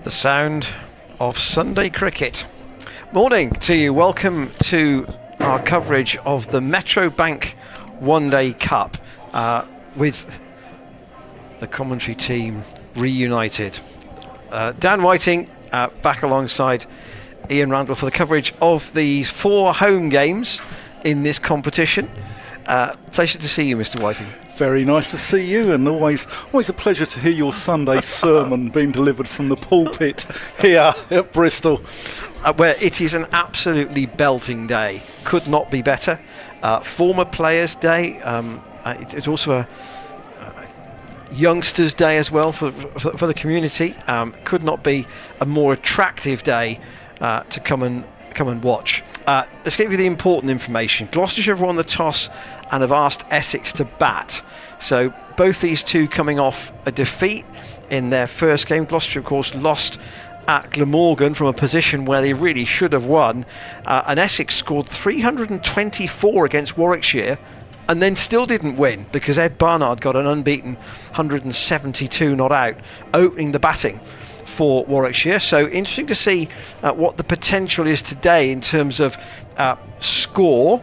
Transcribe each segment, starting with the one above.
The sound of Sunday cricket. Morning to you. Welcome to our coverage of the Metro Bank One Day Cup with the commentary team reunited. Dan Whiting back alongside Ian Randall for the coverage of these 4 home games in this competition. Pleasure to see you, Mr. Whiting. Very nice to see you, and always a pleasure to hear your Sunday sermon being delivered from the pulpit here at Bristol. Where it is an absolutely belting day. Could not be better. Former Players' Day. It's also a Youngsters' Day as well for the community. Could not be a more attractive day to come and watch. Let's give you the important information. Gloucestershire have won the toss and have asked Essex to bat. So both these two coming off a defeat in their first game. Gloucestershire, of course, lost at Glamorgan from a position where they really should have won. And Essex scored 324 against Warwickshire and then still didn't win because Ed Barnard got an unbeaten 172 not out, opening the batting for Warwickshire. So interesting to see what the potential is today in terms of score.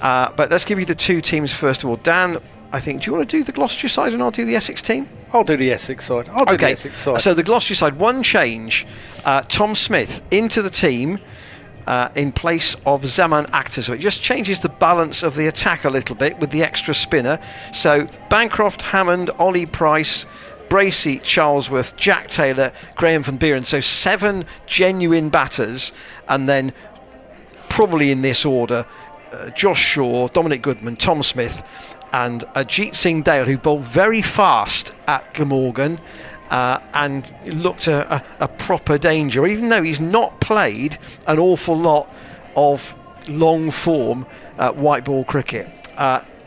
But let's give you the two teams first of all. Dan, I think, do you want to do the Gloucestershire side and I'll do the Essex team? I'll do the Essex side. The Essex side. So the Gloucestershire side, one change. Tom Smith into the team in place of Zaman Akhtar. So it just changes the balance of the attack a little bit with the extra spinner. So Bancroft, Hammond, Ollie Price, Bracey, Charlesworth, Jack Taylor, Graham van Buren. So 7 genuine batters, and then probably in this order, Josh Shaw, Dominic Goodman, Tom Smith and Ajit Singh Dale, who bowled very fast at Glamorgan and looked a proper danger, even though he's not played an awful lot of long form white ball cricket.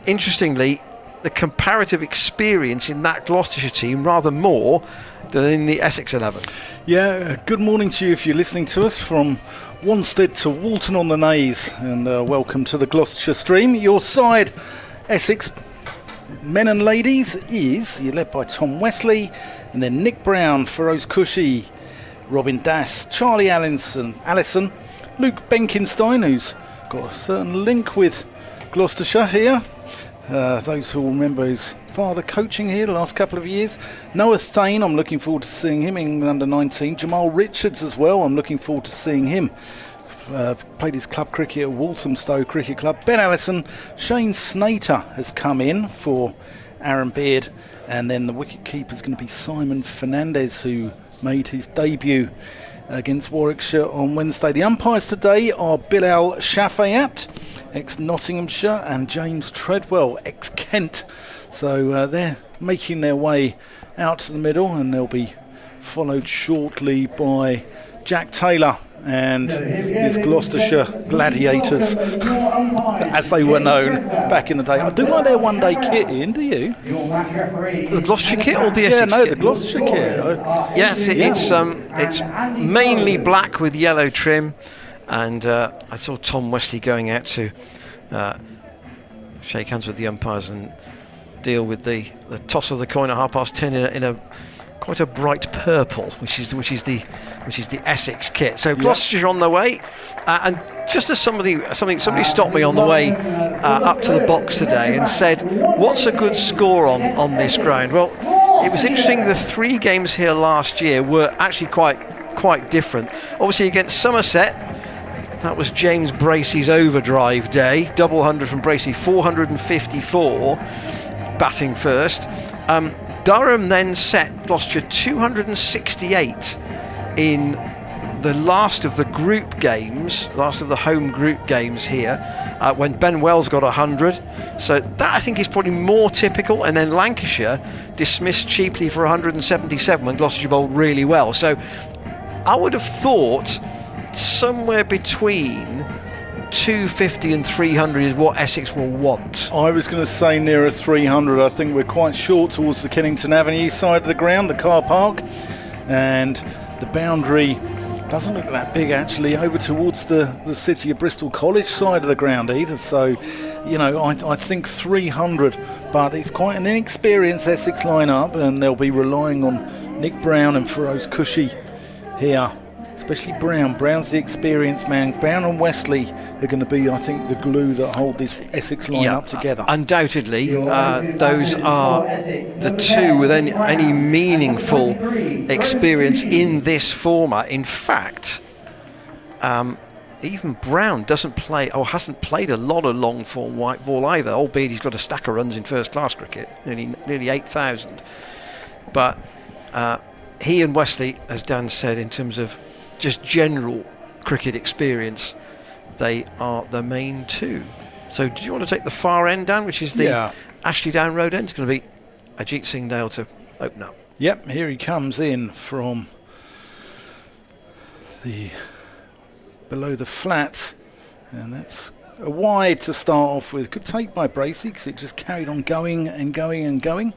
Interestingly, the comparative experience in that Gloucestershire team rather more than in the Essex 11. Yeah, good morning to you if you're listening to us from Wanstead to Walton-on-the-Naze, and welcome to the Gloucestershire stream. Your side, Essex men and ladies, you're led by Tom Wesley, and then Nick Brown, Feroz Kushi, Robin Das, Charlie Allison, Luke Benkenstein, who's got a certain link with Gloucestershire here. Those who will remember his father coaching here the last couple of years. Noah Thane, I'm looking forward to seeing him in under 19. Jamal Richards as well, I'm looking forward to seeing him. Played his club cricket at Walthamstow Cricket Club. Ben Allison, Shane Snater has come in for Aaron Beard, and then the wicket keeper is going to be Simon Fernandez, who made his debut against Warwickshire on Wednesday. The umpires today are Bilal Shafayat, ex-Nottinghamshire, and James Treadwell, ex-Kent. So they're making their way out to the middle, and they'll be followed shortly by Jack Taylor and his Gloucestershire Gladiators, as they were known back in the day. I do like their one-day kit, Ian, do you? The Gloucestershire kit or the Essex kit? The Gloucestershire kit. Yes, it's mainly black with yellow trim, and I saw Tom Wesley going out to shake hands with the umpires and deal with the toss of the coin at 10:30 in a quite a bright purple, which is the Essex kit. So Gloucestershire on the way, and just as somebody stopped me on the way up to the box today and said, "What's a good score on this ground?" Well, it was interesting. The 3 games here last year were actually quite different. Obviously against Somerset, that was James Bracey's overdrive day, double 100 from Bracey, 454 batting first. Durham then set Gloucestershire 268 in the last of the home group games here, when Ben Wells got 100. So that I think is probably more typical. And then Lancashire dismissed cheaply for 177 when Gloucestershire bowled really well. So I would have thought somewhere between 250 and 300 is what Essex will want. I was going to say nearer 300. I think we're quite short towards the Kennington Avenue side of the ground, the car park, and the boundary doesn't look that big actually over towards the City of Bristol College side of the ground either. So, I think 300, but it's quite an inexperienced Essex line-up, and they'll be relying on Nick Brown and Feroz Kushi here, especially Brown. Brown's the experienced man. Brown and Wesley are going to be, I think, the glue that hold this Essex line up together. Undoubtedly, those are the two with any meaningful experience in this format. In fact, even Brown doesn't play, or hasn't played a lot of long form white ball either, albeit he's got a stack of runs in first class cricket, nearly 8,000. But he and Wesley, as Dan said, in terms of just general cricket experience, they are the main two. So do you want to take the far end, Dan, which is the Ashley Down Road end? It's going to be Ajit Singhdale to open up. Yep, here he comes in from the below the flats, and that's a wide to start off with. Good take by Bracey, because it just carried on going and going and going.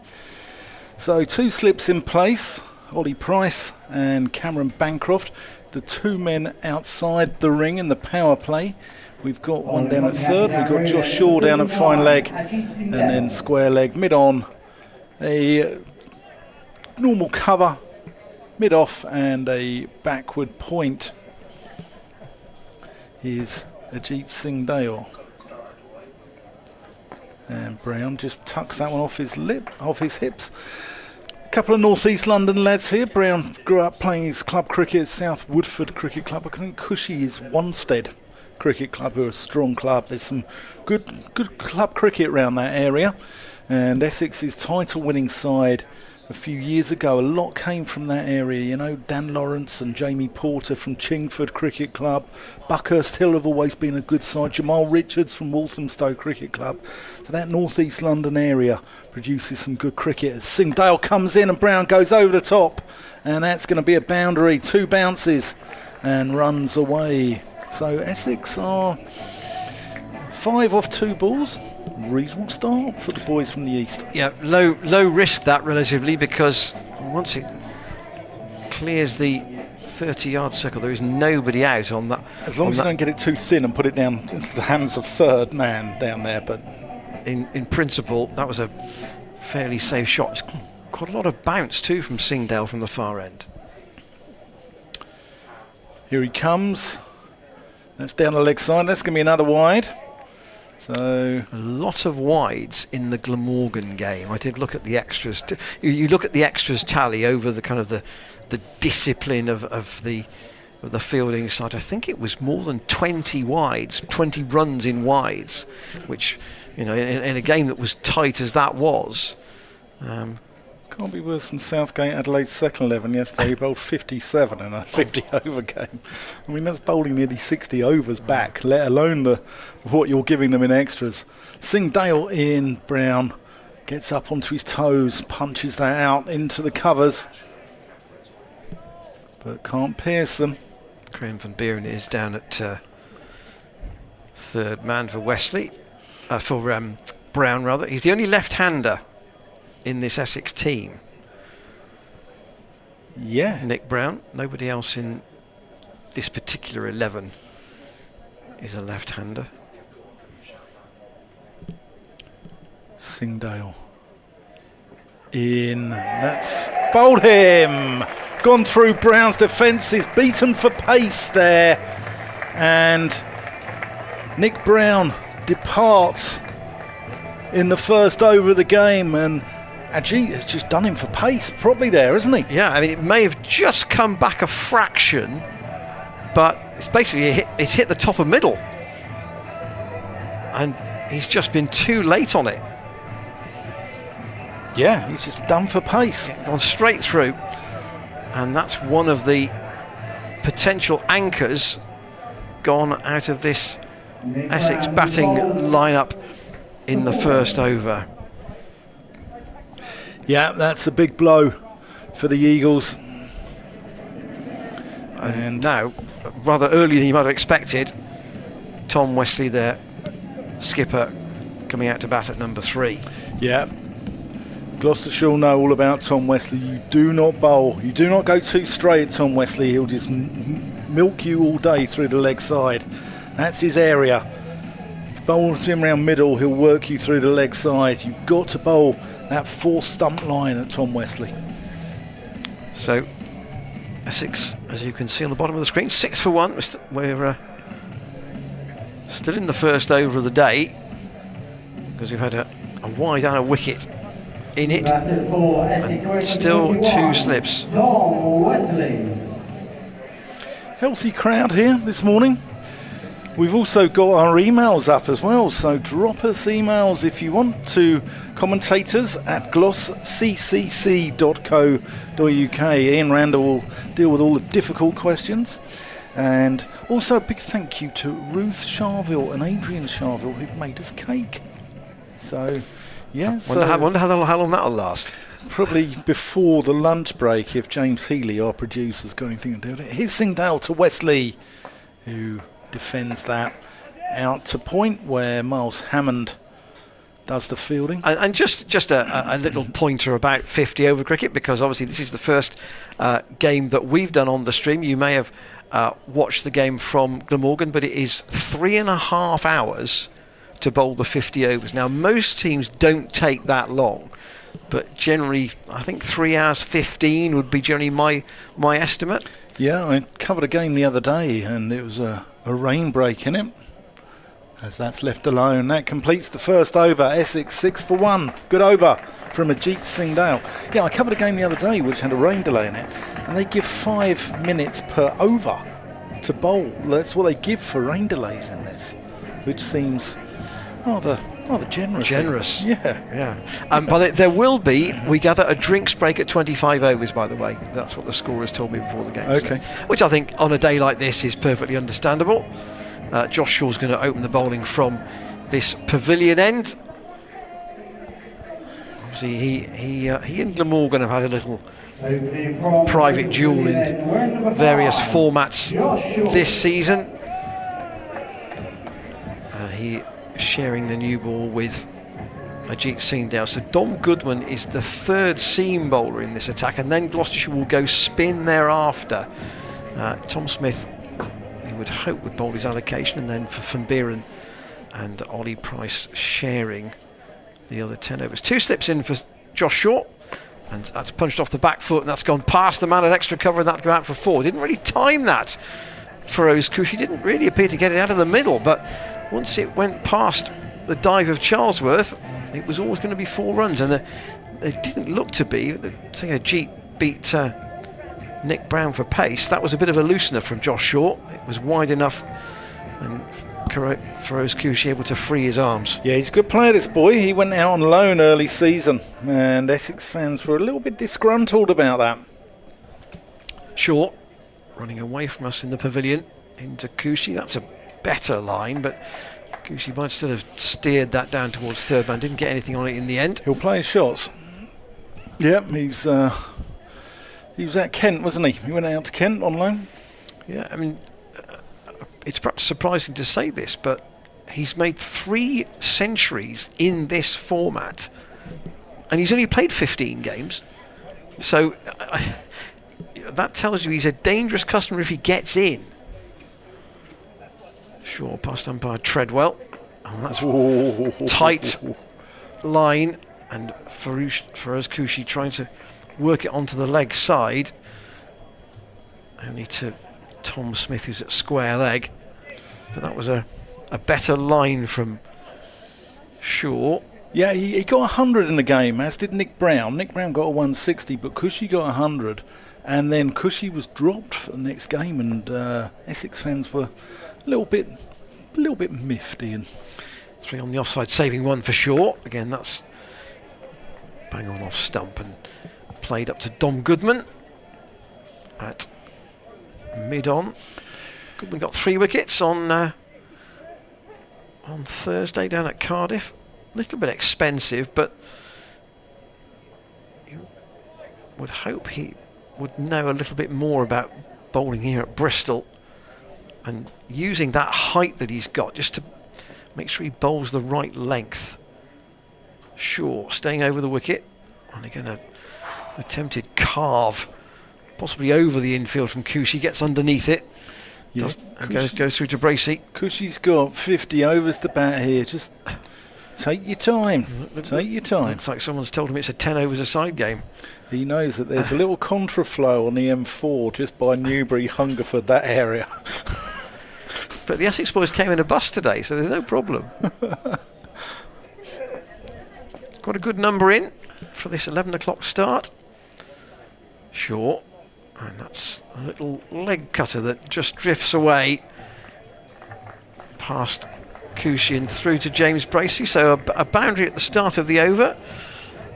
So 2 slips in place, Ollie Price and Cameron Bancroft, the 2 men outside the ring in the power play. We've got one down at third, we've got Josh Shaw down at fine leg, and then square leg mid on, a normal cover mid off, and a backward point is Ajit Singhdale. And Brown just tucks that one off his hips. A couple of North East London lads here. Brown grew up playing his club cricket at South Woodford Cricket Club. I think Cushy is Wanstead Cricket Club, who are a strong club. There's some good club cricket around that area. And Essex's title-winning side a few years ago, a lot came from that area. You know, Dan Lawrence and Jamie Porter from Chingford Cricket Club. Buckhurst Hill have always been a good side. Jamal Richards from Walthamstow Cricket Club. So that North East London area produces some good cricket. As Singhdale comes in and Brown goes over the top. And that's going to be a boundary. 2 bounces and runs away. So Essex are 5 off 2 balls. Reasonable start for the boys from the east. Yeah, low risk that relatively, because once it clears the 30-yard circle, there is nobody out on that. As long as you don't get it too thin and put it down into the hands of third man down there. But in principle, that was a fairly safe shot. It's quite a lot of bounce too from Singhdale from the far end. Here he comes. That's down the leg side. That's going to be another wide. So a lot of wides in the Glamorgan game. I did look at the extras. You look at the extras tally over the kind of the discipline of the fielding side. I think it was more than 20 wides, 20 runs in wides, which, you know, in a game that was tight as that was. Can't be worse than Southgate Adelaide's second 11 yesterday. He bowled 57 in a 50-over game. I mean, that's bowling nearly 60 overs back, let alone what you're giving them in extras. Singhdale in. Brown gets up onto his toes, punches that out into the covers, but can't pierce them. Graham van Buren is down at third man for Wesley, for Brown rather. He's the only left-hander in this Essex team. Yeah, Nick Brown. Nobody else in this particular 11 is a left-hander. Singhdale in. That's bowled him. Gone through Brown's defences, beaten for pace there, and Nick Brown departs in the first over of the game, and Ajit has just done him for pace, probably there, isn't he? Yeah, I mean, it may have just come back a fraction, but it's basically it's hit the top of middle, and he's just been too late on it. Yeah, he's just done for pace. Gone straight through, and that's one of the potential anchors gone out of this Essex batting lineup in the first over. Yeah, that's a big blow for the Eagles. And now, rather earlier than you might have expected, Tom Wesley, their skipper, coming out to bat at number 3. Yeah, Gloucestershire know all about Tom Wesley. You do not bowl. You do not go too straight at Tom Wesley. He'll just milk you all day through the leg side. That's his area. If you bowl him around middle, he'll work you through the leg side. You've got to bowl that 4 stump line at Tom Wesley. So Essex, as you can see on the bottom of the screen, 6 for 1. We're still in the first over of the day because we've had a wide and a wicket in it, and still 2 slips. Healthy crowd here this morning. We've also got our emails up as well, so drop us emails if you want to commentators@glossccc.co.uk. Ian Randall will deal with all the difficult questions. And also a big thank you to Ruth Charville and Adrian Charville, who've made us cake. So, yeah. Wonder how long that'll last. Probably before the lunch break, if James Healy, our producer, has got anything to do with it. Here's Singdale to Wesley, who defends that out to point where Miles Hammond does the fielding. And just a little pointer about 50 over cricket, because obviously this is the first game that we've done on the stream. You may have watched the game from Glamorgan, but it is 3.5 hours to bowl the 50 overs. Now most teams don't take that long, but generally I think 3 hours 15 would be generally my estimate. Yeah, I covered a game the other day and it was a rain break in it. As that's left alone, that completes the first over. Essex 6 for 1. Good over from Ajit Singdale. Yeah, I covered a game the other day which had a rain delay in it, and they give 5 minutes per over to bowl. That's what they give for rain delays in this, which seems rather generous. Generous. Yeah. But there will be, we gather, a drinks break at 25 overs, by the way. That's what the scorers told me before the game. Okay. So, which I think on a day like this is perfectly understandable. Josh Shaw's going to open the bowling from this pavilion end. Obviously, he and Glamorgan have had a little private duel in various formats this season. He sharing the new ball with Ajit Singdale. So Dom Goodman is the 3rd seam bowler in this attack, and then Gloucestershire will go spin thereafter. Tom Smith, would hope, would bowl his allocation, and then for Van Buren and Ollie Price sharing the other 10 overs. 2 slips in for Josh Shaw, and that's punched off the back foot, and that's gone past the man at extra cover, and that'll go out for 4. Didn't really time that for Kushi, didn't really appear to get it out of the middle, but once it went past the dive of Charlesworth, it was always going to be 4 runs, and it didn't look to be. Say Ajit beat Nick Brown for pace. That was a bit of a loosener from Josh Shaw. It was wide enough, and Feroz Kushi able to free his arms. Yeah, he's a good player, this boy. He went out on loan early season, and Essex fans were a little bit disgruntled about that. Shaw running away from us in the pavilion into Kushi. That's a better line, but Kushi might still have steered that down towards third man. Didn't get anything on it in the end. He'll play his shots. Yep, he was at Kent, wasn't he? He went out to Kent on loan. Yeah, I mean, it's perhaps surprising to say this, but he's made 3 centuries in this format, and he's only played 15 games. So that tells you he's a dangerous customer if he gets in. Shaw past umpire Treadwell. Oh, that's tight line, and Feroz Kushi trying to work it onto the leg side, only to Tom Smith, who's at square leg. But that was a better line from Shaw. Yeah, he got 100 in the game, as did Nick Brown. Nick Brown got a 160, but Kushi got 100, and then Kushi was dropped for the next game, and Essex fans were a little bit miffed, Ian. 3 on the offside, saving 1 for Shaw. Again, that's bang on off stump, and played up to Dom Goodman at mid-on. Goodman got 3 wickets on Thursday down at Cardiff. A little bit expensive, but you would hope he would know a little bit more about bowling here at Bristol, and using that height that he's got just to make sure he bowls the right length. Shaw staying over the wicket, and again a attempted carve, possibly over the infield from Kushi, gets underneath it, and goes through to Bracey. Kushi's got 50 overs to bat here, just Take your time. Take your time. Looks like someone's told him it's a 10 overs a side game. He knows that there's a little contraflow on the M4 just by Newbury, Hungerford, that area. But the Essex boys came in a bus today, so there's no problem. Got a good number in for this 11 o'clock start. Short. And that's a little leg cutter that just drifts away past Cushion through to James Bracey. So a boundary at the start of the over,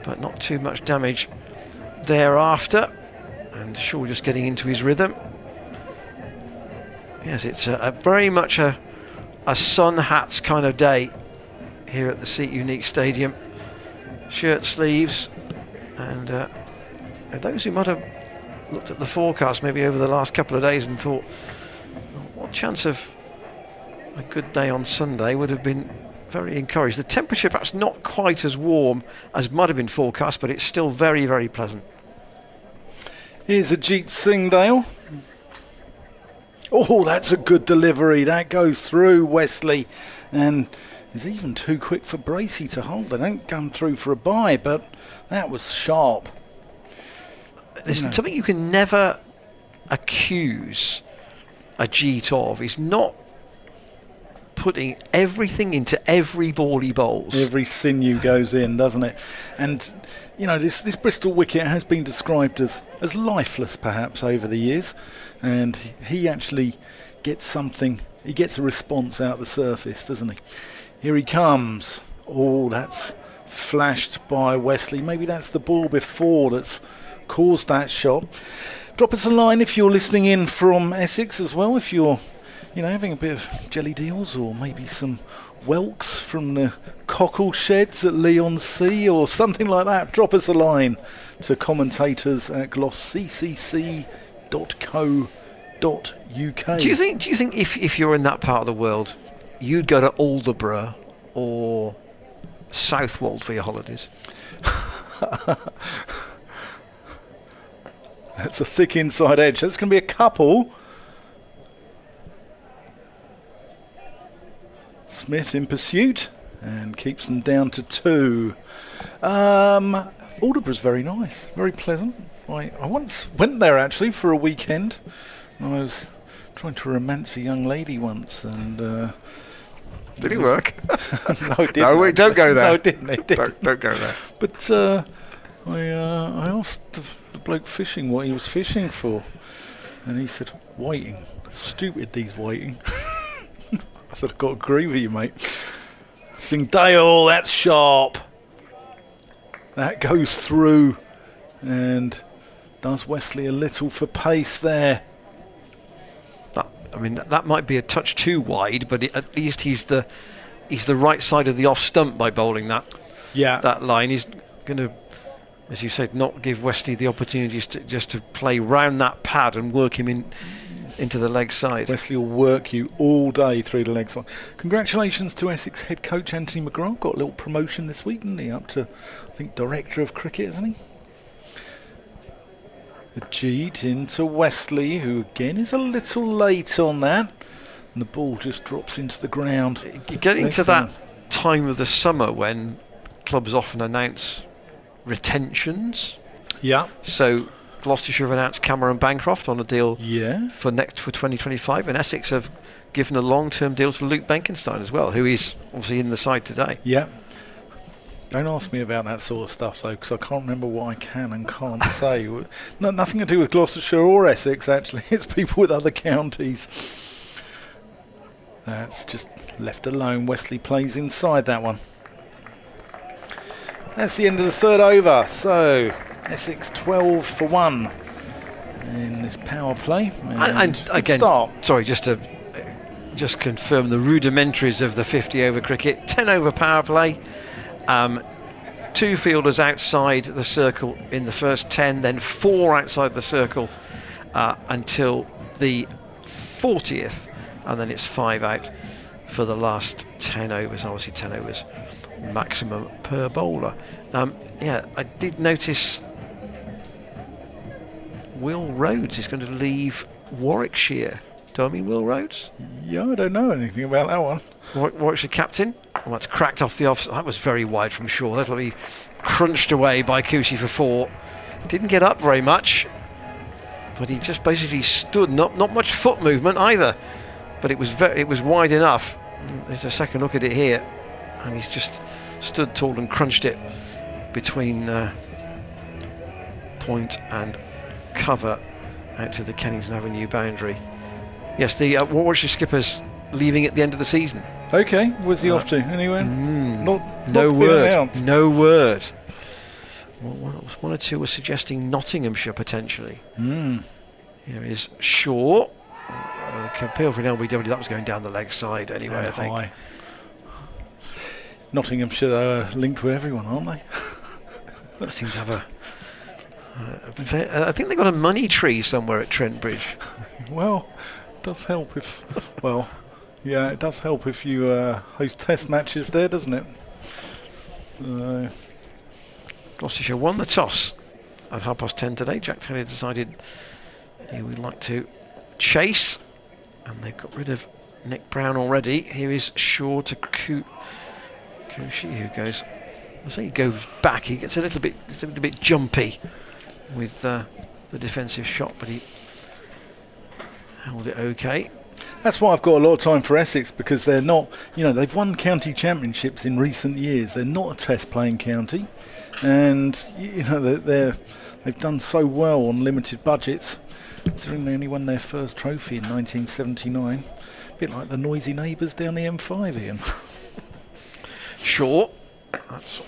but not too much damage thereafter. And Shaw just getting into his rhythm. Yes, it's a very much a sun hats kind of day here at the Seat Unique Stadium. Shirt sleeves, and those who might have looked at the forecast maybe over the last couple of days and thought, what chance of a good day on Sunday, would have been very encouraged. The temperature perhaps not quite as warm as might have been forecast, but it's still very, very pleasant. Here's Ajit Singhdale. Oh, that's a good delivery. That goes through Wesley, and is even too quick for Bracey to hold. They don't come through for a bye, but that was sharp. There's something you can never accuse Ajit of. He's not putting everything into every ball he bowls. Every sinew goes in, doesn't it? And you know, this Bristol wicket has been described as lifeless perhaps over the years, and he actually gets something. He gets a response out the surface, doesn't he? Here he comes. Oh, that's flashed by Wesley. Maybe that's the ball before that's caused that shot. Drop us a line if you're listening in from Essex as well, if you're having a bit of jelly deals or maybe some whelks from the cockle sheds at Leon-C or something like that. Drop us a line to commentators at glossccc.co.uk. Do you think if you're in that part of the world, you'd go to Aldeburgh or Southwold for your holidays? That's a thick inside edge. That's going to be a couple. Smith in pursuit and keeps them down to 2. Aldeburgh's very nice, very pleasant. I once went there actually for a weekend. I was trying to romance a young lady once, and did it work? No, it didn't. No, wait, don't go there. No, it didn't. Don't go there. But I asked the bloke fishing what he was fishing for, and he said, waiting. Stupid, these waiting. I said, I've got to agree with you, mate. Singhdale, that's sharp. That goes through and does Wesley a little for pace there. That might be a touch too wide, but at least he's the right side of the off stump by bowling that. Yeah. That line. He's going to, as you said, not give Wesley the opportunities to play round that pad and work him into the leg side. Wesley will work you all day through the leg side. Congratulations to Essex head coach Anthony McGrath. Got a little promotion this week, didn't he? Up to, I think, director of cricket, isn't he? Ajit into Wesley, who again is a little late on that. And the ball just drops into the ground. You're getting to that time of the summer when clubs often announce retentions. Yeah. So Gloucestershire have announced Cameron Bancroft on a deal for 2025, and Essex have given a long-term deal to Luke Benkenstein as well, who is obviously in the side today. Yeah. Don't ask me about that sort of stuff, though, because I can't remember what I can and can't say. Nothing to do with Gloucestershire or Essex, actually. It's people with other counties. That's just left alone. Wesley plays inside that one. That's the end of the third over. So Essex 12 for 1 in this power play. And again, start. Sorry, just to confirm the rudimentaries of the 50 over cricket. 10 over power play. 2 fielders outside the circle in the first 10, then 4 outside the circle until the 40th, and then it's 5 out for the last 10 overs. Obviously 10 overs maximum per bowler. I did notice Will Rhodes is going to leave Warwickshire Do I mean Will Rhodes? Yeah, I don't know anything about that one. Warwickshire captain. Well, that's cracked off the off. That was very wide from Shaw. That'll be crunched away by Coochie for 4. Didn't get up very much, but he just basically stood. Not much foot movement either, but it was wide enough. There's a second look at it here, and he's just stood tall and crunched it between point and cover out to the Kennington Avenue boundary. Yes, the Warwickshire skipper's leaving at the end of the season. Okay, where's he off to? Anywhere? No word. No word. Well, one or two were suggesting Nottinghamshire potentially. Here is Shaw. Appeal for an LBW. That was going down the leg side anyway, I think. High. Nottinghamshire are linked with everyone, aren't they? They seem to have I think they've got a money tree somewhere at Trent Bridge. Well, it does help if... Well, yeah, it does help if you host test matches there, doesn't it? Gloucestershire won the toss at 10:30 today. Jack Taylor decided he would like to chase, and they've got rid of Nick Brown already. Here is Shaw to Coochie, who goes... I say he goes back. He gets a little bit jumpy with the defensive shot, but he held it okay. That's why I've got a lot of time for Essex, because they're not, they've won county championships in recent years. They're not a test playing county, and they've done so well on limited budgets, considering they only won their first trophy in 1979. A bit like the noisy neighbours down the M5, Ian. Sure. That's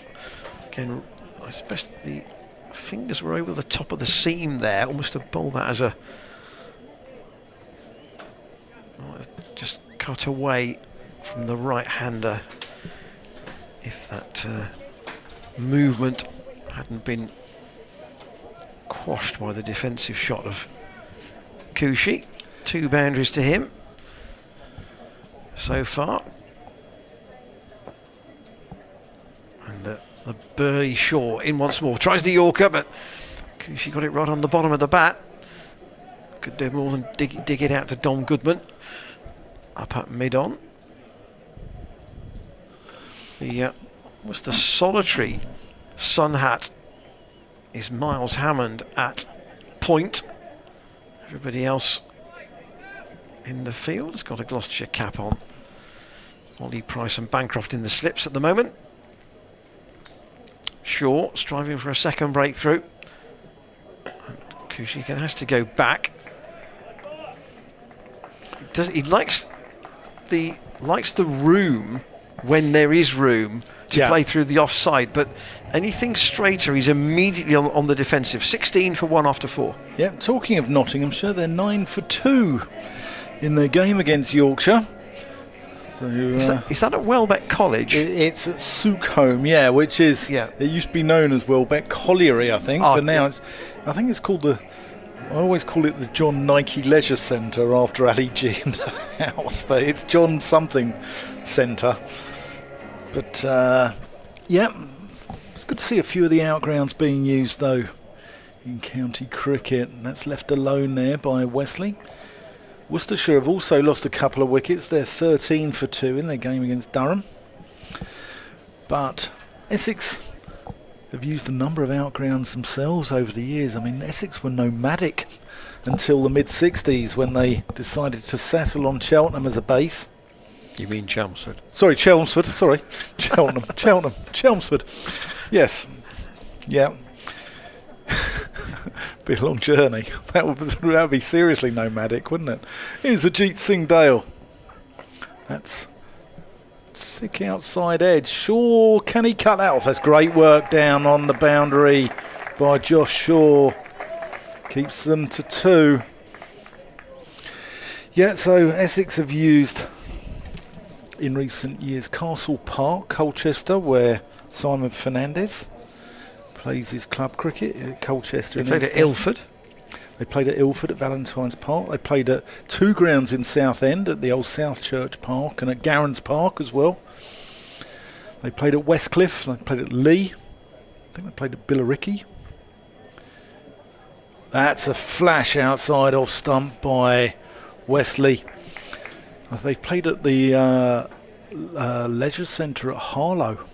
again, I suppose the fingers were over the top of the seam there, almost to bowl that as a just cut away from the right-hander. If that movement hadn't been quashed by the defensive shot of Coochie. 2 boundaries to him so far. And the burly Shaw in once more. Tries the Yorker, but Coochie got it right on the bottom of the bat. Could do more than dig it out to Dom Goodman. Up at mid-on. Was the solitary sun hat is Miles Hammond at point. Everybody else in the field has got a Gloucestershire cap on. Ollie Price and Bancroft in the slips at the moment. Shaw striving for a second breakthrough. And Coochie has to go back. He likes the room when there is room to play through the offside, but anything straighter, he's immediately on the defensive. 16 for 1 after 4. Yeah, talking of Nottinghamshire, they're 9 for 2 in their game against Yorkshire. So, is that at Welbeck College? It's at Sookholm, which is, it used to be known as Welbeck Colliery, I think, but now I think it's called I always call it the John Nike Leisure Centre after Ali G in the house, but it's John something Centre. But it's good to see a few of the outgrounds being used though in county cricket, and that's left alone there by Wesley. Worcestershire have also lost a couple of wickets. They're 13 for 2 in their game against Durham. But Essex have used a number of outgrounds themselves over the years. I mean, Essex were nomadic until the mid-60s when they decided to settle on Cheltenham as a base. You mean Chelmsford? Sorry, Chelmsford. Sorry, Chelmsford. Yes. Yeah. Be a long journey. That would be seriously nomadic, wouldn't it? Here's Ajit Singh Dale. That's thick outside edge. Shaw, can he cut that off? That's great work down on the boundary by Josh Shaw. Keeps them to 2. Yeah, so Essex have used in recent years Castle Park, Colchester, where Simon Fernandez plays his club cricket at Colchester. They played at Ilford. They played at Ilford at Valentine's Park. They played at 2 grounds in Southend, at the old South Church Park and at Garrans Park as well. They played at Westcliff. They played at Lee. I think they played at Billericay. That's a flash outside off stump by Wesley. They've played at the Leisure Centre at Harlow.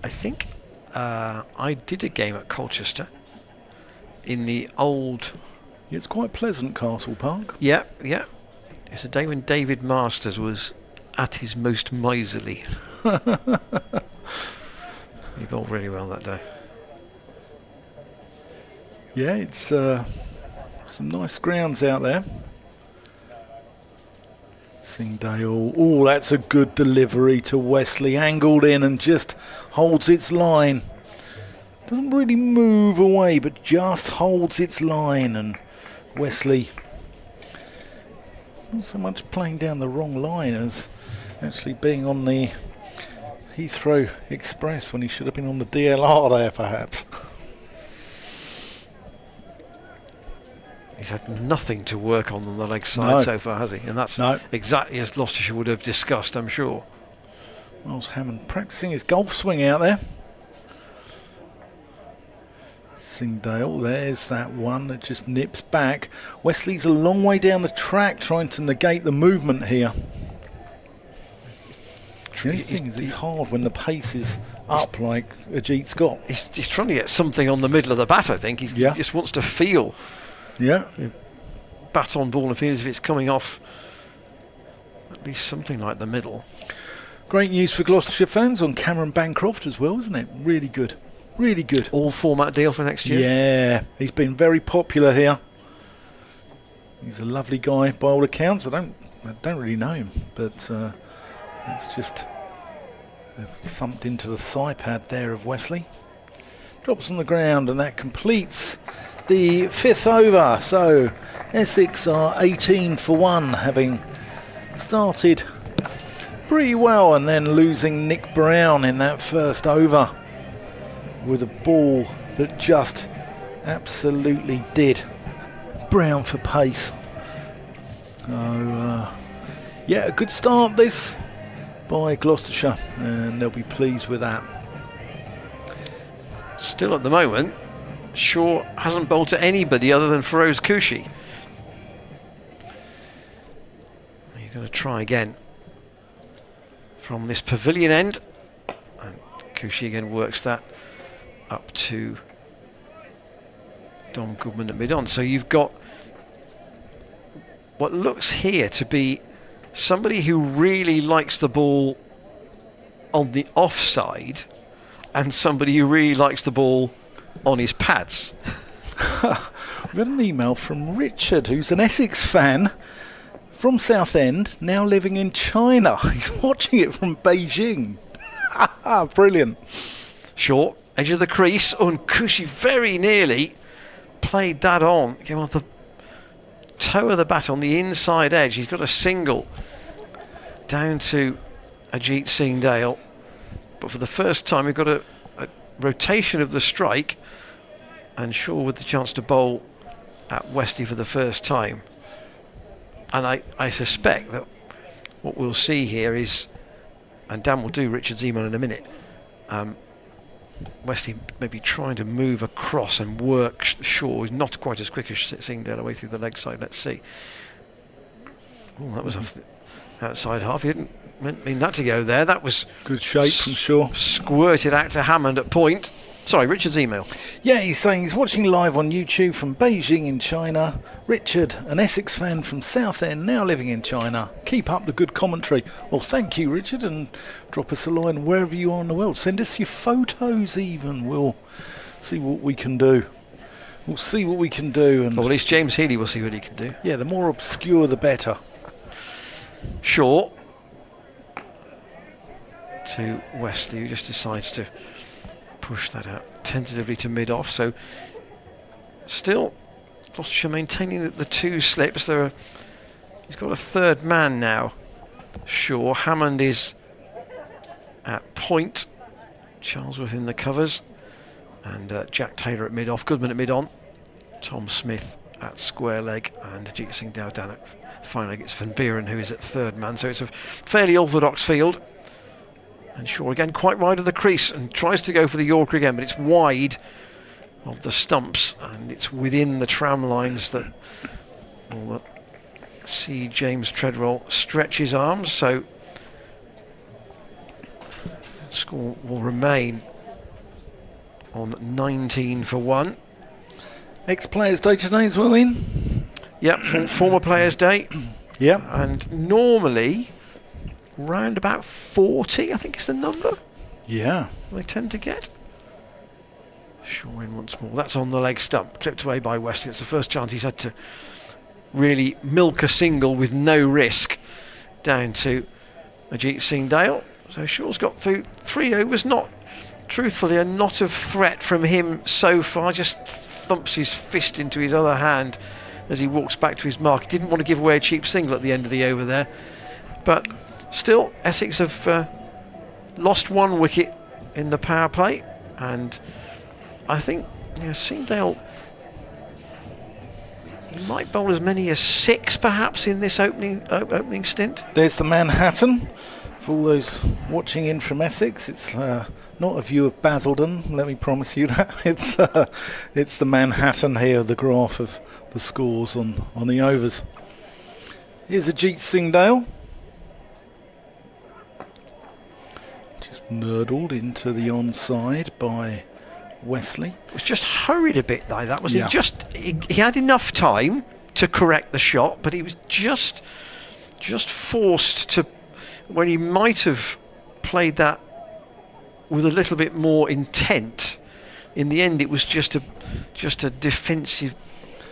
I think I did a game at Colchester in the old... It's quite pleasant, Castle Park. Yeah. It's a day when David Masters was at his most miserly. He bowled really well that day. Yeah, it's some nice grounds out there. Singdale. Oh, that's a good delivery to Wesley. Angled in and just holds its line. Doesn't really move away, but just holds its line. And Wesley, not so much playing down the wrong line as actually being on the Heathrow Express when he should have been on the DLR there, perhaps. He's had nothing to work on the leg side so far, has he? And that's exactly as Gloucestershire would have discussed, I'm sure. Miles Hammond practicing his golf swing out there. Singdale, there's that one that just nips back. Wesley's a long way down the track trying to negate the movement here. The only thing is it's hard when the pace is up like Ajit's got. He's trying to get something on the middle of the bat, I think. He just wants to feel bat on ball and feel as if it's coming off at least something like the middle. Great news for Gloucestershire fans on Cameron Bancroft as well, isn't it? Really good. Really good. All format deal for next year? Yeah, he's been very popular here. He's a lovely guy by all accounts. I don't really know him, but it's just thumped into the thigh pad there of Wesley. Drops on the ground, and that completes the 5th over. So Essex are 18 for 1, having started pretty well and then losing Nick Brown in that first over with a ball that just absolutely did Brown for pace. So yeah, a good start this by Gloucestershire, and they'll be pleased with that. Still at the moment, Shaw hasn't bowled to anybody other than Feroz Kushi. He's going to try again from this pavilion end, and Kushi again works that up to Dom Goodman at mid-on. So you've got what looks here to be somebody who really likes the ball on the offside and somebody who really likes the ball on his pads. We've got an email from Richard, who's an Essex fan from Southend, now living in China. He's watching it from Beijing. Brilliant. Short, edge of the crease, and Kushi very nearly played that on. Came off the toe of the bat on the inside edge. He's got a single down to Ajit Singdale. But for the first time, we've got a rotation of the strike, and Shaw with the chance to bowl at Wesley for the first time. And I suspect that what we'll see here is, and Dan will do Richard's email in a minute, Wesley maybe trying to move across and work Shaw. He's not quite as quick as Singdale away through the leg side. Let's see. Oh, that was off the outside half. He didn't mean that to go there. That was good shape from Shaw. Squirted out to Hammond at point. Sorry, Richard's email. Yeah, he's saying he's watching live on YouTube from Beijing in China. Richard, an Essex fan from Southend, now living in China. Keep up the good commentary. Well, thank you, Richard, and drop us a line wherever you are in the world. Send us your photos even. We'll see what we can do. We'll see what we can do. And well, at least James Healy will see what he can do. Yeah, the more obscure, the better. Shaw to Wesley, who just decides to push that out tentatively to mid-off. So still Gloucestershire maintaining the two slips. He's got a third man now. Shaw. Hammond is at point. Charlesworth in the covers. And Jack Taylor at mid-off. Goodman at mid-on. Tom Smith at square leg. And Ajit Singdale down at fine leg. It's Van Buren who is at third man. So it's a fairly orthodox field. And Shaw again quite wide of the crease and tries to go for the Yorker again, but it's wide of the stumps and it's within the tram lines that See James Treadwell stretch his arms, so score will remain on 19 for 1. Ex-Players Day today as well, Ian? Yep, former Players Day. Yep. And normally, round about 40, I think is the number. Yeah. They tend to get. Shaw in once more. That's on the leg stump, clipped away by Wesley. It's the first chance he's had to really milk a single with no risk down to Ajit Singh Dale. So Shaw's got through 3 overs, not truthfully a knot of threat from him so far, just thumps his fist into his other hand as he walks back to his mark. He didn't want to give away a cheap single at the end of the over there, but still Essex have lost 1 wicket in the power play, and I think Singdale, he might bowl as many as 6 perhaps in this opening stint. There's the Manhattan. For all those watching in from Essex, it's not a view of Basildon, let me promise you that. It's the Manhattan here, the graph of the scores on the overs. Here's Ajit Singh Dale. Just nurdled into the onside by Wesley. It was just hurried a bit though, that was Yeah. he had enough time to correct the shot, but he was just forced to, when he might have played that with a little bit more intent. In the end, it was just a defensive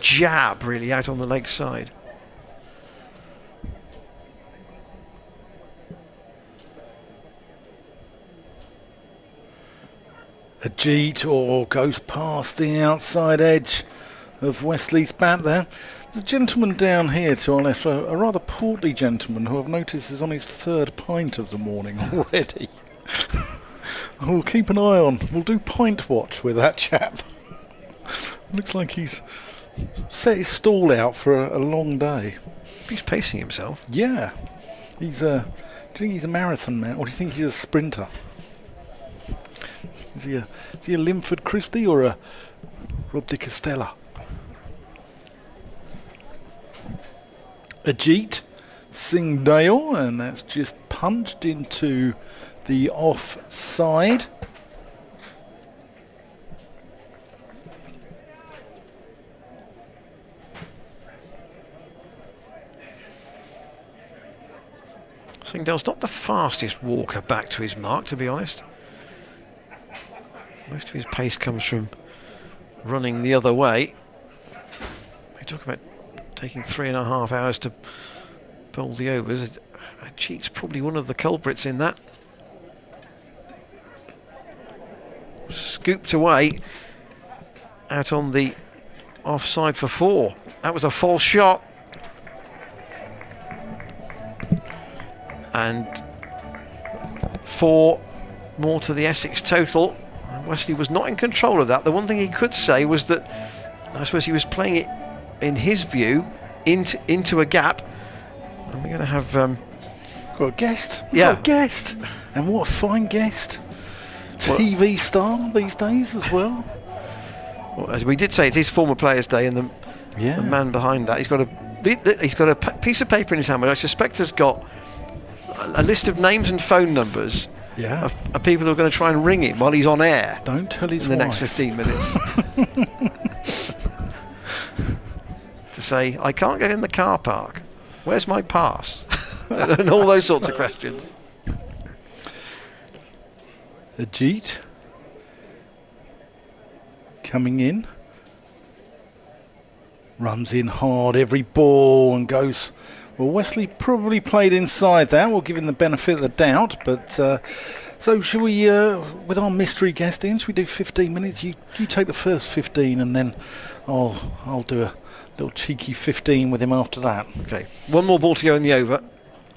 jab, really, out on the leg side. Ajit goes past the outside edge of Wesley's bat there. There's a gentleman down here to our left, a rather portly gentleman who I've noticed is on his 3rd pint of the morning already. We'll keep an eye on. We'll do pint watch with that chap. Looks like he's set his stall out for a long day. He's pacing himself. Yeah. Do you think he's a marathon man, or do you think he's a sprinter? Is he a Linford Christie or a Rob de Castella? Ajit Singh Dale, and that's just punched into the offside. Singdale's not the fastest walker back to his mark, to be honest. Most of his pace comes from running the other way. They talk about taking 3.5 hours to bowl the overs. Ajit's probably one of the culprits in that. Scooped away out on the offside for 4. That was a false shot. And 4 more to the Essex total. And Wesley was not in control of that. The one thing he could say was that I suppose he was playing it, in his view, into a gap. And we're going to have got a guest. Yeah. Got a guest. And what a fine guest. TV star these days as well. Well, as we did say, it is former Players' Day, and the man behind that, he's got a piece of paper in his hand, which I suspect has got a list of names and phone numbers of people who are going to try and ring him while he's on air. Don't tell his in the wife. next 15 minutes. To say, I can't get in the car park. Where's my pass? And all those sorts of questions. Ajit coming in, runs in hard every ball and goes. Well, Wesley probably played inside that. We'll give him the benefit of the doubt. But so shall we, with our mystery guest in, should we do 15 minutes? You take the first 15 and then I'll do a little cheeky 15 with him after that. Okay, one more ball to go in the over,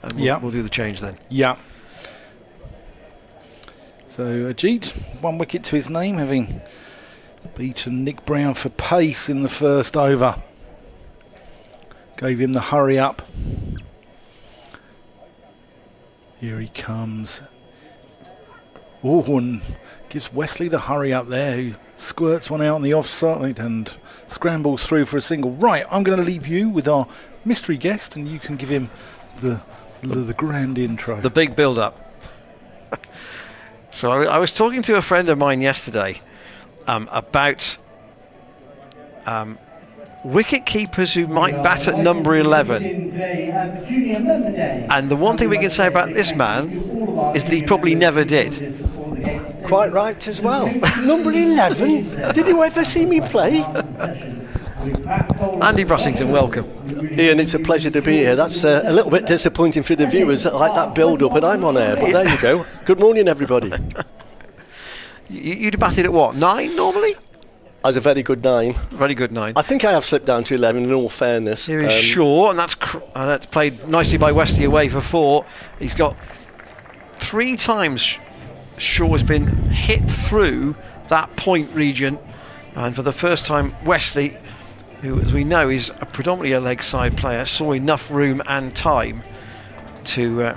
and we'll do the change then. Yeah. So Ajit, 1 wicket to his name, having beaten Nick Brown for pace in the first over. Gave him the hurry up. Here he comes. Oh, and gives Wesley the hurry up there, who squirts one out on the offside and scrambles through for a single. Right, I'm going to leave you with our mystery guest, and you can give him the grand intro. The big build-up. So I was talking to a friend of mine yesterday about wicket keepers who might bat at number 11. And the one thing we can say about this man is that he probably never did. Quite right as well. Number 11? Did you ever see me play? Andy Brussington, welcome. Ian, it's a pleasure to be here. That's a little bit disappointing for the viewers that like that build-up, and I'm on air. But there you go. Good morning, everybody. You'd batted at what, 9 normally? As a very good 9. Very good 9. I think I have slipped down to 11 in all fairness. Here is Shaw, and that's played nicely by Westy away for 4. He's got 3 times Shaw has been hit through that point region, and for the first time Wesley, who as we know is predominantly a leg side player, saw enough room and time to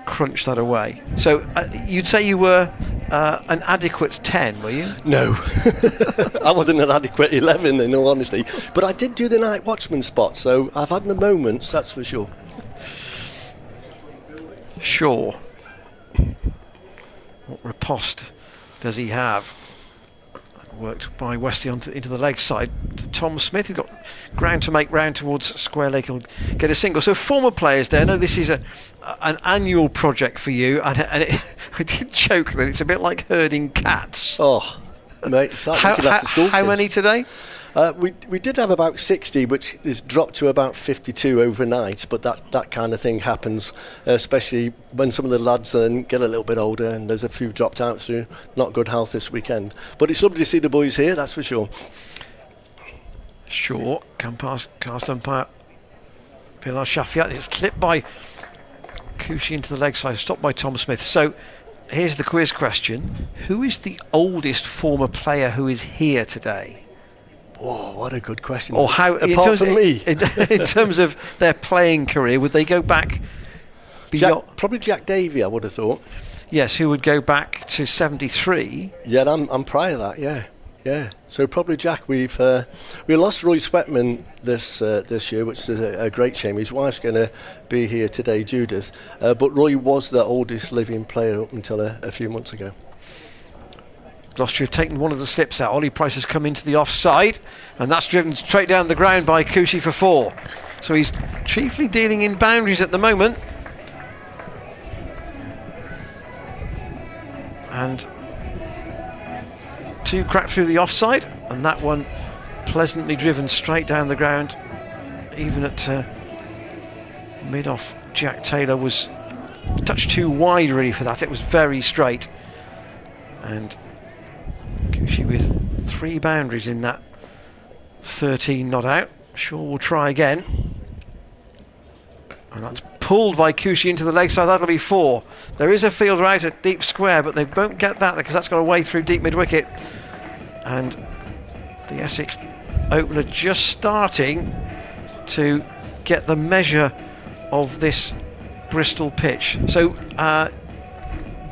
crunch that away. So you'd say you were an adequate 10, were you? No, I wasn't an adequate 11 in all honesty, but I did do the night watchman spot, so I've had my moments, that's for sure. Sure. What riposte does he have? Worked by Westy into the leg side to Tom Smith, who got ground to make round towards square leg. He'll get a single. So former players there. I know this is an annual project for you, and I did joke that it's a bit like herding cats. Oh, mate, it's like looking after school how kids. many today? We did have about 60, which is dropped to about 52 overnight, but that kind of thing happens, especially when some of the lads then get a little bit older, and there's a few dropped out through not good health this weekend. But it's lovely to see the boys here, that's for sure. Sure, come past cast umpire Pilar Shafiat. It's clipped by Cushy into the leg side, stopped by Tom Smith. So here's the quiz question. Who is the oldest former player who is here today? Oh, what a good question. Or how, apart from me. In terms of their playing career, would they go back beyond? Probably Jack Davey, I would have thought. Yes, who would go back to 73? Yeah, I'm prior to that, yeah. So probably Jack. We lost Roy Sweatman this year, which is a great shame. His wife's going to be here today, Judith. But Roy was the oldest living player up until a few months ago. Gloucestershire have taken one of the slips out. Ollie Price has come into the offside, and that's driven straight down the ground by Cushy for 4. So he's chiefly dealing in boundaries at the moment. And 2 cracked through the offside, and that one pleasantly driven straight down the ground. Even at mid-off, Jack Taylor was a touch too wide really for that. It was very straight. And Cushy with 3 boundaries in that 13 not out. Sure, we'll try again. And that's pulled by Cushy into the leg side. That'll be 4. There is a fielder out at deep square, but they won't get that because that's got away through deep mid-wicket. And the Essex opener just starting to get the measure of this Bristol pitch. So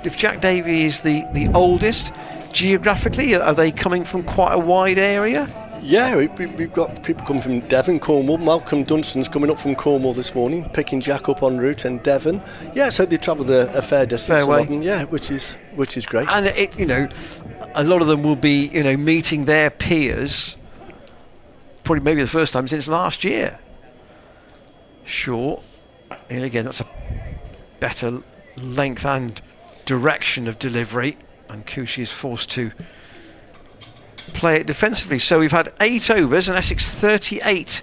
if Jack Davey is the oldest, geographically, are they coming from quite a wide area? Yeah, we've got people coming from Devon, Cornwall. Malcolm Dunstan's coming up from Cornwall this morning, picking Jack up en route in Devon. Yeah, so they travelled a fair distance. Fair way. Them, yeah, which is great. And a lot of them will be meeting their peers probably maybe the first time since last year. Sure, and again that's a better length and direction of delivery, and Cushy is forced to play it defensively. So we've had 8 overs, and Essex 38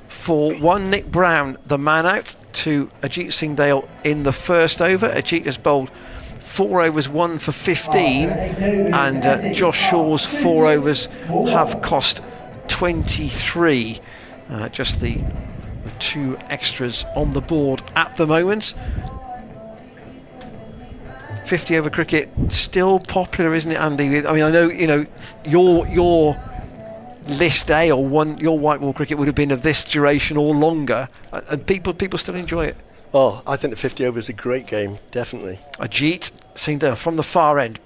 for 1. Nick Brown, the man out, to Ajit Singhdale in the first over. Ajit has bowled 4 overs, 1 for 15, and Josh Shaw's 4 overs have cost 23. Just the 2 extras on the board at the moment. 50 over cricket still popular, isn't it, Andy? I mean, I know your list A or your white ball cricket would have been of this duration or longer, and people still enjoy it. Oh, I think the 50 over is a great game, definitely. Ajit Singhdale from the far end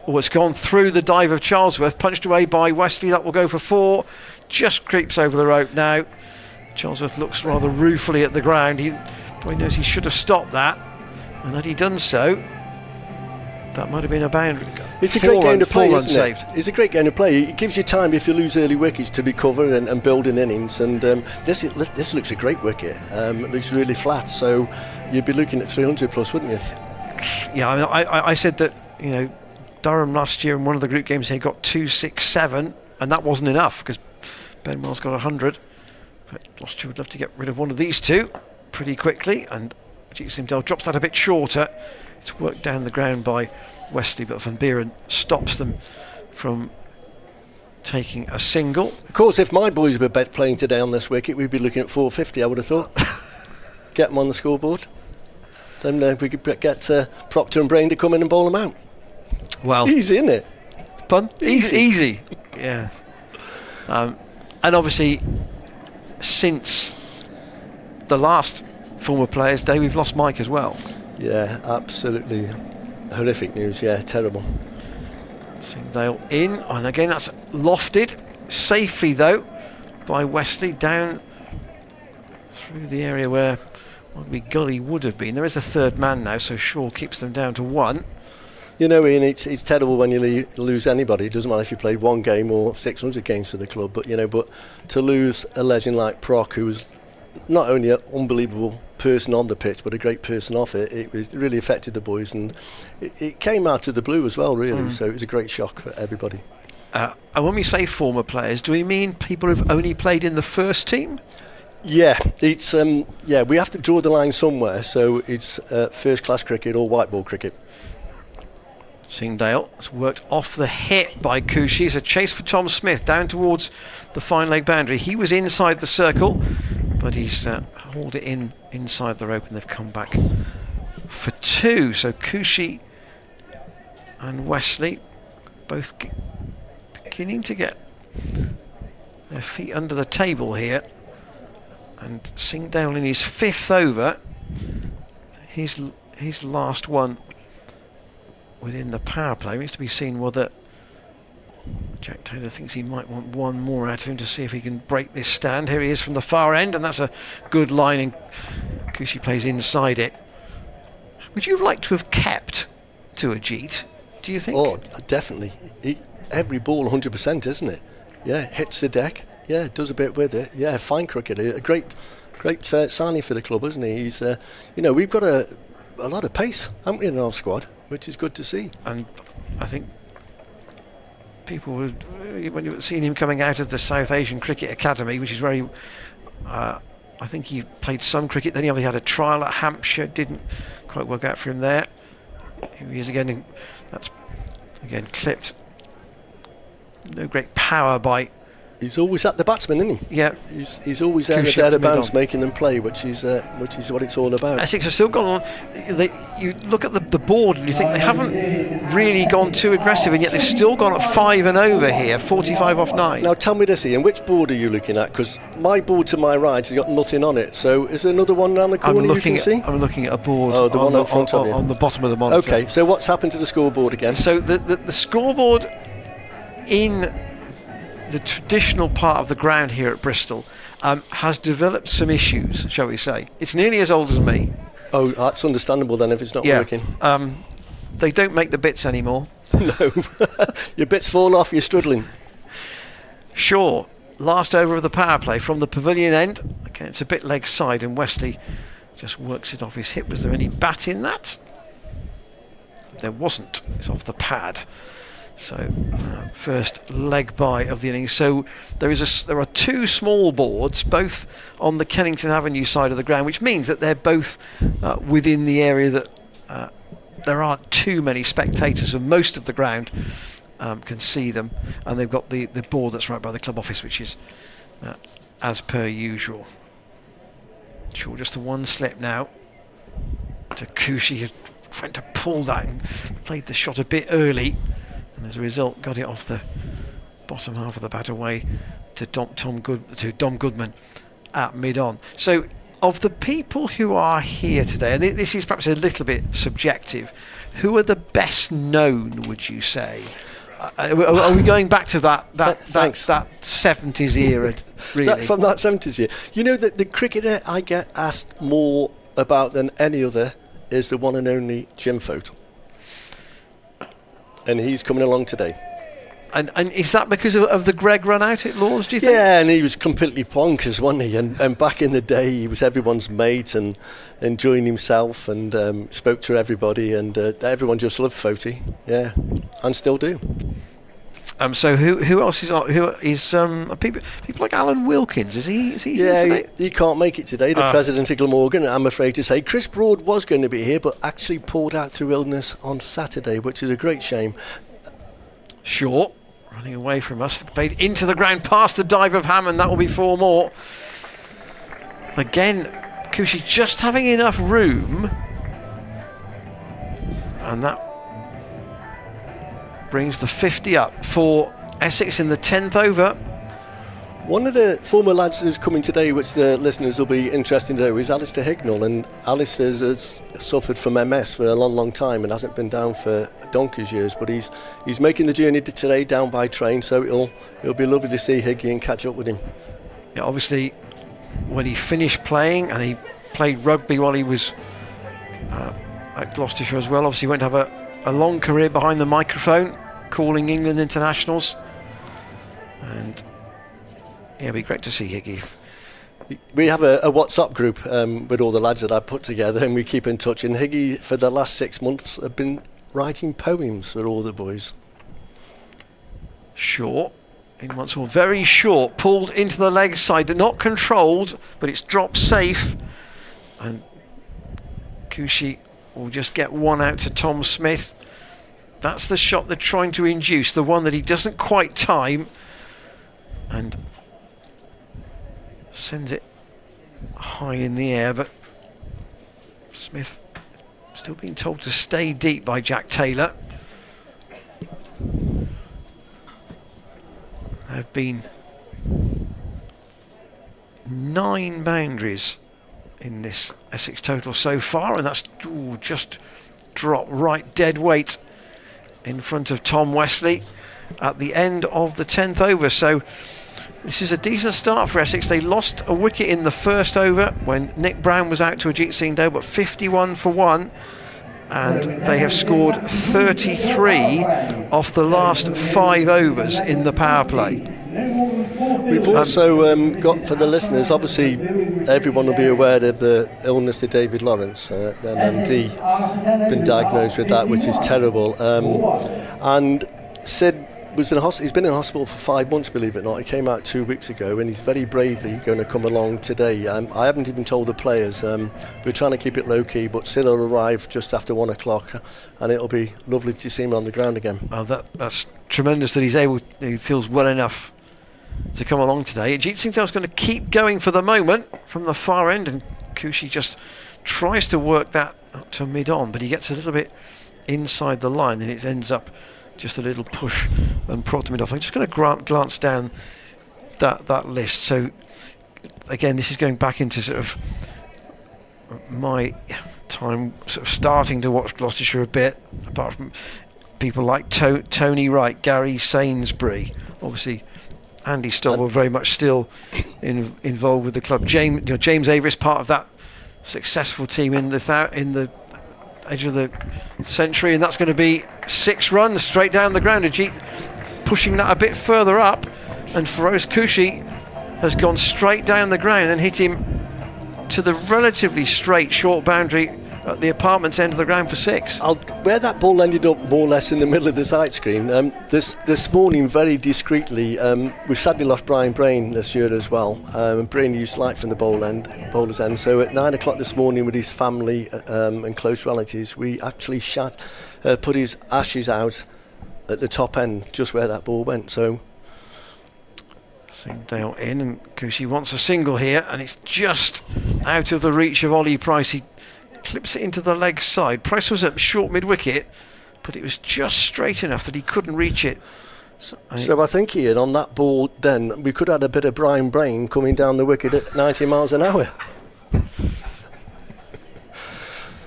Oh, it's gone through the dive of Charlesworth, punched away by Wesley. That will go for 4. Just creeps over the rope now. Charlesworth looks rather ruefully at the ground. He probably knows he should have stopped that, and had he done so, that might have been a boundary. It's a great game to play, isn't it? It's a great game to play. It gives you time, if you lose early wickets, to recover and build in innings. And this looks a great wicket. It looks really flat, so you'd be looking at 300 plus, wouldn't you? Yeah, I said that, you know, Durham last year in one of the group games he got 267, and that wasn't enough because Benwell's got 100. But Gloucestershire would love to get rid of one of these two pretty quickly, and Simdale drops that a bit shorter. It's worked down the ground by Wesley, but Van Buren stops them from taking a single. Of course, if my boys were playing today on this wicket, we'd be looking at 450, I would have thought. Get them on the scoreboard. Then we could get Proctor and Brain to come in and bowl them out. Well, easy, isn't it? Pun? Easy. Yeah. And obviously, since the last former Players' Day, we've lost Mike as well. Yeah, absolutely horrific news. Yeah, terrible. Singdale in, and again that's lofted safely though by Wesley down through the area where Gully would have been. There is a third man now, so Shaw keeps them down to 1. You know, Ian, it's terrible when you lose anybody. It doesn't matter if you played 1 game or 600 games for the club, but to lose a legend like Proc, who was not only an unbelievable person on the pitch but a great person off it, it really affected the boys, and it came out of the blue as well, really. So it was a great shock for everybody. And when we say former players, do we mean people who've only played in the first team? Yeah, it's we have to draw the line somewhere, so it's first class cricket or white ball cricket. Singdale has worked off the hit by Cushy. It's a chase for Tom Smith down towards the fine leg boundary. He was inside the circle, but he's hauled it inside the rope, and they've come back for 2. So Cushy and Wesley both beginning to get their feet under the table here. And Singdale in his 5th over, his last one within the power play. It needs to be seen whether Jack Taylor thinks he might want one more out of him to see if he can break this stand. Here he is from the far end, and that's a good line, and Cushy plays inside it. Would you have liked to have kept to Ajit, do you think? Oh, definitely. Every ball 100%, isn't it? Yeah, hits the deck. Yeah, does a bit with it. Yeah, fine cricketer. A great signing for the club, isn't he? He's, we've got a lot of pace, haven't we, in our squad, which is good to see. And I think people would, when you've seen him coming out of the South Asian Cricket Academy, which is very, I think he played some cricket, then he obviously had a trial at Hampshire, didn't quite work out for him there. Here he is again, that's again clipped. No great power by. He's always at the batsman, isn't he? Yeah. He's always there at the bounce, making them play, which is what it's all about. Essex have still gone on. You look at the board and you think they haven't really gone too aggressive, and yet they've still gone at 5 and over here, 45 off 9. Now tell me this, Ian, which board are you looking at? Because my board to my right has got nothing on it. So is there another one around the corner you can see? I'm looking at a board. Oh, the one in front of you. On the bottom of the monitor. Okay, so what's happened to the scoreboard again? So the scoreboard in the traditional part of the ground here at Bristol has developed some issues, shall we say. It's nearly as old as me. Oh, that's understandable then if it's not working. They don't make the bits anymore. No. Your bits fall off, you're struggling. Shaw, last over of the power play from the pavilion end. Okay, it's a bit leg side, and Wesley just works it off his hip. Was there any bat in that? There wasn't. It's off the pad. So first leg by of the innings. So there are 2 small boards, both on the Kennington Avenue side of the ground, which means that they're both within the area that there aren't too many spectators, and most of the ground can see them. And they've got the board that's right by the club office, which is as per usual. Sure, just the one slip now to Cushy, trying to pull that and played the shot a bit early. And as a result, got it off the bottom half of the bat away to Dom Goodman at mid-on. So of the people who are here today, and this is perhaps a little bit subjective, who are the best known, would you say? Are we going back to that 70s era, really? From that 70s year. You know, the cricketer I get asked more about than any other is the one and only Jim Fote. And he's coming along today. And is that because of the Greg run out at Lords, do you think? Yeah, and he was completely bonkers, wasn't he? And back in the day, he was everyone's mate and enjoying himself and spoke to everybody, and everyone just loved Foti. Yeah, and still do. So who else is people like Alan Wilkins? Is he here today? He can't make it today. The president of Glamorgan, I'm afraid to say. Chris Broad was going to be here, but actually pulled out through illness on Saturday, which is a great shame. Short, running away from us, played into the ground past the dive of Hammond. That will be 4 more. Again, Kushi just having enough room, and that brings the 50 up for Essex in the 10th over. One of the former lads who's coming today, which the listeners will be interested to know, is Alistair Hignall, and Alistair has suffered from MS for a long time and hasn't been down for donkey's years, but he's making the journey today down by train, so it'll be lovely to see Higgy and catch up with him. Yeah, obviously when he finished playing, and he played rugby while he was at Gloucestershire as well, obviously went to have a long career behind the microphone calling England internationals, and it'd be great to see Higgy. We have a WhatsApp group with all the lads that I put together, and we keep in touch, and Higgy for the last 6 months have been writing poems for all the boys. Short in once more, very short, pulled into the leg side, not controlled, but it's dropped safe, and Kushi will just get one out to Tom Smith. That's the shot they're trying to induce, the one that he doesn't quite time, and sends it high in the air, but Smith still being told to stay deep by Jack Taylor. There have been 9 boundaries in this Essex total so far, and that's just dropped right dead weight in front of Tom Wesley at the end of the 10th over. So this is a decent start for Essex. They lost a wicket in the first over when Nick Brown was out to Ajit Singh Doe, but 51 for 1, and they have scored 33 off the last 5 overs in the power play. We've also got, for the listeners, obviously everyone will be aware of the illness of David Lawrence, and MD been diagnosed with that, which is terrible, and Sid was in hospital. He's been in hospital for 5 months, believe it or not. He came out 2 weeks ago, and he's very bravely going to come along today. I haven't even told the players. We're trying to keep it low key, but Sid will arrive just after 1 o'clock, and it'll be lovely to see him on the ground again. Oh, that's tremendous that he feels well enough to come along today. Ajit Singh Doe's going to keep going for the moment from the far end, and Kushi just tries to work that up to mid-on, but he gets a little bit inside the line, and it ends up just a little push and prod to mid-off. I'm just going to glance down that list. So again, this is going back into sort of my time sort of starting to watch Gloucestershire a bit, apart from people like Tony Wright, Gary Sainsbury, obviously Andy Stovall very much still involved with the club. James Avery is part of that successful team in the edge of the century, and that's going to be 6 runs straight down the ground. Ajit pushing that a bit further up, and Feroz Kushi has gone straight down the ground and hit him to the relatively straight short boundary at the apartment's end of the ground for 6. Where that ball ended up more or less in the middle of the sight screen, this morning very discreetly, we've sadly lost Brian Brain this year as well. Brain used light from the bowler's end, so at 9 o'clock this morning with his family and close relatives, we actually put his ashes out at the top end, just where that ball went. So Singdale in, and Kushi wants a single here, and it's just out of the reach of Ollie Price. He clips it into the leg side. Price was at short mid-wicket, but it was just straight enough that he couldn't reach it. So I think, Ian, on that ball then, we could have had a bit of Brian Brain coming down the wicket at 90 miles an hour.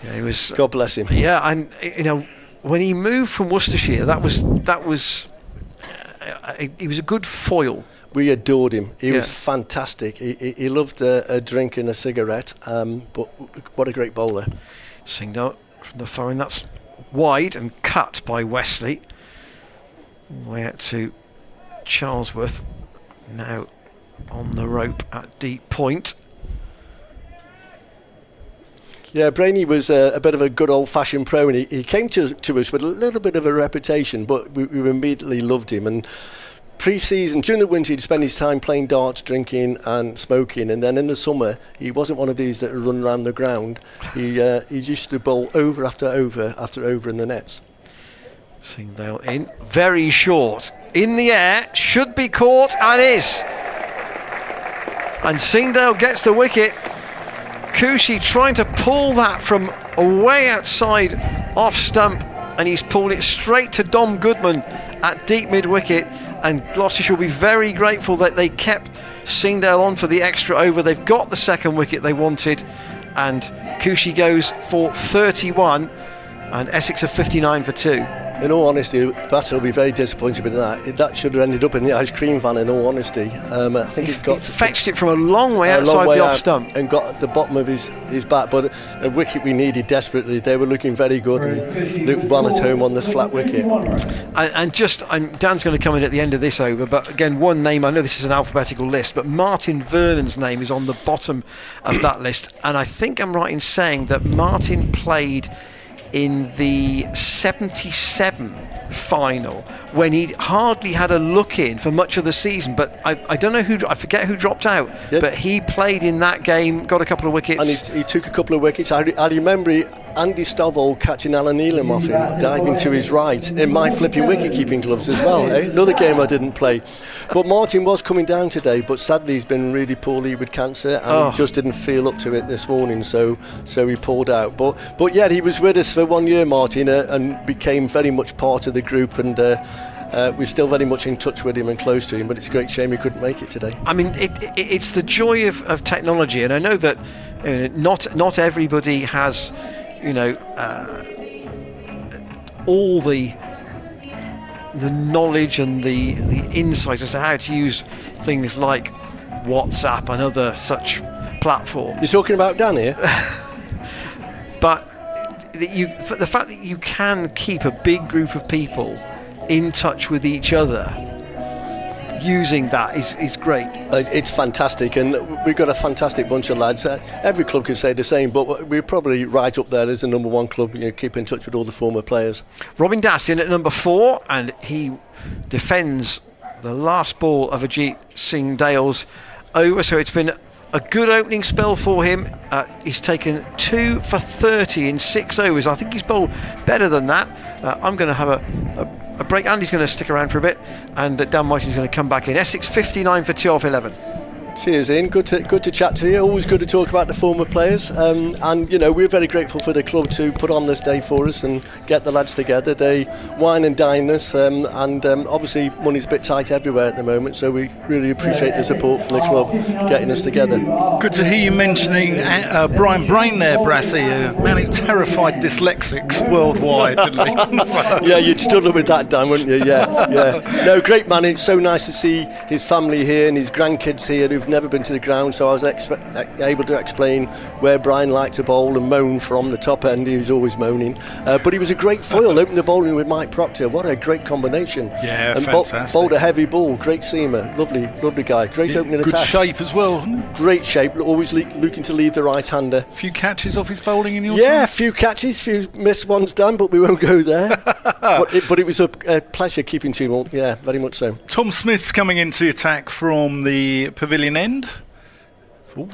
Yeah, he was. God bless him. Yeah, and when he moved from Worcestershire, that was he was a good foil. We adored him. He was fantastic. He loved a drink and a cigarette, but what a great bowler. Singdale from the far end, that's wide and cut by Wesley. Way out to Charlesworth, now on the rope at deep point. Yeah, Brainy was a bit of a good old-fashioned pro, and he came to us with a little bit of a reputation, but we immediately loved him. And pre-season, during the winter, he'd spend his time playing darts, drinking and smoking, and then in the summer, he wasn't one of these that would run around the ground. He used to bowl over after over after over in the nets. Singdale in, very short, in the air, should be caught, and is. And Singdale gets the wicket. Cushy trying to pull that from away outside off stump, and he's pulled it straight to Dom Goodman at deep mid-wicket, and Gloucestershire will be very grateful that they kept Singdale on for the extra over. They've got the second wicket they wanted, and Cushy goes for 31 and Essex are 59 for 2. In all honesty, Batter will be very disappointed with that. That should have ended up in the ice cream van, in all honesty. I think he fetched it from a long way outside the off stump and got at the bottom of his bat. But a wicket we needed desperately. They were looking very good and looked well at home on this flat wicket. And Dan's going to come in at the end of this over, but again, one name, I know this is an alphabetical list, but Martin Vernon's name is on the bottom of that list. And I think I'm right in saying that Martin played in the 77 final when he hardly had a look in for much of the season, but I don't know I forget who dropped out, but he played in that game, got a couple of wickets, and he took a couple of wickets. I remember Andy Stovall catching Alan Elam off him, diving to his right in my flipping wicket keeping gloves as well. Another game I didn't play, but Martin was coming down today, but sadly he's been really poorly with cancer, and he just didn't feel up to it this morning, so he pulled out. But yeah, he was with us for 1 year, Martin, and became very much part of the group, and we're still very much in touch with him and close to him, but it's a great shame he couldn't make it today. I mean, it's the joy of technology, and I know that not everybody has all the knowledge and the insight as to how to use things like WhatsApp and other such platforms. You're talking about Dan here? But the fact that you can keep a big group of people in touch with each other using that is great. It's fantastic, and we've got a fantastic bunch of lads. Every club can say the same, but we're probably right up there as the number one club. Keep in touch with all the former players. Robin Das in at number 4, and he defends the last ball of Ajit Singdale's over, so it's been a good opening spell for him. He's taken 2 for 30 in 6 overs. I think he's bowled better than that. I'm going to have a break. Andy's going to stick around for a bit, and Dan Whiting's going to come back in. Essex 59 for 2 off 11. Cheers, Ian. Good to chat to you. Always good to talk about the former players. And we're very grateful for the club to put on this day for us and get the lads together. They wine and dine us, and obviously money's a bit tight everywhere at the moment, so we really appreciate the support from the club getting us together. Good to hear you mentioning Brian Brain there, Brassy, a man who terrified dyslexics worldwide, didn't he? Yeah, you'd struggle with that, Dan, wouldn't you? Yeah. No, great man. It's so nice to see his family here and his grandkids here who've never been to the ground, so I was able to explain where Brian liked to bowl and moan from the top end. He was always moaning, but he was a great foil, opened the bowling with Mike Proctor. What a great combination. Yeah, and fantastic. Bowled a heavy ball, great seamer, lovely guy, great opening good attack. Good shape as well. Great shape, always looking to leave the right-hander. A few catches off his bowling in your time? Yeah, a few catches, few missed ones done, but we won't go there. but it was a pleasure keeping to him, yeah, very much so. Tom Smith's coming into attack from the pavilion end.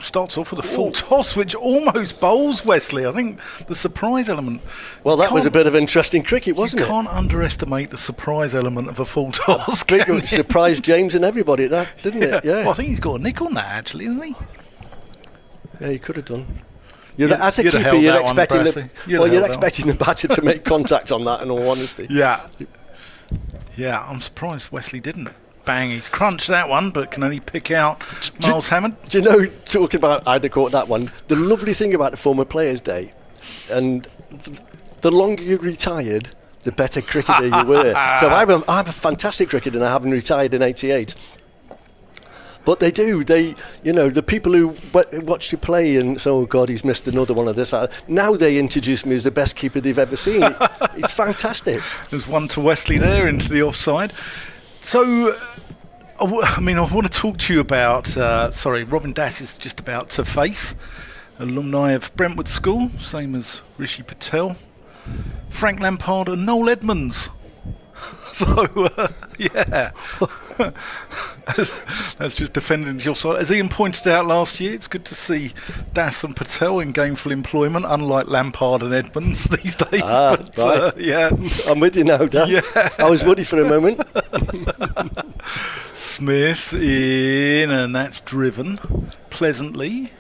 Starts off with a full toss, which almost bowls Wesley. I think the surprise element. Well, that was a bit of interesting cricket, wasn't it? You can't underestimate the surprise element of a full toss. It surprised James and everybody, that didn't it? Yeah. Well, I think he's got a nick on that, actually, isn't he? Yeah, he could have done. As a keeper, you're expecting the batter to make contact on that. In all honesty. Yeah. I'm surprised Wesley didn't. bang. He's crunched that one, but can only pick out Miles Hammond. Do you know, talking about I'd have caught that one, the lovely thing about the former Players' Day, and the longer you retired, the better cricketer you were. So I'm a fantastic cricketer, and I haven't retired in 88. But they do. The people who watch you play and say, oh God, he's missed another one of this. Now they introduce me as the best keeper they've ever seen. It's fantastic. There's one to Wesley there into the offside. So, I want to talk to you about, Robin Das is just about to face alumni of Brentwood School, same as Rishi Patel, Frank Lampard and Noel Edmonds. So, yeah. That's just defending your side. As Ian pointed out last year, it's good to see Das and Patel in gainful employment, unlike Lampard and Edmonds these days. Right. Yeah. I'm with you now, Dan. Yeah. I was worried for a moment. Smith in, and that's driven pleasantly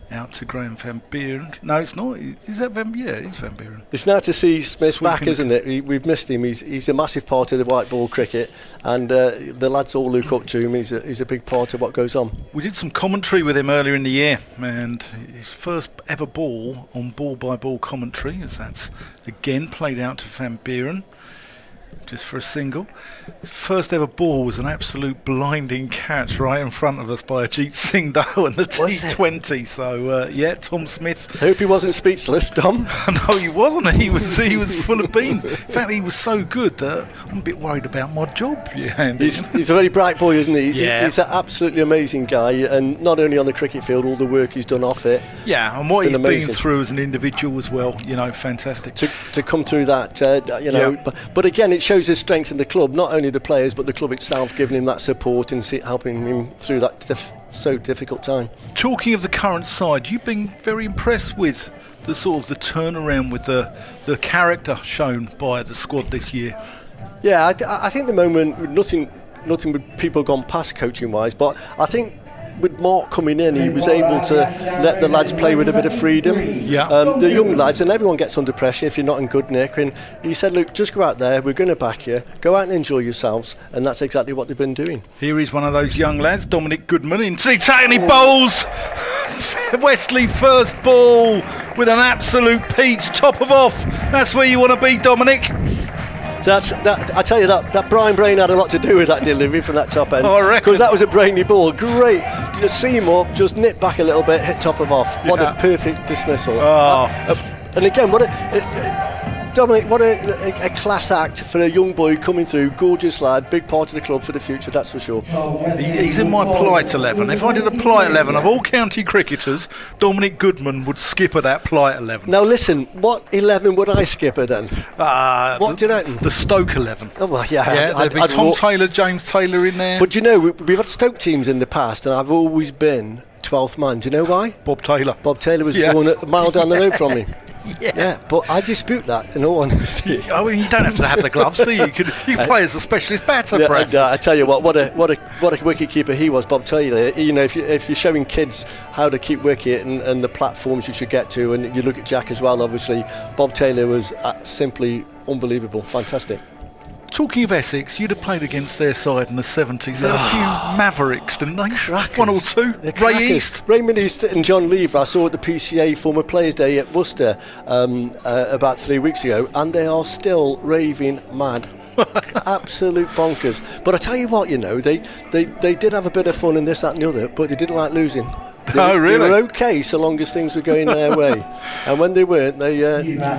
out to Graham Van Buren. No, it's not. Is that Van Buren? Yeah, it's Van Buren. It's nice to see Smith back, isn't it? We've missed him. He's a massive part of the white ball cricket, and the lads all look up to him. He's a big part of what goes on. We did some commentary with him earlier in the year, and his first ever ball on ball-by-ball commentary, as that's again played out to Van Buren, just for a single. His first ever ball was an absolute blinding catch right in front of us by Ajit Singh Dow in the T20. So Tom Smith. I hope he wasn't speechless, Tom. No, he wasn't. He was full of beans. In fact, he was so good that I'm a bit worried about my job. He's a very bright boy, isn't he? Yeah. He's an absolutely amazing guy, and not only on the cricket field, all the work he's done off it. Yeah, and what he's been through as an individual as well. Fantastic. To come through that, but again, it shows his strength in the club, not only the players but the club itself, giving him that support and helping him through that so difficult time. Talking of the current side, you've been very impressed with the sort of the turnaround with the character shown by the squad this year. Yeah, I think the moment nothing with people gone past coaching wise, but I think with Mark coming in, he was able to let the lads play with a bit of freedom. Yeah. The young lads, and everyone gets under pressure if you're not in good nick, and he said, look, just go out there, we're going to back you, go out and enjoy yourselves, and that's exactly what they've been doing. Here is one of those young lads, Dominic Goodman, into the attack, and he bowls Wesley first ball with an absolute peach, top of off. That's where you want to be, Dominic. I tell you that Brian Brain had a lot to do with that delivery from that top end. Because that was a brainy ball. Great. Seymour just nipped back a little bit, hit top of off. What a perfect dismissal. And again, Dominic, what a class act for a young boy coming through. Gorgeous lad, big part of the club for the future, that's for sure. He's in my Plight 11. If I did a Plight 11 of all county cricketers, Dominic Goodman would skipper that Plight 11. Now listen, what 11 would I skipper then? What do you reckon? The Stoke 11. Oh well, yeah. There'd be Tom Taylor, James Taylor in there. But we've had Stoke teams in the past, and I've always been 12th man. Do you know why? Bob Taylor. Bob Taylor was born a mile down the road from me. Yeah, but I dispute that in all honesty. You don't have to have the gloves, do you? You can play as a specialist batter, perhaps. I tell you what a wicket keeper he was, Bob Taylor. If you're showing kids how to keep wicket and the platforms you should get to, and you look at Jack as well, obviously, Bob Taylor was simply unbelievable, fantastic. Talking of Essex, you'd have played against their side in the 70s. They had a few Mavericks, didn't they? Crackers. One or two. Ray East. Raymond East and John Lever, I saw at the PCA Former Players' Day at Worcester about 3 weeks ago, and they are still raving mad. Absolute bonkers. But I tell you what, they did have a bit of fun in this, that and the other, but they didn't like losing. Oh, really? They were okay so long as things were going their way. And when they weren't, they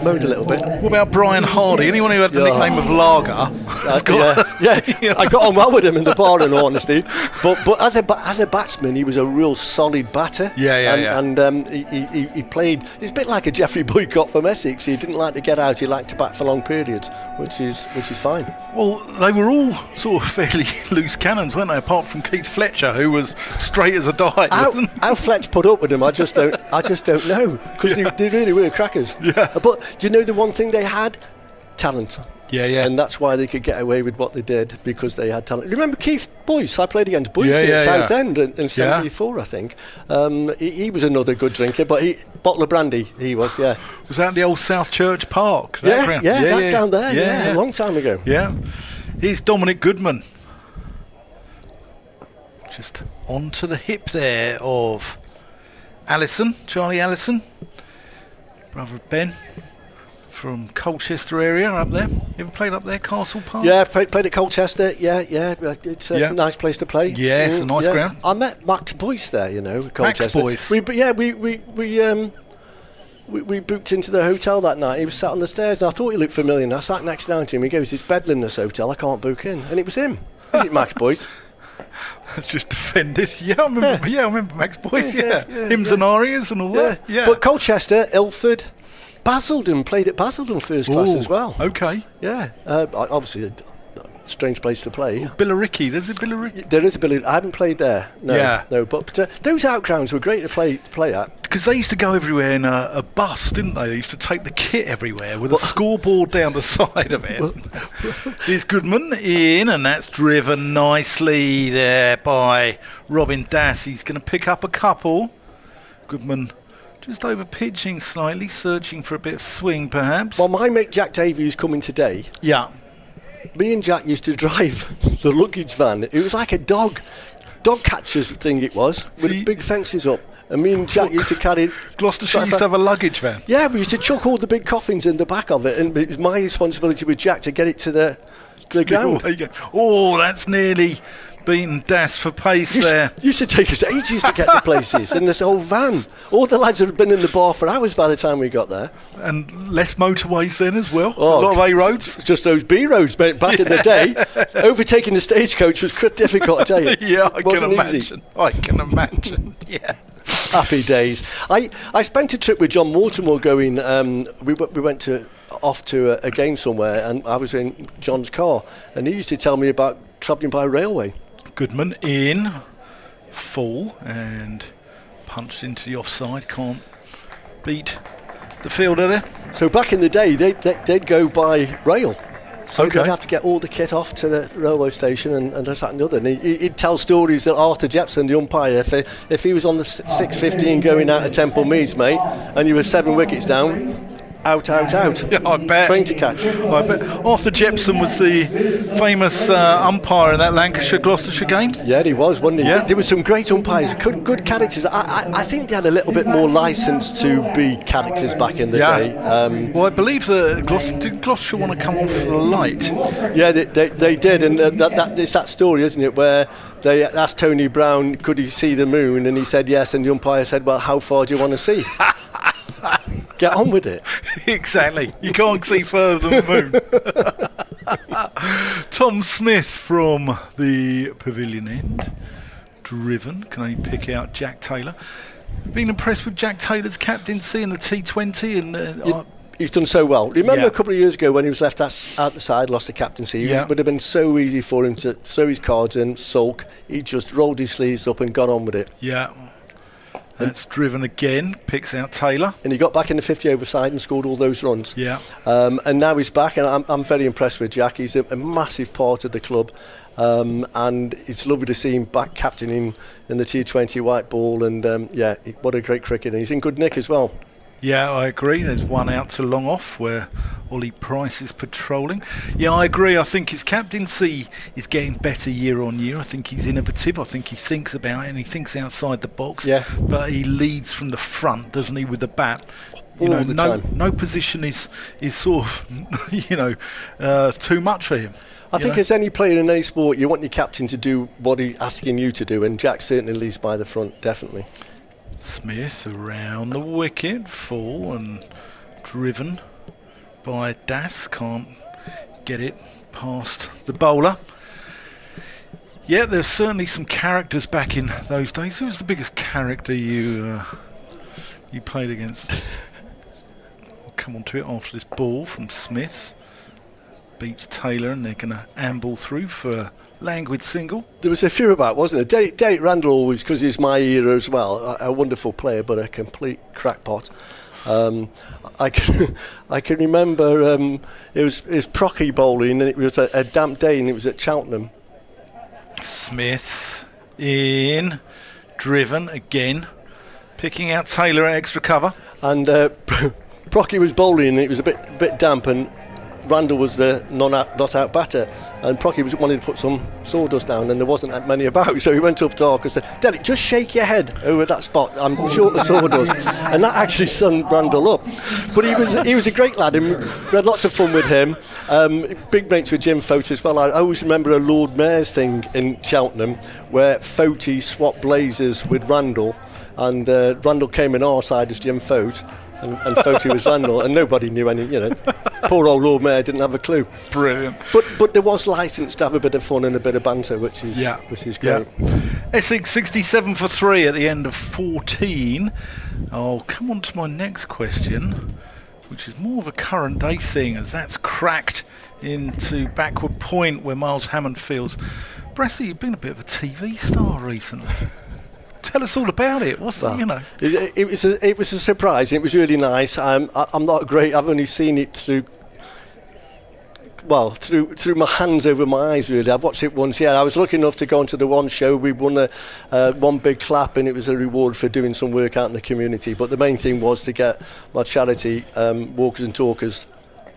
moaned a little bit. What about Brian Hardy? Anyone who had the nickname of Lager? I got on well with him in the bar, in all honesty. But as a batsman, he was a real solid batter. And he played. He's a bit like a Geoffrey Boycott from Essex. He didn't like to get out. He liked to bat for long periods, which is fine. Well, they were all sort of fairly loose cannons, weren't they? Apart from Keith Fletcher, who was straight as a die. How Fletch put up with him, I just don't know, because they really were crackers. Yeah. But do you know the one thing they had? Talent. Yeah. And that's why they could get away with what they did, because they had talent. Remember Keith Boyce? I played against Boyce at Southend in 74, I think. He was another good drinker, but bottle of brandy, he was, yeah. Was that the old South Church Park? That ground there, a long time ago. Yeah. Here's Dominic Goodman. just onto the hip there of Allison, Charlie Allison, brother of Ben, from Colchester area up there. You ever played up there, Castle Park? Yeah, played at Colchester. Yeah. It's a nice place to play. Yeah, it's a nice ground. I met Max Boyce there, Colchester. Max Boyce. We booked into the hotel that night. He was sat on the stairs, and I thought he looked familiar. And I sat next down to him. He goes, "It's bedlam in this hotel. I can't book in." And it was him. Is it Max Boyce? That's just offended. Yeah, I remember Max Boyce. Yeah. Hymns and arias and all that. Yeah. But Colchester, Ilford, Basildon, played at Basildon first class as well. Okay. Yeah. Obviously, a strange place to play. Billericay. There's a Billericay. There is a Billericay. I haven't played there. No. Yeah. No. But those outgrounds were great to play at. Because they used to go everywhere in a bus, didn't they? They used to take the kit everywhere with a scoreboard down the side of it. Here's Goodman in, and that's driven nicely there by Robin Dass. He's going to pick up a couple. Goodman just over pitching slightly, searching for a bit of swing perhaps. Well, my mate Jack Davey, who's coming today, yeah. Me and Jack used to drive the luggage van. It was like a dog catcher's thing it was, with big fences up. And me and Jack used to carry... Gloucestershire used to have a luggage van? Yeah, we used to chuck all the big coffins in the back of it, and it was my responsibility with Jack to get it to the ground. Oh, that's nearly beaten Das for pace there. Used to take us ages to get to places in this old van. All the lads had been in the bar for hours by the time we got there. And less motorways then as well. A lot of A roads. It's just those B roads back in the day. Overtaking the stagecoach was difficult, I tell you. Yeah, I can imagine. Yeah. Happy days. I spent a trip with John Mortimer going. We went off to a game somewhere, and I was in John's car, and he used to tell me about travelling by railway. Goodman in, full, and punched into the offside. Can't beat the fielder there. So back in the day, they'd go by rail. So they'd have to get all the kit off to the railway station and this, that and the other. And he'd tell stories that Arthur Jepson, the umpire, if he was on the 6:15 going out of Temple Meads, mate, and you were 7 wickets down, out. Yeah, I bet. Train to catch. I bet. Arthur Jepson was the famous umpire in that Lancashire-Gloucestershire game. Yeah, he was, wasn't he? Yeah. There were some great umpires, good characters. I think they had a little bit more licence to be characters back in the day. Well, I believe did Gloucestershire want to come off the light? Yeah, they did, and it's that story, isn't it, where they asked Tony Brown, could he see the moon, and he said yes, and the umpire said, well, how far do you want to see? Get on with it. Exactly. You can't see further than the moon. Tom Smith from the pavilion end. Driven. Can I pick out Jack Taylor? Been impressed with Jack Taylor's captaincy in the T20 and he's done so well. Remember a couple of years ago when he was left out the side, lost the captaincy? It would have been so easy for him to throw his cards in, sulk. He just rolled his sleeves up and got on with it. Yeah. That's driven again, picks out Taylor. And he got back in the 50 over side and scored all those runs. Yeah. And now he's back, and I'm very impressed with Jack. He's a massive part of the club. And it's lovely to see him back captaining in the T20 white ball. And what a great cricketer. He's in good nick as well. Yeah, I agree. There's one out to long off where Ollie Price is patrolling. Yeah, I agree. I think his captaincy is getting better year on year. I think he's innovative. I think he thinks about it and he thinks outside the box. Yeah. But he leads from the front, doesn't he, with the bat? All the time. No position is sort of, too much for him. I think as any player in any sport, you want your captain to do what he's asking you to do, and Jack certainly leads by the front, definitely. Smith around the wicket, full and driven by Das. Can't get it past the bowler. Yeah, there's certainly some characters back in those days. Who was the biggest character you played against? I'll come on to it after this ball from Smith. Beats Taylor, and they're going to amble through for a languid single. There was a few about, wasn't there? Derek Randall always, because he's my era as well, a wonderful player, but a complete crackpot. I can remember it was Procky bowling, and it was a damp day, and it was at Cheltenham. Smith in, driven again, picking out Taylor at extra cover. And Procky was bowling, and it was a bit damp, and Randall was the not out batter, and Procky wanted to put some sawdust down, and there wasn't that many about, so he went up to Ark and said, Derek, just shake your head over that spot, I'm short of sawdust. And that actually sung Randall up. But he was a great lad, and we had lots of fun with him. Big mates with Jim Fote as well. I always remember a Lord Mayor's thing in Cheltenham where Fote swapped blazers with Randall, and Randall came in our side as Jim Fote, and Fote was Randall, and nobody knew any, poor old Lord Mayor didn't have a clue. Brilliant. But there was licence to have a bit of fun and a bit of banter, which is great. Yeah. Essex 67 for 3 at the end of 14. I'll come on to my next question, which is more of a current day thing, as that's cracked into backward point where Miles Hammond fields. Brassy, you've been a bit of a TV star recently. Tell us all about it. It was a surprise. It was really nice. I'm not great. I've only seen it through my hands over my eyes, really. I've watched it once. Yeah, I was lucky enough to go onto the one show. We won one big clap, and it was a reward for doing some work out in the community. But the main thing was to get my charity, Walkers and Talkers,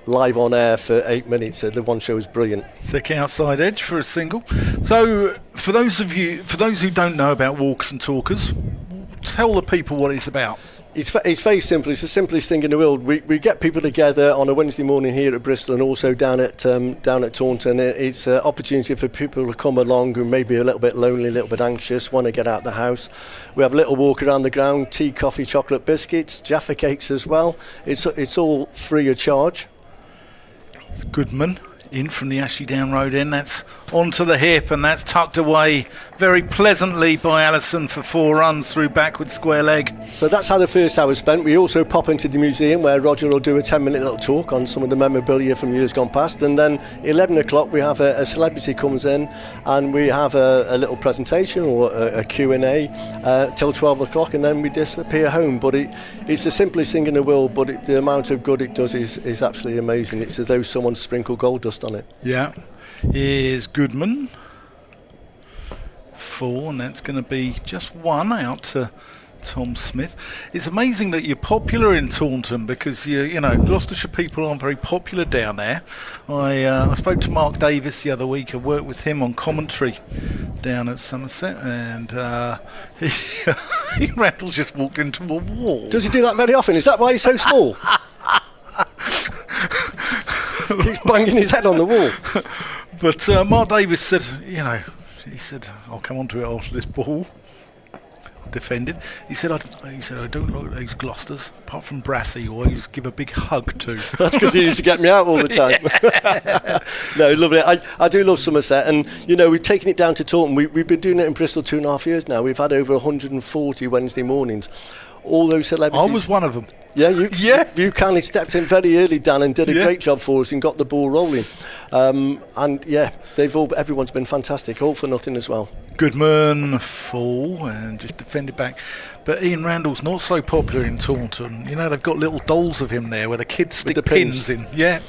live on air for 8 minutes. The one show was brilliant. Thick outside edge for a single. So for those who don't know about Walkers and Talkers, tell the people what it's about. It's very simple. It's the simplest thing in the world. We get people together on a Wednesday morning here at Bristol, and also down at Taunton. It's an opportunity for people to come along who may be a little bit lonely, a little bit anxious, want to get out of the house. We have a little walk around the ground, tea, coffee, chocolate, biscuits, Jaffa cakes as well. It's all free of charge. It's Goodman in from the Ashley Down Road end. That's onto the hip, and that's tucked away very pleasantly by Allison for 4 runs through backward square leg. So that's how the first hour was spent. We also pop into the museum where Roger will do a 10-minute little talk on some of the memorabilia from years gone past, and then 11 o'clock we have a celebrity comes in, and we have a little presentation or a Q&A till 12 o'clock, and then we disappear home. But it's the simplest thing in the world, but the amount of good it does is absolutely amazing. It's as though someone sprinkled gold dust on it. Yeah. Here's Goodman. 4, and that's going to be just 1 out to Tom Smith. It's amazing that you're popular in Taunton, because Gloucestershire people aren't very popular down there. I spoke to Mark Davis the other week. I worked with him on commentary down at Somerset, and Randall's just walked into a wall. Does he do that very often? Is that why he's so small? He's banging his head on the wall. But Mark Davis said, he said, I'll come on to it after this ball. Defended. He said, I don't like those Gloucesters, apart from Brassy, who I used to give a big hug to. That's because he used to get me out all the time. No, lovely. I do love Somerset, and we've taken it down to Taunton. We've been doing it in Bristol 2.5 years now. We've had over 140 Wednesday mornings. All those celebrities. I was one of them. Yeah, you kindly stepped in very early, Dan, and did a great job for us and got the ball rolling. And yeah, everyone's been fantastic, all for nothing as well. Goodman full and just defended back. But Ian Randall's not so popular in Taunton. They've got little dolls of him there where the kids stick the pins in. Yeah.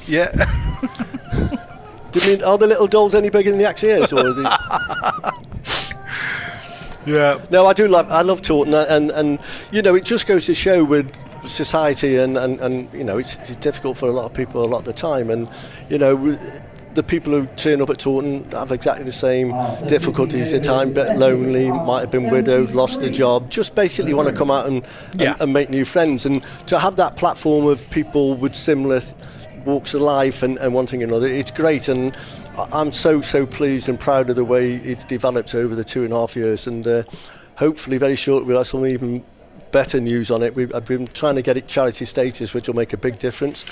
Do you mean, are the little dolls any bigger than the actually is? Or Yeah. No, I love Taunton, and it just goes to show with society and it's difficult for a lot of people a lot of the time, and the people who turn up at Taunton have exactly the same difficulties. They're time, bit lonely, might have been widowed, lost a job, just basically want to come out and make new friends, and to have that platform of people with similar walks of life and one thing or another, it's great. And I'm so pleased and proud of the way it's developed over the 2.5 years, and hopefully very shortly we'll have some even better news on it. I've been trying to get it charity status, which will make a big difference.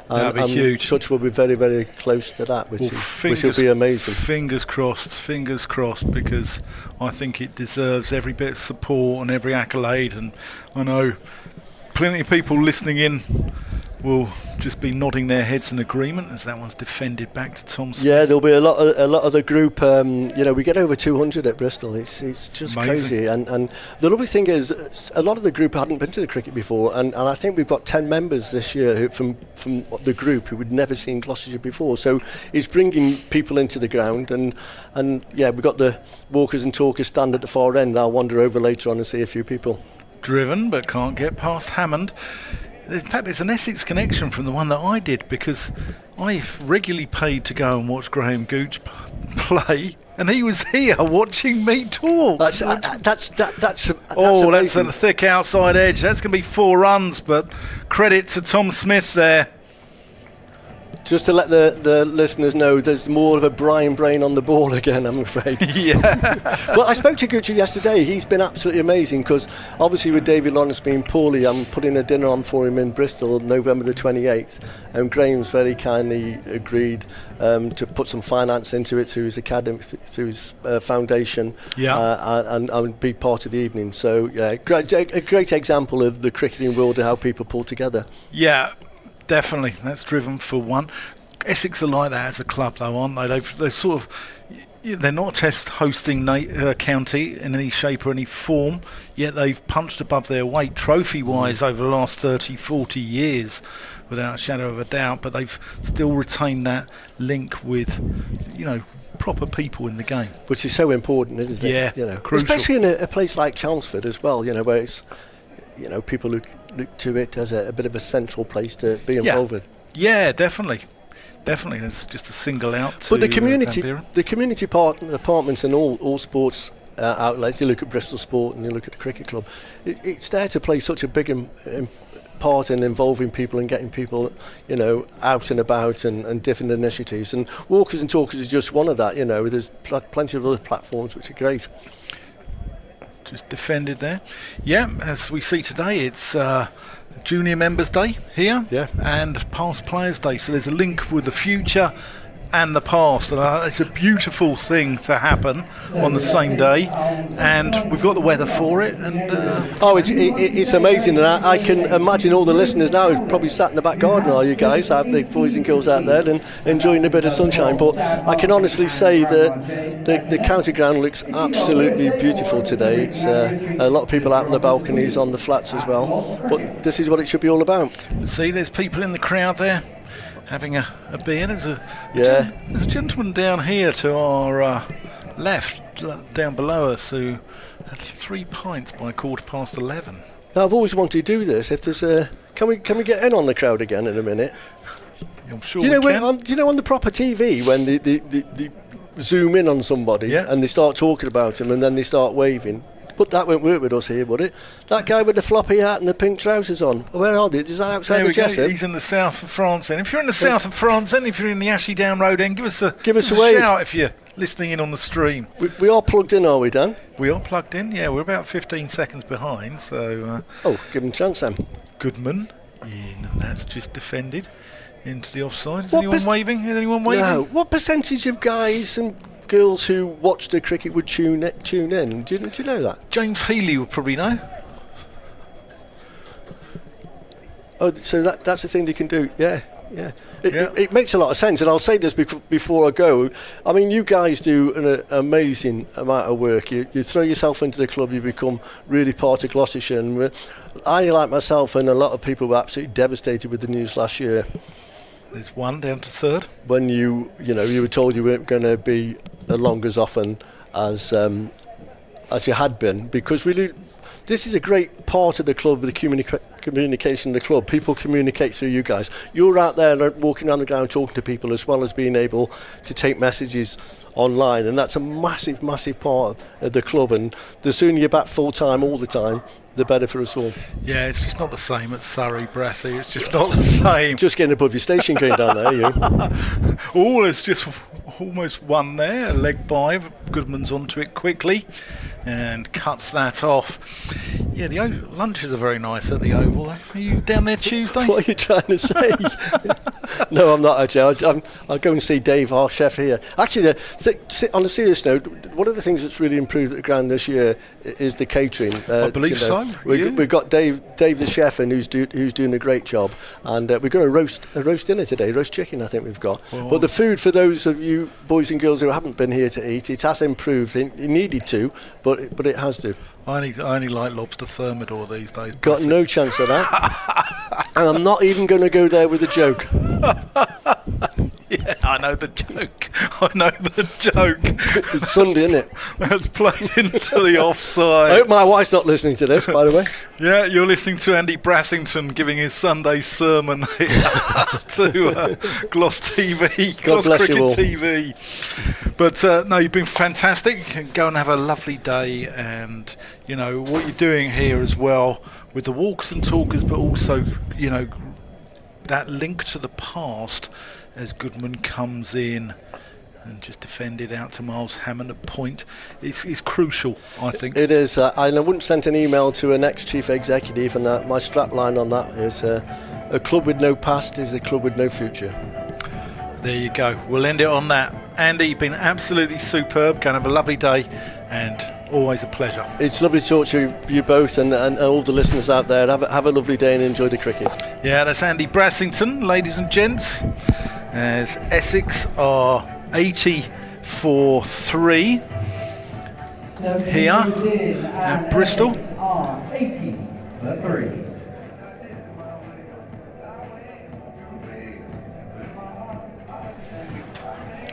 That'd be huge. Touch will be very, very close to that, which will be amazing. Fingers crossed, because I think it deserves every bit of support and every accolade, and I know plenty of people listening in will just be nodding their heads in agreement as that one's defended back to Tom Smith. Yeah, there'll be a lot of the group. We get over 200 at Bristol. It's just amazing. Crazy. And the lovely thing is, a lot of the group hadn't been to the cricket before, and I think we've got 10 members this year from the group who had never seen Gloucestershire before. So it's bringing people into the ground, and yeah, we've got the Walkers and Talkers stand at the far end. I'll wander over later on and see a few people. Driven, but can't get past Hammond. In fact, it's an Essex connection from the one that I did, because I've regularly paid to go and watch Graham Gooch play, and he was here watching me talk. That's That's amazing. a thick outside edge. That's going to be 4 runs, but credit to Tom Smith there. Just to let the listeners know, there's more of a Brian brain on the ball again, I'm afraid. Yeah. Well, I spoke to Gucci yesterday. He's been absolutely amazing because obviously with David Lawrence being poorly, I'm putting a dinner on for him in Bristol November the 28th. And Graham's very kindly agreed to put some finance into it through his academy, through his foundation, and be part of the evening. So, yeah, a great example of the cricketing world and how people pull together. Yeah. Definitely, that's driven for one. Essex are like that as a club, though, aren't they? They're sort of, they're not a test hosting county in any shape or any form, yet they've punched above their weight trophy-wise over the last 30, 40 years, without a shadow of a doubt. But they've still retained that link with, proper people in the game, which is so important, isn't it? Yeah, crucial. Especially in a place like Chelmsford as well. Where it's, people look to it as a bit of a central place to be involved with. Yeah, definitely. It's just a single out. But the community apartments and all sports outlets. You look at Bristol Sport and you look at the cricket club. It's there to play such a big part in involving people and getting people, out and about and different initiatives. And Walkers and Talkers is just one of that. There's plenty of other platforms which are great. Just defended there. Yeah, as we see today, it's Junior Members Day here, and Past Players Day. So there's a link with the future and the past, and it's a beautiful thing to happen on the same day. And we've got the weather for it. And it's amazing, and I can imagine all the listeners now who've probably sat in the back garden. All you guys, have the boys and girls out there, and enjoying a bit of sunshine. But I can honestly say that the county ground looks absolutely beautiful today. It's a lot of people out on the balconies, on the flats as well. But this is what it should be all about. See, there's people in the crowd there having a beer. There's a gentleman down here to our left, down below us, who had 3 pints by 11:15. Now, I've always wanted to do this. If there's can we get in on the crowd again in a minute? I'm sure do you know we can. On the proper TV when they zoom in on somebody and they start talking about him and then they start waving? But that won't work with us here, would it? That guy with the floppy hat and the pink trousers on. Where are they? Is that outside the Jessup? He's in the south of France. And if you're in the south of France, and if you're in the Ashley Down Road, then give us a wave. Shout if you're listening in on the stream. We are plugged in, are we, Dan? We are plugged in. Yeah, we're about 15 seconds behind. So. Give him a chance then. Goodman in, and that's just defended into the offside. Is anyone waving? No. What percentage of guys and girls who watch the cricket would tune in? Do you know that? James Healy would probably know. Oh, so that's the thing they can do. Yeah. It makes a lot of sense, and I'll say this before I go. I mean, you guys do an amazing amount of work. You throw yourself into the club, you become really part of Gloucestershire. And I, like myself, and a lot of people were absolutely devastated with the news last year. There's one down to third. When you were told you weren't going to be along as often as you had been, because this is a great part of the club, the communication of the club. People communicate through you guys. You're out there walking around the ground talking to people, as well as being able to take messages online, and that's a massive, massive part of the club. And the sooner you're back full time all the time, the better for us all. Yeah, it's just not the same at Surrey, Brassy. It's just not the same. Just getting above your station going down there, you. It's just almost one there. Leg by. Goodman's onto it quickly and cuts that off. Yeah, the lunches are very nice at the Oval. Are you down there Tuesday? What are you trying to say? No, I'm not actually. I'll go and see Dave, our chef here. Actually, on a serious note, one of the things that's really improved at the ground this year is the catering. I believe so. We've got Dave the chef, and who's doing a great job. And we've got a roast dinner today, roast chicken, I think we've got. Oh. But the food, for those of you boys and girls who haven't been here to eat, it has improved. It needed to, but it has to. I only like lobster thermidor these days. Got no chance of that. And I'm not even going to go there with a joke. Yeah, I know the joke. I know the joke. It's Sunday, isn't it? That's played into the offside. I hope my wife's not listening to this, by the way. Yeah, you're listening to Andy Brassington giving his Sunday sermon to Gloss TV, God Gloss bless Cricket you all. TV. But no, you've been fantastic. Go and have a lovely day, and you know what you're doing here as well with the walks and talkers, but also that link to the past as Goodman comes in and just defended out to Miles Hammond at point is crucial, I think. It is, and I wouldn't send an email to an ex-chief executive, and my strap line on that is a club with no past is a club with no future. There you go. We'll end it on that. Andy, you've been absolutely superb. Go and have a lovely day, and always a pleasure. It's lovely to talk to you both and all the listeners out there. Have a lovely day and enjoy the cricket. Yeah, that's Andy Brassington, ladies and gents, as Essex are 80-3 here at Bristol.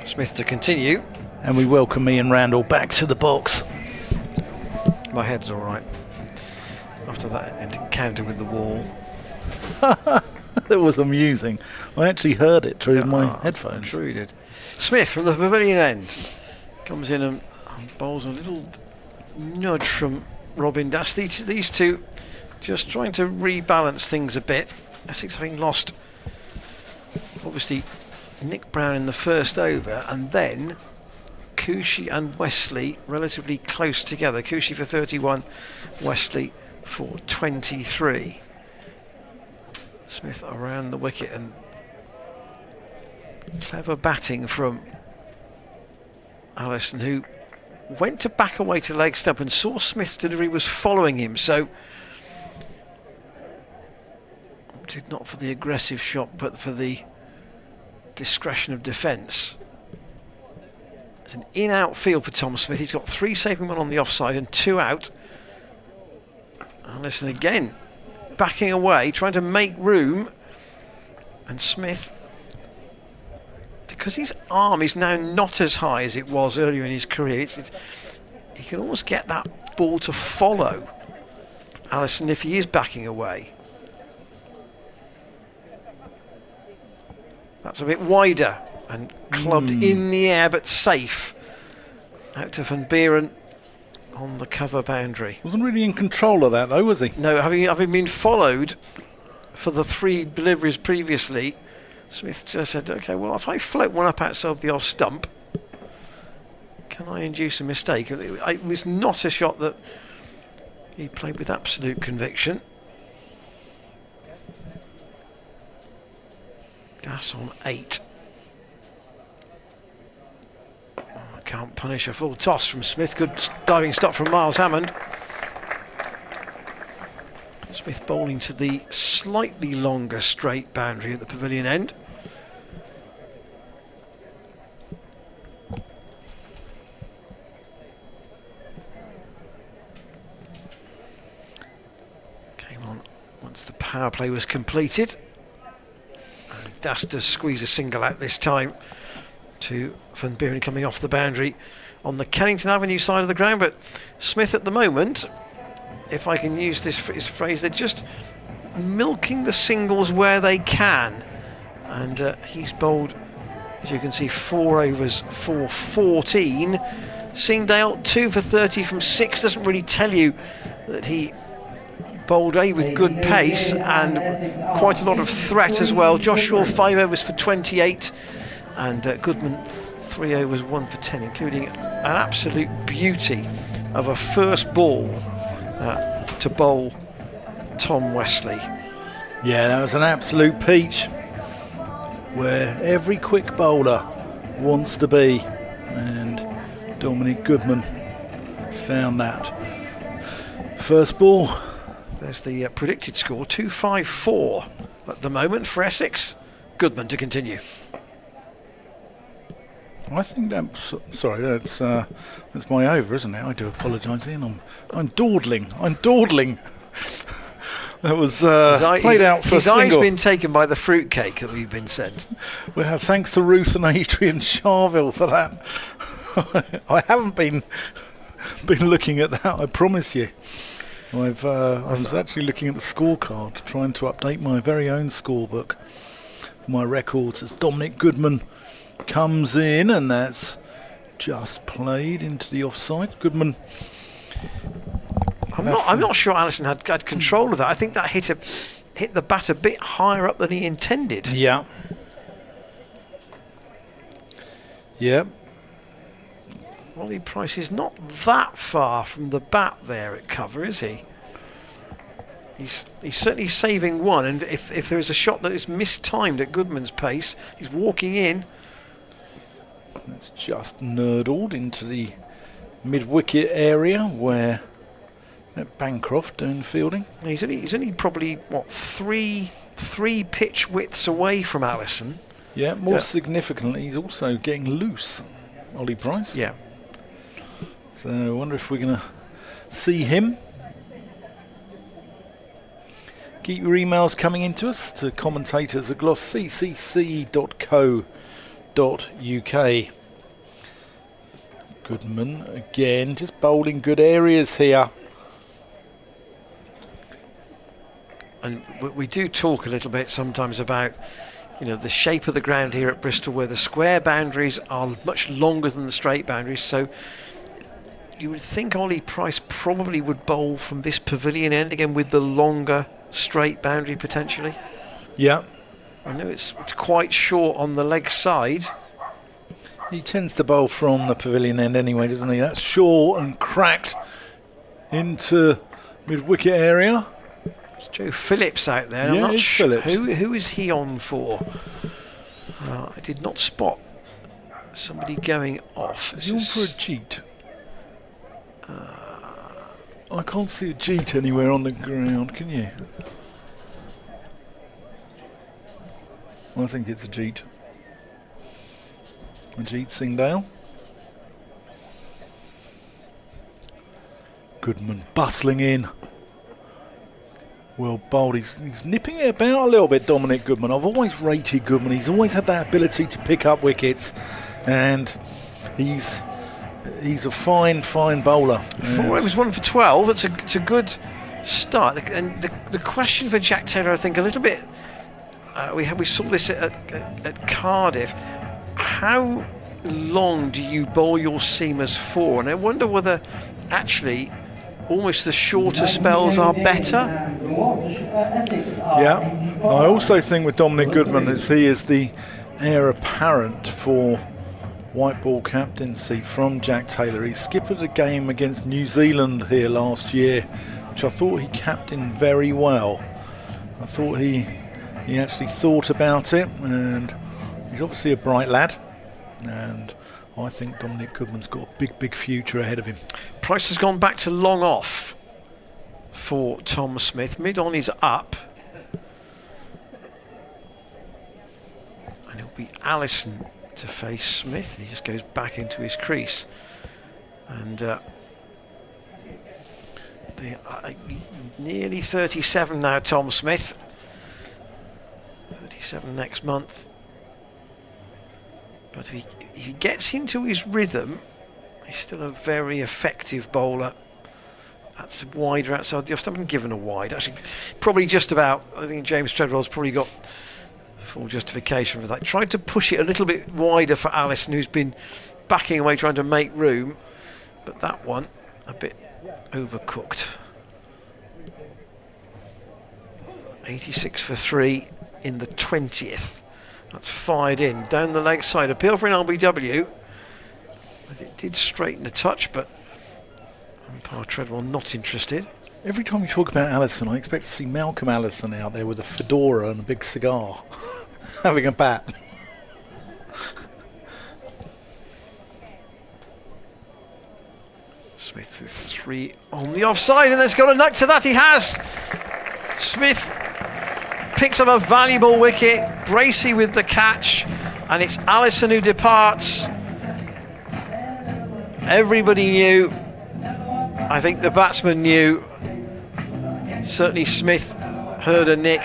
Smith to continue. And we welcome Ian Randall back to the box. My head's all right after that encounter with the wall. That was amusing. I actually heard it through my headphones. True, you did. Smith from the pavilion end comes in and bowls a little nudge from Robin Dash. These two just trying to rebalance things a bit. Essex having lost, obviously, Nick Brown in the first over, and then Coochie and Wesley relatively close together. Coochie for 31, Wesley for 23. Smith around the wicket, and clever batting from Allison, who went to back away to leg stump and saw Smith's delivery was following him, so opted not for the aggressive shot but for the discretion of defence. It's an in-out field for Tom Smith. He's got 3 saving men on the offside and 2 out. Allison again backing away, trying to make room, and Smith, because his arm is now not as high as it was earlier in his career, he can almost get that ball to follow Allison if he is backing away. That's a bit wider and clubbed in the air but safe out to Van Beeren on the cover boundary. Wasn't really in control of that though, was he? No, having been followed for the 3 deliveries previously, Smith just said, okay, well, if I float one up outside the off stump, can I induce a mistake? It was not a shot that he played with absolute conviction. Gas on 8. Can't punish a full toss from Smith. Good diving stop from Miles Hammond. Smith bowling to the slightly longer straight boundary at the pavilion end. Came on once the power play was completed. And Das does squeeze a single out this time to Van Beeren coming off the boundary on the Kennington Avenue side of the ground, but Smith at the moment, if I can use this phrase, they're just milking the singles where they can, and he's bowled, as you can see, 4 overs for 14. Singdale 2 for 30 from 6 doesn't really tell you that he bowled with good pace and quite a lot of threat as well. Joshua 5 overs for 28. And Goodman 3 overs 1 for 10, including an absolute beauty of a first ball to bowl Tom Wesley. Yeah, that was an absolute peach where every quick bowler wants to be, and Dominic Goodman found that. First ball. There's the predicted score, 254 at the moment for Essex. Goodman to continue. I think that's my over, isn't it? I do apologise, Ian. I'm dawdling. That was played out for a his eyes single. been taken by the fruitcake that we've been sent. Well, thanks to Ruth and Adrian Charville for that. I haven't been looking at that, I promise you. I was actually looking at the scorecard, trying to update my very own scorebook for my records as Dominic Goodman comes in, and that's just played into the offside. Goodman. I'm not sure Allison had control of that. I think that hit the bat a bit higher up than he intended. Yeah. Yeah. Ollie Price is not that far from the bat there at cover, is he? He's certainly saving one, and if there is a shot that is mistimed at Goodman's pace, he's walking in. That's just nerdled into the mid-wicket area where Bancroft doing the fielding. He's only probably three pitch widths away from Allison. Yeah, more significantly, he's also getting loose, Ollie Price. Yeah. So I wonder if we're going to see him. Keep your emails coming into us to commentators at glossccc.co.uk. Goodman again, just bowling good areas here. And we do talk a little bit sometimes about, the shape of the ground here at Bristol, where the square boundaries are much longer than the straight boundaries. So you would think Ollie Price probably would bowl from this pavilion end again with the longer straight boundary potentially. Yeah. I know it's quite short on the leg side. He tends to bowl from the pavilion end anyway, doesn't he? That's short and cracked into mid-wicket area. Joe Phillips out there. Yeah, I'm not sure Phillips. who is he on for. I did not spot somebody going off. Is he on for a jeet? I can't see a jeet anywhere on the ground, can you? I think it's a jeet. Ajit Singhdale. Goodman bustling in. Well bowled. He's nipping it about a little bit, Dominic Goodman. I've always rated Goodman. He's always had that ability to pick up wickets, and he's a fine bowler. It was 1 for 12. It's a good start. And the question for Jack Taylor, I think, a little bit. We saw this at Cardiff. How long do you bowl your seamers for? And I wonder whether actually almost the shorter spells are better. Yeah, I also think with Dominic Goodman is he is the heir apparent for white ball captaincy from Jack Taylor. He skippered a game against New Zealand here last year, which I thought he captained very well. I thought he actually thought about it, and he's obviously a bright lad, and I think Dominic Goodman's got a big future ahead of him. Price has gone back to long off for Tom Smith. Mid on is up, and it'll be Allison to face Smith. He just goes back into his crease, and nearly 37 now, Tom Smith. 37 next month. But if he gets into his rhythm, he's still a very effective bowler. That's wider outside the off stump and given a wide. Actually, probably just about. I think James Treadwell's probably got full justification for that. Tried to push it a little bit wider for Allison, who's been backing away trying to make room. But that one, a bit overcooked. 86 for 3 in the 20th. That's fired in down the leg side. Appeal for an LBW. It did straighten a touch, but umpire Treadwell not interested. Every time you talk about Allison, I expect to see Malcolm Allison out there with a fedora and a big cigar, having a bat. Smith with 3 on the offside, and there's got a nut to that. He has. Smith picks up a valuable wicket. Bracey with the catch, and it's Allison who departs. Everybody knew. I think the batsman knew. Certainly Smith Herder Nick,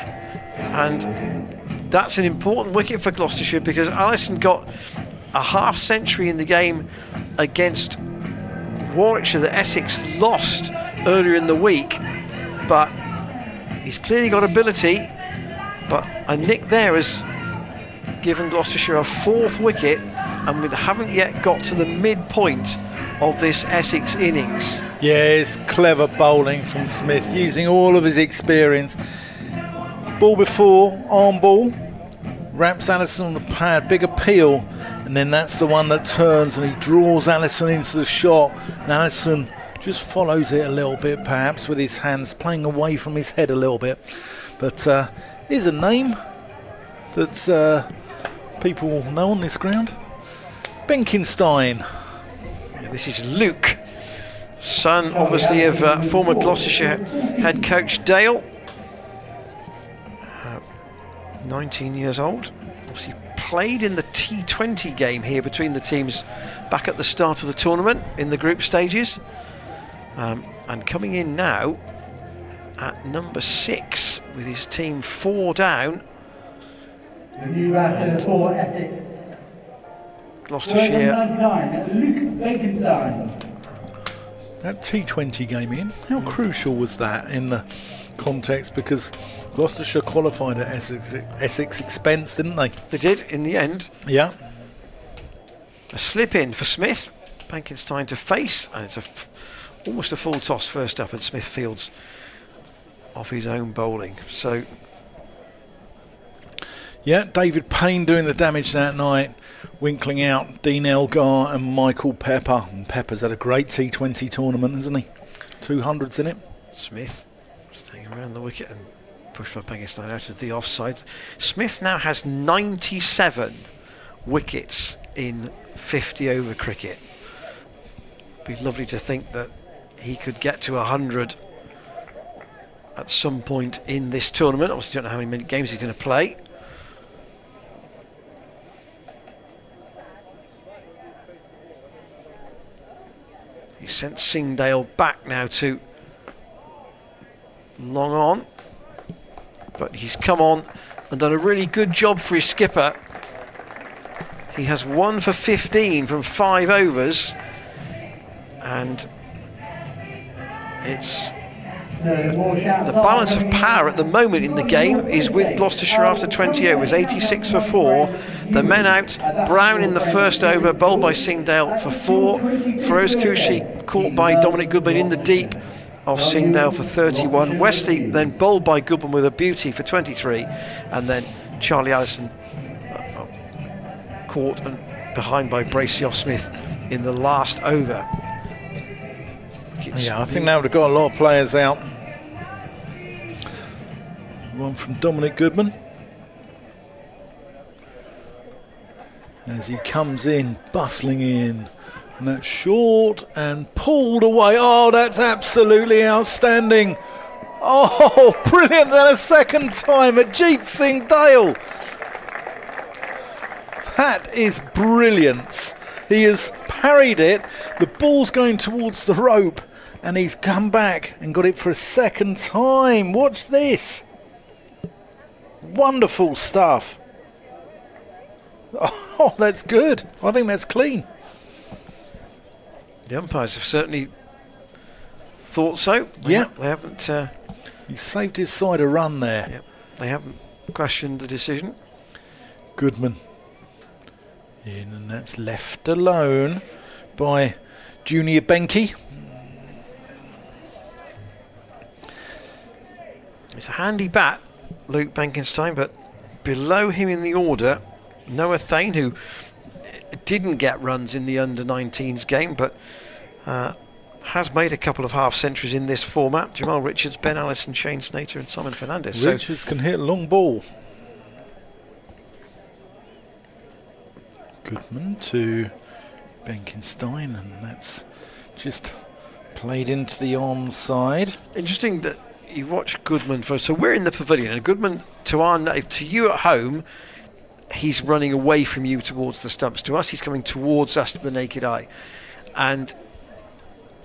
and that's an important wicket for Gloucestershire because Allison got a half century in the game against Warwickshire that Essex lost earlier in the week, but he's clearly got ability. But a nick there has given Gloucestershire a 4th wicket, and we haven't yet got to the midpoint of this Essex innings. Yeah, it's clever bowling from Smith, using all of his experience. Ball before, arm ball, wraps Allison on the pad, big appeal, and then that's the one that turns and he draws Allison into the shot, and Allison just follows it a little bit, perhaps with his hands playing away from his head a little bit. But here's a name that people will know on this ground. Benkenstein. Yeah, this is Luke, son obviously of former Gloucestershire head coach Dale. 19 years old. Obviously played in the T20 game here between the teams back at the start of the tournament in the group stages. And coming in now at number 6 with his team 4 down. The new batter for Essex. Gloucestershire. 99, Luke Benkenstein. That T20 game, Ian, how crucial was that in the context? Because Gloucestershire qualified at Essex expense, didn't they? They did in the end. Yeah. A slip in for Smith. Benkenstein to face, and it's almost a full toss first up, and Smith fields off his own bowling. So yeah, David Payne doing the damage that night, winkling out Dean Elgar and Michael Pepper. And Pepper's had a great T20 tournament, hasn't he? 200s in it. Smith staying around the wicket and pushed by Benkenstein out of the offside. Smith now has 97 wickets in 50 over cricket. Be lovely to think that he could get to 100 at some point in this tournament. Obviously don't know how many games he's going to play. He sent Singdale back now to long on, but he's come on and done a really good job for his skipper. He has 1 for 15 from 5 overs, and it's the balance of power at the moment in the game is with Gloucestershire after 20 overs. 86 for 4. The men out. Brown in the first over, bowled by Singdale for 4. Feroz Kushi caught by Dominic Goodman in the deep of Singdale for 31. Wesley then bowled by Goodman with a beauty for 23, and then Charlie Allison caught and behind by Bracey Smith in the last over. Yeah, I think that would have got a lot of players out. One from Dominic Goodman. As he comes in, bustling in. And that's short and pulled away. Oh, that's absolutely outstanding. Oh, brilliant. Then a second time, Ajit Singh Dale. That is brilliant. He has parried it. The ball's going towards the rope, and he's come back and got it for a second time. Watch this. Wonderful stuff. Oh, that's good. I think that's clean. The umpires have certainly thought so. They haven't. He saved his side a run there. Yep, they haven't questioned the decision. Goodman in, and that's left alone by Junior Benke. It's a handy bat, Luke Benkenstein, but below him in the order, Noah Thane, who didn't get runs in the under-19s game, but has made a couple of half-centuries in this format. Jamal Richards, Ben Allison, Shane Snater and Simon Fernandez. Richards can hit a long ball. Goodman to Benkenstein, and that's just played into the onside. Interesting that you watch Goodman first. So we're in the pavilion, and Goodman, to you at home, he's running away from you towards the stumps. To us, he's coming towards us to the naked eye. And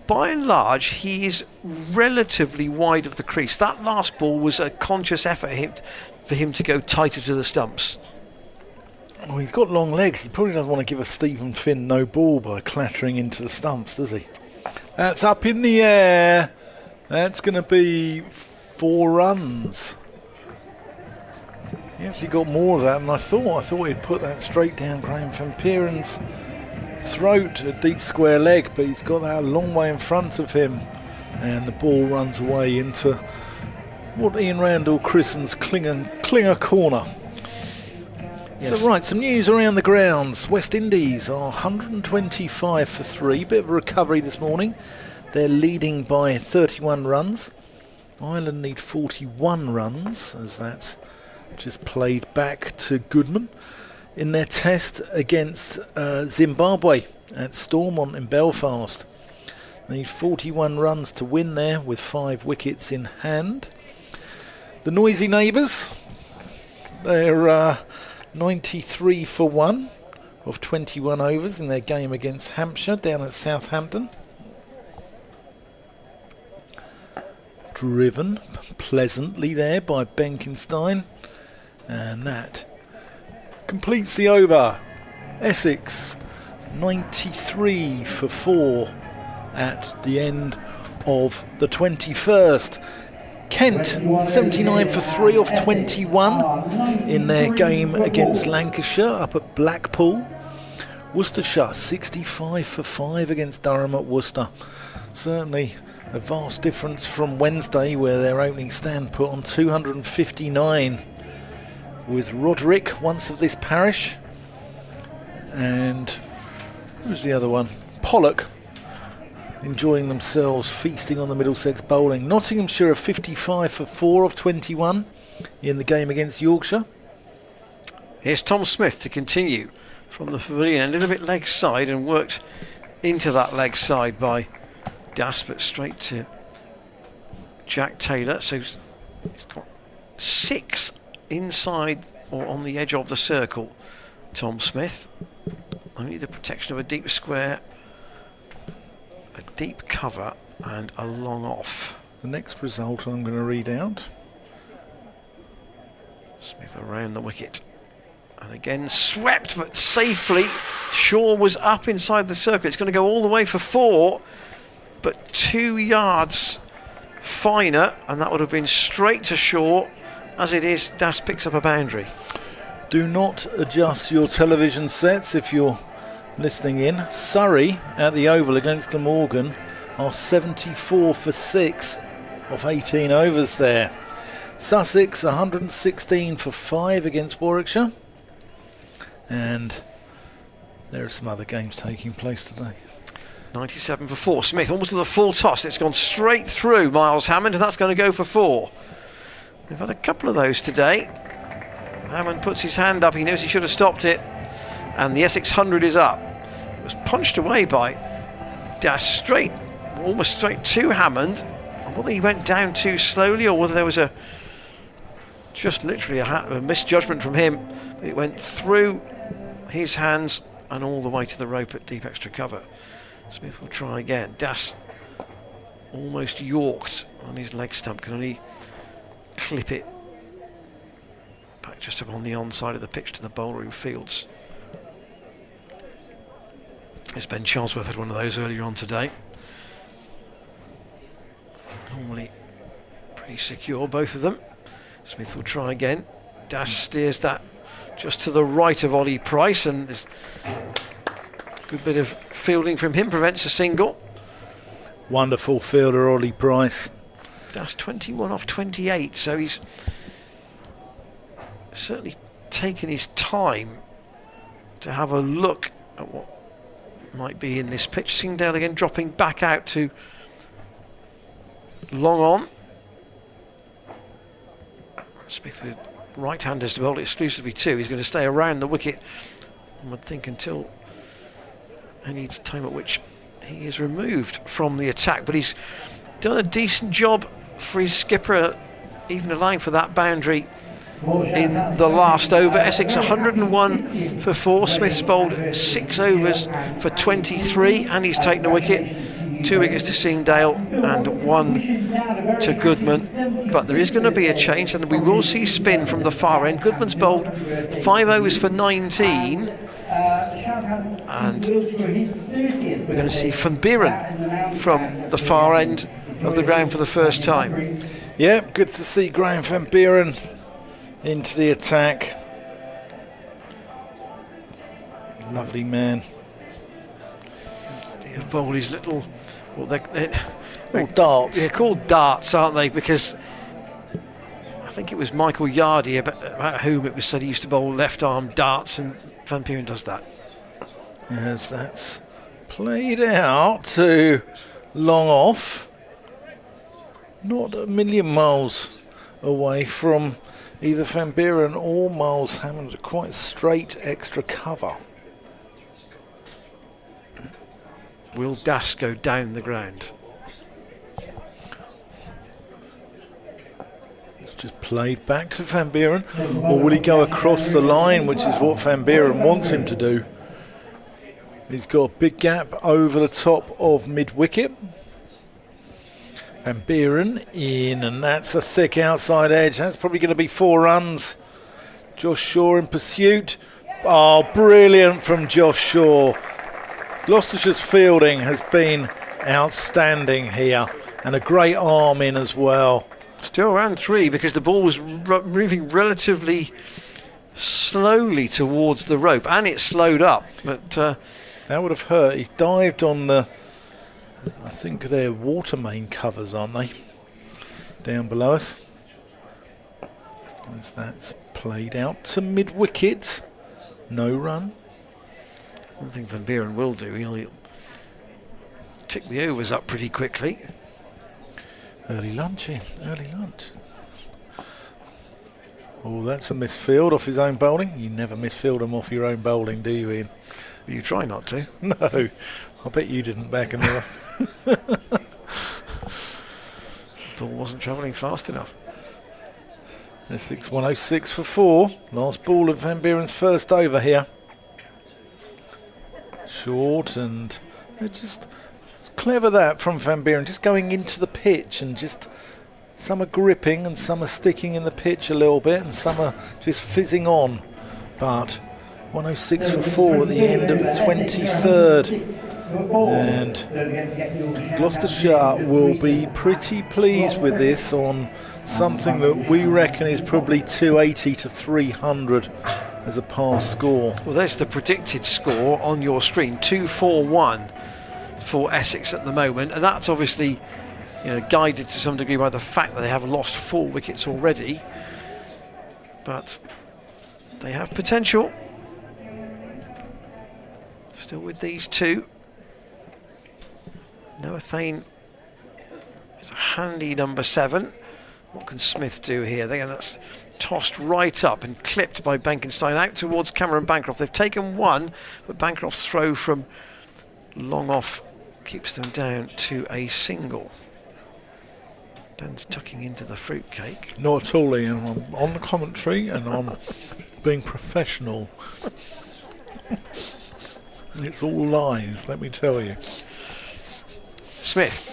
by and large, he is relatively wide of the crease. That last ball was a conscious effort for him to go tighter to the stumps. Well, he's got long legs. He probably doesn't want to give a Stephen Finn no ball by clattering into the stumps, does he? That's up in the air. That's going to be 4 runs. He actually got more of that than I thought. I thought he'd put that straight down Graham Van Peeren's throat, a deep square leg, but he's got that a long way in front of him, and the ball runs away into what Ian Randall christens Klinger corner. Yes. So right, some news around the grounds. West Indies are 125 for 3, bit of a recovery this morning. They're leading by 31 runs. Ireland need 41 runs, as that's just played back to Goodman in their test against Zimbabwe at Stormont in Belfast. They need 41 runs to win there with 5 wickets in hand. The noisy neighbours, they're 93 for 1 of 21 overs in their game against Hampshire down at Southampton. Driven pleasantly there by Benkenstein, and that completes the over. Essex 93 for 4 at the end of the 21st. Kent 79 for 3 of 21 in their game against Lancashire up at Blackpool. Worcestershire 65 for 5 against Durham at Worcester. Certainly a vast difference from Wednesday, where their opening stand put on 259 with Roderick, once of this parish, and who's the other one? Pollock, enjoying themselves, feasting on the Middlesex bowling. Nottinghamshire are 55 for 4 of 21 in the game against Yorkshire. Here's Tom Smith to continue from the pavilion, a little bit leg side, and worked into that leg side by Das, but straight to Jack Taylor. So he's got 6 inside or on the edge of the circle, Tom Smith. Only the protection of a deep square, a deep cover, and a long off. The next result I'm going to read out. Smith around the wicket, and again swept, but safely. Shaw was up inside the circle. It's going to go all the way for 4, but 2 yards finer, and that would have been straight to Shaw. As it is, Das picks up a boundary. Do not adjust your television sets if you're listening in. Surrey at the Oval against Glamorgan are 74 for 6 of 18 overs there. Sussex 116 for 5 against Warwickshire. And there are some other games taking place today. 97 for 4. Smith almost with a full toss. It's gone straight through Miles Hammond, and that's going to go for 4. They've had a couple of those today. Hammond puts his hand up. He knows he should have stopped it. And the Essex 100 is up. It was punched away by Das straight, almost straight to Hammond. And whether he went down too slowly or whether there was just literally a misjudgment from him. It went through his hands and all the way to the rope at deep extra cover. Smith will try again. Das almost yorked on his leg stump, can only clip it back just up on the onside of the pitch to the bowler who fields. As Ben Charlesworth had one of those earlier on today. Normally pretty secure, both of them. Smith will try again. Das steers that just to the right of Ollie Price, and there's a good bit of fielding from him, prevents a single. Wonderful fielder, Ollie Price. Das 21 off 28, so he's certainly taken his time to have a look at what might be in this pitch. Singdale again dropping back out to long on. Smith with right-handers to bowl exclusively to. He's going to stay around the wicket, I would think, until any time at which he is removed from the attack. But he's done a decent job for his skipper, even allowing for that boundary in the last over. Essex 101 for 4. Smith's bowled 6 overs for 23, and he's taken a wicket. 2 wickets to Seendale and 1 to Goodman. But there is going to be a change, and we will see spin from the far end. Goodman's bowled 5 overs for 19. And we're going to see Van Buren from the far end of the ground for the first time. Yeah, good to see Graham Van Buren into the attack. Lovely man. He'll bowl his little, well, Little darts. They're called darts, aren't they? Because I think it was Michael Yardy about whom it was said he used to bowl left arm darts, and Van Buren does that. As that's played out to long off. Not a million miles away from either Van Buren or Miles Hammond. Quite straight extra cover. Will Das go down the ground? It's just played back to Van Buren. Or will he go across the line, which is what Van Buren wants him to do? He's got a big gap over the top of mid-wicket. Van Buren in, and that's a thick outside edge. That's probably going to be 4 runs. Josh Shaw in pursuit. Oh, brilliant from Josh Shaw. Gloucestershire's fielding has been outstanding here, and a great arm in as well. Still around 3 because the ball was moving relatively slowly towards the rope, and it slowed up. But that would have hurt. He dived on the, I think they're water main covers, aren't they? Down below us. As that's played out to mid-wicket. No run. one thing Van Buren will do, he'll tick the overs up pretty quickly. Early lunch in, early lunch. Oh, that's a misfield off his own bowling. You never misfield them off your own bowling, do you, Ian? You try not to. No, I bet you didn't back in the Ball wasn't travelling fast enough. Essex 106 for 4. Last ball of Van Buren's first over here. Short, and it's clever that from Van Buren, just going into the pitch, and just some are gripping and some are sticking in the pitch a little bit and some are just fizzing on. But 106 for 4 at the end of the 23rd. And Gloucestershire will be pretty pleased with this on something that we reckon is probably 280 to 300 as a pass score. Well, there's the predicted score on your screen, 241 for Essex at the moment, and that's obviously, you know, guided to some degree by the fact that they have lost 4 wickets already, but they have potential. Still with these 2. Noah Thane is a handy number 7. What can Smith do here? Again, that's tossed right up and clipped by Benkenstein out towards Cameron Bancroft. They've taken 1, but Bancroft's throw from long off keeps them down to a single. Dan's tucking into the fruitcake. Not at all, Ian. I'm on the commentary and I'm being professional. It's all lies, let me tell you. Smith.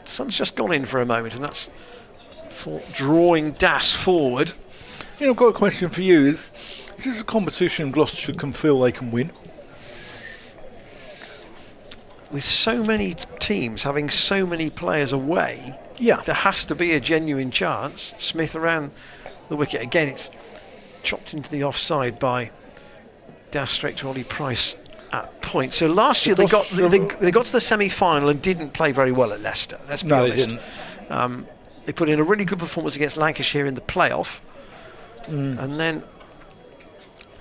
Sun's just gone in for a moment, and that's for drawing Das forward. You know, I've got a question for you. Is this a competition Gloucestershire can feel they can win? With so many teams having so many players away, Yeah. there has to be a genuine chance. Smith around the wicket. Again, it's chopped into the offside by Das straight to Ollie Price at point. So last year they got to the semi-final and didn't play very well at Leicester. Let's be honest. They didn't. They put in a really good performance against Lancashire in the playoff, and then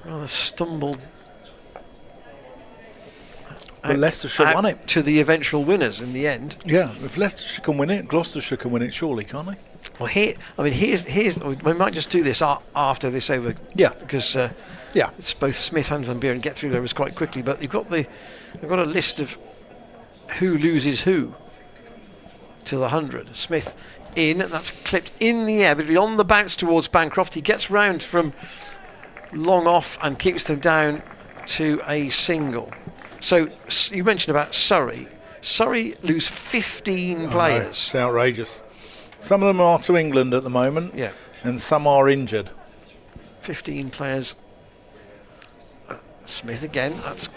rather stumbled. But Leicestershire won it. To the eventual winners in the end. Yeah, if Leicestershire can win it, Gloucestershire can win it surely, can't they? Well, here's we might just do this after this over. Yeah. Because Yeah. it's both Smith and Van Buren get through those quite quickly. But they've got a list of who loses who to the 100. Smith in, and that's clipped in the air, but on the bounce towards Bancroft. He gets round from long off and keeps them down to a single. So you mentioned about Surrey. Surrey lose 15 players. It's outrageous. Some of them are to England at the moment, Yeah. and some are injured. 15 players. Smith again. That's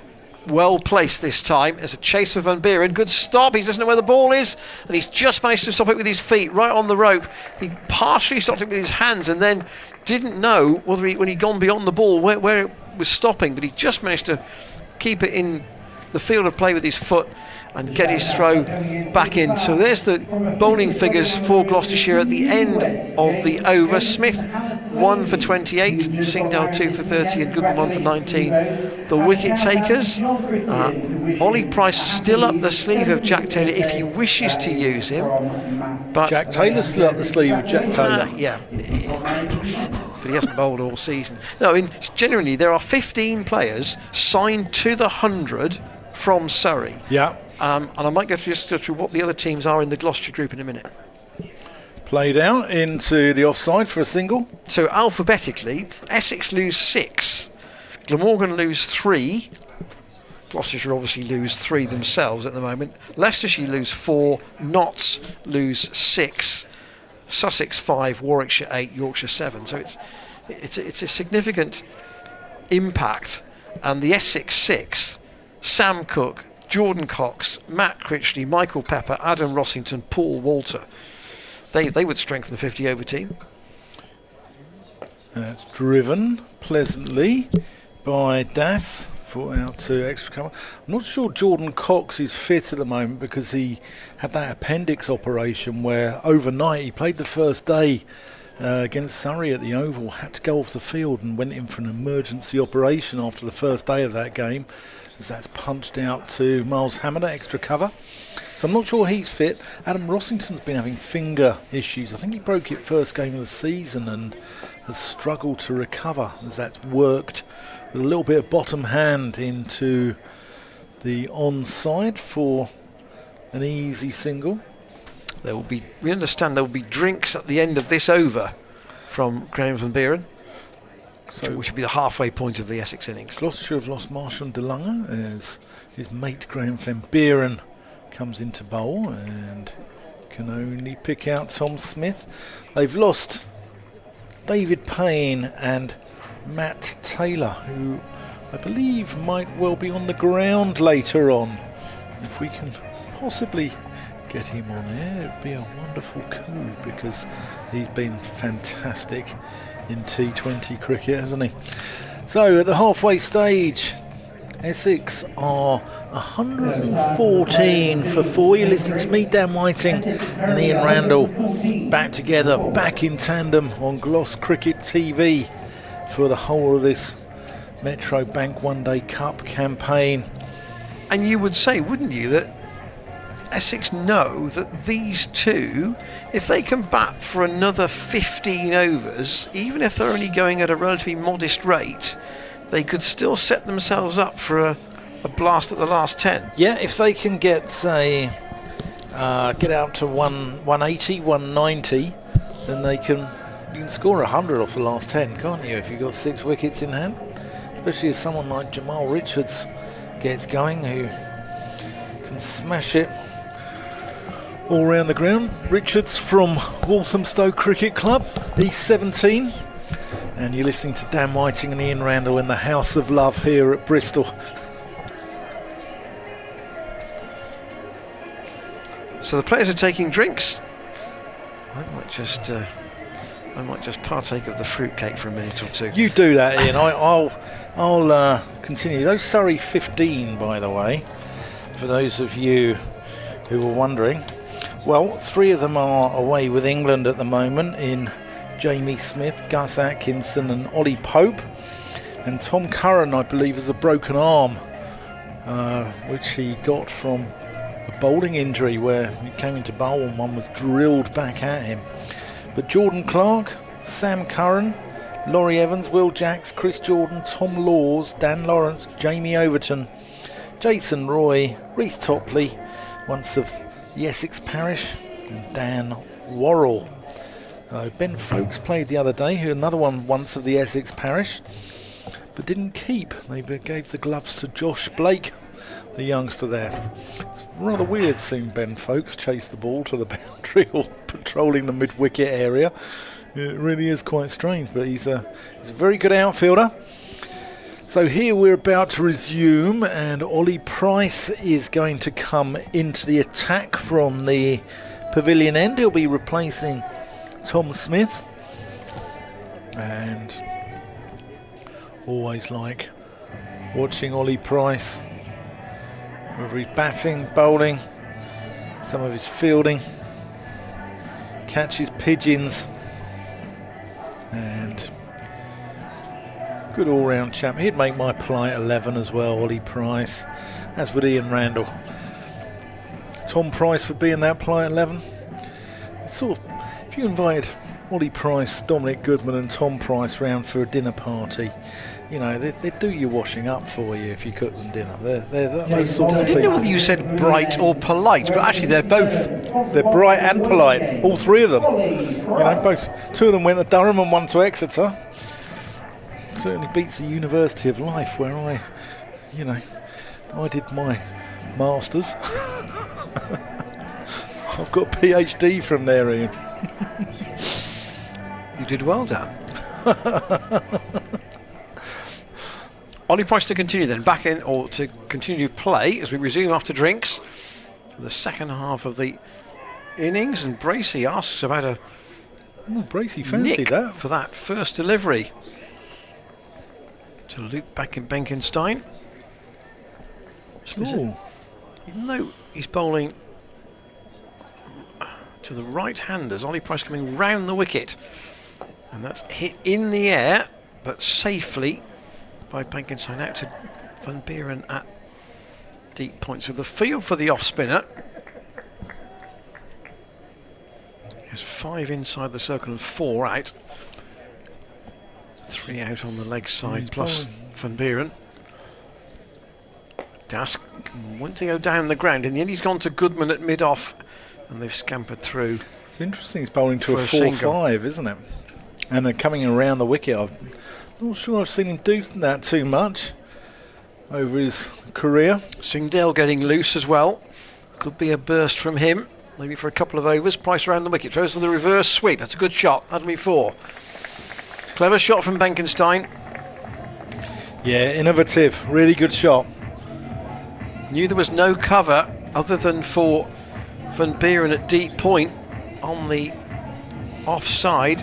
well placed this time. There's a chase for Van Buren. Good stop. He doesn't know where the ball is, and he's just managed to stop it with his feet right on the rope. He partially stopped it with his hands and then didn't know whether when he'd gone beyond the ball where it was stopping, but he just managed to keep it in the field of play with his foot and get his throw back in. So there's the bowling figures for Gloucestershire at the end of the over. Smith 1 for 28, Singdale 2 for 30 and Goodman 1 for 19. The wicket takers, Ollie Price still up the sleeve of Jack Taylor if he wishes to use him. But Jack Taylor's still up the sleeve of Jack Taylor. Yeah. But he hasn't bowled all season. No, I mean, generally there are 15 players signed to the 100 from Surrey. Yeah. And I might go through what the other teams are in the Gloucestershire group in a minute. Played out into the offside for a single. So alphabetically, Essex lose 6, Glamorgan lose 3, Gloucestershire obviously lose 3 themselves at the moment, Leicestershire lose 4, Notts lose 6, Sussex 5, Warwickshire 8, Yorkshire 7. So it's a significant impact. And the Essex 6, Sam Cook, Jordan Cox, Matt Critchley, Michael Pepper, Adam Rossington, Paul Walter. They would strengthen the 50 over team. That's driven pleasantly by Das for out to extra cover. I'm not sure Jordan Cox is fit at the moment because he had that appendix operation where overnight he played the first day against Surrey at the Oval, had to go off the field and went in for an emergency operation after the first day of that game, as that's punched out to Miles Hammer, extra cover. So I'm not sure he's fit. Adam Rossington's been having finger issues. I think he broke it first game of the season and has struggled to recover as that's worked with a little bit of bottom hand into the onside for an easy single. We understand there will be drinks at the end of this over from Graham Van Buren, which will be the halfway point of the Essex innings. Gloucestershire have lost Marshall de Lange as his mate Graham Van Buren comes into bowl and can only pick out Tom Smith. They've lost David Payne and Matt Taylor, who I believe might well be on the ground later on. If we can possibly get him on air, it'd be a wonderful coup because he's been fantastic in T20 cricket, hasn't he? So at the halfway stage, Essex are 114 for 4. You're listening to me, Dan Whiting, and Ian Randall, back together, back in tandem on Gloss Cricket TV for the whole of this Metro Bank One Day Cup campaign. And you would say, wouldn't you, that Essex know that these two, if they can bat for another 15 overs, even if they're only going at a relatively modest rate, they could still set themselves up for a blast at the last 10. Yeah, if they can get, say, get out to 180, 190, then you can score 100 off the last 10, can't you, if you've got 6 wickets in hand? Especially if someone like Jamal Richards gets going, who can smash it all around the ground. Richards from Walthamstow Cricket Club, East 17. And you're listening to Dan Whiting and Ian Randall in the House of Love here at Bristol. So the players are taking drinks. I might just partake of the fruitcake for a minute or two. You do that, Ian. I'll continue. Those Surrey 15, by the way, for those of you who were wondering. Well, 3 of them are away with England at the moment in Jamie Smith, Gus Atkinson and Ollie Pope. And Tom Curran, I believe, has a broken arm, which he got from a bowling injury where he came into bowl and one was drilled back at him. But Jordan Clark, Sam Curran, Laurie Evans, Will Jacks, Chris Jordan, Tom Laws, Dan Lawrence, Jamie Overton, Jason Roy, Reece Topley, once of the Essex Parish, and Dan Worrell. Ben Folkes played the other day, another one once of the Essex Parish, but didn't keep. They gave the gloves to Josh Blake, the youngster there. It's rather weird seeing Ben Folkes chase the ball to the boundary or patrolling the mid-wicket area. It really is quite strange, but he's a very good outfielder. So here we're about to resume, and Ollie Price is going to come into the attack from the pavilion end. He'll be replacing Tom Smith, and always like watching Ollie Price, whether he's batting, bowling, some of his fielding, catches pigeons, and good all-round chap. He'd make my polite 11 as well, Ollie Price, as would Ian Randall. Tom Price would be in that polite 11. It's sort of, if you invite Ollie Price, Dominic Goodman and Tom Price round for a dinner party, you know, they do your washing up for you if you cook them dinner. They're those sorts I of didn't know people. whether you said bright or polite, but actually they're both. They're bright and polite, all three of them. You know, both. Two of them went to Durham and one to Exeter. Certainly beats the University of Life where I did my masters. I've got a PhD from there, Ian. You did well, Dan. Ollie Price to continue then, back in, or to continue to play as we resume after drinks. The second half of the innings, and Bracey asks about a Bracey fancied nick that for that first delivery to Luke Benkenstein. Ooh. Even though he's bowling to the right-handers, Ollie Price coming round the wicket, and that's hit in the air but safely by Benkenstein out to Van Buren at deep points of the field for the off-spinner. Has 5 inside the circle and 4 out. 3 out on the leg side, plus Van Buren. Das went to go down the ground. In the end, he's gone to Goodman at mid-off, and they've scampered through. It's interesting. He's bowling to a For a 4-5, isn't it? And then coming around the wicket. I'm not sure I've seen him do that too much over his career. Singdale getting loose as well. Could be a burst from him, maybe for a couple of overs. Price around the wicket, throws to the reverse sweep. That's a good shot. That'll be 4. Clever shot from Benkenstein. Yeah, innovative. Really good shot. Knew there was no cover other than for Van Buren at deep point on the offside.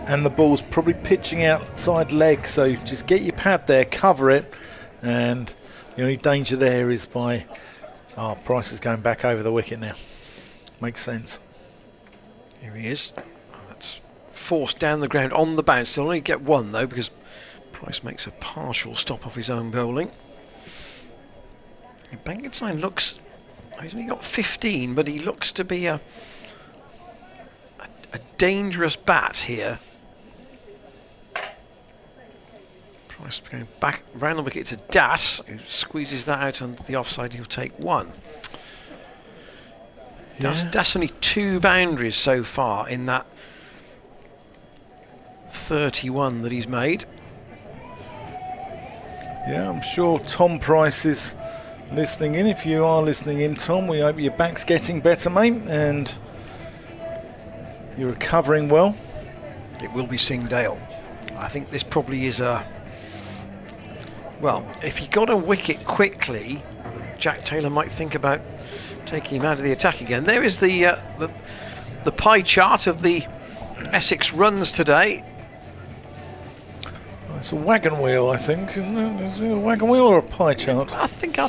And the ball's probably pitching outside leg, so just get your pad there, cover it, and the only danger there is by Price is going back over the wicket now. Makes sense. Here he is. That's forced down the ground on the bounce. They'll only get 1 though, because Price makes a partial stop off his own bowling. Benkenstein looks, he's only got 15, but he looks to be a dangerous bat here. Price going back round the wicket to Das, who squeezes that out on the offside. He'll take 1. Yeah. Das only 2 boundaries so far in that 31 that he's made. Yeah, I'm sure Tom Price is listening in. If you are listening in, Tom, we hope your back's getting better, mate, and you're recovering well. It will be Singdale. I think this probably is a... Well, if he got a wicket quickly, Jack Taylor might think about taking him out of the attack again. There is the pie chart of the Essex runs today. It's a wagon wheel, I think, isn't it? Is it a wagon wheel or a pie chart? I think a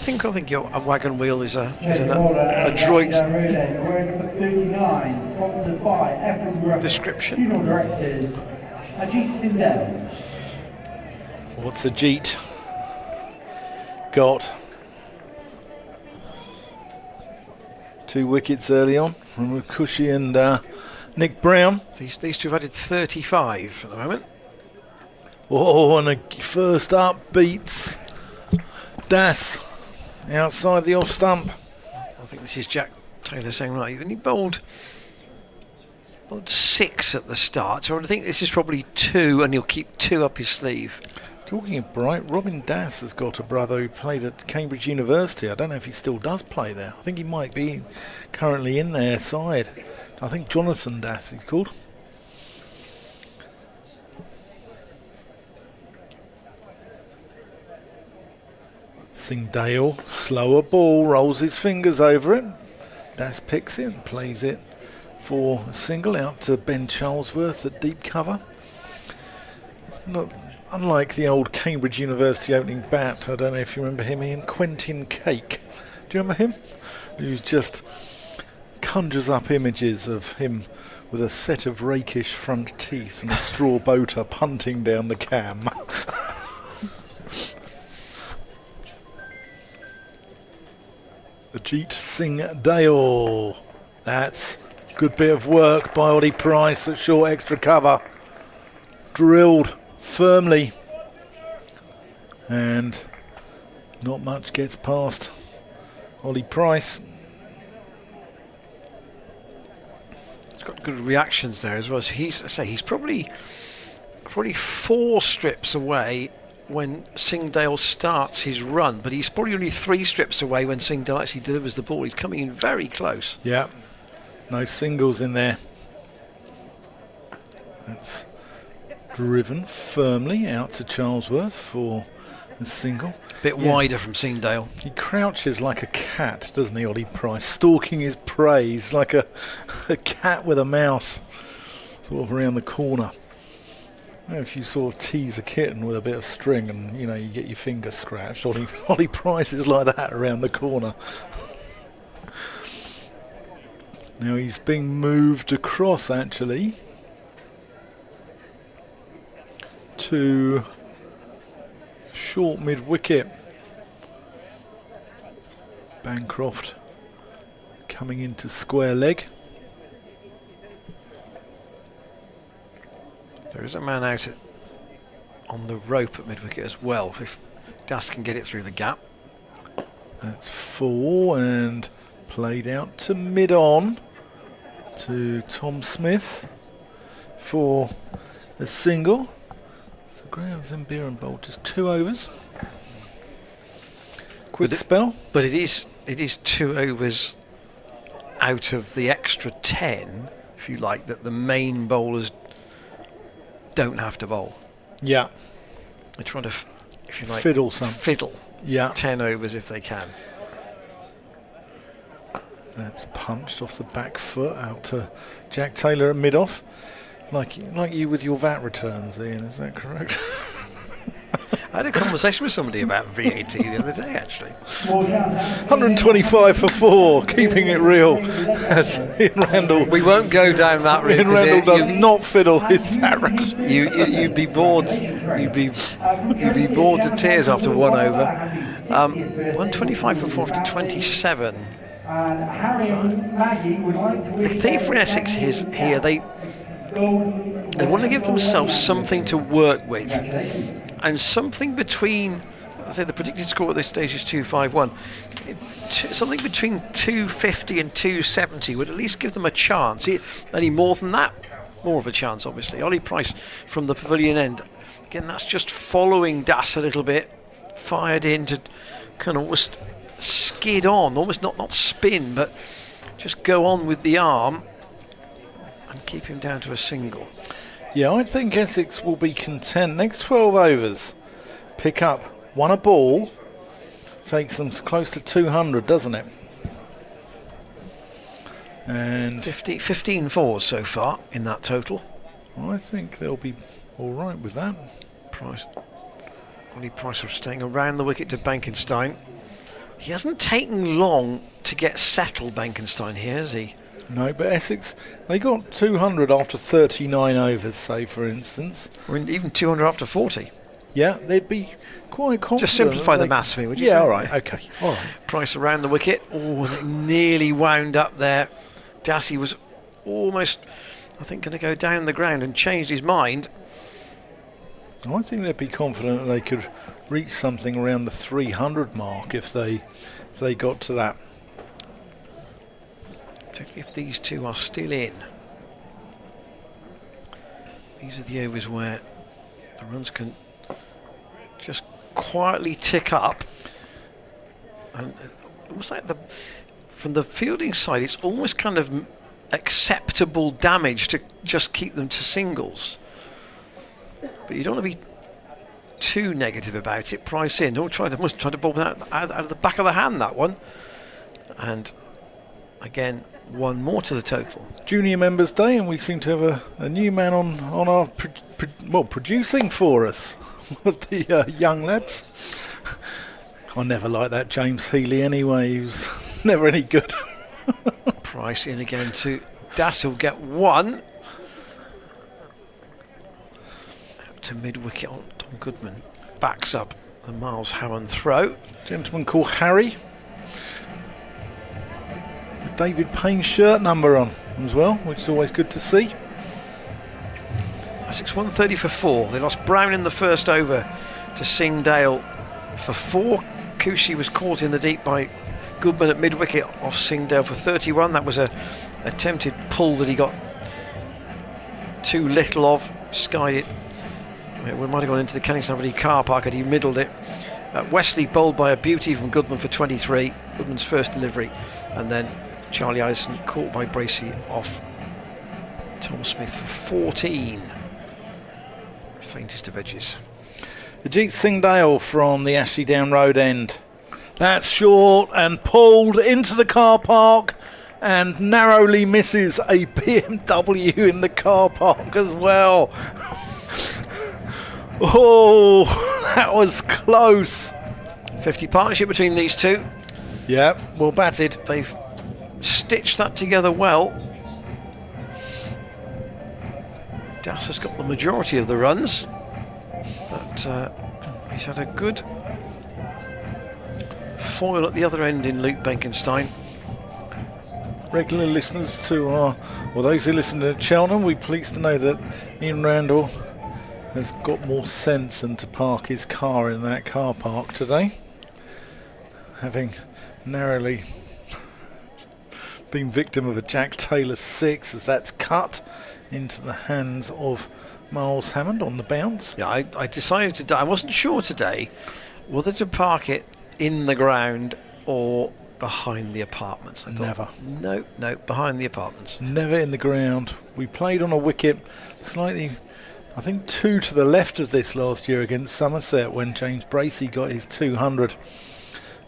wagon wheel is an adroit description. Funeral directors, Ajit Sindel. What's a Jeet got? 2 wickets early on from Cushy and Nick Brown. These 2 have added 35 at the moment. Oh, and a first up beats Das outside the off stump. I think this is Jack Taylor saying, right, and he bowled 6 at the start, so I think this is probably 2, and he'll keep 2 up his sleeve. Talking of bright, Robin Dass has got a brother who played at Cambridge University. I don't know if he still does play there. I think he might be currently in their side. I think Jonathan Dass he's called. Singdale, slower ball, rolls his fingers over it. Das picks it and plays it for a single out to Ben Charlesworth at deep cover. Not unlike the old Cambridge University opening bat, I don't know if you remember him, Ian, Quentin Cake. Do you remember him? Who's just conjures up images of him with a set of rakish front teeth and a straw boater punting down the cam. Ajit Singh Dale. That's a good bit of work by Ollie Price at short extra cover. Drilled firmly. And not much gets past Ollie Price. He's got good reactions there as well. So he's probably 4 strips away when Singdale starts his run, but he's probably only 3 strips away when Singdale actually delivers the ball. He's coming in very close. Yeah, no singles in there. That's driven firmly out to Charlesworth for the single. Bit wider from Singdale. He crouches like a cat, doesn't he, Ollie Price, stalking his prey. He's like a cat with a mouse sort of around the corner. You know, if you sort of tease a kitten with a bit of string and, you know, you get your finger scratched, Ollie Price is like that around the corner. Now he's being moved across, actually, to short mid-wicket. Bancroft coming into square leg. There is a man out on the rope at mid-wicket as well, if Das can get it through the gap. That's 4 and played out to mid-on to Tom Smith for a single. So Graham Van Buren bowled just 2 overs. Quick spell. But it is 2 overs out of the extra 10, if you like, that the main bowlers don't have to bowl. Yeah. They're trying to, if you like, fiddle 10 overs if they can. That's punched off the back foot out to Jack Taylor at mid-off. Like you with your VAT returns, Ian, is that correct? I had a conversation with somebody about VAT the other day, actually. 125 for 4, keeping it real. As Ian Randall. We won't go down that route. Ian Randall does not fiddle his VAT return. You'd be bored. You'd be bored to tears after 1 over. 125 for 4 after 27. The thing for Essex is here they want to give themselves something to work with, and something between, I think the predicted score at this stage is 251. Something between 250 and 270 would at least give them a chance. Any more than that, more of a chance, obviously. Ollie Price from the pavilion end. Again, that's just following Das a little bit, fired in to kind of almost skid on, almost not spin, but just go on with the arm and keep him down to a single. Yeah, I think Essex will be content. Next 12 overs, pick up 1 a ball, takes them close to 200, doesn't it? And 15 fours so far in that total. I think they'll be all right with that. Ollie Price are staying around the wicket to Bankenstein. He hasn't taken long to get settled, Bankenstein, here, has he? No, but Essex, they got 200 after 39 overs, say, for instance. Or even 200 after 40. Yeah, they'd be quite confident. Just simplify the maths for me, would you? Yeah, all right, okay, all right. Price around the wicket. Oh, they nearly wound up there. Dassey was almost, I think, going to go down the ground and changed his mind. I think they'd be confident that they could reach something around the 300 mark if they got to that. Particularly if these two are still in. These are the overs where the runs can just quietly tick up. And it was like from the fielding side, it's almost kind of acceptable damage to just keep them to singles. But you don't want to be too negative about it. Price in. Don't try to bowl that out of the back of the hand, that one. And again, one more to the total. Junior Members Day, and we seem to have a new man on our producing for us. With the young lads. I never liked that James Healy anyway. He was never any good. Price in again to Das, who'll get one. Up to mid-wicket on Tom Goodman. Backs up the Miles Hammond throw. Gentleman called Harry. With David Payne's shirt number on as well, which is always good to see. Essex 130 for 4. They lost Brown in the first over to Singdale for 4. Kushi was caught in the deep by Goodman at mid-wicket off Singdale for 31. That was a attempted pull that he got too little of. Skied it. It might have gone into the Kennington Avenue car park and he middled it. Wesley bowled by a beauty from Goodman for 23. Goodman's first delivery. And then Charlie Addison caught by Bracey off Tom Smith for 14. Faintest of edges. Ajit Singdale from the Ashley Down Road end. That's short and pulled into the car park and narrowly misses a BMW in the car park as well. Oh, that was close. 50 partnership between these two. Yeah, well batted. They've stitched that together well. Das has got the majority of the runs, but he's had a good foil at the other end in Luke Benkenstein. Regular listeners to those who listen to Cheltenham, we're pleased to know that Ian Randall has got more sense than to park his car in that car park today, having narrowly been victim of a Jack Taylor 6 as that's cut into the hands of Miles Hammond on the bounce. Yeah, I decided today, I wasn't sure today whether to park it in the ground or behind the apartments. I thought, never. No, behind the apartments. Never in the ground. We played on a wicket slightly, I think 2 to the left of this last year against Somerset when James Bracey got his 200.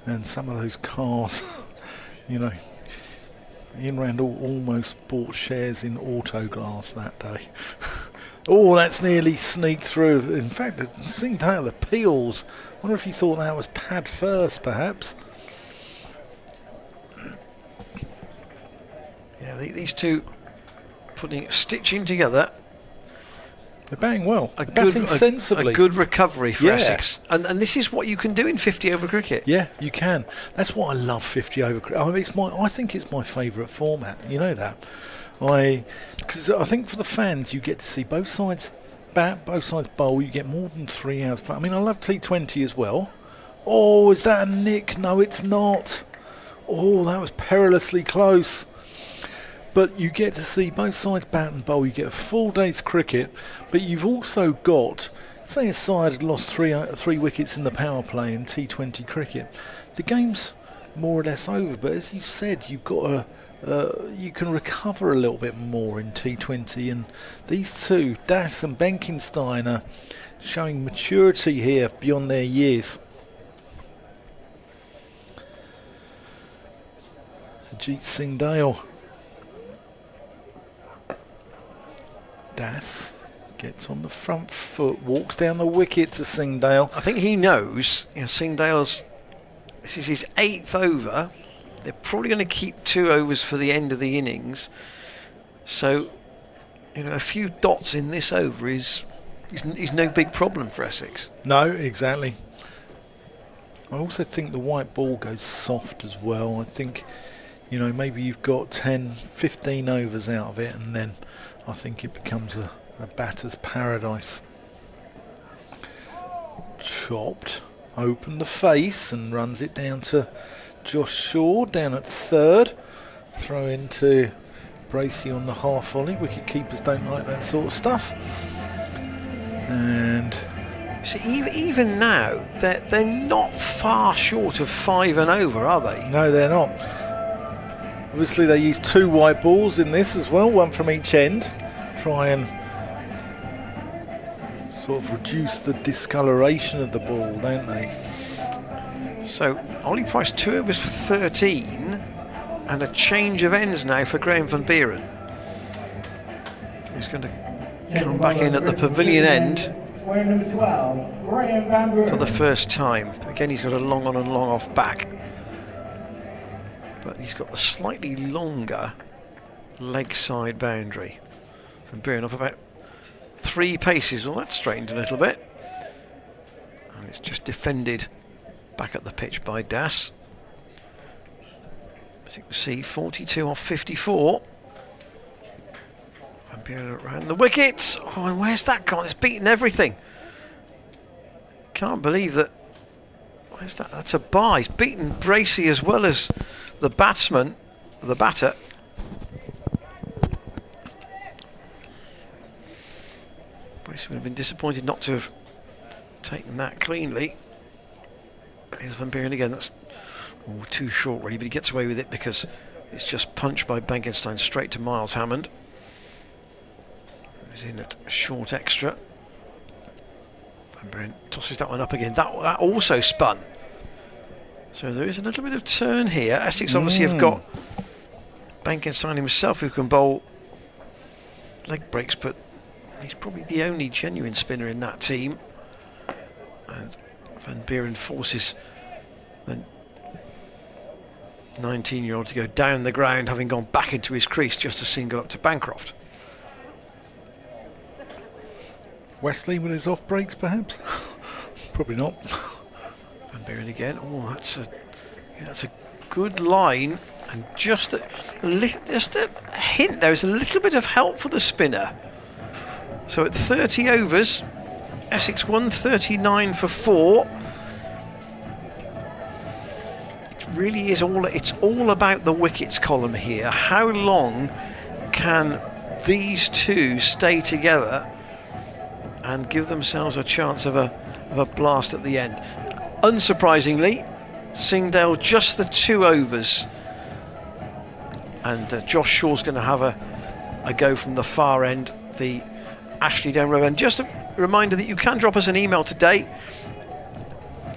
And some of those cars, you know, Ian Randall almost bought shares in Autoglass that day. Oh, that's nearly sneaked through. In fact, Singdale appeals. I wonder if he thought that was pad first, perhaps. Yeah, these two stitching together. They're batting well. Batting sensibly. A good recovery for Yeah. Essex. And this is what you can do in 50 over cricket. Yeah, you can. That's what I love 50 over cricket. I mean, I think it's my favourite format. You know that. Because I think for the fans, you get to see both sides bat, both sides bowl. You get more than 3 hours play. I mean, I love T20 as well. Oh, is that a nick? No, it's not. Oh, that was perilously close. But you get to see both sides bat and bowl. You get a full day's cricket, but you've also got, say a side had lost three wickets in the power play in T20 cricket. The game's more or less over, but as you said, you've got you can recover a little bit more in T20, and these two, Das and Benkenstein, are showing maturity here beyond their years. Ajit Singdale. Das gets on the front foot, walks down the wicket to Singdale. I think he knows, Singdale's, this is his 8th over. They're probably going to keep 2 overs for the end of the innings. So, a few dots in this over is no big problem for Essex. No, exactly. I also think the white ball goes soft as well. I think, maybe you've got 10, 15 overs out of it, and then I think it becomes a batter's paradise. Chopped, open the face and runs it down to Josh Shaw down at third. Throw into Bracey on the half volley. Wicket keepers don't like that sort of stuff. And So even now, they're not far short of 5 and over, are they? No, they're not. Obviously, they use 2 white balls in this as well, one from each end. Try and sort of reduce the discoloration of the ball, don't they? So Ollie Price 2 overs for 13, and a change of ends now for Graham van Buren. He's going to come back in at the pavilion end Wearing number 12, Graham van Buren. for the first time. Again, he's got a long on and long off back, but he's got the slightly longer leg side boundary. Van Buren off about 3 paces. Well, that's straightened a little bit, and it's just defended back at the pitch by Das. As you can see, 42 off 54. Van Buren around the wicket. Oh, and where's that gone? It's beaten everything. Can't believe that. Where's that? That's a bar. He's beaten Bracey as well as the batsman, the batter. Bracey would have been disappointed not to have taken that cleanly. Here's Van Buren again. That's too short really, but he gets away with it because it's just punched by Benkenstein straight to Miles Hammond. He's in at short extra. Van Buren tosses that one up again. That also spun. So there is a little bit of turn here. Essex obviously have got Benkenstein himself who can bowl leg breaks, but he's probably the only genuine spinner in that team. And Van Buren forces the 19-year-old to go down the ground, having gone back into his crease just to single up to Bancroft. Wesley with his off breaks, perhaps? Probably not. Van Buren again. Oh, that's a good line, and just a hint. There is a little bit of help for the spinner. So at 30 overs, Essex 139 for 4. It really is it's all about the wickets column here. How long can these two stay together and give themselves a chance of a blast at the end? Unsurprisingly, Singdale just the 2 overs, and Josh Shaw's going to have a go from the far end, the Ashley Down Road. And just a reminder that you can drop us an email today,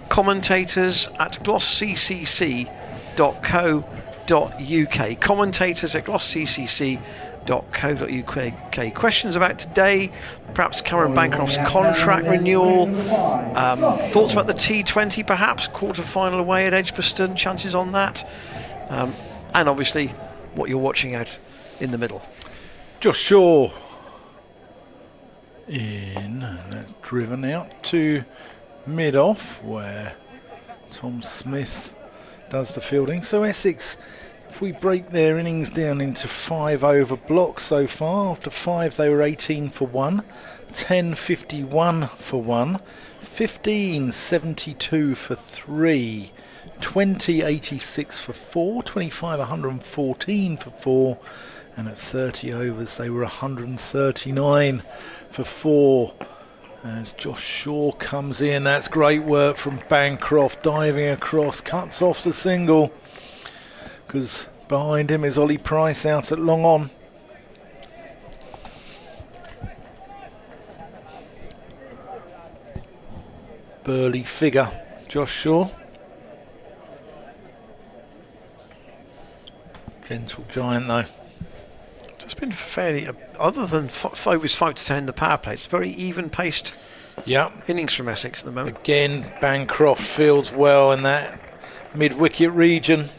commentators@glossccc.co.uk, commentators@glossccc.co.uk. Questions about today, perhaps Cameron Bancroft's contract renewal, thoughts about the T20 perhaps, quarter-final away at Edgbaston, chances on that, and obviously what you're watching out in the middle. Josh Shaw in, and that's driven out to mid-off where Tom Smith does the fielding. So Essex, if we break their innings down into 5 over blocks so far, after 5 they were 18 for 1, 10 51 for 1, 15 72 for 3, 20 86 for 4, 25 114 for 4, and at 30 overs they were 139 for 4. As Josh Shaw comes in, that's great work from Bancroft, diving across, cuts off the single, because behind him is Ollie Price out at long on. Burly figure, Josh Shaw. Gentle giant though. It's been fairly, other than overs 5 to 10 in the power play, it's very even-paced innings from Essex at the moment. Again, Bancroft fields well in that mid-wicket region.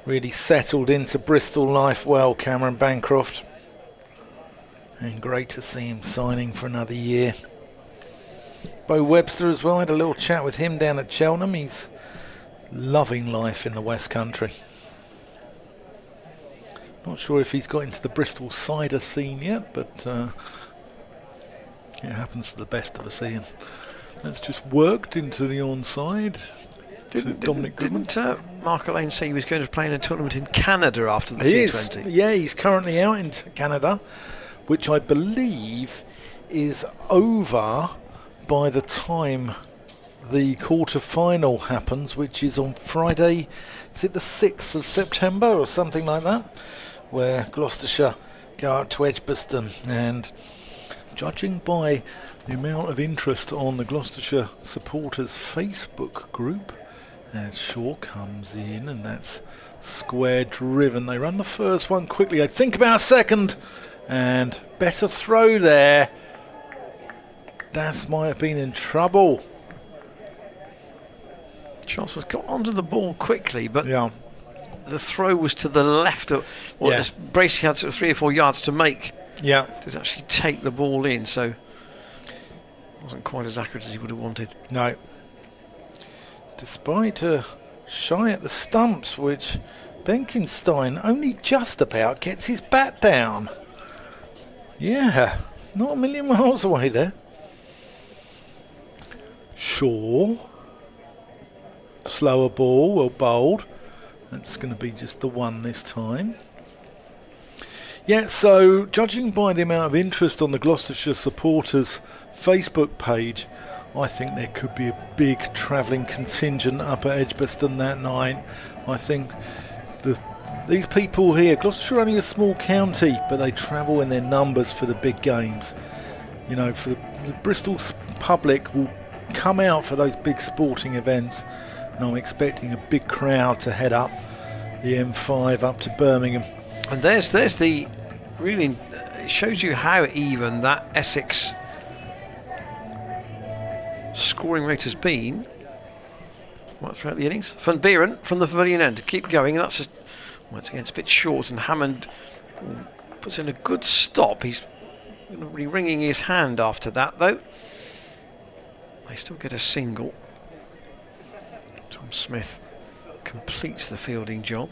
Really settled into Bristol life well, Cameron Bancroft. And great to see him signing for another year. Bo Webster as well, had a little chat with him down at Cheltenham. He's loving life in the West Country. Not sure if he's got into the Bristol cider scene yet, but it happens to the best of us, Ian. That's just worked into the onside. Dominic Goodman. Didn't Mark Lane say he was going to play in a tournament in Canada after the He T20? is. Yeah, he's currently out in Canada which I believe is over by the time the quarter-final happens, which is on Friday. Is it the 6th of September or something like that, where Gloucestershire go out to Edgbaston? And judging by the amount of interest on the Gloucestershire supporters Facebook group, as Shaw comes in, and that's square driven. They run the first one quickly. I think about a second, and better throw there. Das might have been in trouble. Charles got onto the ball quickly, but Yeah. the throw was to the left of this Bracey had sort of 3 or 4 yards to make Yeah. to actually take the ball in, so wasn't quite as accurate as he would have wanted. No. Despite shy at the stumps, which Benkenstein only just about gets his bat down. Yeah, not a million miles away there. Shaw. Slower ball, well bowled. That's going to be just the one this time. Yeah, so judging by the amount of interest on the Gloucestershire supporters Facebook page, I think there could be a big travelling contingent up at Edgbaston that night. I think these people here, Gloucestershire are only a small county, but they travel in their numbers for the big games. You know, for the Bristol public will come out for those big sporting events, and I'm expecting a big crowd to head up the M5 up to Birmingham. And there's the really, it shows you how even that Essex scoring rate has been right throughout the innings. Van Buren from the pavilion end to keep going. That's once again it's a bit short, and Hammond puts in a good stop. He's really wringing his hand after that, though. They still get a single. Tom Smith completes the fielding job.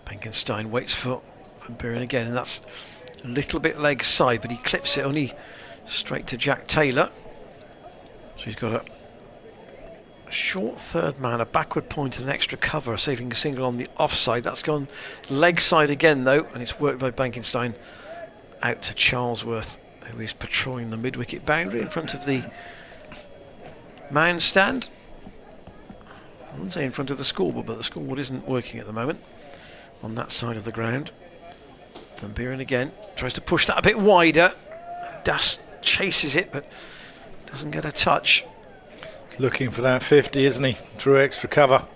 Benkenstein waits for Van Buren again, and that's a little bit leg side, but he clips it only straight to Jack Taylor. So he's got a short third man, a backward point and an extra cover, saving a single on the offside. That's gone leg side again though, and it's worked by Benkenstein out to Charlesworth, who is patrolling the mid-wicket boundary in front of the man stand. I wouldn't say in front of the scoreboard, but the scoreboard isn't working at the moment on that side of the ground. Van Buren again tries to push that a bit wider. Das chases it, but doesn't get a touch. Looking for that 50, isn't he? Through extra cover.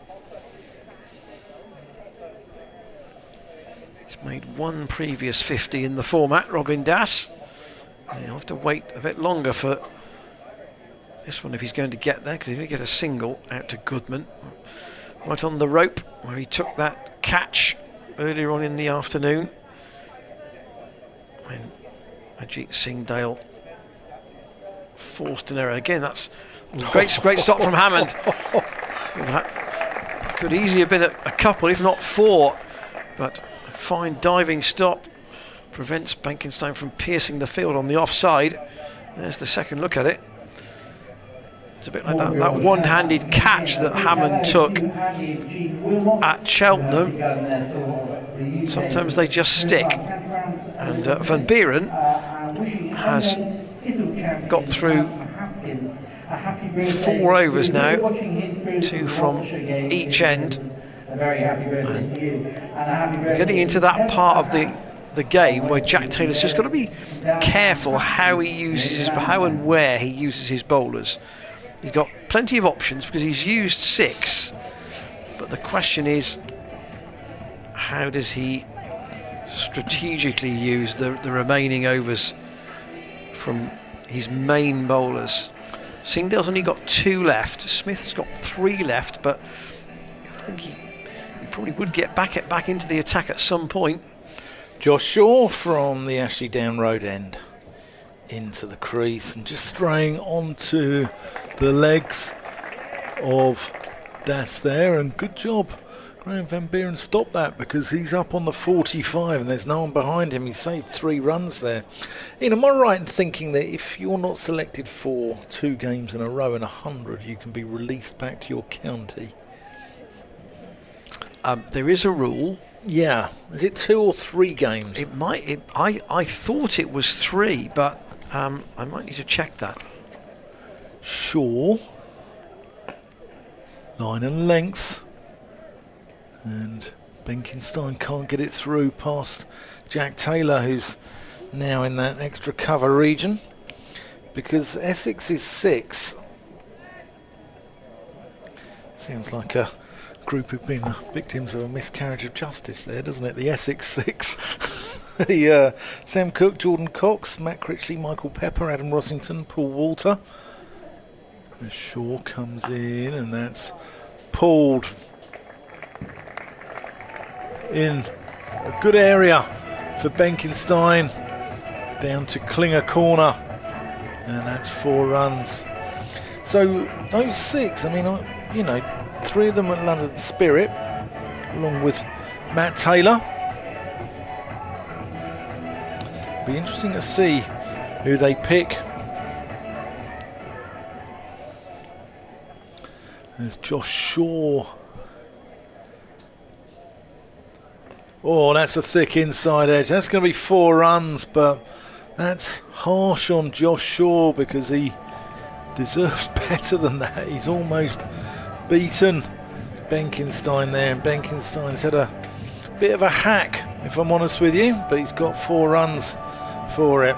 He's made one previous 50 in the format, Robin Das. He'll have to wait a bit longer for this one if he's going to get there, because he's going to get a single out to Goodman. Right on the rope, where he took that catch earlier on in the afternoon, when Ajit Singh Dale forced an error. Again, that's great stop from Hammond. Could easily have been a couple, if not 4, but a fine diving stop prevents Benkenstein from piercing the field on the offside. There's the second look at it. It's a bit like that one-handed catch that Hammond took at Cheltenham. Sometimes they just stick. And Van Buren has got through 4 overs now, 2 from each end. And getting into that part of the game where Jack Taylor's just got to be careful how and where he uses his bowlers. He's got plenty of options because he's used 6, but the question is, how does he strategically use the remaining overs from his main bowlers? Singdale's only got 2 left. Smith has got 3 left, but I think he probably would get back into the attack at some point. Josh Shaw from the Ashley Down Road end into the crease and just straying onto the legs of Das there, and good job Graham Van Buren stopped that, because he's up on the 45 and there's no one behind him. He saved 3 runs there. Ian, am I right in thinking that if you're not selected for 2 games in a row in 100, you can be released back to your county? There is a rule Yeah. Is it 2 or 3 games? It might. I thought it was 3, but I might need to check that. Shaw. Line and length. And Benkenstein can't get it through past Jack Taylor, who's now in that extra cover region. Because Essex is 6. Sounds like a group who've been victims of a miscarriage of justice there, doesn't it? The Essex 6. Sam Cook, Jordan Cox, Matt Critchley, Michael Pepper, Adam Rossington, Paul Walter. As Shaw comes in, and that's pulled in a good area for Benkenstein. Down to Klinger corner, and that's 4 runs. So those 6, I mean, you know, 3 of them at London Spirit, along with Matt Taylor. Be interesting to see who they pick. There's Josh Shaw. Oh, that's a thick inside edge. That's going to be 4 runs, but that's harsh on Josh Shaw because he deserves better than that. He's almost beaten Benkenstein there, and Benkenstein's had a bit of a hack, if I'm honest with you, but he's got 4 runs for it.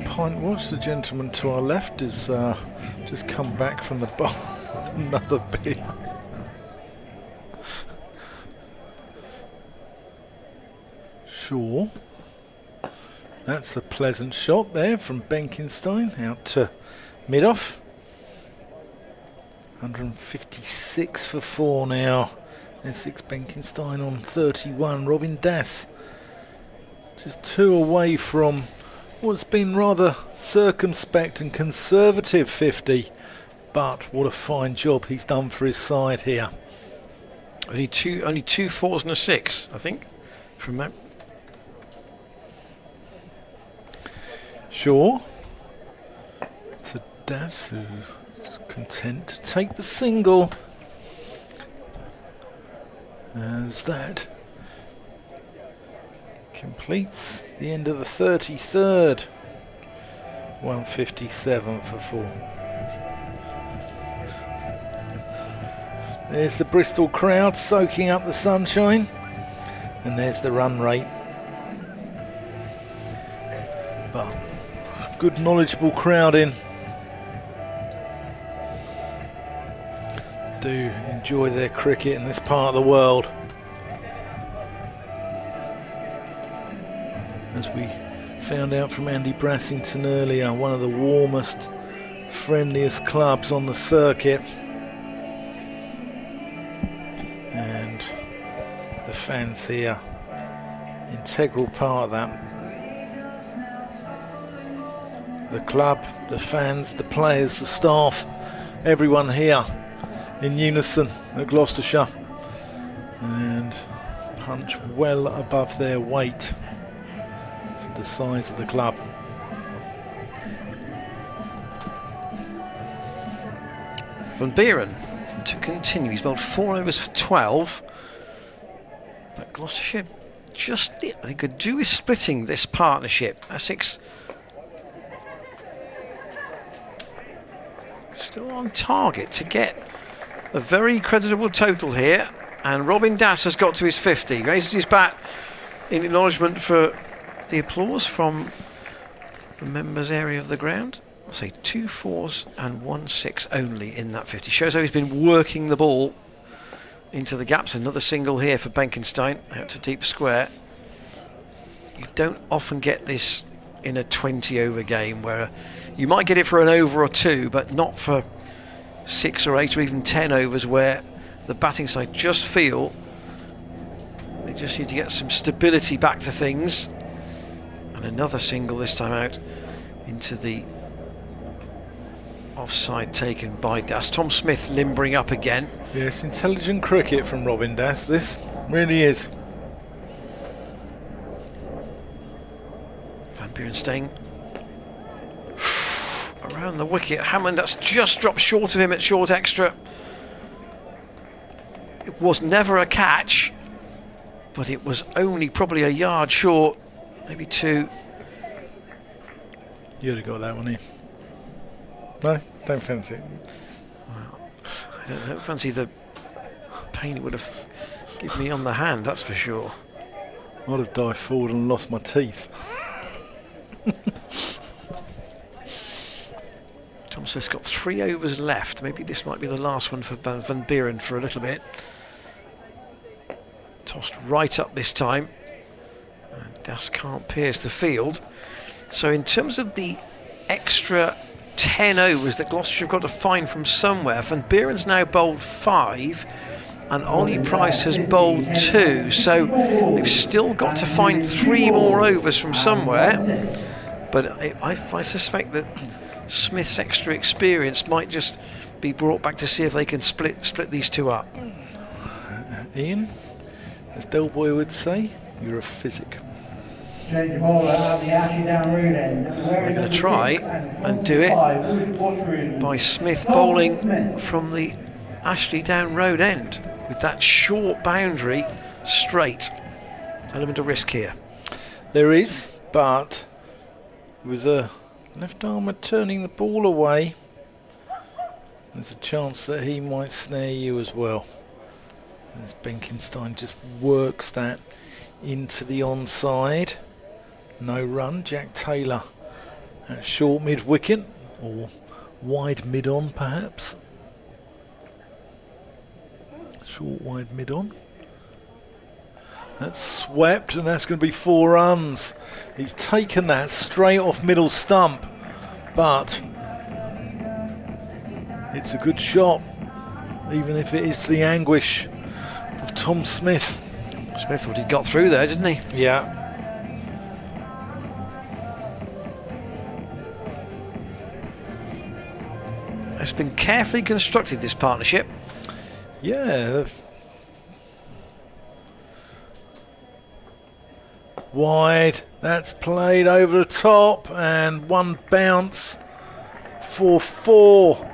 Pint Watch, the gentleman to our left, has just come back from the bar with another beer. Sure. That's a pleasant shot there from Benkenstein out to mid-off. 156 for 4 now. Essex Benkenstein on 31. Robin Dass just 2 away from what's been rather circumspect and conservative 50. But what a fine job he's done for his side here. Only two 4s and a 6, I think, from that. Sure. To Das, who's content to take the single. As that completes the end of the 33rd. 157 for 4. There's the Bristol crowd soaking up the sunshine. And there's the run rate. But good knowledgeable crowd in. Do enjoy their cricket in this part of the world. As we found out from Andy Brassington earlier, one of the warmest, friendliest clubs on the circuit. And the fans here, integral part of that. The club, the fans, the players, the staff, everyone here in unison at Gloucestershire, and punch well above their weight for the size of the club. Van Buren to continue. He's bowled 4 overs for 12, but Gloucestershire just, I think, could do with splitting this partnership. Essex still on target to get a very creditable total here, and Robin Dass has got to his 50. Raises his bat in acknowledgement for the applause from the members' area of the ground. I'll say 2 4s and 1 6 only in that 50. Shows how he's been working the ball into the gaps. Another single here for Benkenstein out to deep square. You don't often get this in a 20 over game, where you might get it for an over or 2, but not for 6 or 8 or even 10 overs, where the batting side just feel they just need to get some stability back to things. And another single this time out into the offside taken by Das. Tom Smith limbering up again. Yes, intelligent cricket from Robin Das, this really is. Van Buren staying around the wicket. Hammond, that's just dropped short of him at short extra. It was never a catch, but it was only probably a yard short, maybe 2. You'd have got that one in. No, don't fancy it. Well, I don't fancy the pain it would have given me on the hand, that's for sure. I'd have dived forward and lost my teeth. Tom Smith's got 3 overs left. Maybe this might be the last one for Van Buren for a little bit. Tossed right up this time. And Das can't pierce the field. So in terms of the extra 10 overs that Gloucestershire have got to find from somewhere, Van Buren's now bowled 5 and Ollie Price has bowled 2. So they've still got to find 3 more overs from somewhere. But I suspect that Smith's extra experience might just be brought back to see if they can split these 2 up. Ian, as Del Boy would say, you're a physic. Change of bowler at the Ashley Down road end. They're going to try and do it by Smith bowling from the Ashley Down road end with that short boundary straight. Element of risk here. There is, but with the left armer turning the ball away, there's a chance that he might snare you as well. As Benkenstein just works that into the onside. No run. Jack Taylor at short mid wicket, or wide mid on perhaps. Short wide mid on. That's swept, and that's going to be 4 runs. He's taken that straight off middle stump, but it's a good shot, even if it is to the anguish of Tom Smith. Smith thought he'd got through there, didn't he? Yeah. It's been carefully constructed, this partnership. Yeah. Wide, that's played over the top, and 1 bounce for 4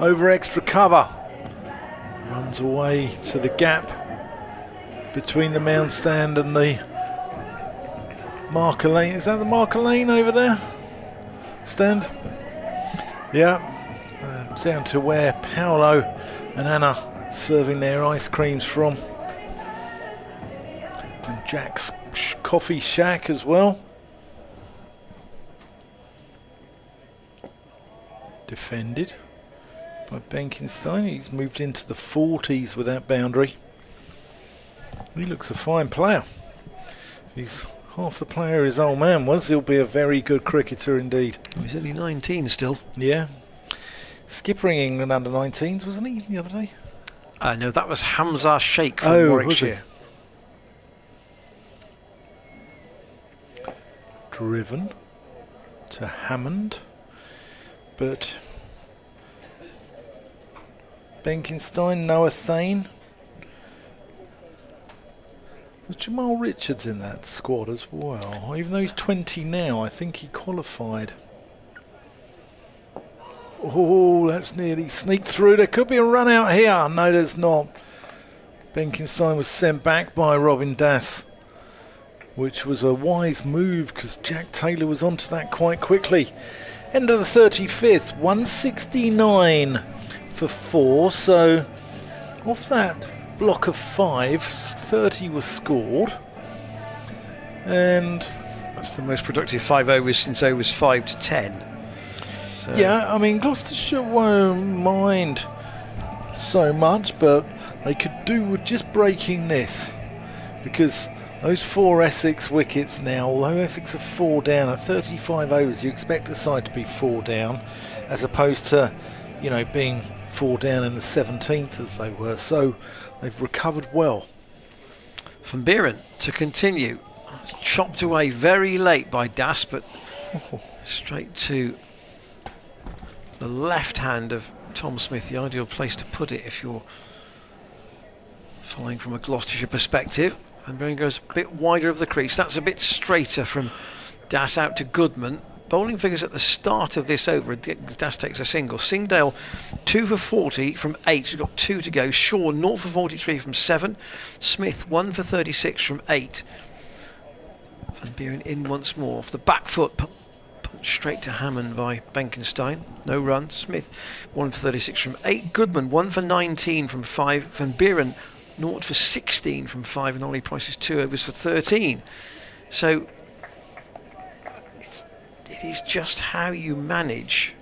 over extra cover. Runs away to the gap between the mound stand and the marker lane. Is that the marker lane over there? Stand? Yeah. Down to where Paolo and Anna serving their ice creams from. And Jack's coffee shack as well. Defended by Benkenstein. He's moved into the 40s with that boundary. He looks a fine player. He's half the player his old man was. He'll be a very good cricketer indeed. Oh, he's only 19 still. Yeah. Skippering England under 19s, wasn't he, the other day? No, that was Hamza Sheikh from Warwickshire. Driven to Hammond, but Benkenstein, Noah Thane. Was Jamal Richards in that squad as well? Even though he's 20 now, I think he qualified. Oh, that's nearly sneaked through. There could be a run out here. No, there's not. Benkenstein was sent back by Robin Das, which was a wise move because Jack Taylor was onto that quite quickly. End of the 35th, 169 for 4. So off that block of 5, 30 was scored. And that's the most productive 5 overs since overs 5 to 10. So yeah, I mean, Gloucestershire won't mind so much, but they could do with just breaking this, because those 4 Essex wickets now, although Essex are 4 down at 35 overs, you expect the side to be 4 down, as opposed to, you know, being 4 down in the 17th as they were. So they've recovered well. Van Buren to continue, chopped away very late by Das, but straight to the left hand of Tom Smith, the ideal place to put it if you're following from a Gloucestershire perspective. Van Buren goes a bit wider of the crease. That's a bit straighter from Das out to Goodman. Bowling figures at the start of this over. Das takes a single. Singdale 2 for 40 from 8. We've got 2 to go. Shaw 0 for 43 from 7. Smith 1 for 36 from 8. Van Buren in once more. Off the back foot. Punch straight to Hammond by Benkenstein. No run. Smith 1 for 36 from 8. Goodman 1 for 19 from 5. Van Buren 0 for 16 from 5. And Ollie Price is 2 overs for 13. So it is just how you manage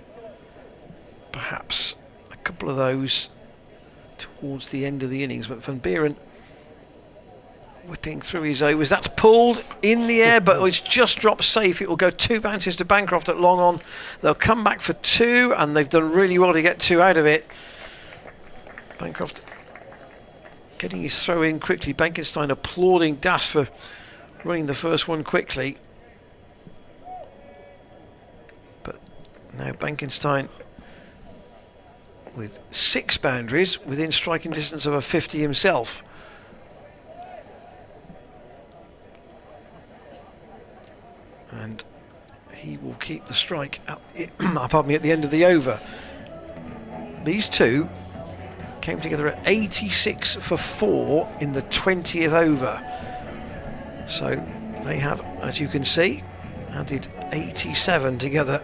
perhaps a couple of those towards the end of the innings. But Van Buren whipping through his overs. That's pulled in the air, but it's just dropped safe. It will go 2 bounces to Bancroft at long on. They'll come back for 2, and they've done really well to get 2 out of it. Bancroft getting his throw in quickly. Benkenstein applauding Das for running the first one quickly. Now Benkenstein with 6 boundaries within striking distance of a 50 himself. And he will keep the strike at the end of the over. These two came together at 86 for 4 in the 20th over. So they have, as you can see, added 87 together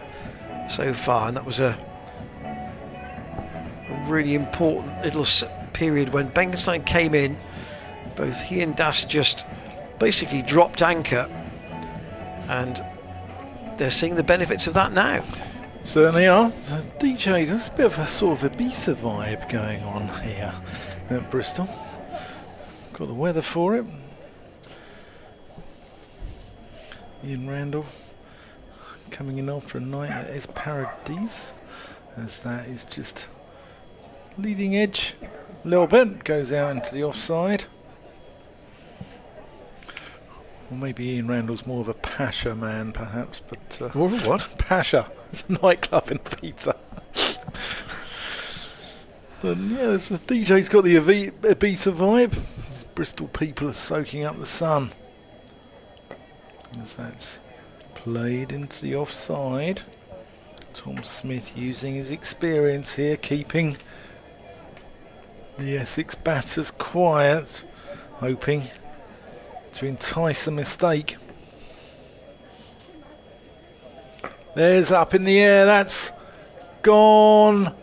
so far, and that was a really important little period when Benkenstein came in. Both he and Das just basically dropped anchor, and they're seeing the benefits of that now. Certainly are. DJ, there's a bit of a sort of Ibiza vibe going on here at Bristol. Got the weather for it. Ian Randall coming in after a night at Es Paradis, as that is just leading edge a little bit, goes out into the offside. Or maybe Ian Randall's more of a Pasha man perhaps, but What? Pasha, it's a nightclub in Ibiza. But yeah, the DJ's got the Ibiza vibe. These Bristol people are soaking up the sun, as that's played into the offside. Tom Smith using his experience here, keeping the Essex batters quiet, hoping to entice a mistake. There's up in the air, that's gone.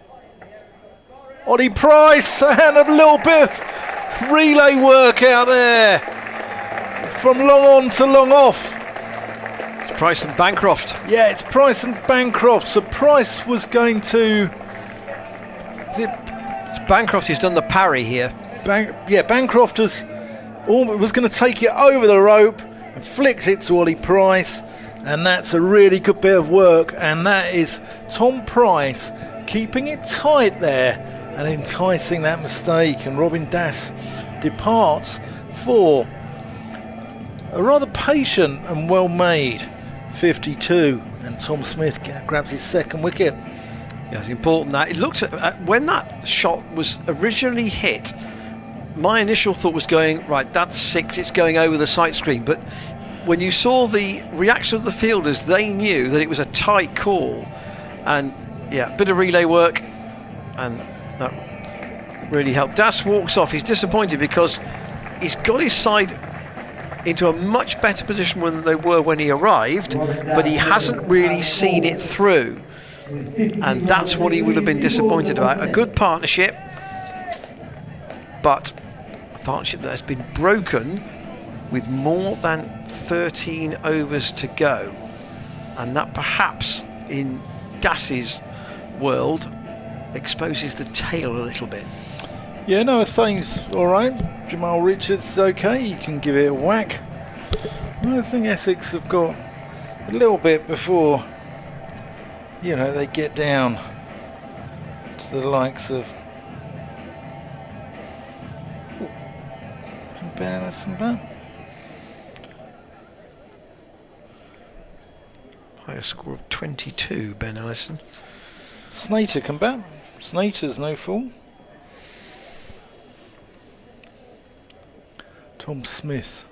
Ollie Price, and a little bit of relay work out there from long on to long off. It's Price and Bancroft. Yeah, it's Price and Bancroft. So Price was going to... Is it... It's Bancroft who's done the parry here. Bancroft was going to take it over the rope and flicks it to Ollie Price. And that's a really good bit of work. And that is Tom Price keeping it tight there and enticing that mistake. And Robin Das departs for a rather patient and well-made 52, and Tom Smith grabs his second wicket. Yeah, it's important that it looks at when that shot was originally hit. My initial thought was going right. That's 6. It's going over the sight screen. But when you saw the reaction of the fielders, they knew that it was a tight call. And yeah, a bit of relay work, and that really helped. Das walks off. He's disappointed because he's got his side into a much better position than they were when he arrived, but he hasn't really seen it through, and that's what he would have been disappointed about. A good partnership, but a partnership that has been broken with more than 13 overs to go, and that perhaps in Das's world exposes the tail a little bit. Yeah, no, Thane's alright. Jamal Richards is okay, you can give it a whack. I think Essex have got a little bit before, you know, they get down to the likes of Ben Ellison bat. Higher score of 22, Ben Ellison. Snater come back. Snater's no fool. Tom Smith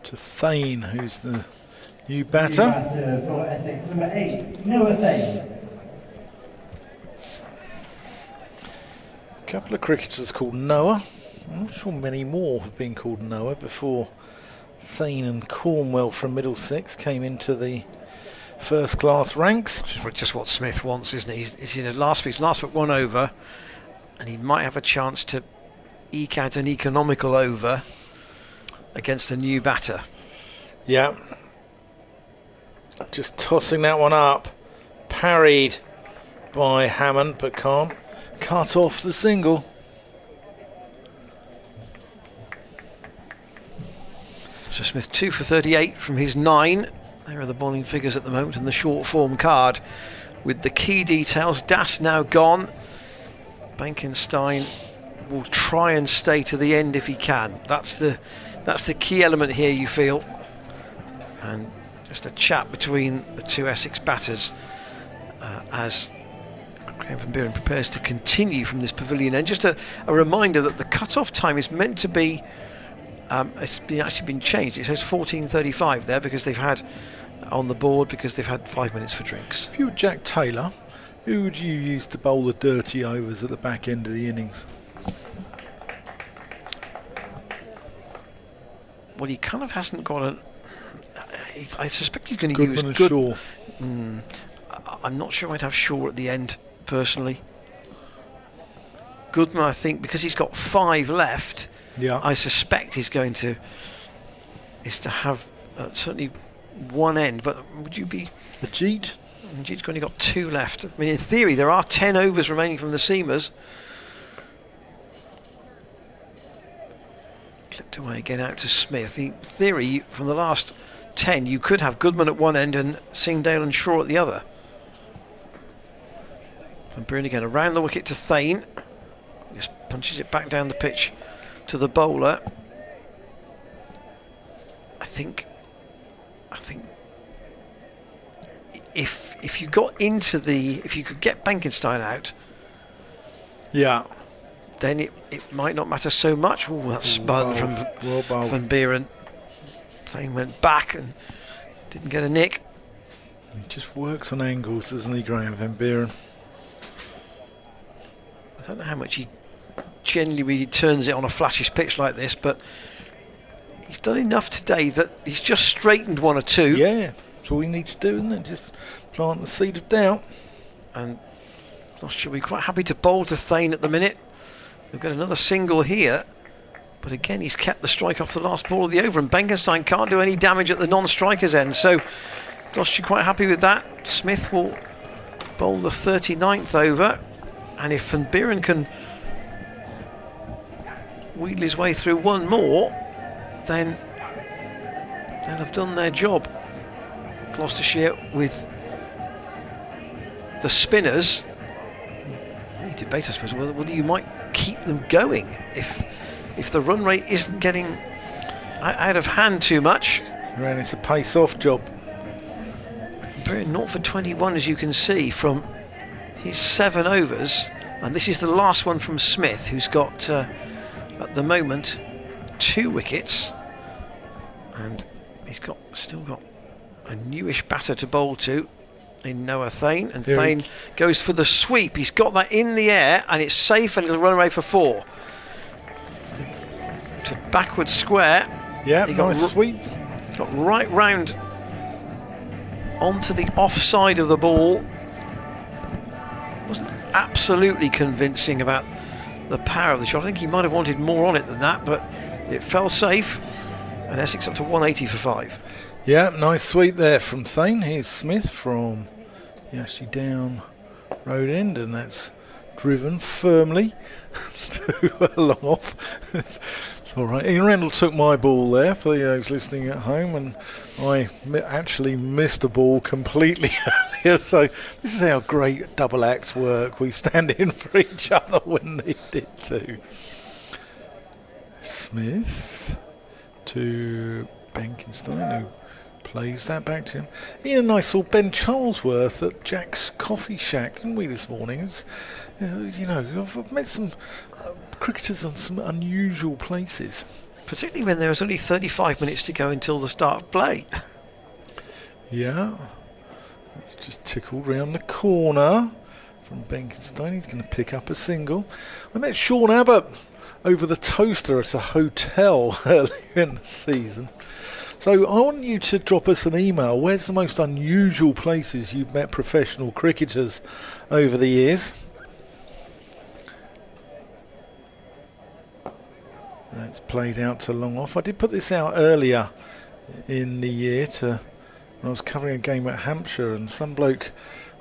to Thane, who's the New New batter. batter for Essex, number 8, Noah Thane. A couple of cricketers called Noah. I'm not sure many more have been called Noah before Thane and Cornwell from Middlesex came into the first class ranks. This is just what Smith wants, isn't he? He's in a last but 1 over, and he might have a chance to eke out an economical over against a new batter. Yeah. Just tossing that one up. Parried by Hammond, but can't cut off the single. So Smith 2 for 38 from his 9. There are the bowling figures at the moment and the short form card with the key details. Das now gone. Benkenstein will try and stay to the end if he can. That's the key element here, you feel. And just a chat between the two Essex batters as Graham van Buren prepares to continue from this pavilion end. Just a reminder that the cut-off time is meant to be it's actually been changed. It says 14:35 there because they've had on the board because they've had 5 minutes for drinks. If you were Jack Taylor, who would you use to bowl the dirty overs at the back end of the innings? Well, he kind of hasn't got a. I suspect he's going to Goodman use and Shaw. I'm not sure I'd have Shaw at the end personally. Goodman, I think, because he's got 5 left. Yeah. I suspect he's going to have certainly one end. But would you be? Ajit? Ajit's only got 2 left. I mean, in theory, there are 10 overs remaining from the seamers. Clipped away again out to Smith. In theory, from the last 10, you could have Goodman at one end and Singdale and Shaw at the other. Van Buren again around the wicket to Thane. Just punches it back down the pitch to the bowler. I think if you got into if you could get Benkenstein out, Yeah. then it might not matter so much. Oh, that's spun from Van Buren. Thane went back and didn't get a nick. He just works on angles, doesn't he, Graham van Buren? I don't know how much he generally turns it on a flashish pitch like this, but he's done enough today that he's just straightened 1 or 2. Yeah, that's all we need to do, isn't it? Just plant the seed of doubt. And Gloucestershire will be quite happy to bowl to Thane at the minute. They've got another single here, but again he's kept the strike off the last ball of the over, and Benkenstein can't do any damage at the non-striker's end, so Gloucestershire quite happy with that. Smith will bowl the 39th over, and if Van Buren can wheedle his way through one more, then they'll have done their job. Gloucestershire with the spinners. You debate, I suppose, whether you might keep them going if the run rate isn't getting out of hand too much. And it's a pace-off job. Very 0 for 21, as you can see from his 7 overs, and this is the last one from Smith, who's got at the moment 2 wickets, and he's still got a newish batter to bowl to in Noah Thane, and Thane goes for the sweep. He's got that in the air and it's safe, and he'll run away for 4 to backward square. Yeah, nice sweep. He's got right round onto the offside of the ball. Wasn't absolutely convincing about the power of the shot. I think he might have wanted more on it than that, but it fell safe, and Essex up to 180 for 5. Yeah, nice sweep there from Thane. Here's Smith from actually down road end, and that's driven firmly to a long off. It's all right. Ian Randall took my ball there for those listening at home, and I actually missed the ball completely earlier. So this is how great double acts work. We stand in for each other when needed to. Smith to Benkenstein, who plays that back to him. Ian and I saw Ben Charlesworth at Jack's Coffee Shack, didn't we, this morning? I've met some cricketers on some unusual places. Particularly when there was only 35 minutes to go until the start of play. Yeah. That's just tickled round the corner from Benkenstein. He's going to pick up a single. I met Sean Abbott over the toaster at a hotel earlier in the season. So I want you to drop us an email. Where's the most unusual places you've met professional cricketers over the years? That's played out to long off. I did put this out earlier in the year when I was covering a game at Hampshire, and some bloke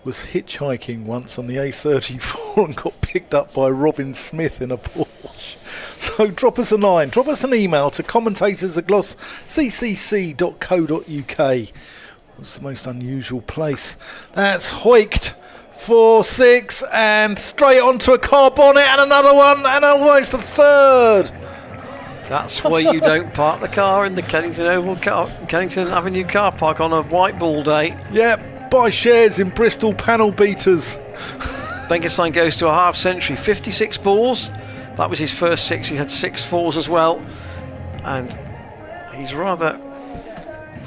was hitchhiking once on the A34 and got picked up by Robin Smith in a Porsche. So drop us a line, drop us an email to commentators@glossccc.co.uk. What's the most unusual place? That's hoiked for 6 and straight onto a car bonnet and another one and almost a third. That's why you don't park the car in the Kennington Avenue car park on a white ball day. Yep, buy shares in Bristol panel beaters. Benkenstein goes to a half century, 56 balls. That was his first 6. He had 6 fours as well, and he's rather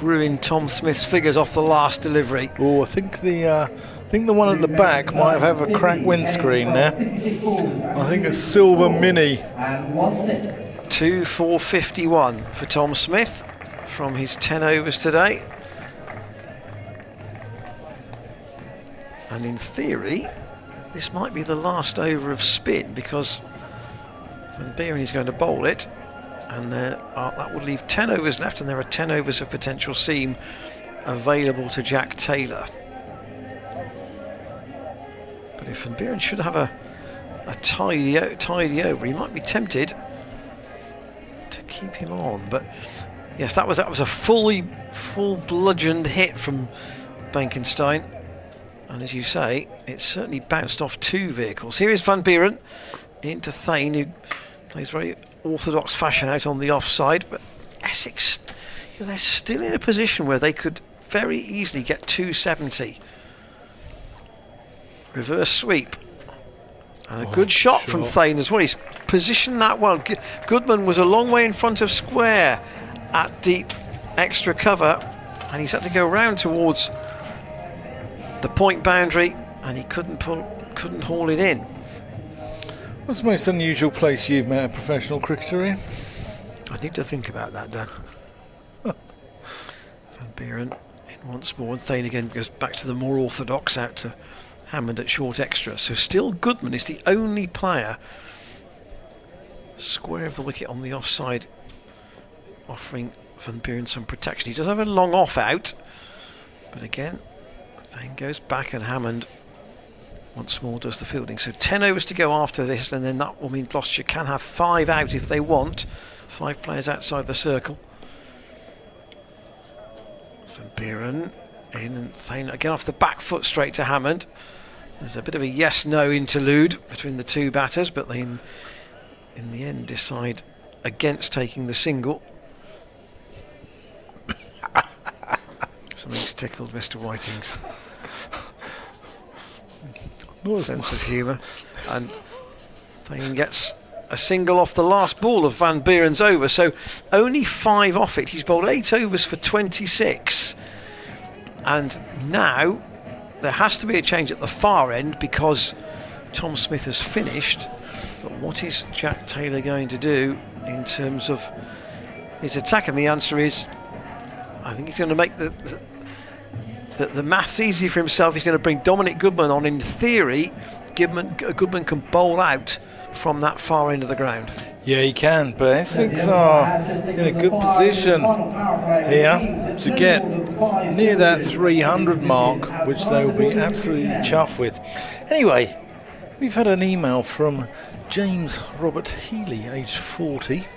ruined Tom Smith's figures off the last delivery. Oh, I think the one at the back might have a cracked windscreen there. I think a silver Mini. And 1-6. 2-4-51 for Tom Smith from his 10 overs today. And in theory, this might be the last over of spin, because Van Buren is going to bowl it, and that would leave 10 overs left, and there are 10 overs of potential seam available to Jack Taylor. But if Van Buren should have a tidy over, he might be tempted to keep him on. But yes, that was a full bludgeoned hit from Benkenstein, and as you say, it certainly bounced off 2 vehicles. Here is Van Buren into Thane, who plays very orthodox fashion out on the offside, but Essex, they're still in a position where they could very easily get 270. Reverse sweep. And a good shot from Thane as well. He's positioned that well. Goodman was a long way in front of square at deep extra cover, and he's had to go round towards the point boundary, and he couldn't haul it in. What's the most unusual place you've met a professional cricketer in? I need to think about that, Dan. Van Buren in once more, and Thane again goes back to the more orthodox out to Hammond at short extra. So still Goodman is the only player square of the wicket on the offside, offering Van Buren some protection. He does have a long off out, but again Thane goes back, and Hammond once more does the fielding. So 10 overs to go after this, and then that will mean Gloucestershire can have 5 out if they want. 5 players outside the circle. Van Buren in, and Thane again off the back foot straight to Hammond. There's a bit of a yes-no interlude between the 2 batters, but they in the end decide against taking the single. Something's tickled Mr. Whiting's sense of humour, and Thane gets a single off the last ball of Van Buren's over, so only 5 off it. He's bowled 8 overs for 26, and now there has to be a change at the far end because Tom Smith has finished. But what is Jack Taylor going to do in terms of his attack? And the answer is, I think he's going to make the maths easy for himself. He's going to bring Dominic Goodman on. In theory, Goodman can bowl out from that far end of the ground. Yeah, he can, but Essex are in a good position here to get near that 300 mark, which they will be absolutely chuffed with. Anyway, we've had an email from James Robert Healy, aged 40,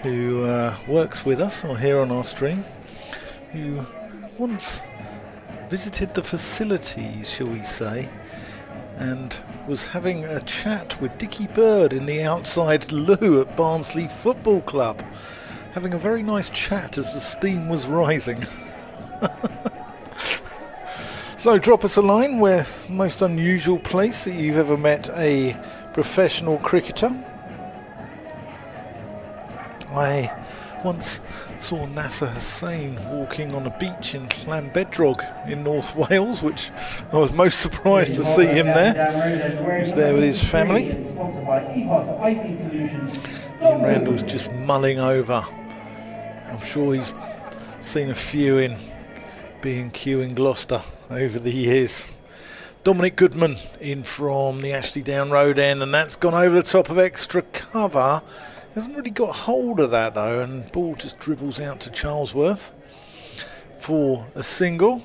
who works with us or here on our stream, who once visited the facilities, shall we say, and was having a chat with Dickie Bird in the outside loo at Barnsley Football Club, having a very nice chat as the steam was rising. So drop us a line with the most unusual place that you've ever met a professional cricketer. I once saw Nasser Hussain walking on a beach in Llanbedrog in North Wales, which I was most surprised to see him there. He's there with his family. Ian Randall's just mulling over. I'm sure he's seen a few in B&Q in Gloucester over the years. Dominic Goodman in from the Ashley Down Road end, and that's gone over the top of extra cover. Hasn't really got hold of that though, and ball just dribbles out to Charlesworth for a single.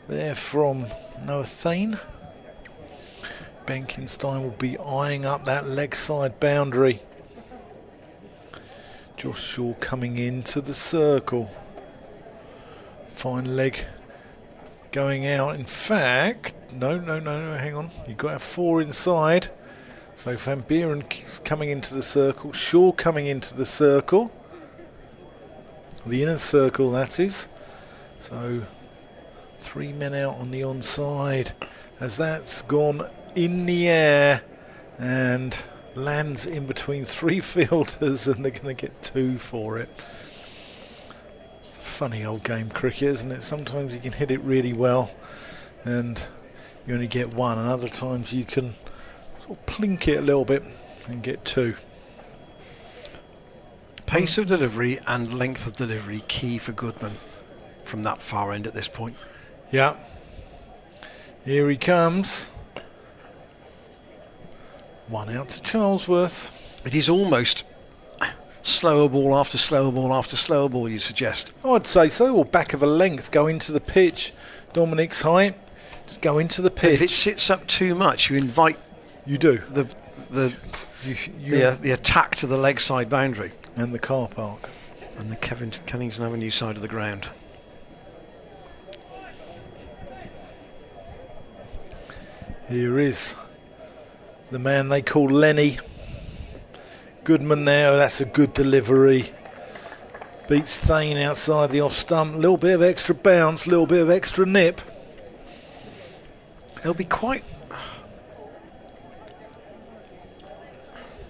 There from Noah Thane. Benkenstein will be eyeing up that leg side boundary. Josh Shaw coming into the circle. Fine leg going out. In fact, no, hang on. You've got a 4 inside. So Van Buren coming into the circle. Shaw coming into the circle. The inner circle, that is. So 3 men out on the onside as that's gone in the air and lands in between 3 fielders, and they're going to get 2 for it. It's a funny old game, cricket, isn't it? Sometimes you can hit it really well and you only get 1, and other times you can sort of plink it a little bit and get 2. Pace of delivery and length of delivery key for Goodman from that far end at this point. Yeah. Here he comes. 1 out to Charlesworth. It is almost slower ball after slower ball after slower ball, you suggest? I'd say so, or back of a length, go into the pitch. Dominic's height, just go into the pitch. If it sits up too much, you invite you do the attack to the leg side boundary. And the car park. And the Kennington Avenue side of the ground. Here is the man they call Lenny. Goodman now, that's a good delivery. Beats Thane outside the off stump. A little bit of extra bounce, a little bit of extra nip. It'll be quite...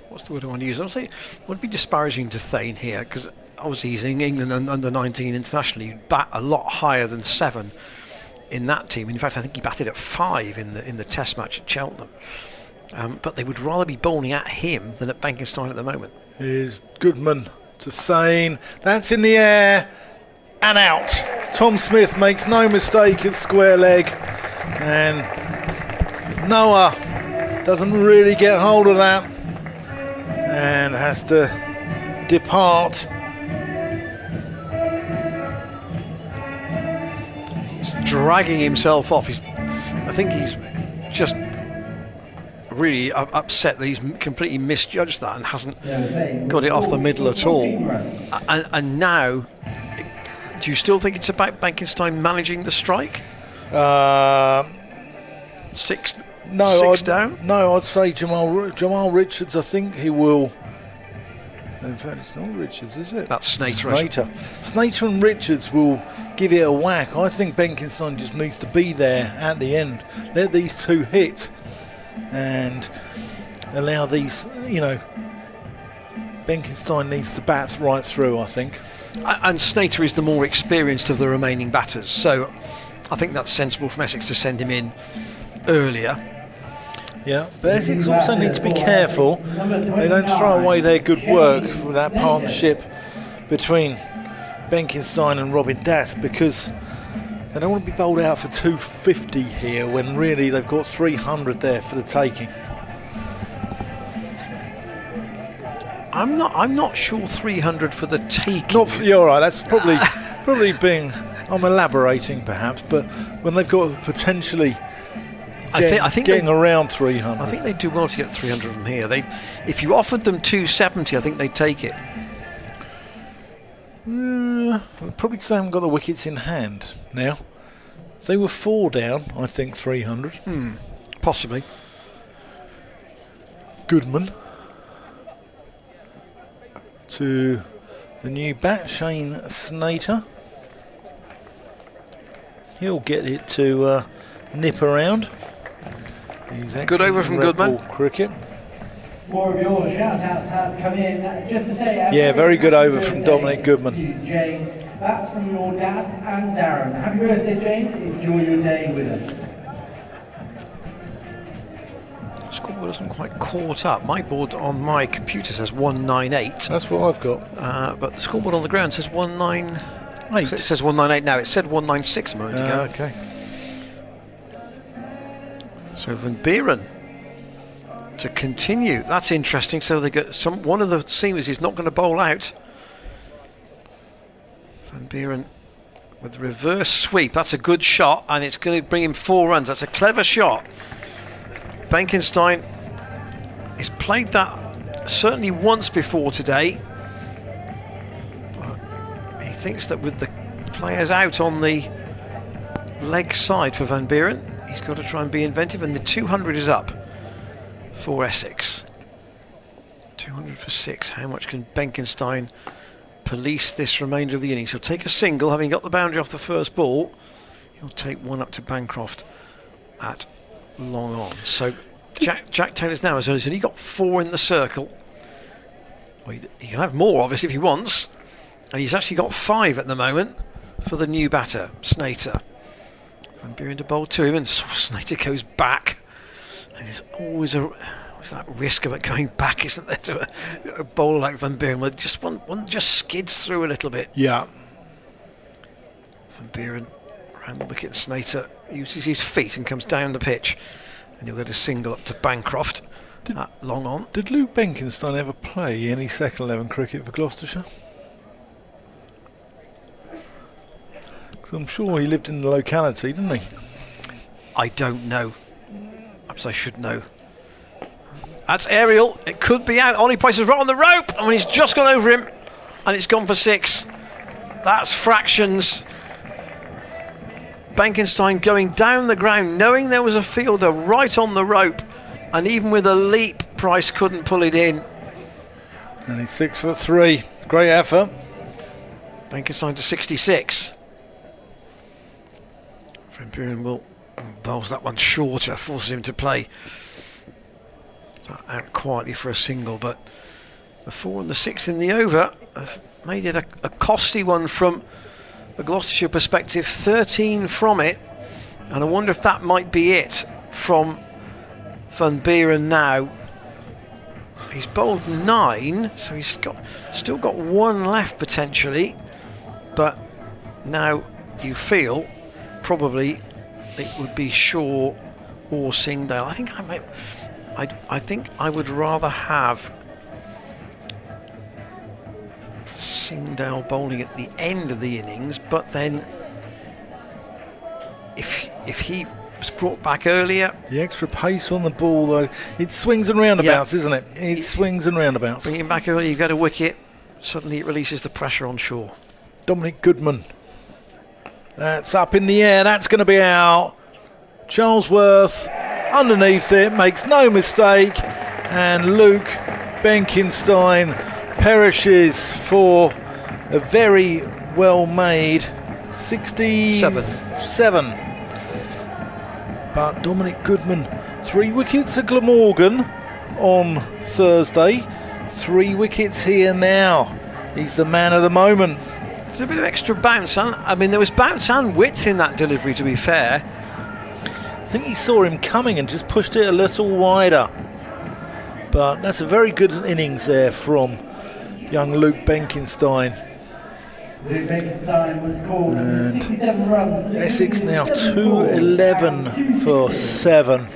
What's the word I want to use? I'll say it would be disparaging to Thane here, because obviously he's in England under 19 internationally. He'd bat a lot higher than 7 in that team. In fact, I think he batted at 5 in the Test match at Cheltenham. But they would rather be bowling at him than at Benkenstein at the moment. Here's Goodman to Thane. That's in the air and out. Tom Smith makes no mistake at square leg, and Noah doesn't really get hold of that and has to depart. He's dragging himself off. I think he's just really upset that he's completely misjudged that and hasn't got it off the middle at all. And now, do you still think it's about Benkenstein managing the strike? 6 down? No, I'd say Jamal Richards. I think he will. In fact, it's not Richards, is it? That's Snater. Snater and Richards will give it a whack. I think Benkenstein just needs to be there at the end. Let these 2 hit and allow these, Benkenstein needs to bat right through, I think. And Snater is the more experienced of the remaining batters, so I think that's sensible from Essex to send him in earlier. Yeah, but Essex also need to be careful they don't throw away their good work with that partnership between Benkenstein and Robin Das, because they don't want to be bowled out for 250 here when really they've got 300 there for the taking. I'm not sure 300 for the taking. You're all right. That's probably being. I'm elaborating perhaps, but when they've got potentially. I think getting around 300. I think they do well to get 300 from here. If you offered them 270, I think they'd take it. Probably because they haven't got the wickets in hand now. If they were 4 down, I think 300. Possibly. Goodman to the new bat, Shane Snater. He'll get it to nip around. He's good over from Goodman. Cricket. More of your shout-outs have come in. Just to say, Yeah, very good over from birthday Dominic Goodman. to James. That's from your dad and Darren. Happy birthday, James. Enjoy your day with us. Scoreboard isn't quite caught up. My board on my computer says 198, That's what I've got. but the scoreboard on the ground says 198. 8. It says 198 now. It said 196 a moment ago. Okay. So Van Buren to continue. That's interesting. So they get one of the seamers is not going to bowl out. Van Buren with the reverse sweep. That's a good shot, and it's going to bring him 4 runs. That's a clever shot. Benkenstein has played that certainly once before today. But he thinks that with the players out on the leg side for Van Buren, he's got to try and be inventive, and the 200 is up for Essex. 200 for 6. How much can Benkenstein police this remainder of the innings? He'll take a single, having got the boundary off the first ball. He'll take one up to Bancroft at long on. So Jack Taylor's now has only got 4 in the circle. Well, he can have more obviously if he wants, and he's actually got 5 at the moment for the new batter, Snater. Van Buren to bowl to him, and Snater goes back, and there's always that risk of it going back, isn't there, to a bowler like Van Buren, where just one just skids through a little bit. Yeah. Van Buren around the wicket. Snater uses his feet and comes down the pitch, and he'll get a single up to Bancroft. Long on. Did Luke Benkenstein ever play any second 11 cricket for Gloucestershire? Because I'm sure he lived in the locality, didn't he? I don't know. Perhaps I should know. That's aerial. It could be out. Ollie Price is right on the rope, and he's just gone over him, and it's gone for 6. That's fractions. Benkenstein going down the ground, knowing there was a fielder right on the rope, and even with a leap, Price couldn't pull it in. And he's 6 for 3. Great effort. Benkenstein to 66. Van Buren will bowls that one shorter, forces him to play out quietly for a single, but the 4 and the 6 in the over have made it a costly one from a Gloucestershire perspective. 13 from it, and I wonder if that might be it from Van Buren now. He's bowled 9, so he's still got 1 left potentially, but now you feel probably it would be Shaw or Singdale. I think I would rather have Singdale bowling at the end of the innings, but then if he was brought back earlier, the extra pace on the ball, though, it swings and roundabouts, isn't it? It swings and roundabouts. Bring him back earlier, you get a wicket, suddenly it releases the pressure on Shaw. Dominic Goodman. That's up in the air. That's going to be out. Charlesworth underneath it, makes no mistake, and Luke Benkenstein perishes for a very well made 67. But Dominic Goodman, 3 wickets at Glamorgan on Thursday, 3 wickets here now. He's the man of the moment. There's a bit of extra bounce. I mean, there was bounce and width in that delivery, to be fair. I think he saw him coming and just pushed it a little wider. But that's a very good innings there from young Luke Benkenstein. Luke Benkenstein was called And 67 runs. Essex now 211 for 7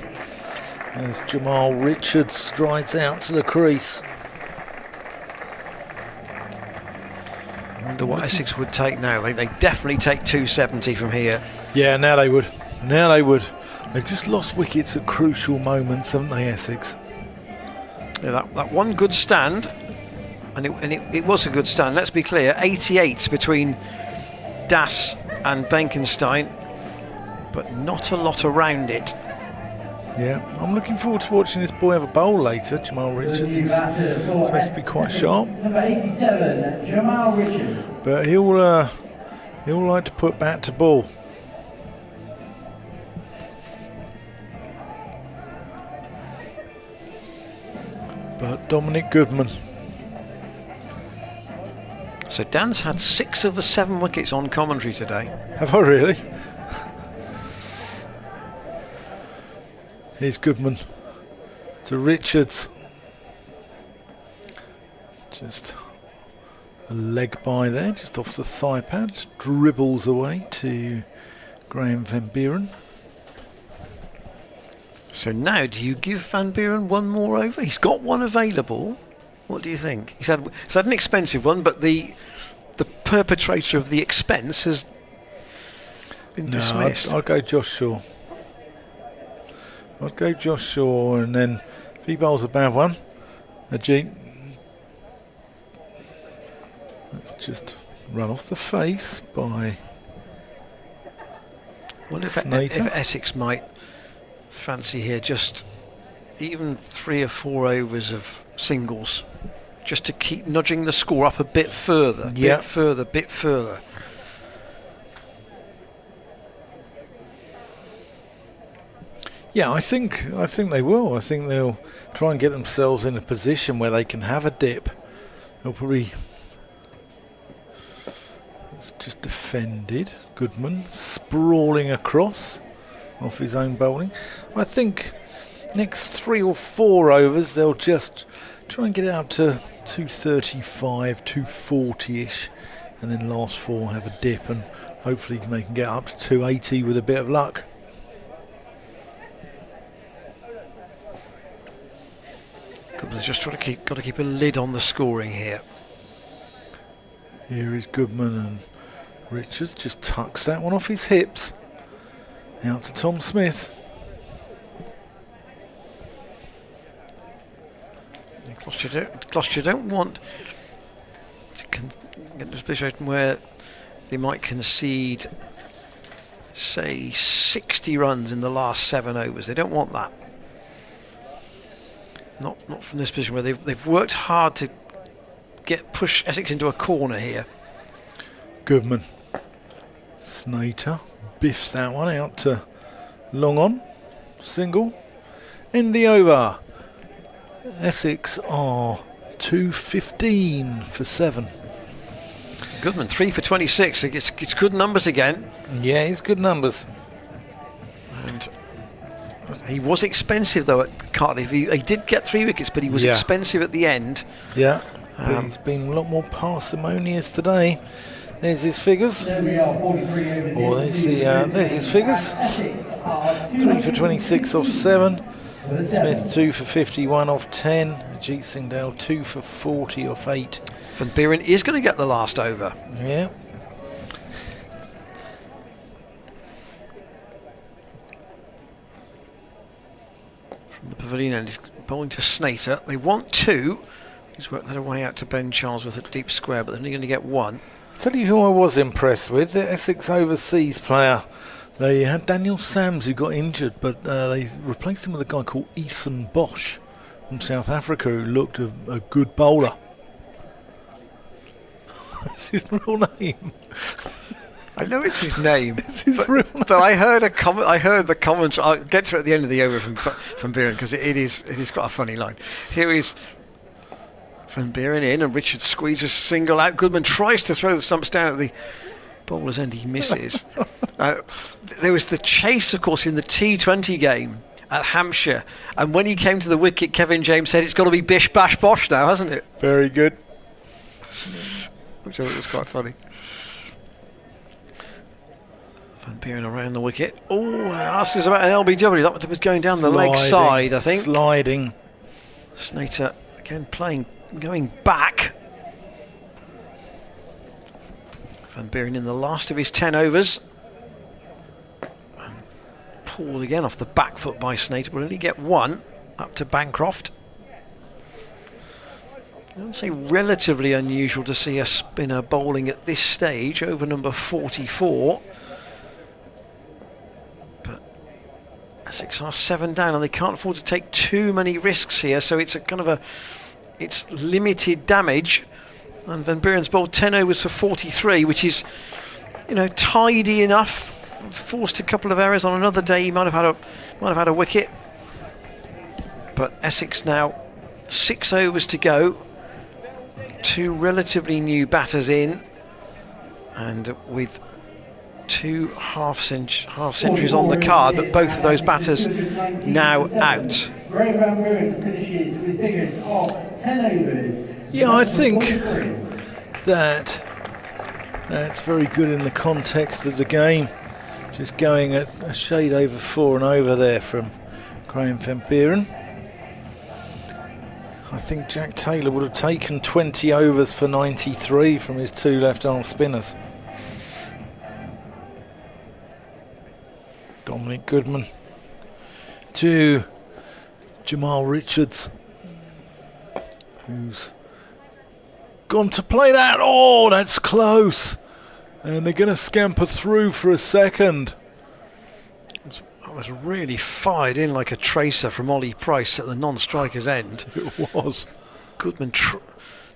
as Jamal Richards strides out to the crease. I wonder what Essex would take now. They definitely take 270 from here. Yeah, now they would. Now they would. They've just lost wickets at crucial moments, haven't they, Essex? Yeah, that one good stand, and it was a good stand, let's be clear. 88 between Das and Benkenstein, but not a lot around it. Yeah, I'm looking forward to watching this boy have a bowl later, Jamal Richards. He's supposed to be quite sharp. Number 87, Jamal Richards. But he'll like to put bat to ball. but Dominic Goodman. So Dan's had 6 of the 7 wickets on commentary today. Have I really? Here's Goodman to Richards. Just a leg by there, just off the thigh pad. Dribbles away to Graham Van Buren. So now, do you give Van Buren one more over? He's got one available. What do you think? He's had an expensive one, but the perpetrator of the expense has been dismissed. I'll go Josh Shaw. I'd go Josh Shaw, and then if he bowls a bad one, Ajit, let's just run off the face by if Essex might fancy here just even 3 or 4 overs of singles, just to keep nudging the score up a bit further, bit further. Yeah, I think they will. I think they'll try and get themselves in a position where they can have a dip. They'll probably... It's just defended. Goodman sprawling across off his own bowling. I think next 3 or 4 overs they'll just try and get it out to 235, 240-ish, and then last 4 have a dip, and hopefully they can get up to 280 with a bit of luck. Goodman's just got to keep a lid on the scoring here. Here is Goodman, and Richards just tucks that one off his hips. Out to Tom Smith. Gloucestershire don't want to get to a position where they might concede, say, 60 runs in the last 7 overs. They don't want that. Not from this position where they've worked hard to push Essex into a corner here. Goodman. Snater biffs that one out to long on. Single. In the over. Essex are 215 for 7. Goodman 3 for 26. It's good numbers again. Yeah, it's good numbers. And he was expensive though at Cardiff. He did get 3 wickets, but he was expensive at the end. Yeah, but he's been a lot more parsimonious today. There's his figures. There's his figures. 3 for 26 off 7. Smith 2 for 51 off 10. Ajit Singhdale 2 for 40 off 8. Van Buren is going to get the last over. Yeah. From the pavilion end, he's bowling to Snater. They want 2. He's worked that away out to Ben Charlesworth at deep square, but they're only going to get 1. Tell you who I was impressed with, the Essex overseas player. They had Daniel Sams who got injured, but they replaced him with a guy called Ethan Bosch from South Africa who looked a good bowler. That's his real name. I know it's his name. It's his real name. But I heard the comment. I'll get to it at the end of the over from Buren because it is quite a funny line. Here is Van Buren in, and Richard squeezes a single out. Goodman tries to throw the stumps down at the bowler's end. He misses. There was the chase, of course, in the T20 game at Hampshire, and when he came to the wicket, Kevin James said, "It's got to be bish bash bosh now, hasn't it?" Very good. Which I thought was quite funny. Van Buren around the wicket. Oh, asked us about an LBW. That was going down the leg side, I think. Sliding. Snater again going back. Van Buren in the last of his 10 overs. And pulled again off the back foot by Snater, but only get 1 up to Bancroft. I would say relatively unusual to see a spinner bowling at this stage, over number 44. But Essex are 7 down and they can't afford to take too many risks here, so it's a kind of it's limited damage. And Van Buren's bowled 10 overs for 43, which is, tidy enough. Forced a couple of errors on another day. He might have had a wicket. But Essex now 6 overs to go. 2 relatively new batters in, and with 2 half centuries on the card, but both of those batters now out. Yeah, I think that's very good in the context of the game. Just going at a shade over 4 and over there from Graham Van Buren. I think Jack Taylor would have taken 20 overs for 93 from his 2 left-arm spinners. Dominic Goodman to Jamal Richards, who's gone to play that. Oh, that's close. And they're going to scamper through for a second. I was really fired in like a tracer from Ollie Price at the non-striker's end. It was. Goodman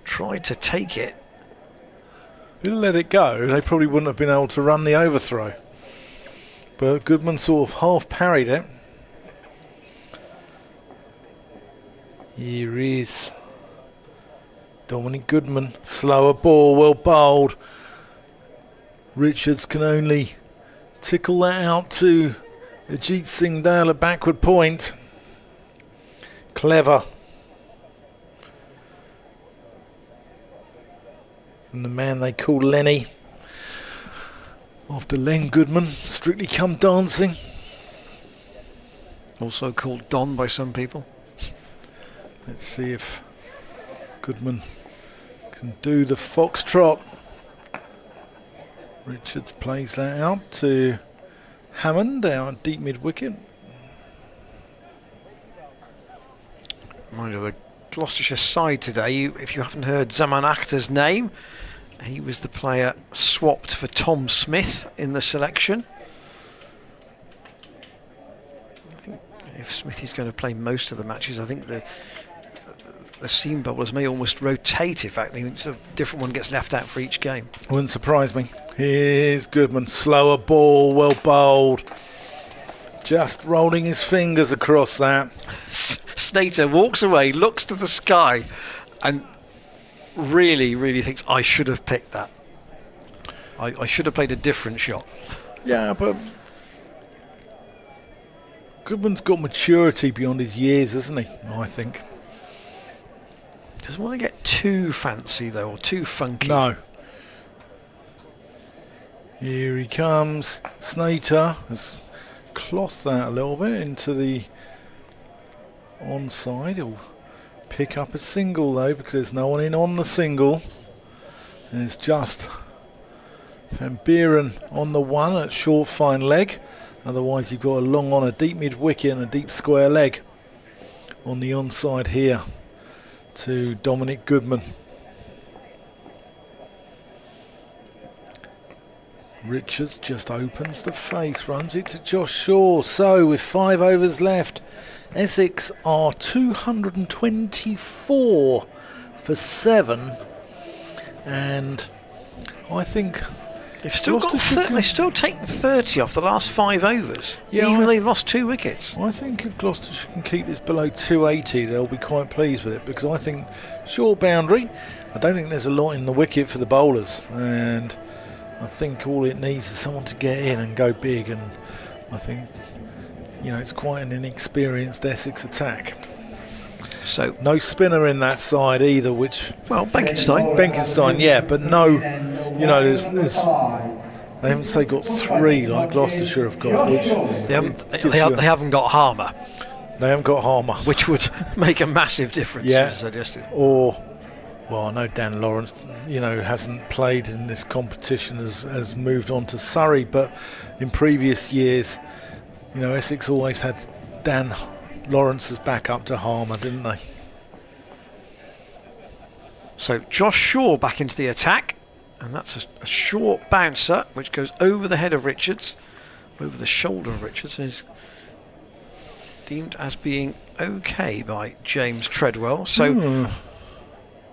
tried to take it. Didn't let it go. They probably wouldn't have been able to run the overthrow. But Goodman sort of half parried it. Here is Dominic Goodman. Slower ball, well bowled. Richards can only tickle that out to Ajit Singh Dale at backward point. Clever. From the man they call Lenny. After Len Goodman, Strictly Come Dancing. Also called Don by some people. Let's see if Goodman can do the foxtrot. Richards plays that out to Hammond out deep mid-wicket. Mind you, the Gloucestershire side today, if you haven't heard Zaman Akhtar's name, he was the player swapped for Tom Smith in the selection. I think if Smith is going to play most of the matches, I think the seam bowlers may almost rotate. In fact, a different one gets left out for each game. Wouldn't surprise me. Here's Goodman. Slower ball, well bowled. Just rolling his fingers across that. Snater walks away, looks to the sky, and really thinks, I should have picked that. I should have played a different shot. Yeah, but Goodman's got maturity beyond his years, hasn't he? I think. Doesn't want to get too fancy, though, or too funky. No. Here he comes. Snater has clothed that a little bit into the onside. He'll pick up a single, though, because there's no one in on the single. There's just Van Buren on the one at short fine leg. Otherwise you've got a long on, a deep mid wicket and a deep square leg on the onside here to Dominic Goodman. Richards just opens the face, runs it to Josh Shaw. So with 5 overs left, Essex are 224 for 7, and I think they've still taken 30 off the last 5 overs, even though they've lost 2 wickets. I think if Gloucestershire can keep this below 280, they'll be quite pleased with it, because I think short boundary, I don't think there's a lot in the wicket for the bowlers, and I think all it needs is someone to get in and go big, and I think, you know, it's quite an inexperienced Essex attack. So no spinner in that side either, which... Well, Benkenstein, yeah, but no, you know, there's they haven't, say, got 3 like Gloucestershire have got, which... They haven't got Harmer. They haven't got Harmer. Which would make a massive difference, yeah. as I suggested. Or... Well, I know Dan Lawrence, you know, hasn't played in this competition, has moved on to Surrey, but in previous years, you know, Essex always had Dan Lawrence as backup to Harmer, didn't they? So Josh Shaw back into the attack, and that's a short bouncer which goes over the head of Richards, over the shoulder of Richards, and is deemed as being okay by James Treadwell. So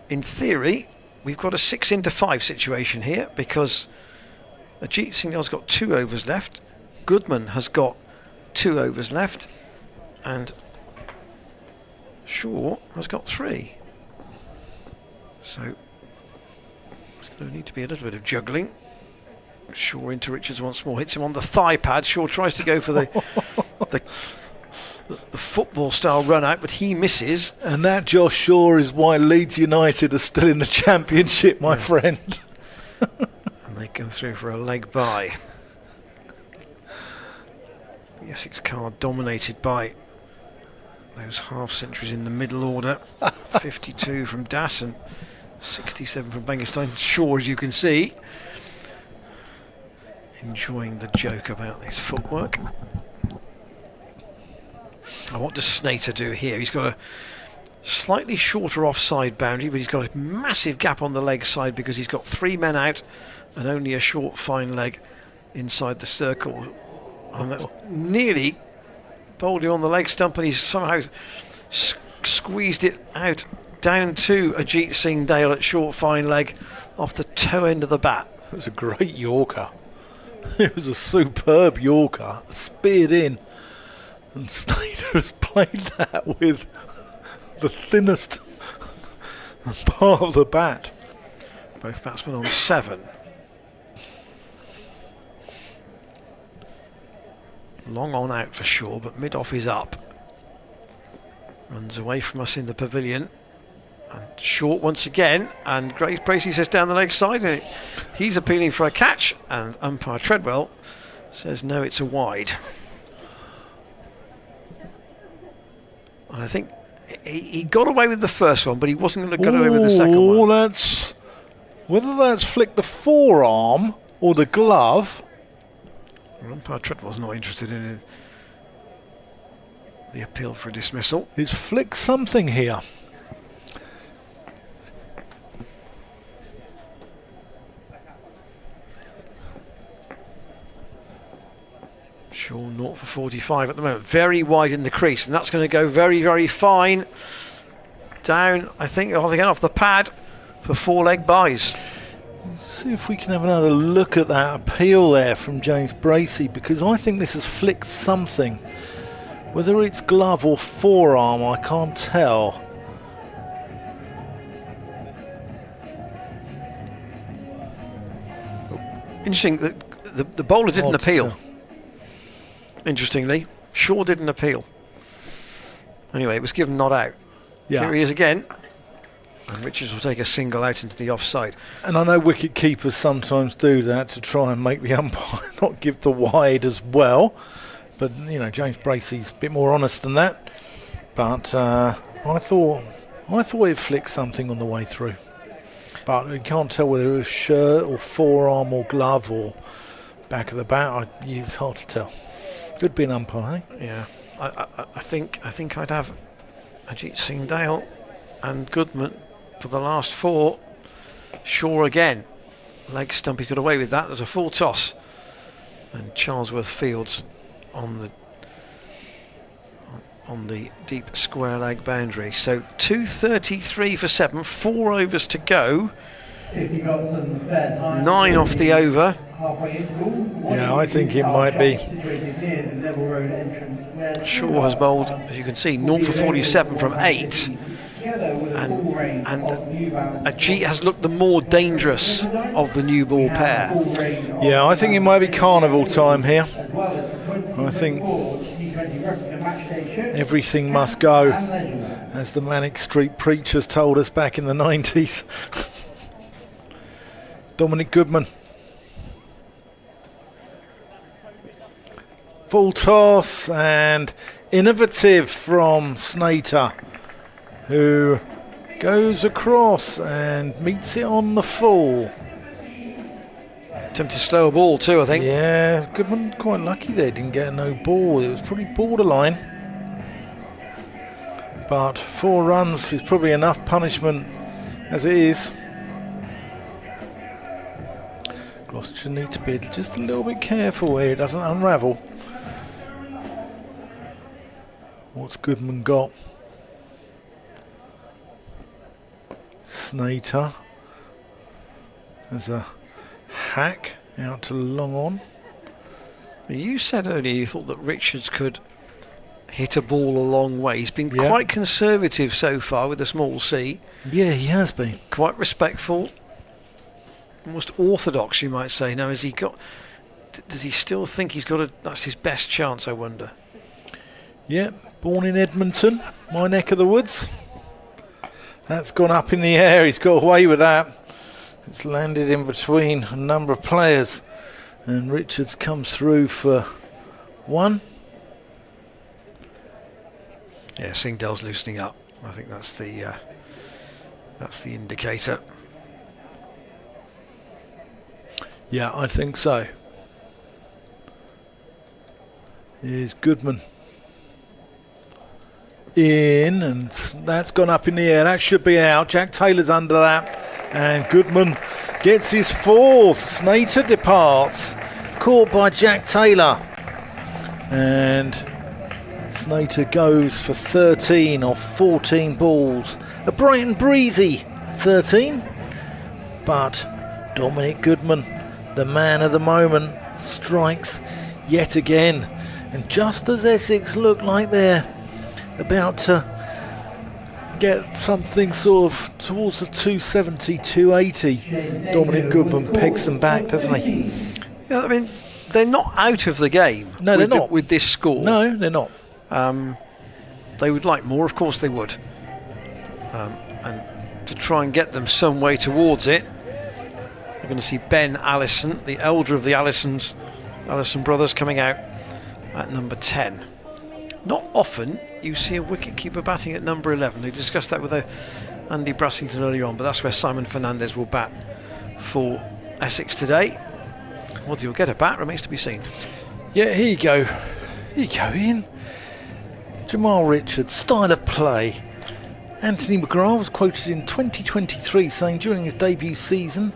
in theory, we've got a 6 into 5 situation here, because Ajit Singh Dale's got 2 overs left, Goodman has got 2 overs left, and Shaw has got 3. So it's going to need to be a little bit of juggling. Shaw into Richards once more, hits him on the thigh pad. Shaw tries to go for the football style run out, but he misses. And that, Josh Shaw, is why Leeds United are still in the Championship, my friend. And they go through for a leg bye. The Essex card dominated by those half centuries in the middle order. 52 from Das and 67 from Bengerstein. Shaw, as you can see, enjoying the joke about his footwork. Now, what does Snater do here? He's got a slightly shorter offside boundary, but he's got a massive gap on the leg side because he's got 3 men out and only a short fine leg inside the circle. And that's nearly bowled on the leg stump, and he's somehow squeezed it out down to Ajit Singh Dale at short fine leg off the toe end of the bat. It was a great Yorker. It was a superb Yorker, speared in, and Snater has played that with the thinnest part of the bat. Both batsmen on 7. Long on out for Shaw, but mid-off is up. Runs away from us in the pavilion. And short once again, and Grace Bracey says down the leg side, and he's appealing for a catch, and umpire Treadwell says no, it's a wide. And I think he got away with the first one, but he wasn't going to get away with the second one. That's, whether that's flicked the forearm or the glove. Well, umpire Treadwell's not interested in the appeal for a dismissal. It's flicked something here. Shaw 0 for 45 at the moment, very wide in the crease, and that's going to go very, very fine down, I think, again off the pad for 4 leg byes. Let's see if we can have another look at that appeal there from James Bracey, because I think this has flicked something. Whether it's glove or forearm, I can't tell. Interesting that the bowler didn't appeal. Interestingly, Shaw didn't appeal. Anyway, it was given not out. Yeah. Here he is again. And Richards will take a single out into the offside. And I know wicket keepers sometimes do that to try and make the umpire not give the wide as well. But, you know, James Bracey's a bit more honest than that. But I thought it flicked something on the way through. But you can't tell whether it was shirt or forearm or glove or back of the bat. It's hard to tell. Could be an umpire, eh? Yeah, I think I'd have Ajit Singh Dale and Goodman for the last 4. Shaw again, leg stump, he got away with that. There's a full toss, and Charlesworth Fields on the deep square leg boundary. So 2:33 for 7, 4 overs to go. If you've got some spare time, 9 off the over. halfway interval. Yeah, I think it might be. Situated near the Level Road entrance, where Shaw has bowled, as you can see, 0 for 47 from 8. And Ajit has looked the more dangerous of the new ball pair. Yeah, I think it might be carnival time here. I think everything must go, as the Manic Street Preachers told us back in the 90s. Dominic Goodman. Full toss and innovative from Snater, who goes across and meets it on the full. Attempted to slow a ball too, I think. Yeah, Goodman quite lucky there, didn't get a no ball. It was pretty borderline. But 4 runs is probably enough punishment as it is. Gloucestershire need to be just a little bit careful here, it doesn't unravel. What's Goodman got? Snater as a hack out to long on. You said earlier you thought that Richards could hit a ball a long way. He's been quite conservative so far with a small C. Yeah, he has been. Quite respectful. Almost orthodox, you might say. Now, has he got... Does he still think he's got a... That's his best chance, I wonder. Yeah, born in Edmonton, my neck of the woods. That's gone up in the air. He's got away with that. It's landed in between a number of players. And Richards comes through for one. Yeah, Singdale's loosening up. I think that's the indicator. Yeah, I think so. Here's Goodman. In, and that's gone up in the air. That should be out. Jack Taylor's under that. And Goodman gets his fourth. Snater departs. Caught by Jack Taylor. And Snater goes for 13 off 14 balls. A bright and breezy 13. But Dominic Goodman, the man of the moment, strikes yet again. And just as Essex look like they're about to get something sort of towards the 270, 280, Dominic Goodman pegs them back, doesn't he? Yeah, I mean, they're not out of the game. No, they're not. With this score. No, they're not. They would like more, of course they would. And to try and get them some way towards it, you're going to see Ben Allison, the elder of the Allison brothers, coming out at number 10. Not often you see a wicket-keeper batting at number 11. We discussed that with Andy Brassington earlier on, but that's where Simon Fernandez will bat for Essex today. Whether you'll get a bat remains to be seen. Yeah, here you go. Here you go, Ian. Jamal Richards, style of play. Anthony McGrath was quoted in 2023 saying during his debut season,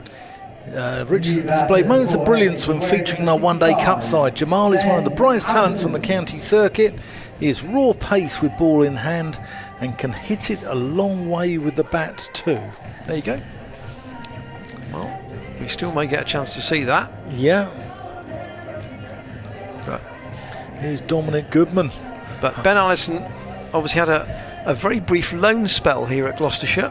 Richards displayed moments of brilliance when featuring in our one-day cup side. Jamal is one of the brightest talents on the county circuit. He has raw pace with ball in hand and can hit it a long way with the bat too. There you go. Well, we still may get a chance to see that. Yeah. But here's Dominic Goodman. But Ben Allison obviously had a very brief loan spell here at Gloucestershire.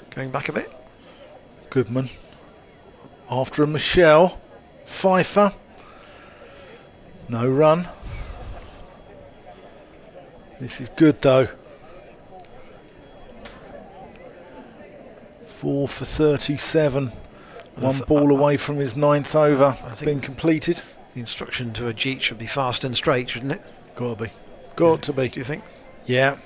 Going back a bit. Goodman. After a Michelle. Pfeiffer. No run. This is good though. 4 for 37. One ball away from his 9th over being completed. The instruction to Ajit should be fast and straight, shouldn't it? Got to be. Got to be. Do you think? Yeah.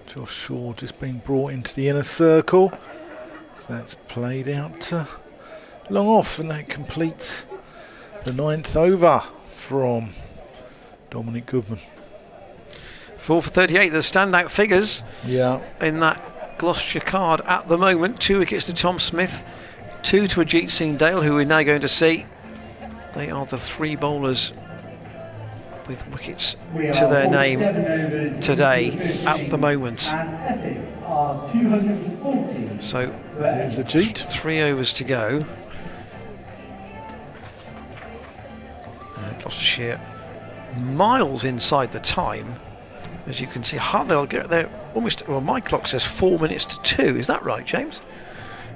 Josh Shaw just being brought into the inner circle. So that's played out long off, and that completes the 9th over from Dominic Goodman. 4 for 38, the standout figures in that Gloucestershire card at the moment. 2 wickets to Tom Smith, 2 to Ajit Singh Dale, who we're now going to see. They are the 3 bowlers with wickets to their name today at the moment. So there's Ajit. 3 overs to go. Gloucestershire miles inside the time, as you can see. They'll get there almost. Well, my clock says 4 minutes to 2. Is that right, James?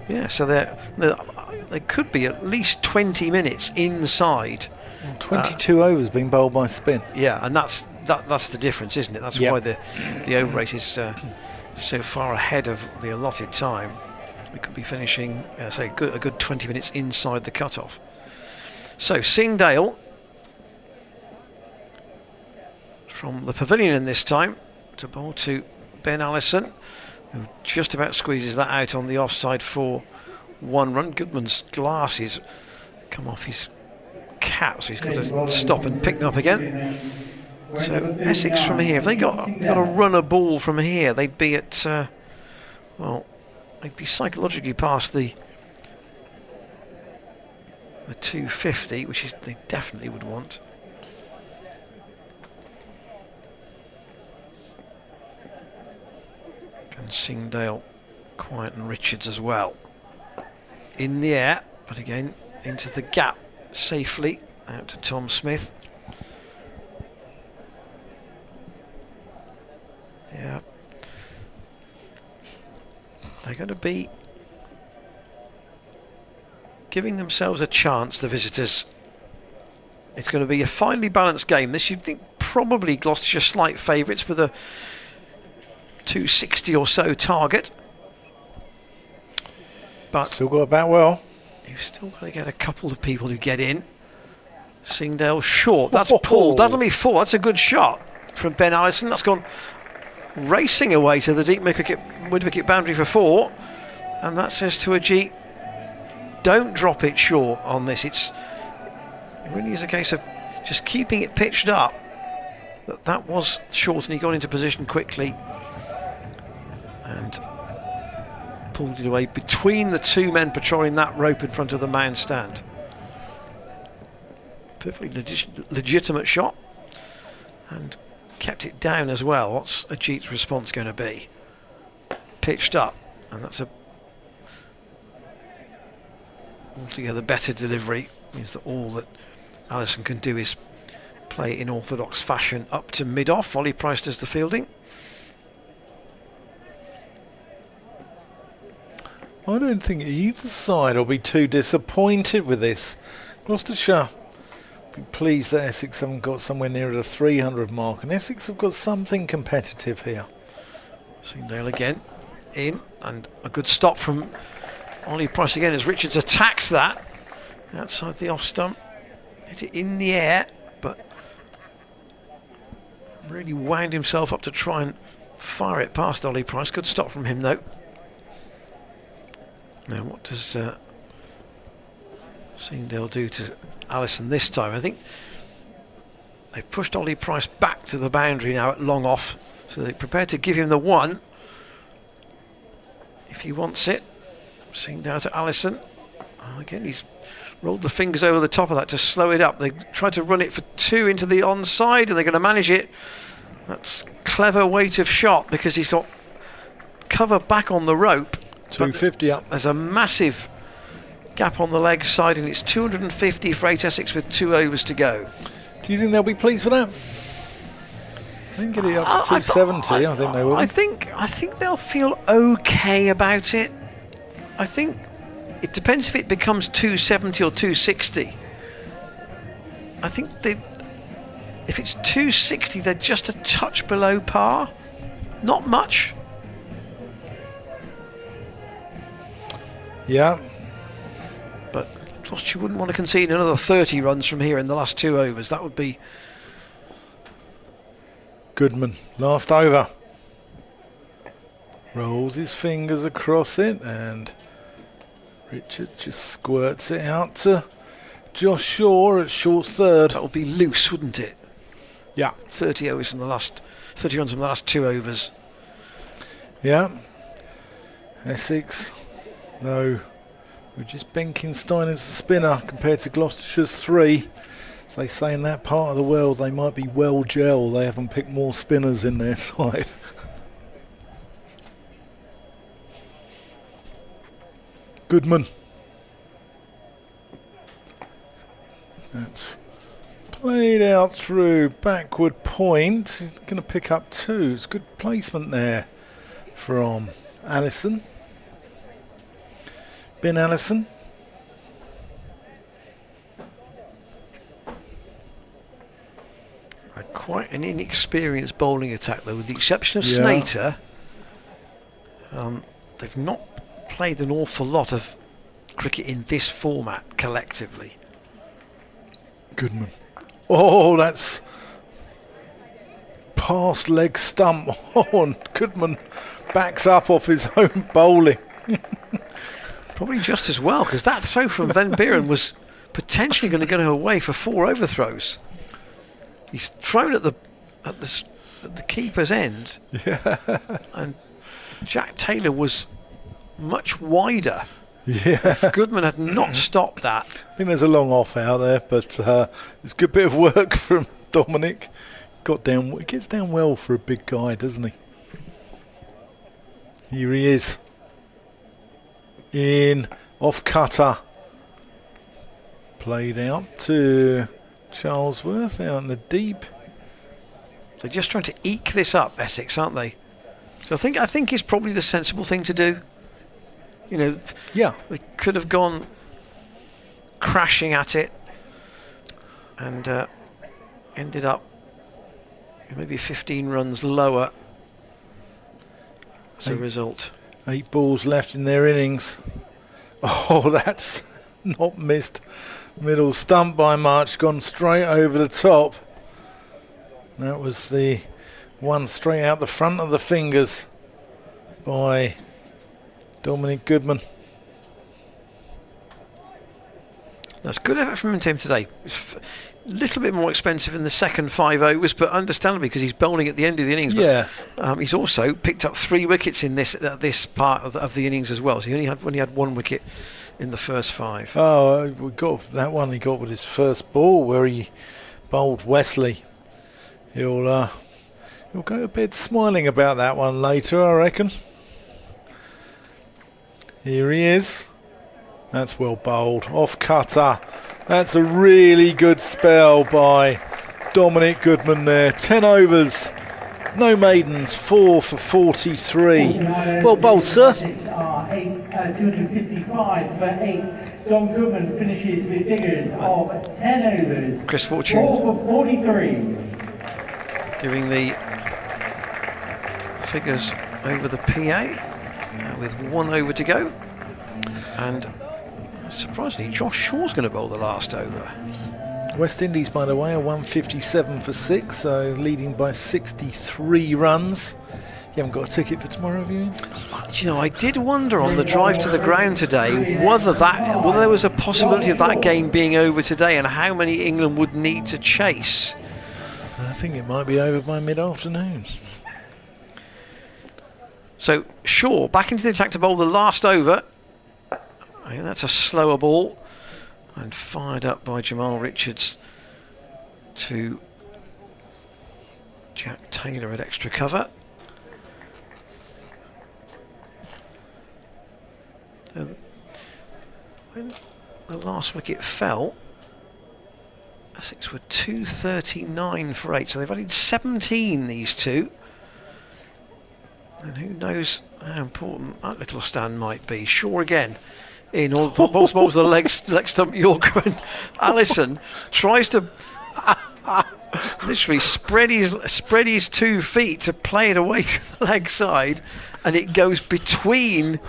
Yeah. So they could be at least 20 minutes inside. 22 overs being bowled by spin. Yeah, and that's the difference, isn't it? That's why the over rate is so far ahead of the allotted time. We could be finishing, say, a good 20 minutes inside the cut-off. So Singh Dale from the pavilion in this time to bowl to Ben Allison, who just about squeezes that out on the offside for 1 run. Goodman's glasses come off his cap, so he's got to stop and pick them up again. So Essex from here, if they got a run a ball from here, they'd be at they'd be psychologically past the 250, which is they definitely would want. And Singh Dale, Quiet and Richards as well. In the air, But again, into the gap safely, out to Tom Smith. Yeah. They're going to be giving themselves a chance, the visitors. It's going to be a finely balanced game. This, you'd think, probably Gloucestershire slight favourites with a 260 or so target. But still got about well. you've still got to get a couple of people to get in. Singdale short. That's pulled. That'll be 4. That's a good shot from Ben Allison. That's gone racing away to the deep mid-wicket boundary for 4. And that says to Ajit, don't drop it short on this. It really is a case of just keeping it pitched up. That was short, and he got into position quickly and pulled it away between the 2 men patrolling that rope in front of the mound stand. Perfectly legitimate shot, and kept it down as well. What's Ajit's response going to be? Pitched up, and that's a altogether better delivery. Means that all that Allison can do is play in orthodox fashion up to mid-off. Ollie Price does the fielding. I don't think either side will be too disappointed with this. Gloucestershire be pleased that Essex haven't got somewhere near the 300 mark, and Essex have got something competitive here. Singdale again in, and a good stop from Ollie Price again as Richards attacks that outside the off stump. Hit it in the air, but really wound himself up to try and fire it past Ollie Price. Good stop from him though. Now what does Singdale do to Allison this time? I think they've pushed Ollie Price back to the boundary now at long off, so they're prepared to give him the 1 if he wants it. Singdale to Allison. Again, he's rolled the fingers over the top of that to slow it up. They tried to run it for 2 into the onside, and they're going to manage it. That's clever weight of shot because he's got cover back on the rope. 250 up. There's a massive gap on the leg side, and it's 250 for 8 Essex with 2 overs to go. Do you think they'll be pleased with that? I think get it up to 270. I think they will. I think they'll feel okay about it. I think it depends if it becomes 270 or 260. I think if it's 260, they're just a touch below par. Not much. Yeah. But Gloucestershire wouldn't want to concede another 30 runs from here in the last 2 overs. That would be... Goodman, last over. Rolls his fingers across it, and Richard just squirts it out to Josh Shaw at short third. That would be loose, wouldn't it? Yeah. 30 runs from the last 2 overs. Yeah. Essex, no. We're just Benkenstein as the spinner compared to Gloucestershire's 3. As they say in that part of the world, they might be well gel. They haven't picked more spinners in their side. Goodman. That's played out through backward point. He's going to pick up 2. It's good placement there from Allison. Ben Allison. Quite an inexperienced bowling attack though, with the exception of Snater. They've not played an awful lot of cricket in this format collectively. Goodman. Oh, that's past leg stump. Oh, and Goodman backs up off his own bowling. Probably just as well, because that throw from Van Buren was potentially going to go away for 4 overthrows. He's thrown at the keeper's end, and Jack Taylor was much wider. Yeah, if Goodman had not stopped that. I think there's a long off out there, but it's a good bit of work from Dominic. He gets down well for a big guy, doesn't he? Here he is. In, off cutter. Played out to Charlesworth out in the deep. They're just trying to eke this up, Essex, aren't they? So I think it's probably the sensible thing to do. You know, Yeah. they could have gone crashing at it and ended up maybe 15 runs lower as a result. 8 balls left in their innings. Oh, that's not missed. Middle stump by March, gone straight over the top. That was the one straight out the front of the fingers by Dominic Goodman. That's good effort from him today. It's a little bit more expensive in the second 5 overs, but understandably because he's bowling at the end of the innings. Yeah. But, he's also picked up 3 wickets in this part of the innings as well. So he only had 1 wicket in the first 5. Oh, we got that one he got with his first ball where he bowled Wesley. He'll go to bed smiling about that one later, I reckon. Here he is. That's well bowled. Off cutter. That's a really good spell by Dominic Goodman there. 10 overs. No maidens. 4 for 43. Well bowled, sir. 255 for 8. Son Goodman finishes with figures of 10 overs. Chris Fortune 4 for 43. giving the figures over the PA with 1 over to go. And surprisingly, Josh Shaw's going to bowl the last over. West Indies, by the way, are 157 for 6, so leading by 63 runs. You haven't got a ticket for tomorrow, have you? You know, I did wonder on the drive to the ground today whether there was a possibility of that game being over today and how many England would need to chase. I think it might be over by mid-afternoon. So Shaw back into the attack to bowl the last over. I think that's a slower ball and fired up by Jamal Richards to Jack Taylor at extra cover. When the last wicket fell, Essex were 239 for 8, so they've added 17, these two. And who knows how important that little stand might be. Shaw again in, all balls the leg stump Yorker, and Allison tries to literally spread his 2 feet to play it away to the leg side, and it goes between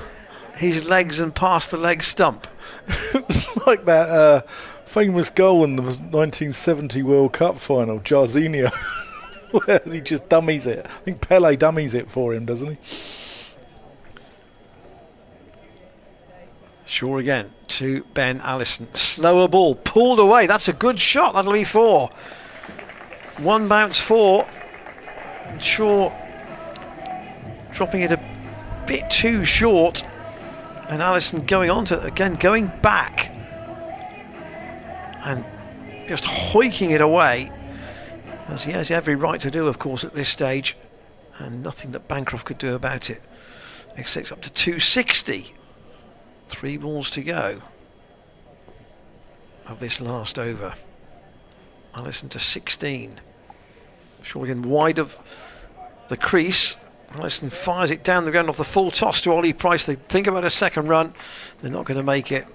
his legs and past the leg stump. It was like that famous goal in the 1970 World Cup final, Jarzinho, where he just dummies it. I think Pele dummies it for him, doesn't he? Shaw again to Ben Allison. Slower ball, pulled away. That's a good shot. That'll be 4. 1 bounce 4. And Shaw dropping it a bit too short. And Allison going on to, again, going back and just hoiking it away, as he has every right to do, of course, at this stage, and nothing that Bancroft could do about it. Essex up to 260. 3 balls to go of this last over. Allison to 16. Shaw again wide of the crease. Allison fires it down the ground off the full toss to Ollie Price. They think about a second run. They're not going to make it.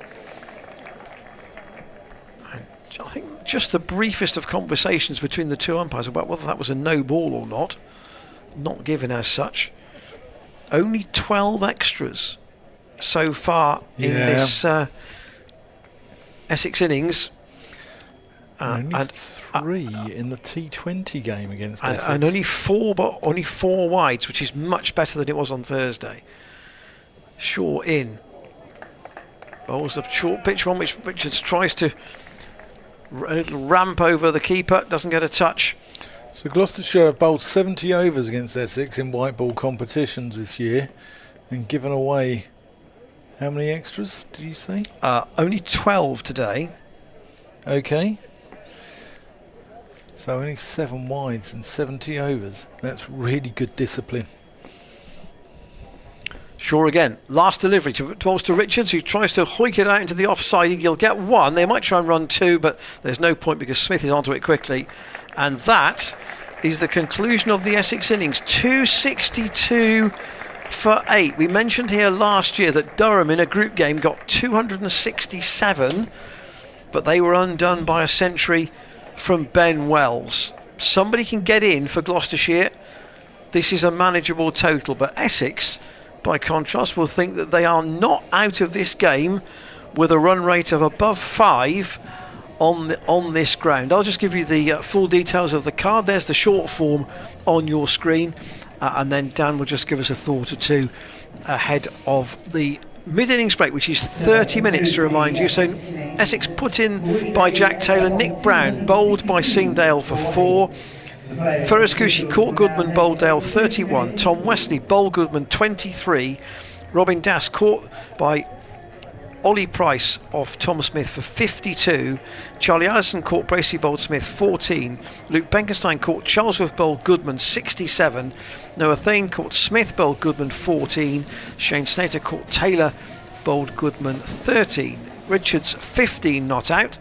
And I think just the briefest of conversations between the 2 umpires about whether that was a no ball or not. Not given as such. Only 12 extras so far in this Essex innings. Only 3 in the T20 game against Essex. And only 4 wides, which is much better than it was on Thursday. Shaw in. Bowls the short pitch one, which Richards tries to a little ramp over the keeper, doesn't get a touch. So Gloucestershire have bowled 70 overs against Essex in white ball competitions this year and given away how many extras, did you say? Only 12 today. Okay. So only 7 wides and 70 overs. That's really good discipline. Shaw again, last delivery towards to Richards, who tries to hoik it out into the offside. He'll get one. They might try and run two, but there's no point because Smith is onto it quickly. And that is the conclusion of the Essex innings. 262 for 8. We mentioned here last year that Durham in a group game got 267, but they were undone by a century from Ben Wells. Somebody can get in for Gloucestershire. This is a manageable total, but Essex, by contrast, will think that they are not out of this game with a run rate of above 5 on this ground. I'll just give you the full details of the card. There's the short form on your screen, and then Dan will just give us a thought or two ahead of the mid-innings break, which is 30 minutes to remind you. So Essex put in by Jack Taylor, Nick Brown bowled by Singdale for 4. Ferris Kushi caught Goodman, bowled Dale 31. Tom Wesley bowled Goodman 23. Robin Das caught by Ollie Price off Tom Smith for 52. Charlie Allison caught Bracey, bowled Smith 14. Luke Benkenstein caught Charlesworth, bowled Goodman 67. Noah Thane caught Smith, bowled Goodman 14. Shane Snater caught Taylor, bowled Goodman 13. Richards 15 not out.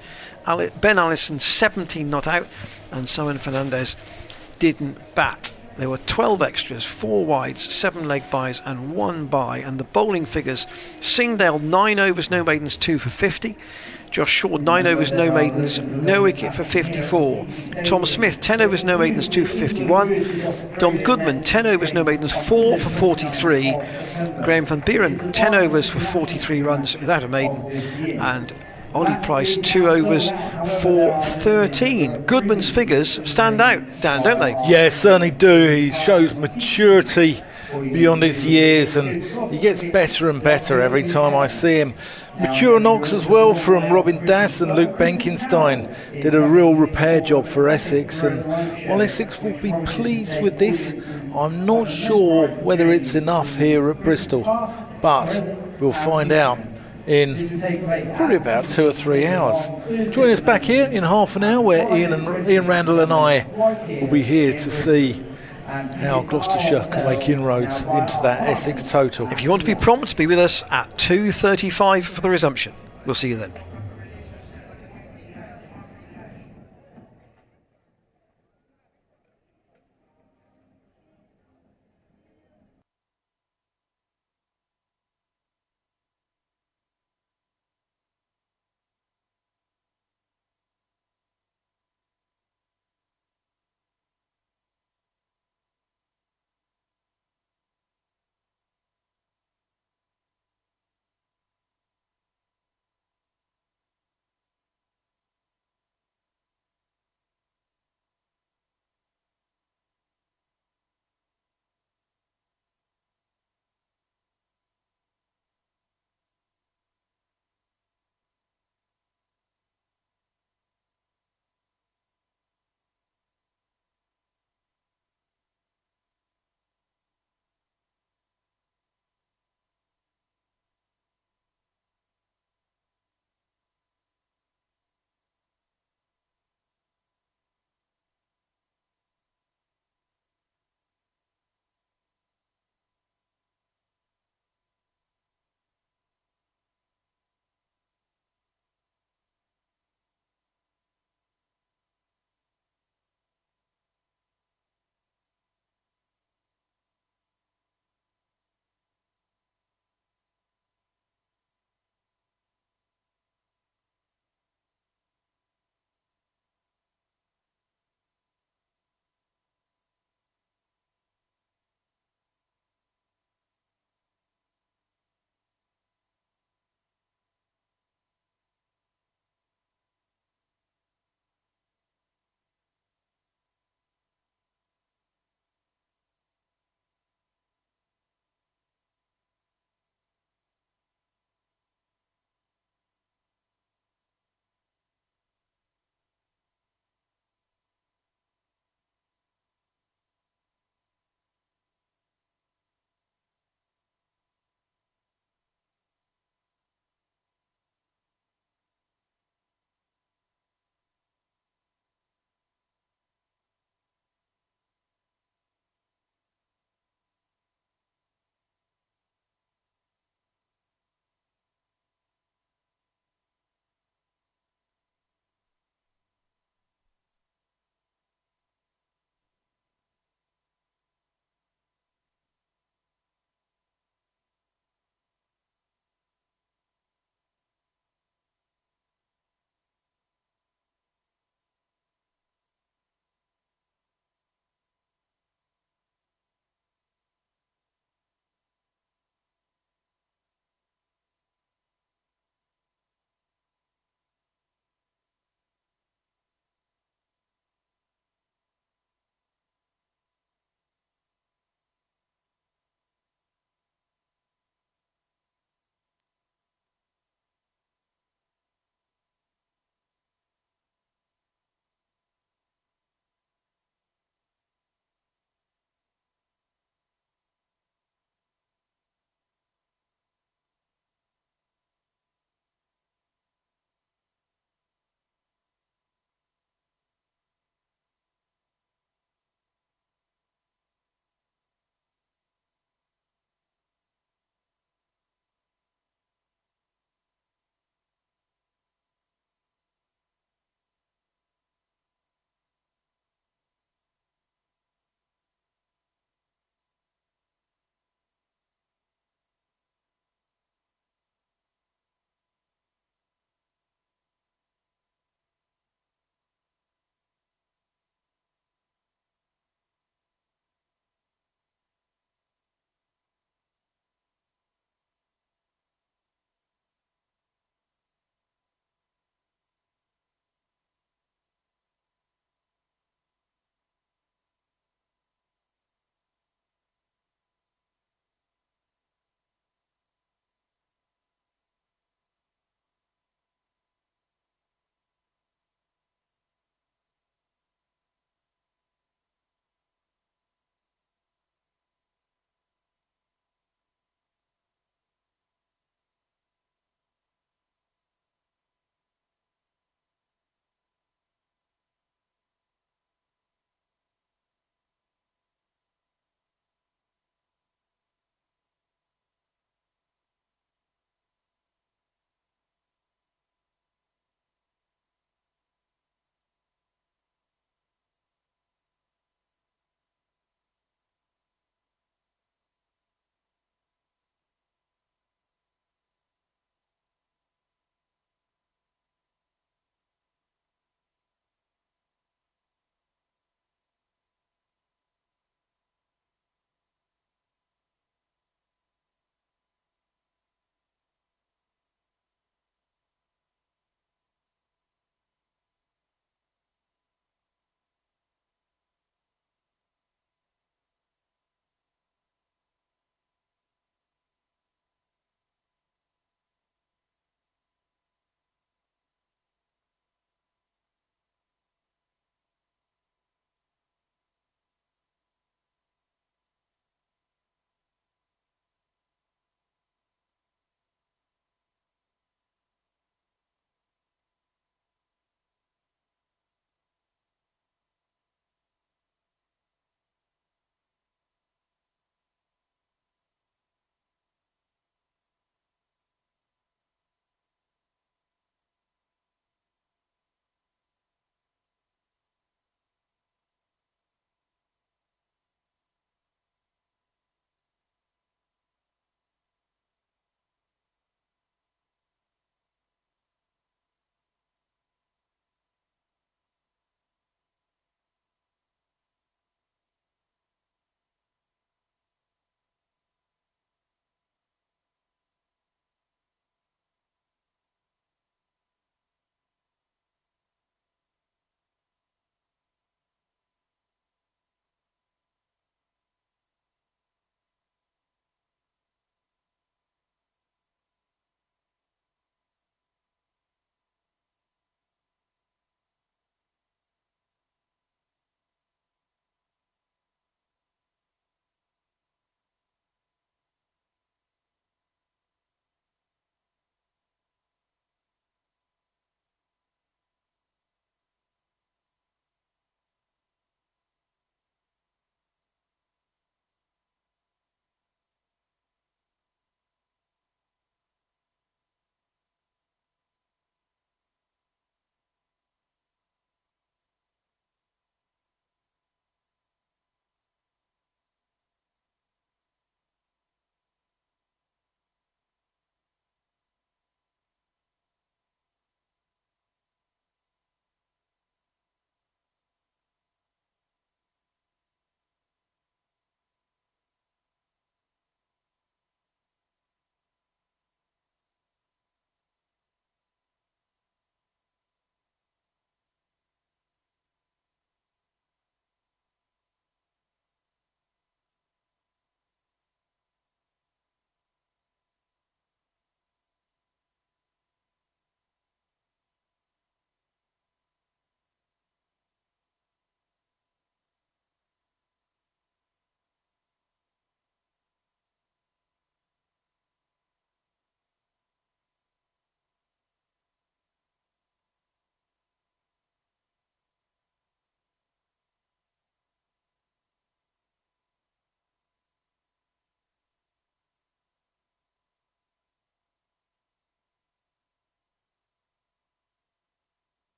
Ben Allison 17 not out. And Simon Fernandez didn't bat. There were 12 extras, 4 wides, 7 leg byes and 1 bye. And the bowling figures: Singdale 9 overs, no maidens, 2 for 50. Josh Shaw 9 overs, no maidens, no wicket for 54. Tom Smith 10 overs, no maidens, 2 for 51. Dom Goodman 10 overs, no maidens, 4 for 43. Graham van Buren 10 overs for 43 runs without a maiden. And Ollie Price 2 overs for 13. Goodman's figures stand out, Dan, don't they? Yeah, certainly do. He shows maturity beyond his years, and he gets better and better every time I see him. Mature knocks as well from Robin Das and Luke Benkenstein. Did a real repair job for Essex, and while Essex will be pleased with this, I'm not sure whether it's enough here at Bristol, but we'll find out in probably about 2 or 3 hours. Join us back here in half an hour, where Ian Randall and I will be here to see how Gloucestershire can make inroads into that Essex total. If you want to be prompt, be with us at 2:35 for the resumption. We'll see you then.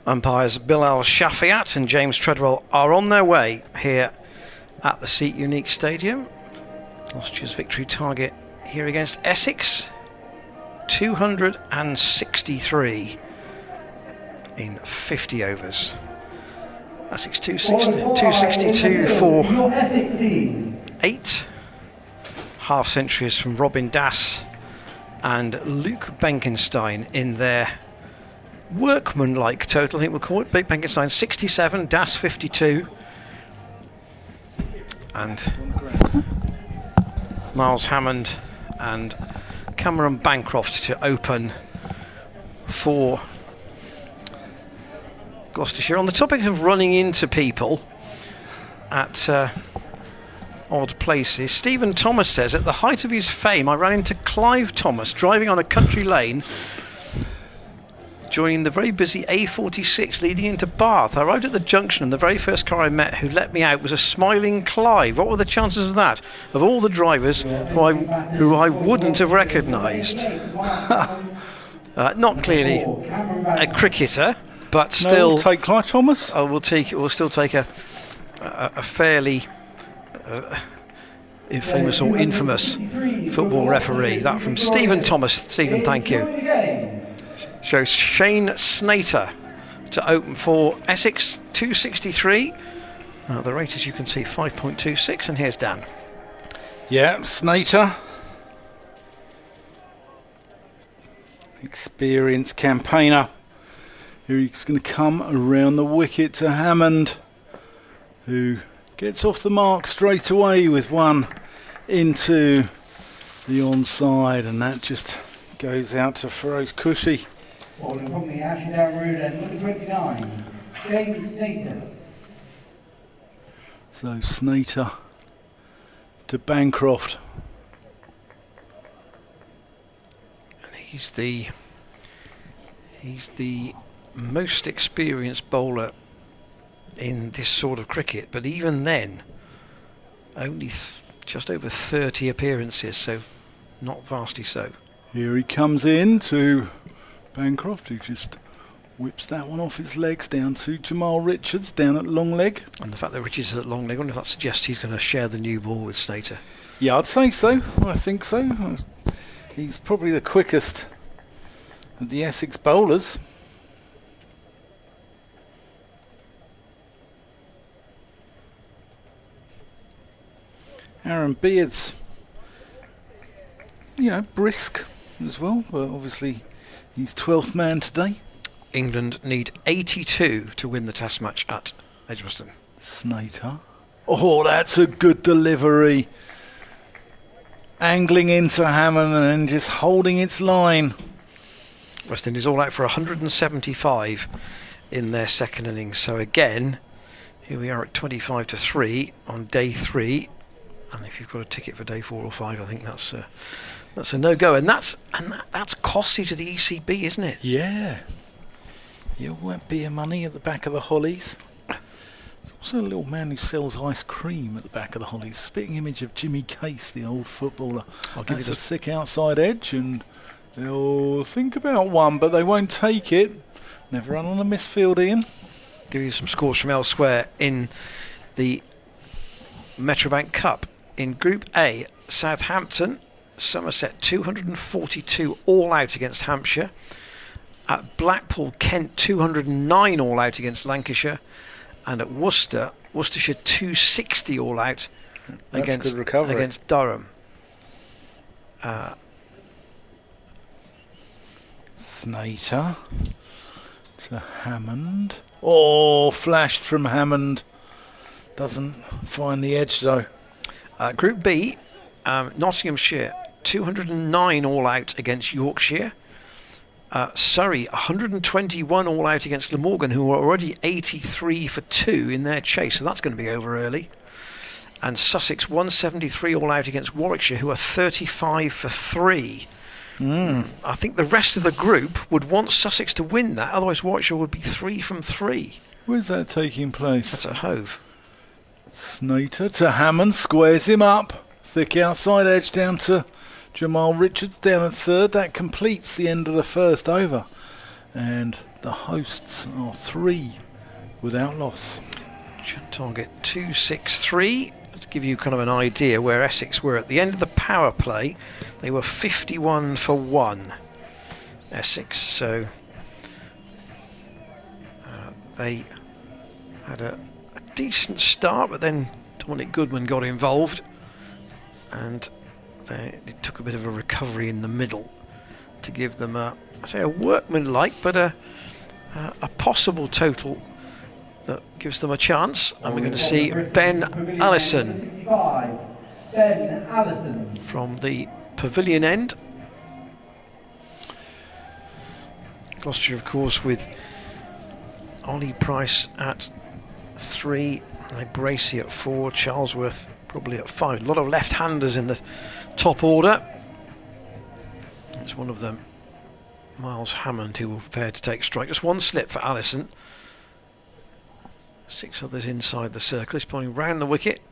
Umpires Bilal Shafiat and James Treadwell are on their way here at the Seat Unique Stadium. Gloucestershire's victory target here against Essex, 263 in 50 overs. Essex 262 for 8 half centuries from Robin Dass and Luke Benkenstein in their workmanlike total, I think we'll call it. Benkenstein 67, Das 52, and Miles Hammond and Cameron Bancroft to open for Gloucestershire. On the topic of running into people at odd places, Stephen Thomas says, at the height of his fame, I ran into Clive Thomas driving on a country lane joining the very busy A46 leading into Bath. I arrived at the junction and the very first car I met who let me out was a smiling Clive. What were the chances of that? Of all the drivers who I wouldn't have recognised. Not clearly a cricketer, but still. We'll take Clive Thomas. We'll still take a fairly famous or infamous football referee. That from Stephen Thomas. Stephen, thank you. Shows Shane Snater to open for Essex, 263. The rate, as you can see, 5.26, and here's Dan. Yeah, Snater. Experienced campaigner. Here he's going to come around the wicket to Hammond, who gets off the mark straight away with one into the onside, and that just goes out to Feroz Kushi. Bowling from the MATCHDAY route and number 29, Shane Snater. So Snater to Bancroft. And he's the most experienced bowler in this sort of cricket, but even then, only just over 30 appearances, so not vastly so. Here he comes in to Bancroft, who just whips that one off his legs down to Jamal Richards down at long leg. And the fact that Richards is at long leg, I wonder if that suggests he's going to share the new ball with Snater. Yeah, I'd say so. I think so. He's probably the quickest of the Essex bowlers. Aaron Beard's, brisk as well, but obviously he's 12th man today. England need 82 to win the Test match at Edgbaston. Snater. Oh, that's a good delivery. Angling into Hammond and then just holding its line. West Indies all out for 175 in their second innings. So again, here we are at 25-3 on day 3. And if you've got a ticket for day 4 or 5, I think that's a no-go. And that's costly to the ECB, isn't it? Yeah. You won't be your money at the back of the Hollies. There's also a little man who sells ice cream at the back of the Hollies. Spitting image of Jimmy Case, the old footballer. That's a thick outside edge, and they'll think about one, but they won't take it. Never run on a misfield, Ian. Give you some scores from elsewhere in the Metrobank Cup. In Group A, Southampton, Somerset 242 all out against Hampshire. At Blackpool, Kent 209 all out against Lancashire. And at Worcestershire 260 all out against Durham. Snater to Hammond. Oh, flashed from Hammond. Doesn't find the edge though. Group B, Nottinghamshire 209 all out against Yorkshire. Surrey 121 all out against Glamorgan, who are already 83 for 2 in their chase, so that's going to be over early. And Sussex 173 all out against Warwickshire, who are 35 for 3. I think the rest of the group would want Sussex to win that, otherwise Warwickshire would be 3 from 3. Where's that taking place? That's at Hove. Snater to Hammond, squares him up. Thick outside edge down to Jamal Richards down at third. That completes the end of the first over. And The hosts are 3 without loss. Target 263. To give you kind of an idea where Essex were at the end of the power play, they were 51 for 1. Essex, so they had a decent start, but then Goodman got involved, and it took a bit of a recovery in the middle to give them a workmanlike but a possible total that gives them a chance. And we're going to see Ben Allison from the pavilion end. Gloucestershire, of course, with Ollie Price at 3, Bracey at 4, Charlesworth probably at 5. A lot of left-handers in the top order. It's one of them, Miles Hammond, who will prepare to take strike. Just one slip for Allison. 6 others inside the circle. He's pulling round the wicket,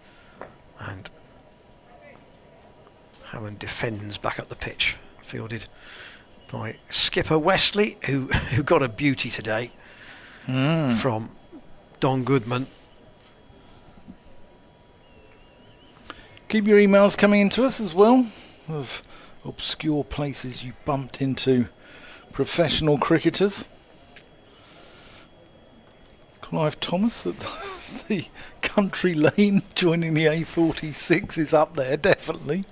and Hammond defends back up the pitch, fielded by skipper Wesley, who got a beauty today from Don Goodman. Keep your emails coming into us as well, of obscure places you bumped into professional cricketers. Clive Thomas at the country lane joining the A46 is up there, definitely.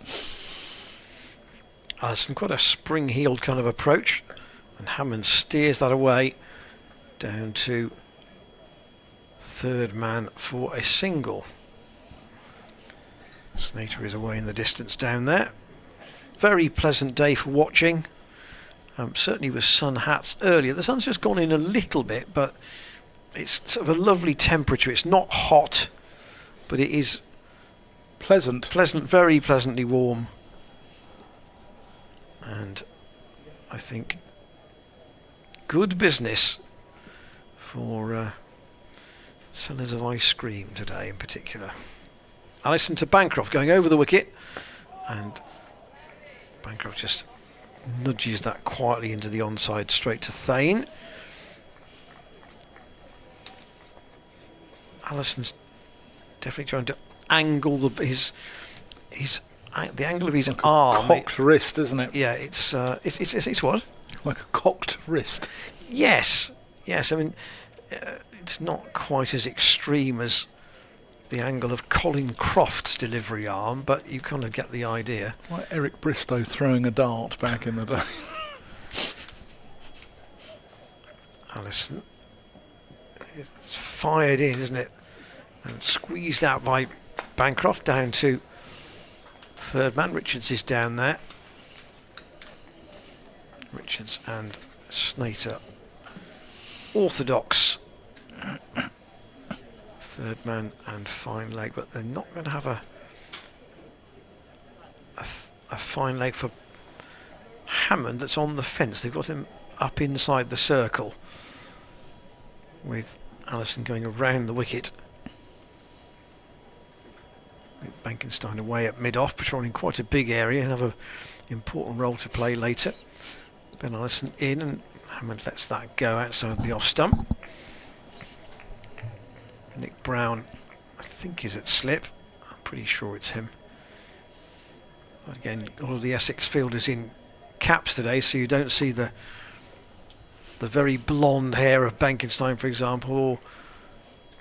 Allison, quite a spring-heeled kind of approach, and Hammond steers that away down to third man for a single. Snater is away in the distance down there. Very pleasant day for watching. Certainly with sun hats earlier. The sun's just gone in a little bit, but it's sort of a lovely temperature. It's not hot, but it is pleasant, very pleasantly warm. And I think good business for sellers of ice cream today in particular. Allison to Bancroft, going over the wicket, and Bancroft just nudges that quietly into the onside straight to Thane. Allison's definitely trying to angle the angle of his like arm. A cocked wrist, isn't it? Yeah, it's what? Like a cocked wrist. Yes. I mean, it's not quite as extreme as the angle of Colin Croft's delivery arm, but you kind of get the idea. Like Eric Bristow throwing a dart back in the day. Allison, it's fired in, isn't it? And squeezed out by Bancroft down to third man. Richards is down there. Richards and Snater, orthodox third man and fine leg, but they're not going to have a fine leg for Hammond that's on the fence. They've got him up inside the circle with Allison going around the wicket. Bankenstein away at mid-off, patrolling quite a big area and have an important role to play later. Ben Allison in, and Hammond lets that go outside the off stump. Nick Brown, I think, is at slip. I'm pretty sure it's him. But again, all of the Essex fielders in caps today, so you don't see the very blonde hair of Bankenstein, for example. Or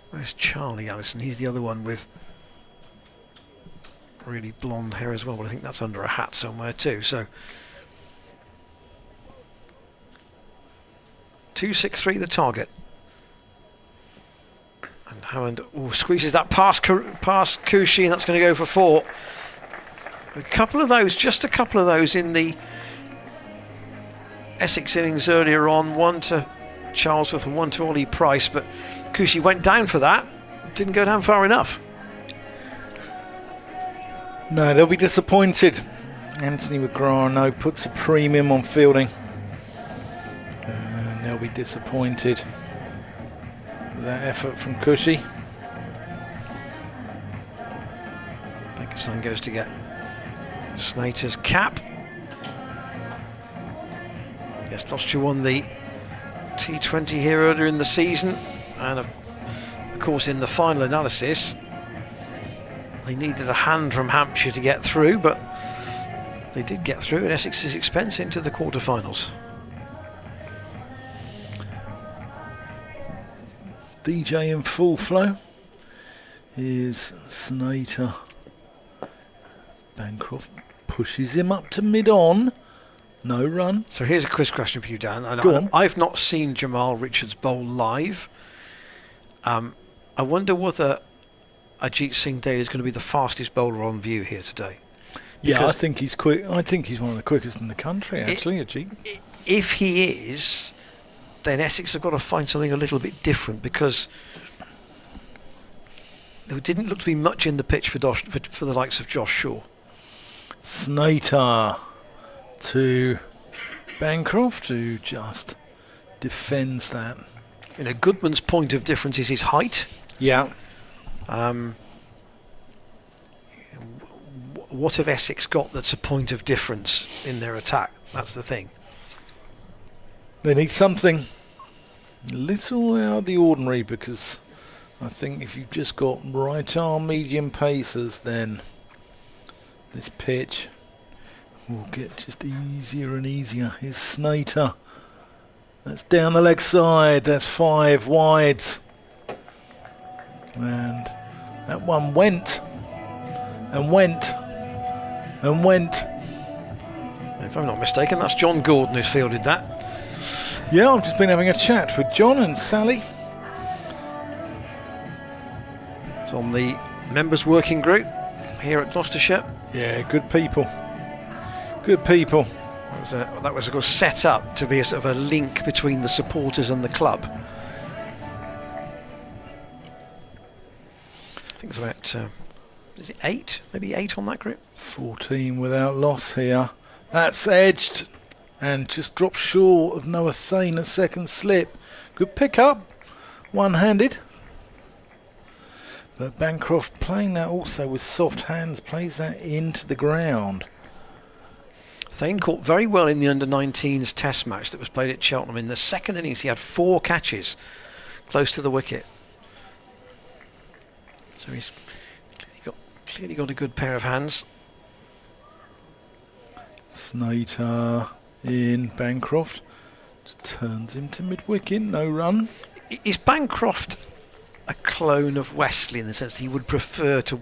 where's Charlie Allison? He's the other one with really blonde hair as well, but I think that's under a hat somewhere too. So 263 the target. And Hammond squeezes that past Cushy, and that's going to go for 4. Just a couple of those in the Essex innings earlier on. One to Charlesworth and one to Ollie Price, but Cushy went down for that. Didn't go down far enough. No, they'll be disappointed. Anthony McGrath puts a premium on fielding, and they'll be disappointed. That effort from Cushy. Bankenstein goes to get Snater's cap. Yes, Gloucestershire won the T20 here earlier in the season, and of course in the final analysis they needed a hand from Hampshire to get through, but they did get through at Essex's expense into the quarterfinals. DJ in full flow is Snater. Bancroft pushes him up to mid-on. No run. So here's a quiz question for you, Dan. Go on. I've not seen Jamal Richards bowl live. I wonder whether Ajit Singh Daly is going to be the fastest bowler on view here today. Yeah, I think he's quick. I think he's one of the quickest in the country, actually, Ajit. If he is, then Essex have got to find something a little bit different, because there didn't look to be much in the pitch for the likes of Josh Shaw. Snater to Bancroft, who just defends that. You know, Goodman's point of difference is his height. Yeah. What have Essex got that's a point of difference in their attack? That's the thing. They need something a little out of the ordinary, because I think if you've just got right arm medium pacers, then this pitch will get just easier and easier. Here's Snater. That's down the leg side. That's 5 wides. And that one went and went and went. If I'm not mistaken, that's John Gordon who's fielded that. Yeah, I've just been having a chat with John and Sally. It's on the members' working group here at Gloucestershire. Yeah, good people. Good people. That was of course set up to be a sort of a link between the supporters and the club. I think it's about is it 8? Maybe 8 on that group. 14 without loss here. That's edged and just dropped short of Noah Thane at second slip. Good pick up, one-handed. But Bancroft playing that also with soft hands, plays that into the ground. Thane caught very well in the under-19s test match that was played at Cheltenham. In the second innings he had 4 catches close to the wicket. So he's clearly got a good pair of hands. Snater in Bancroft. Just turns him to mid-wicket, no run. Is Bancroft a clone of Wesley in the sense that he would prefer to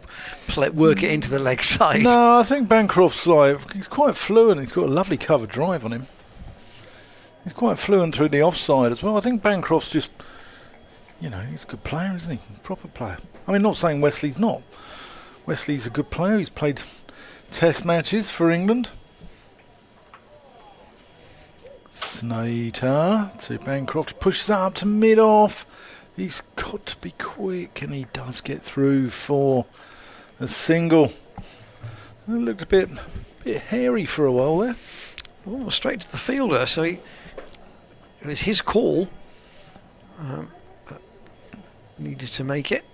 work it into the leg side? No, I think Bancroft's he's quite fluent. He's got a lovely cover drive on him. He's quite fluent through the offside as well. I think Bancroft's just, he's a good player, isn't he? Proper player. I mean, not saying Wesley's not. Wesley's a good player. He's played test matches for England. Snater to Bancroft. Pushes that up to mid-off. He's got to be quick, and he does get through for a single. It looked a bit hairy for a while there. Oh, straight to the fielder, so it was his call, but needed to make it.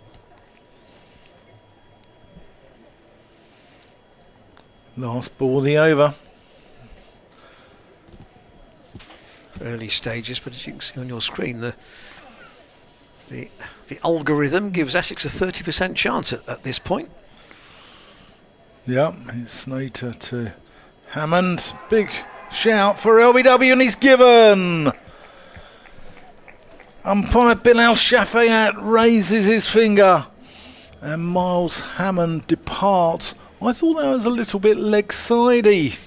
Last ball of the over. Early stages, but as you can see on your screen, the algorithm gives Essex a 30% chance at this point. Yeah, it's Snater to Hammond. Big shout for LBW, and he's given. Umpire Bilal Shafayat raises his finger, and Miles Hammond departs. I thought that was a little bit leg-sidey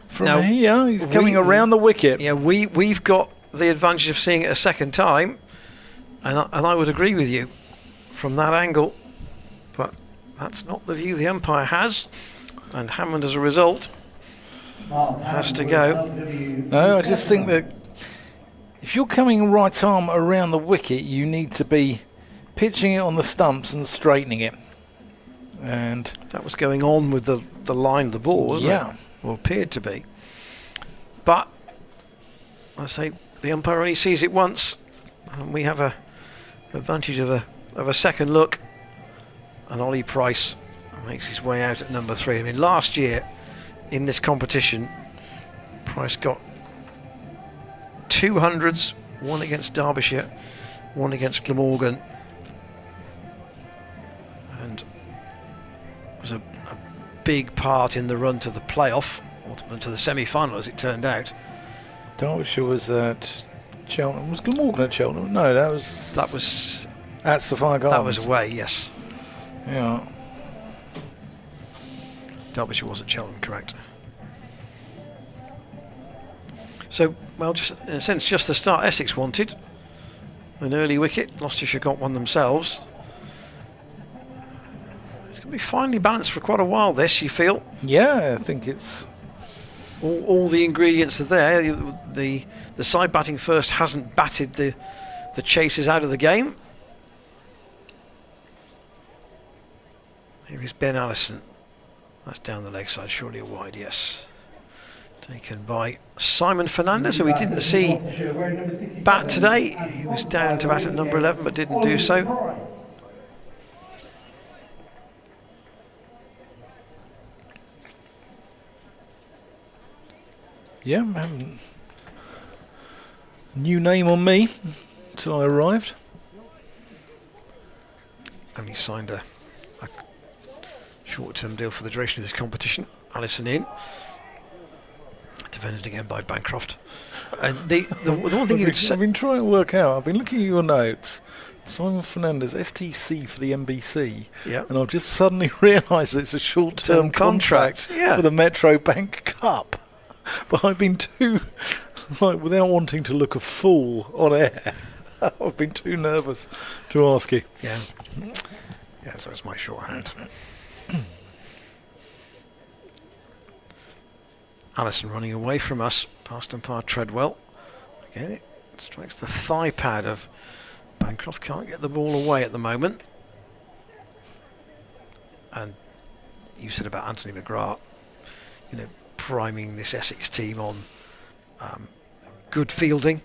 from here. He's coming around the wicket. Yeah, we've got the advantage of seeing it a second time, and I would agree with you from that angle, but that's not the view the umpire has, and Hammond as a result has to go. No, I just think that if you're coming right arm around the wicket, you need to be pitching it on the stumps and straightening it. And that was going on with the line of the ball, wasn't it? Or appeared to be. But I say the umpire only sees it once, and we have a advantage of a second look. And Ollie Price makes his way out at number 3. I mean, last year in this competition, Price got 200s, one against Derbyshire, one against Glamorgan, and was a big part in the run to the playoff, or to the semi-final as it turned out. Derbyshire was at Cheltenham. Was Glamorgan at Cheltenham? No, that was at Sapphire Gardens. That was away, yes. Yeah. Derbyshire was at Cheltenham, correct. So, well, just in a sense, just the start Essex wanted. An early wicket. Gloucestershire got one themselves. It's going to be finely balanced for quite a while, this, you feel? Yeah, I think it's... All the ingredients are there. The side batting first hasn't batted the chasers out of the game. Here is Ben Allison. That's down the leg side, surely a wide, yes. Taken by Simon Fernandez, who we didn't see bat today. He was down to bat at number 11, but didn't do so. Yeah, new name on me until I arrived. And he signed a short-term deal for the duration of this competition. Allison in. Defended again by Bancroft. And the one thing I've been trying to work out, I've been looking at your notes, Simon Fernandez, STC for the NBC, and I've just suddenly realised that it's a short-term contract for the Metro Bank Cup. But I've been too, without wanting to look a fool on air, I've been too nervous to ask you. Yeah, so it's my shorthand. Allison running away from us, past umpire Treadwell. Again, it strikes the thigh pad of Bancroft, can't get the ball away at the moment. And you said about Anthony McGrath, priming this Essex team on good fielding.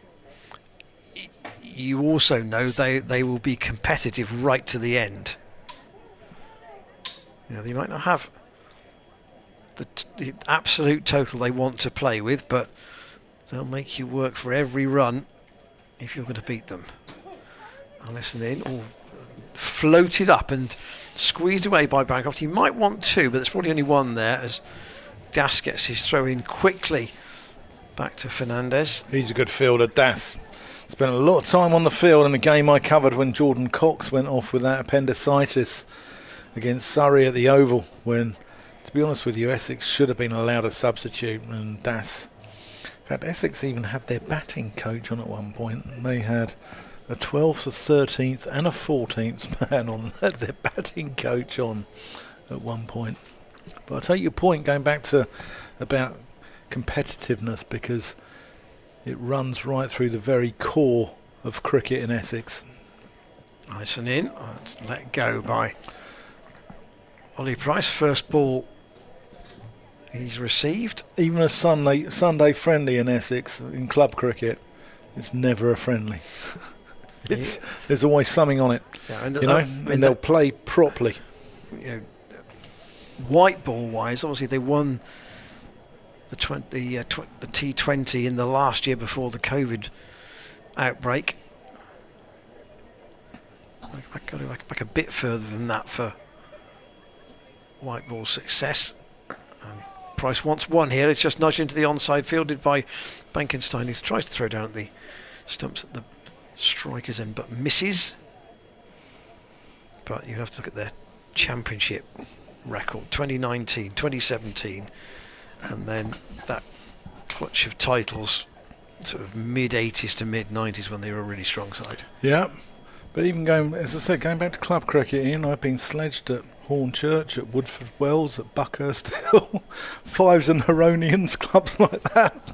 You also know they will be competitive right to the end. They might not have the absolute total they want to play with, but they'll make you work for every run if you're going to beat them. Allison in, floated up and squeezed away by Bancroft. He might want two, but there's probably only one there as Das gets his throw in quickly back to Fernandez. He's a good fielder, Das. Spent a lot of time on the field in the game I covered when Jordan Cox went off with that appendicitis against Surrey at the Oval, when, to be honest with you, Essex should have been allowed a substitute, and Das. In fact, Essex even had their batting coach on at one point, and they had a 12th, a 13th and a 14th man on their batting coach on at one point. But I take your point going back to about competitiveness, because it runs right through the very core of cricket in Essex. Nice and in. Let go by Ollie Price. First ball he's received. Even a Sunday friendly in Essex in club cricket, it's never a friendly. There's always something on it, and they'll play properly. White ball wise, obviously they won the T20 in the last year before the COVID outbreak. Back a bit further than that for white ball success. And Price wants one here. It's just nudged into the onside, fielded by Bankenstein. He tries to throw down at the stumps at the striker's end, but misses. But you have to look at their championship record, 2019, 2017, and then that clutch of titles, sort of mid-80s to mid-90s when they were a really strong side. Yeah, but even going back to club cricket, Ian, I've been sledged at Hornchurch, at Woodford Wells, at Buckhurst Hill, Fives and Heronians, clubs like that.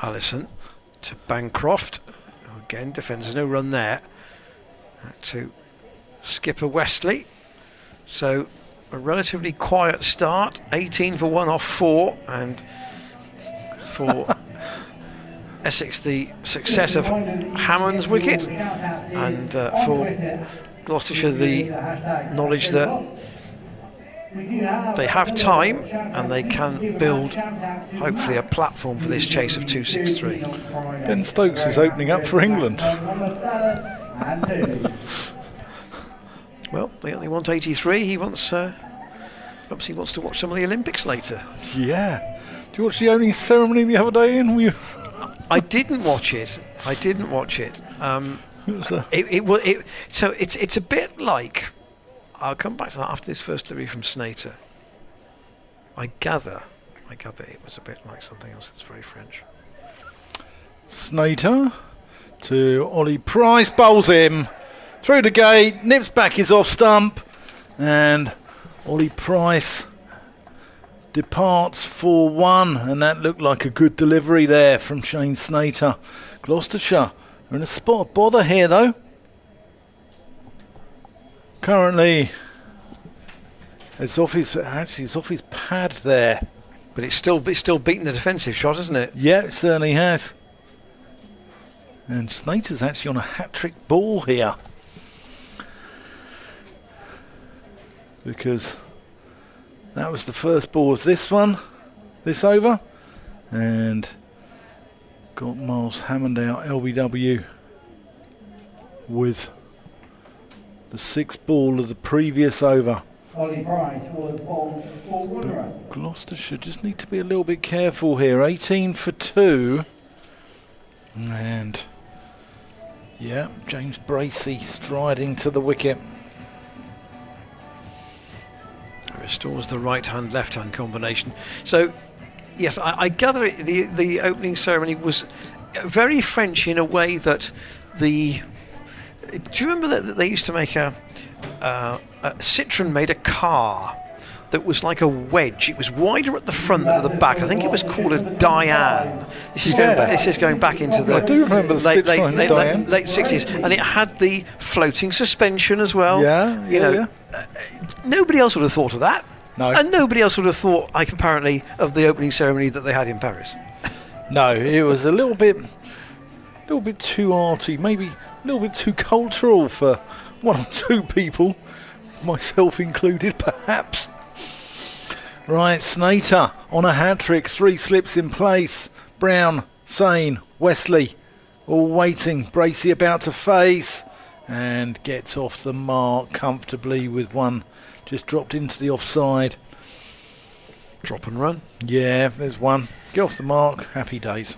Allison to Bancroft, again defends no run there, to skipper Westley. So a relatively quiet start, 18 for 1 off 4, and for Essex the success of Hammond's wicket, and for Gloucestershire the knowledge that they have time and they can build, hopefully, a platform for this chase of 263. Ben Stokes is opening up for England. Well, they want 83. He wants, perhaps he wants to watch some of the Olympics later. Yeah. Did you watch the opening ceremony the other day? I didn't watch it. So it's a bit like. I'll come back to that after this first delivery from Snater. I gather it was a bit like something else that's very French. Snater to Ollie Price, bowls him through the gate, nips back his off stump, and Ollie Price departs for 1, and that looked like a good delivery there from Shane Snater. Gloucestershire are in a spot of bother here though. Currently, it's off his pad there. But it's still beaten the defensive shot, isn't it? Yeah, it certainly has. And Snater's actually on a hat-trick ball here. Because that was the first ball of this over. And got Miles Hammond out, LBW, with the 6th ball of the previous over. Ollie Price was bowled for 1 run. Gloucestershire just need to be a little bit careful here. 18 for 2. And yeah, James Bracey striding to the wicket. Restores the right-hand, left-hand combination. So, yes, I gather the opening ceremony was very French in a way that the. Do you remember that they used to make Citroen made a car that was like a wedge. It was wider at the front than at the back. I think it was called a Diane. This is going back into the I do remember the late 60s, and it had the floating suspension as well. Yeah. Nobody else would have thought of that. No. And nobody else would have thought, apparently, of the opening ceremony that they had in Paris. No, it was a little bit too arty, maybe a little bit too cultural for 1 or 2 people, myself included, perhaps. Right, Snater on a hat-trick, 3 slips in place. Brown, Sane, Wesley, all waiting. Bracey about to face, and gets off the mark comfortably with 1 just dropped into the offside. Drop and run. Yeah, there's 1. Get off the mark, happy days.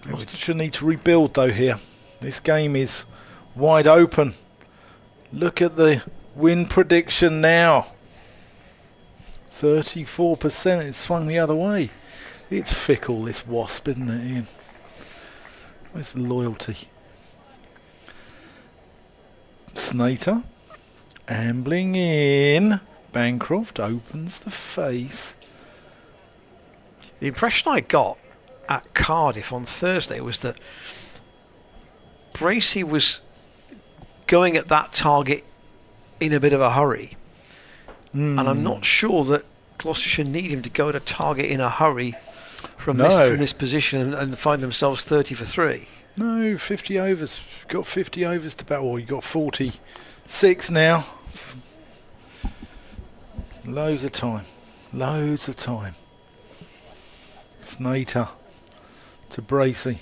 Gloucestershire need to rebuild though here. This game is wide open. Look at the win prediction now. 34%, it's swung the other way. It's fickle, this Wasp, isn't it, Ian? Where's the loyalty? Snater, ambling in. Bancroft opens the face. The impression I got at Cardiff on Thursday was that Bracey was going at that target in a bit of a hurry. And I'm not sure that Gloucestershire need him to go at a target in a hurry from this position and find themselves 30 for 3. No, 50 overs. Got 50 overs to battle. You got 46 now. Loads of time. Snater to Bracey.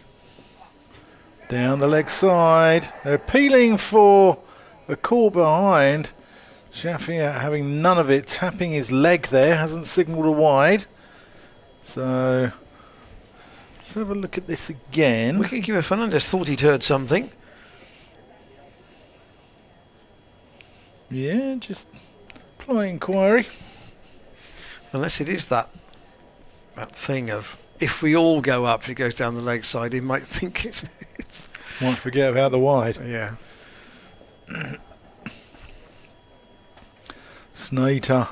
Down the leg side. They're appealing for a call behind. Shafia having none of it, tapping his leg there, hasn't signalled a wide. So let's have a look at this again. Wicketkeeper Fernandez thought he'd heard something. Yeah, just polite inquiry. Unless it is that thing of, if we all go up, if it goes down the leg side, he might think it's Might forget about the wide. Yeah. Snater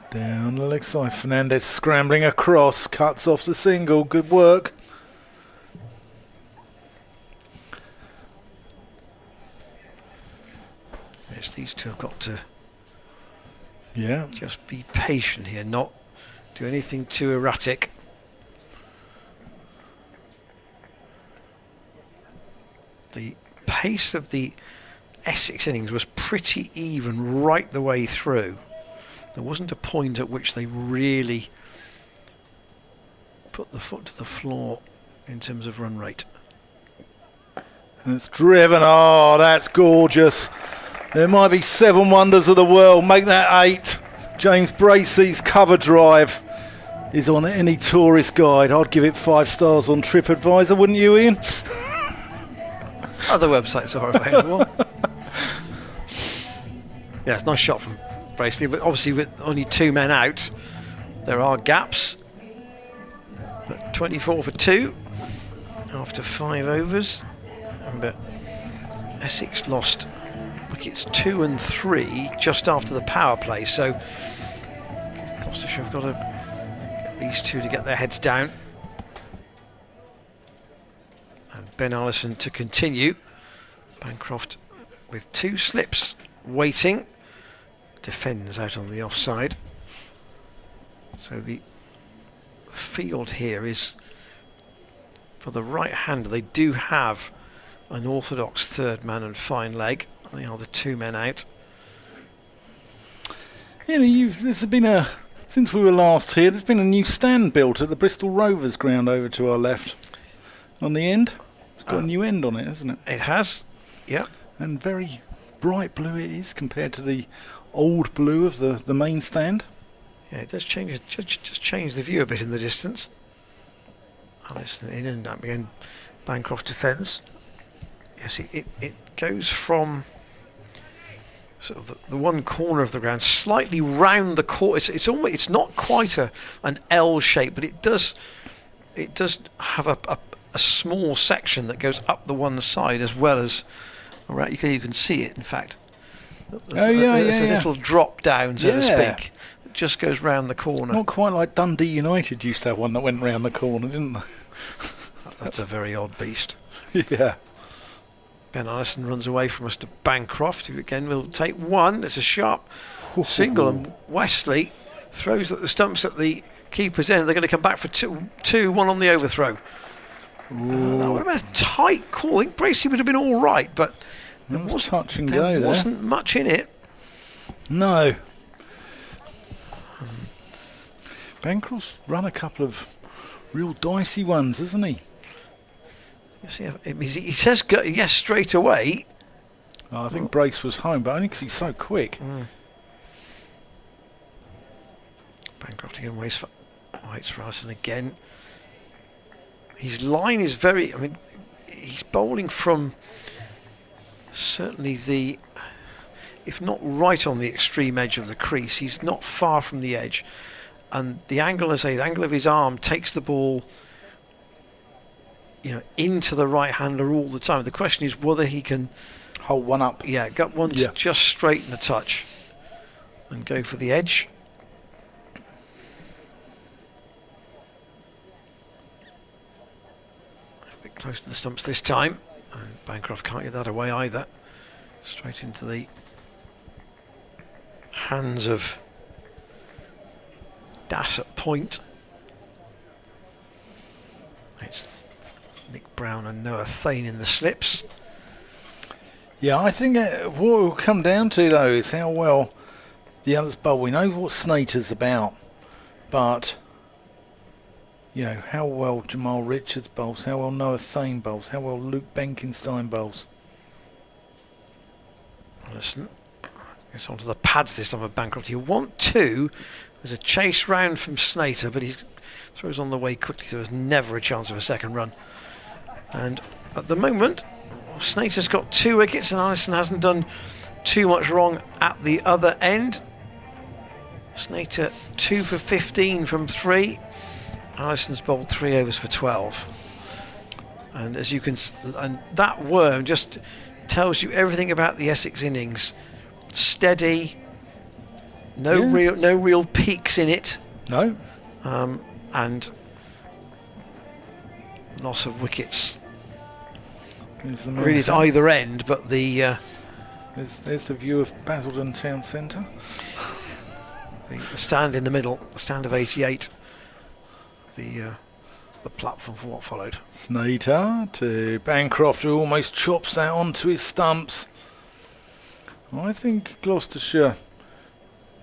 down the leg side. Fernandez scrambling across, cuts off the single. Good work. Yes, these two have got to just be patient here, not do anything too erratic. The pace of the Essex innings was pretty even right the way through. There wasn't a point at which they really put the foot to the floor in terms of run rate. And it's driven. Oh, that's gorgeous. There might be 7 wonders of the world. Make that 8. James Bracey's cover drive is on any tourist guide. I'd give it 5 stars on TripAdvisor, wouldn't you, Ian? Other websites are available. Yeah, it's a nice shot from Bracey, but obviously with only 2 men out, there are gaps. But 24 for 2 after 5 overs. But Essex lost wickets 2 and 3 just after the power play, so Gloucestershire have got to get these two to get their heads down. And Ben Allison to continue. Bancroft with 2 slips waiting. Defends out on the offside. So the field here is for the right hander. They do have an orthodox third man and fine leg. They are the 2 men out. Yeah, there's been since we were last here, there's been a new stand built at the Bristol Rovers ground over to our left. On the end, it's got a new end on it, hasn't it? It has, yeah. And very bright blue it is compared to the old blue of the main stand. Yeah, it does change. Just change the view a bit in the distance. Allison in and up again. Bancroft defends. Yes, it goes from sort of the one corner of the ground slightly round the court. It's not quite an L shape, but it does have a small section that goes up the one side as well as around. You can see it, in fact. There's a little drop down, so to speak. It just goes round the corner. Not quite like Dundee United used to have one that went round the corner, didn't they? That's a very odd beast. Yeah. Ben Allison runs away from us to Bancroft, who again will take 1. It's a sharp single, and Wesley throws at the stumps at the keeper's end. They're going to come back for 2, 1 on the overthrow. That would have been a tight call. I think Bracey would have been all right, but there wasn't much in it. No. Bancroft's run a couple of real dicey ones, hasn't he? He says yes straight away. I think Brace was home, but only because he's so quick. Bancroft again waits for Allison again. His line is very. I mean, he's bowling from certainly if not right on the extreme edge of the crease, he's not far from the edge, and the angle of his arm takes the ball, into the right hander all the time. The question is whether he can hold one up. Yeah, got one to just straighten a touch and go for the edge. A bit close to the stumps this time, and Bancroft can't get that away either. Straight into the hands of Das at point. It's Nick Brown and Noah Thane in the slips. Yeah, I think what it will come down to, though, is how well the others bowl. We know what Snater's about, but how well Jamal Richards bowls, how well Noah Thane bowls, how well Luke Benkenstein bowls. Listen, gets onto the pads this time of Bancroft. You want 2. There's a chase round from Snater, but he throws on the way quickly. There was never a chance of a second run. And at the moment, Snater's got 2 wickets, and Allison hasn't done too much wrong at the other end. Snater 2 for 15 from 3. Allison's bowled 3 overs for 12. And as you can, and that worm just tells you everything about the Essex innings. Steady, no real peaks in it. No. And loss of wickets. Really at either end, but the there's the view of Basildon Town Centre. The stand in the middle, the stand of 88. The platform for what followed. Snater to Bancroft, who almost chops that onto his stumps. I think Gloucestershire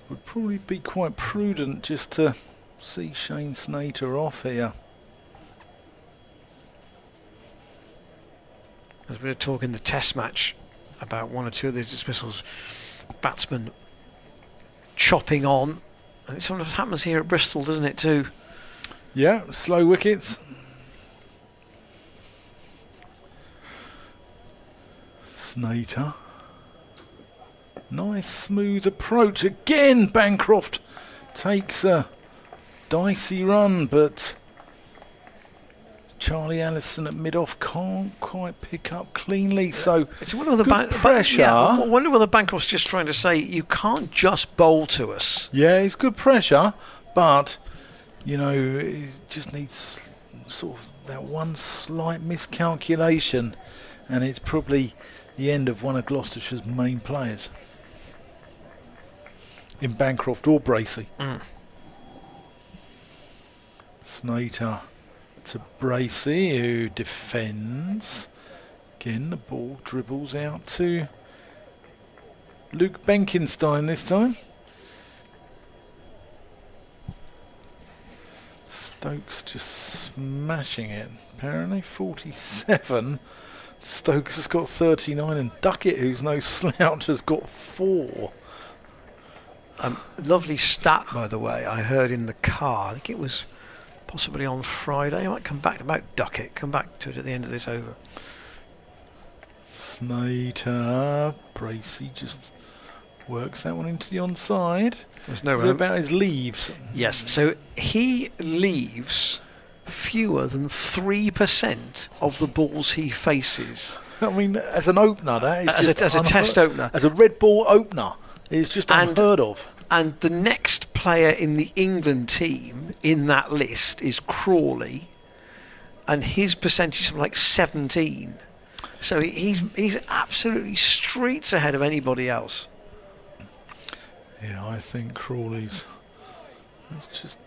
would probably be quite prudent just to see Shane Snater off here. There's been a talk in the test match about one or two of the dismissals, batsmen chopping on, and it sometimes happens here at Bristol, doesn't it, too? Yeah, slow wickets. Snater. Nice smooth approach. Again, Bancroft takes a dicey run, but Charlie Allison at mid-off can't quite pick up cleanly, so It's one of the good pressure. I wonder whether Bancroft's just trying to say, you can't just bowl to us. Yeah, it's good pressure, but, you know, it just needs sort of that one slight miscalculation, and it's probably the end of one of Gloucestershire's main players in Bancroft or Bracey. Snater to Bracey, who defends. Again, the ball dribbles out to Luke Benkenstein this time. Stokes just smashing it. Apparently 47. Stokes has got 39, and Duckett, who's no slouch, has got 4. Lovely stat, by the way, I heard in the car. I think it was possibly on Friday. I might come back about Duckett. Come back to it at the end of this over. Snater, Bracey just works that one into the onside. There's no Is it about his leaves? Yes, so he leaves fewer than 3% of the balls he faces. I mean, as an opener, that is As a test opener. As a red ball opener, it's just unheard of. And the next player in the England team in that list is Crawley, and his percentage is something like 17. So he's absolutely streets ahead of anybody else. Yeah, I think Crawley's has just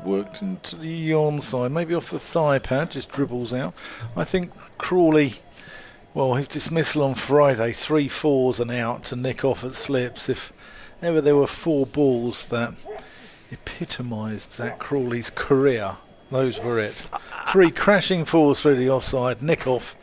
worked into the onside, maybe off the thigh pad, just dribbles out. I think Crawley, well, his dismissal on Friday, 3 4s and out to nick off at slips. If ever there were 4 balls that epitomised Zach Crawley's career, those were it. 3 crashing 4s through the offside, nick off.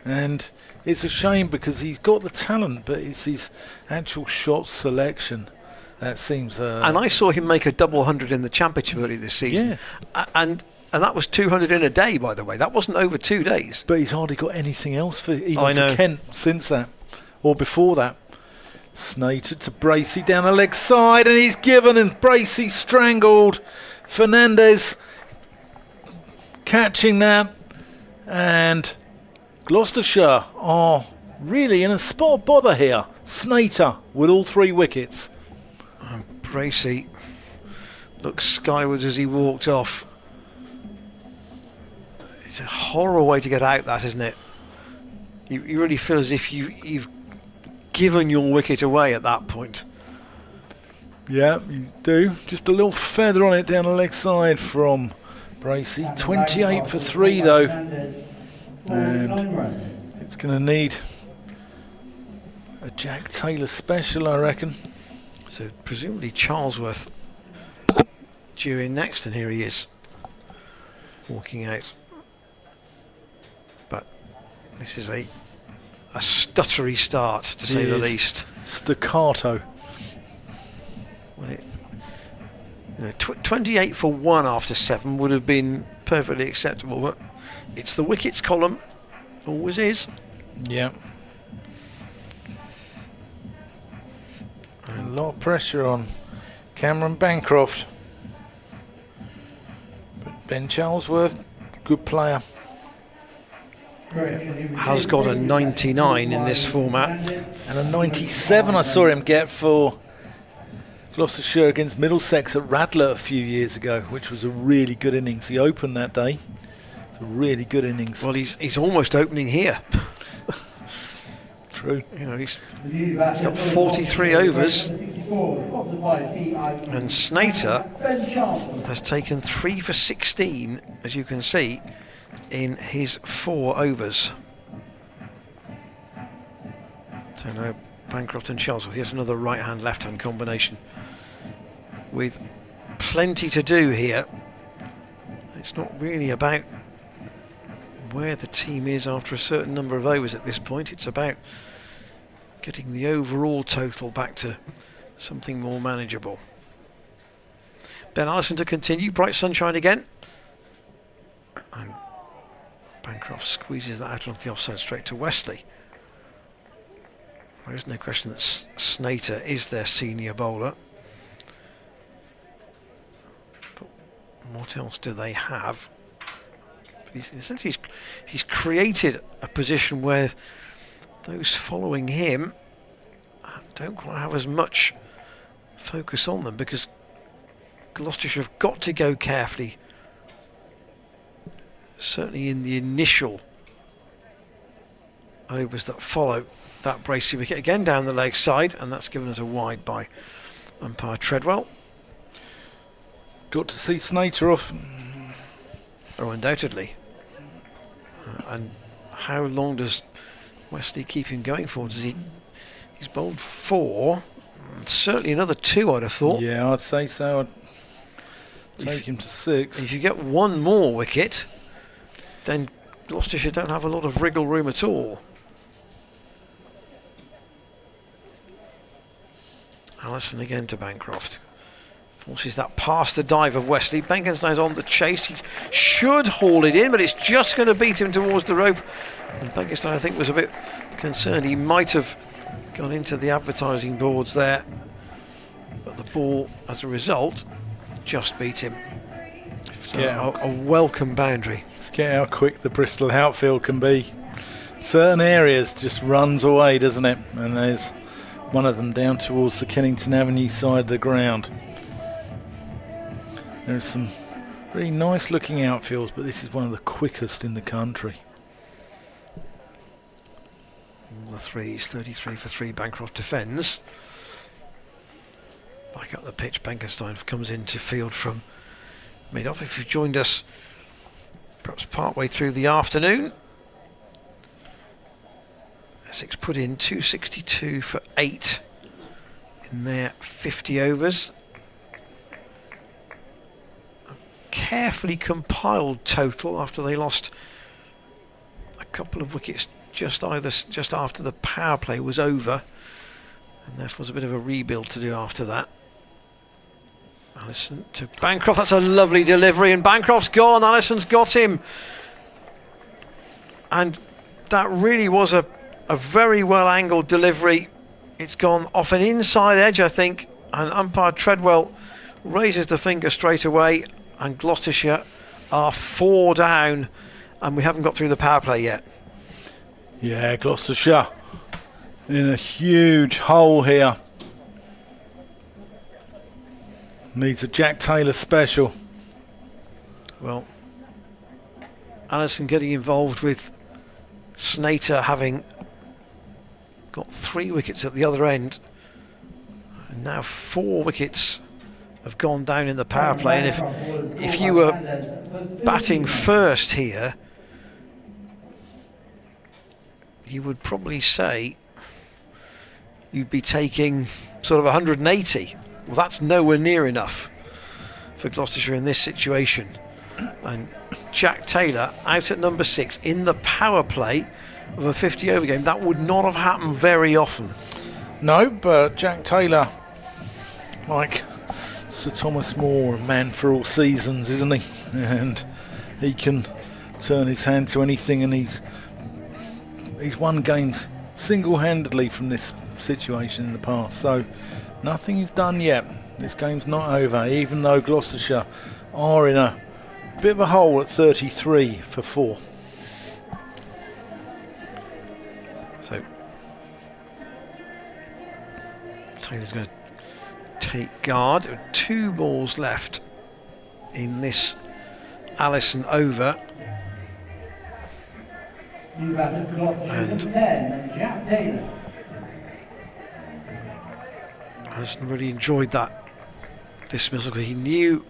And it's a shame because he's got the talent, but it's his actual shot selection that seems... and I saw him make a double 100 in the Championship early this season. Yeah. And that was 200 in a day, by the way. That wasn't over 2 days. But he's hardly got anything else for I know. for Kent since that, or before that. Snater to Bracey down the leg side, and he's given, and Bracey strangled. Fernandez catching that, and Gloucestershire are really in a spot of bother here. Snater with all 3 wickets. And Bracey looked skywards as he walked off. It's a horrible way to get out, that, isn't it? You really feel as if you've given your wicket away at that point. Yeah, you do. Just a little feather on it down the leg side from Bracey. 28 for 3 though. And it's going to need a Jack Taylor special, I reckon. So presumably Charlesworth due in next, and here he is walking out. But this is a stuttery start, to say the least. Staccato. Well, 28 for 1 after 7 would have been perfectly acceptable, but it's the wickets column, always is. Yeah. A lot of pressure on Cameron Bancroft. But Ben Charlesworth, good player. Has got a 99 in this format. And a 97 I saw him get for Gloucestershire against Middlesex at Radler a few years ago, which was a really good innings. He opened that day. It's a really good innings. Well, he's almost opening here. True. You know, he's got 43 overs, and Snater has taken 3 for 16, as you can see, in his 4 overs. So now Bancroft and Charlesworth. Yet another right-hand, left-hand combination with plenty to do here. It's not really about where the team is after a certain number of overs at this point. It's about getting the overall total back to something more manageable. Ben Allison to continue. Bright sunshine again. And Bancroft squeezes that out onto the offside straight to Wesley. There is no question that Snater is their senior bowler. But what else do they have? But he's created a position where those following him don't quite have as much focus on them, because Gloucestershire have got to go carefully, certainly in the initial overs that follow that bracey wicket. Again down the leg side, and that's given us a wide by umpire Treadwell. Got to see Snater off. Oh, undoubtedly. And how long does Wesley keep him going for? Does he? He's bowled 4, certainly another 2, I'd have thought. Yeah, I'd say so. I'd take him to 6. If you get one more wicket, then Gloucestershire don't have a lot of wriggle room at all. Allison again to Bancroft. Forces that past the dive of Wesley. Benkenstein's on the chase. He should haul it in, but it's just going to beat him towards the rope. And Benkenstein, I think, was a bit concerned. He might have gone into the advertising boards there, but the ball, as a result, just beat him. So a welcome boundary. Forget how quick the Bristol outfield can be. Certain areas just runs away, doesn't it? And there's one of them down towards the Kennington Avenue side of the ground. There's some really nice looking outfields, but this is one of the quickest in the country. All the threes, 33 for 3, Bancroft defends. Back up the pitch, Benkenstein comes into field from mid-off. If you've joined us perhaps partway through the afternoon, Essex put in 262 for 8 in their 50 overs. A carefully compiled total after they lost a couple of wickets just after the power play was over, and therefore was a bit of a rebuild to do after that. Allison to Bancroft. That's a lovely delivery, and Bancroft's gone. Allison's got him, and that really was a very well angled delivery. It's gone off an inside edge, I think, and umpire Treadwell raises the finger straight away, and Gloucestershire are 4 down, and we haven't got through the power play yet. Yeah, Gloucestershire in a huge hole here. Needs a Jack Taylor special. Well, Allison getting involved with Snater having got 3 wickets at the other end, and now 4 wickets have gone down in the power play. And if you were batting first here, you would probably say you'd be taking sort of 180. Well, that's nowhere near enough for Gloucestershire in this situation. And Jack Taylor out at number 6 in the power play of a 50 over game. That would not have happened very often. No, but Jack Taylor, like Sir Thomas More, a man for all seasons, isn't he? And he can turn his hand to anything, and he's won games single-handedly from this situation in the past. So nothing is done yet. This game's not over, even though Gloucestershire are in a bit of a hole at 33 for 4. So Taylor's going to take guard. 2 balls left in this Allison over. And Jack Taylor. Allison really enjoyed that dismissal because he knew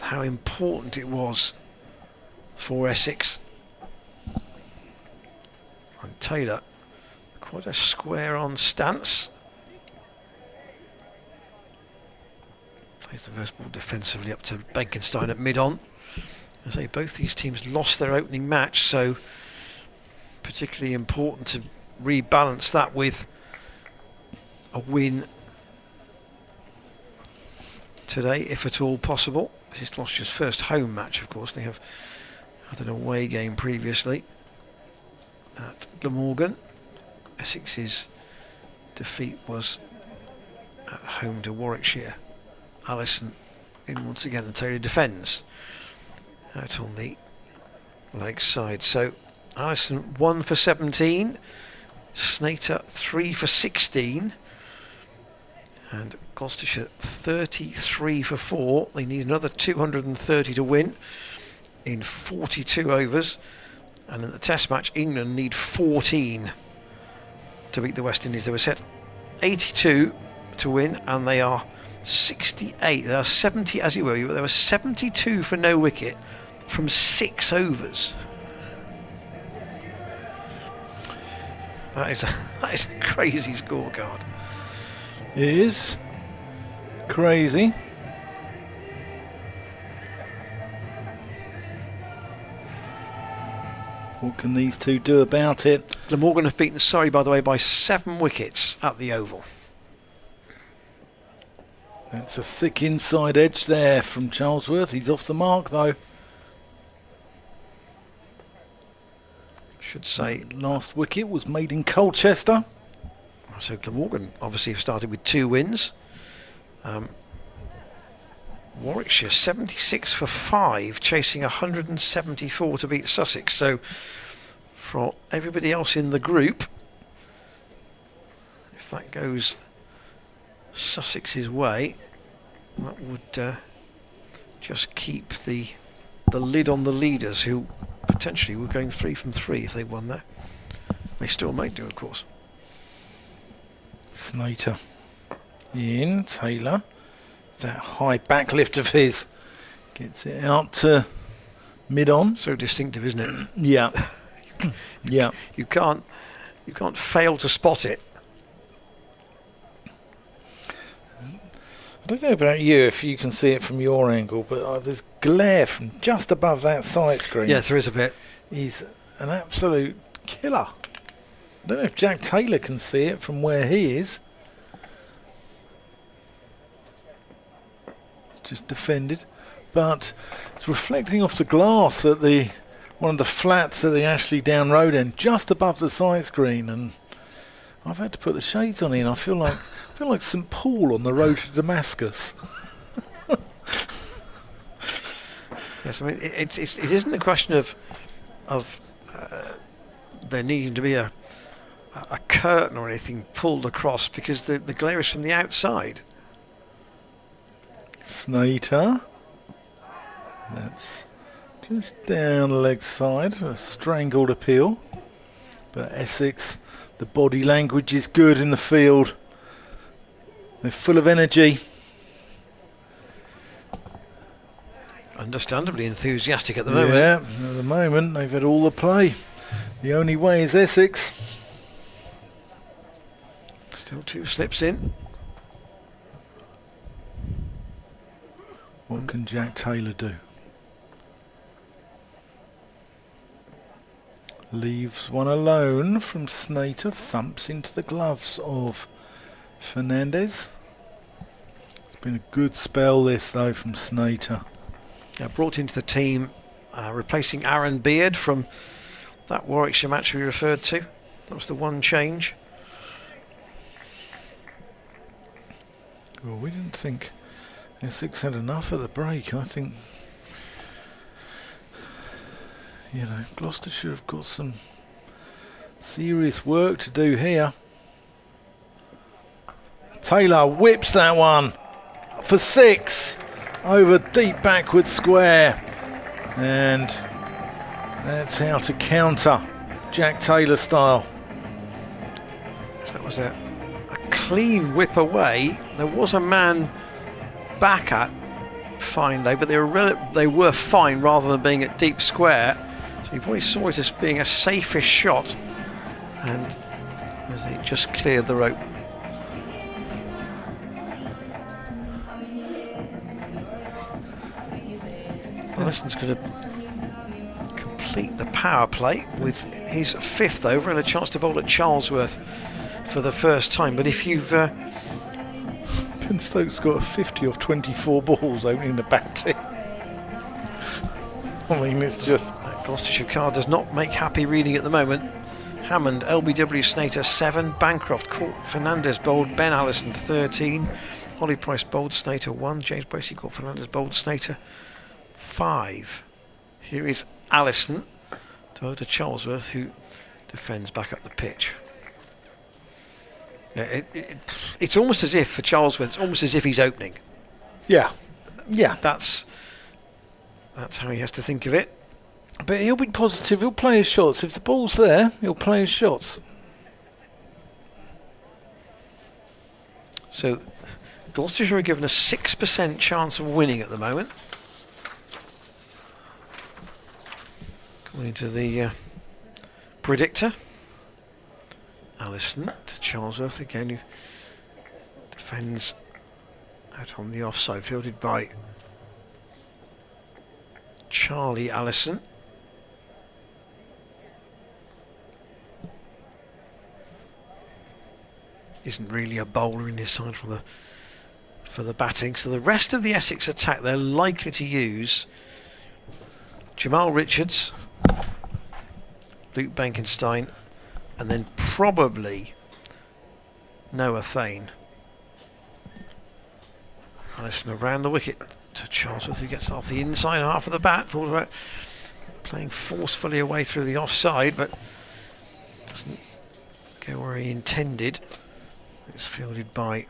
how important it was for Essex. And Taylor Quite a square on stance. Plays the first ball defensively up to Benkenstein at mid-on. I say both these teams lost their opening match, so particularly important to rebalance that with a win today, if at all possible. This is Gloucestershire's first home match, of course. They have had an away game previously at Glamorgan. Essex's defeat was at home to Warwickshire. Allison in once again, and Taylor defends out on the leg side. So Allison 1 for 17, Snater 3 for 16, and Gloucestershire 33 for 4. They need another 230 to win in 42 overs, and in the Test match England need 14 to beat the West Indies. They were set 82 to win, and they are 68. They are 70, as you were. They were 72 for no wicket from 6 overs. That is a crazy scorecard. It is crazy. What can these two do about it? Glamorgan have beaten Surrey, by the way, by 7 wickets at the Oval. That's a thick inside edge there from Charlesworth. He's off the mark though. Should say last wicket was made in Colchester. So Glamorgan obviously have started with 2 wins. Warwickshire 76 for 5, chasing 174 to beat Sussex. So for everybody else in the group, if that goes Sussex's way, that would just keep the lid on the leaders, who potentially were going 3 from 3 if they won there. They still might do, of course. Snater in, Taylor, that high backlift of his gets it out to mid-on. So distinctive, isn't it? Yeah. Yeah. You can't fail to spot it. I don't know about you, if you can see it from your angle, but there's glare from just above that side screen. Yes, there is a bit. He's an absolute killer. I don't know if Jack Taylor can see it from where he is. Just defended, but it's reflecting off the glass at one of the flats at the Ashley Down Road end, just above the side screen, and I've had to put the shades on in. I feel like St Paul on the road to Damascus. Yes, I mean it isn't a question of there needing to be a curtain or anything pulled across, because the glare is from the outside. Snater, that's just down the leg side, a strangled appeal, but Essex, the body language is good in the field. They're full of energy. Understandably enthusiastic at the moment. Yeah, at the moment they've had all the play. The only way is Essex. Still 2 slips in. What can Jack Taylor do? Leaves one alone from Snater, thumps into the gloves of Fernandez. It's been a good spell this though from Snater. Brought into the team, replacing Aaron Beard from that Warwickshire match we referred to. That was the one change. Well, we didn't think Essex had enough at the break. I think, Gloucestershire have got some serious work to do here. Taylor whips that one for 6 over deep backward square, and that's how to counter Jack Taylor style. So that was a clean whip away. There was a man back at fine day, but they were fine rather than being at deep square. So you probably saw it as being a safer shot, and as he just cleared the rope. Allison's going to complete the power play with his 5th over and a chance to bowl at Charlesworth for the first time. But if you've Ben Stokes got a 50 off 24 balls opening the batting. I mean, it's just... That Gloucestershire card does not make happy reading at the moment. Hammond, LBW, Snater 7, Bancroft, Court, Fernandez bowled, Ben Allison 13, Holly Price bowled, Snater 1, James Bracey, Court, Fernandez bowled, Snater 5. Here is Allison to Charlesworth, who defends back up the pitch. Yeah, it's almost as if for Charlesworth, it's almost as if he's opening. Yeah. That's how he has to think of it. But he'll be positive. He'll play his shots. If the ball's there, he'll play his shots. So Gloucestershire are given a 6% chance of winning at the moment. According to the predictor. Allison to Charlesworth again, who defends out on the offside, fielded by Charlie Allison. Isn't really a bowler in his side for the batting. So the rest of the Essex attack, they're likely to use Jamal Richards, Luke Benkenstein, and then probably Noah Thane. Allison around the wicket to Charlesworth, who gets off the inside half of the bat. Thought about playing forcefully away through the offside, but doesn't go where he intended. It's fielded by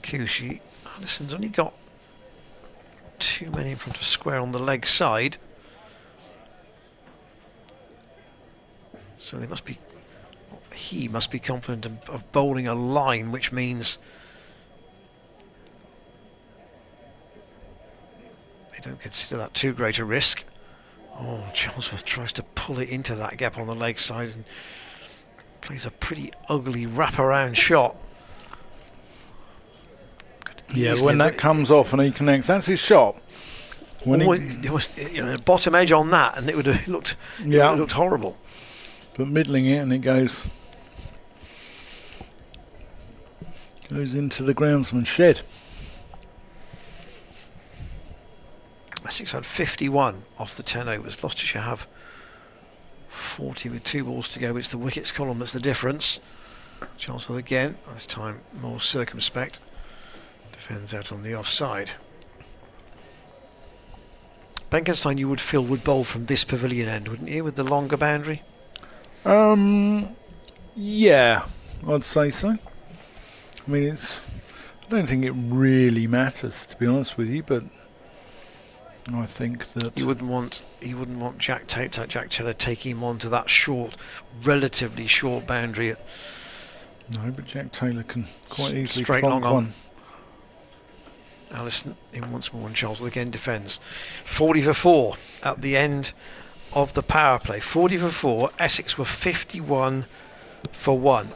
Kushi. Allison's only got too many in front of square on the leg side. So he must be confident of bowling a line, which means they don't consider that too great a risk. Oh, Charlesworth tries to pull it into that gap on the leg side and plays a pretty ugly wraparound shot. Yeah, when that comes off and he connects, that's his shot. When it was bottom edge on that, and it would have looked horrible. But middling it, and it goes into the groundsman's shed. Essex had 51 off the 10 overs. Gloucestershire have 40 with 2 balls to go. It's the wickets column that's the difference. Charlesworth again, this time more circumspect. Defends out on the offside. Benkenstein, you would feel, would bowl from this pavilion end, wouldn't you, with the longer boundary? Yeah, I'd say so. I mean, I don't think it really matters, to be honest with you, but I think that he wouldn't want Jack Taylor taking him on to that relatively short boundary. No, but Jack Taylor can quite easily straight clonk long one. Allison in once more, and Charlesworth again defends. 40 for 4 at the end of the power play. 40 for 4. Essex were 51 for 1.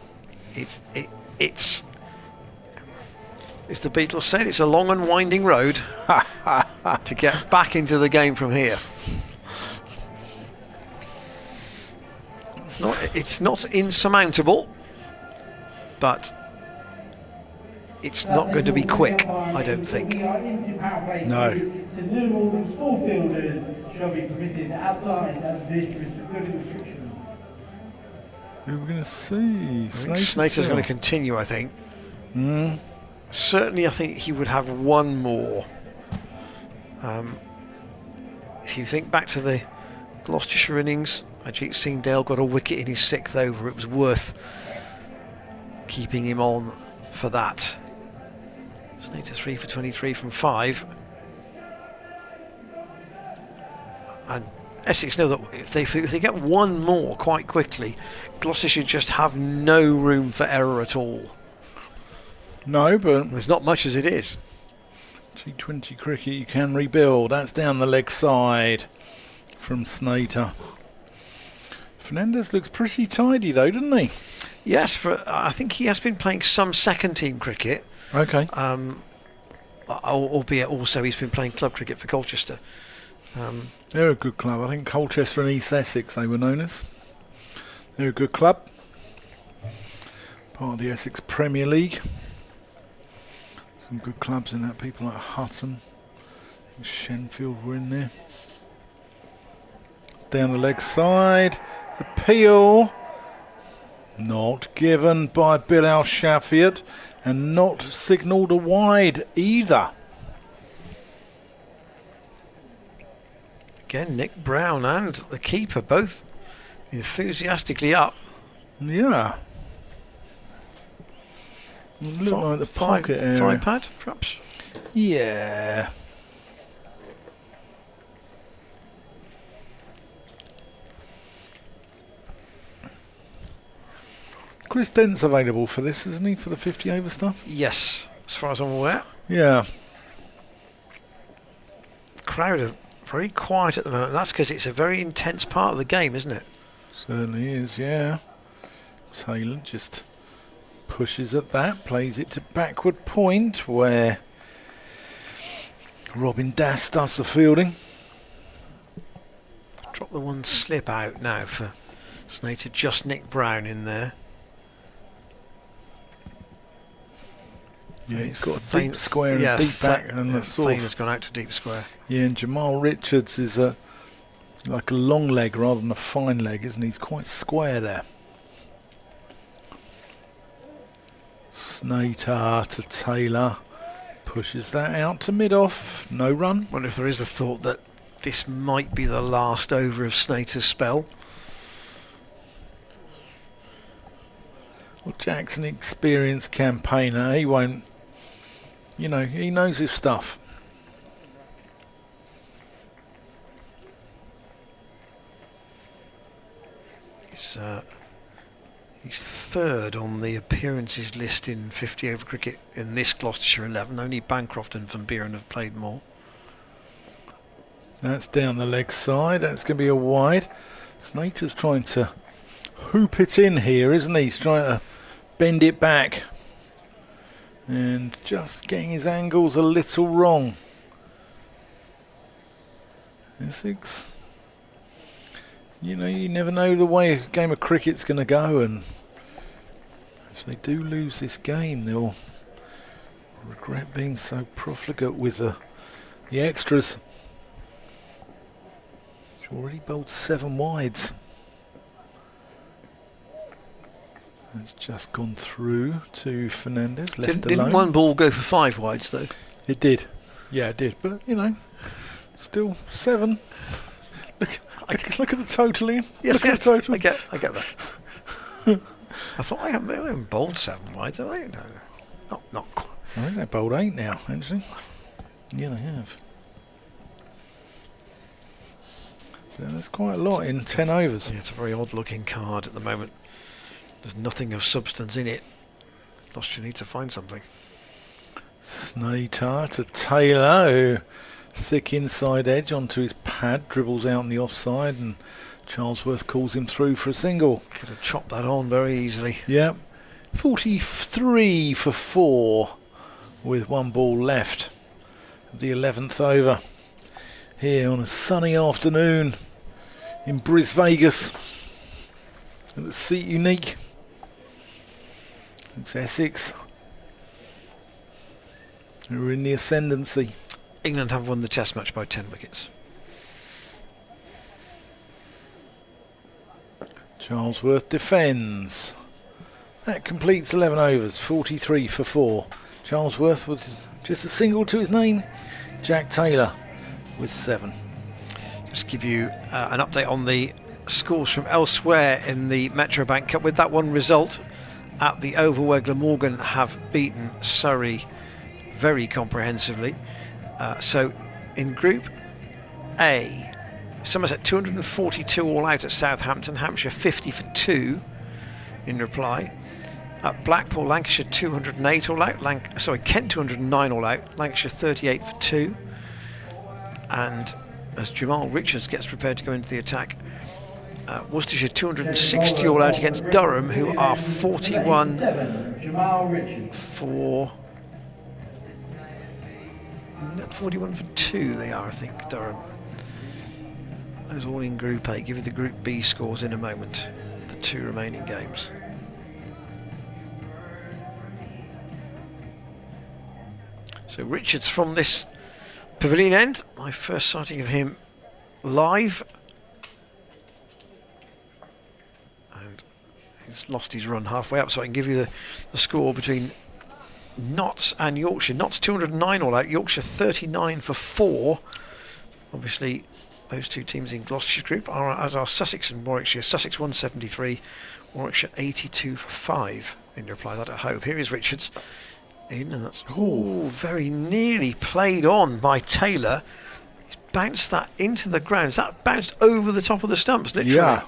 It's the Beatles said, it's a long and winding road to get back into the game from here. It's not insurmountable, but it's not going to be quick, I don't think. No. So no more than 4 fielders shall be permitted outside of this restriction. Who are we going to see? Snater's going to continue, I think. Certainly, I think he would have one more. If you think back to the Gloucestershire innings, Ajit Singh Dale got a wicket in his 6th over. It was worth keeping him on for that. Snater 3 for 23 from 5. And Essex know that if they get one more quite quickly, Gloucestershire just have no room for error at all. No, but there's not much as it is. T20 cricket, you can rebuild. That's down the leg side from Snater. Fernandez looks pretty tidy though, doesn't he? Yes, I think he has been playing some second-team cricket. Okay. Albeit also he's been playing club cricket for Colchester. They're a good club. I think Colchester and East Essex they were known as. They're a good club. Part of the Essex Premier League. Some good clubs in that. People like Hutton and Shenfield were in there. Down the leg side. Appeal. Not given by Bill Al-Shafiat. And not signalled a wide either. Again, Nick Brown and the keeper both enthusiastically up. Yeah. Look like the pocket area. 5 pad, perhaps? Yeah. Chris Dent's available for this, isn't he, for the 50 over stuff? Yes, as far as I'm aware. Yeah. The crowd are very quiet at the moment. That's because it's a very intense part of the game, isn't it? Certainly is, yeah. Taylor just pushes at that, plays it to backward point where Robin Das does the fielding. Drop the one slip out now for Snater, just Nick Brown in there. Yeah, he's got a deep square and deep back, and the sort Thane has gone out to deep square. Yeah, and Jamal Richards is like a long leg rather than a fine leg, isn't he? He's quite square there. Snater to Taylor, pushes that out to mid-off, no run. Wonder if there is a thought that this might be the last over of Snater's spell. Well, Jack's an experienced campaigner. He won't, you know, he knows his stuff. He's third on the appearances list in 50 over cricket in this Gloucestershire 11. Only Bancroft and Van Buren have played more. That's down the leg side. That's going to be a wide. Snater's trying to hoop it in here, isn't he? He's trying to bend it back. And just getting his angles a little wrong. Essex. You know, you never know the way a game of cricket's going to go, and if they do lose this game, they'll regret being so profligate with the extras. He's already bowled 7 wides. That's just gone through to Fernandez, left alone. Didn't one ball go for 5 wides though? It did. Yeah, it did. But, you know, still 7. Look at the total, Ian. Yes, look at the total. I get that. I thought they haven't bowled 7 wides, have they? No, not quite. I think they bowled 8 now, actually. Yeah, they have. So that's quite a lot in 10 overs. Yeah, it's a very odd-looking card at the moment. There's nothing of substance in it. Gloucestershire need to find something. Snater to Taylor, who thick inside edge onto his pad, dribbles out on the offside, and Charlesworth calls him through for a single. Could have chopped that on very easily. Yep. 43 for 4 with 1 ball left of the 11th over here on a sunny afternoon in Vegas at the Seat Unique. It's Essex who are in the ascendancy. England have won the Test match by 10 wickets. Charlesworth defends. That completes 11 overs, 43 for 4. Charlesworth with just a single to his name. Jack Taylor with 7. Just give you an update on the scores from elsewhere in the Metro Bank Cup. With that one result at the Oval, where Glamorgan have beaten Surrey very comprehensively. So in Group A, Somerset 242 all out at Southampton, Hampshire 50 for 2 in reply. At Blackpool, Lancashire 208 all out, Kent 209 all out, Lancashire 38 for 2. And as Jamal Richards gets prepared to go into the attack, Worcestershire 260 all out against Durham, who are 41 Jamal Richards. for 41 for 2 they are, I think, Durham. Those all in Group A. Give you the Group B scores in a moment, the 2 remaining games. So Richards from this pavilion end, my first sighting of him live. And he's lost his run halfway up, so I can give you the score between Notts and Yorkshire. Notts 209 all out, Yorkshire 39 for 4. Obviously, those two teams in Gloucestershire's group are, as are Sussex and Warwickshire. Sussex 173, Warwickshire 82 for 5. In reply that at home. Here is Richards in, and that's very nearly played on by Taylor. He's bounced that into the grounds. That bounced over the top of the stumps, literally. Yeah.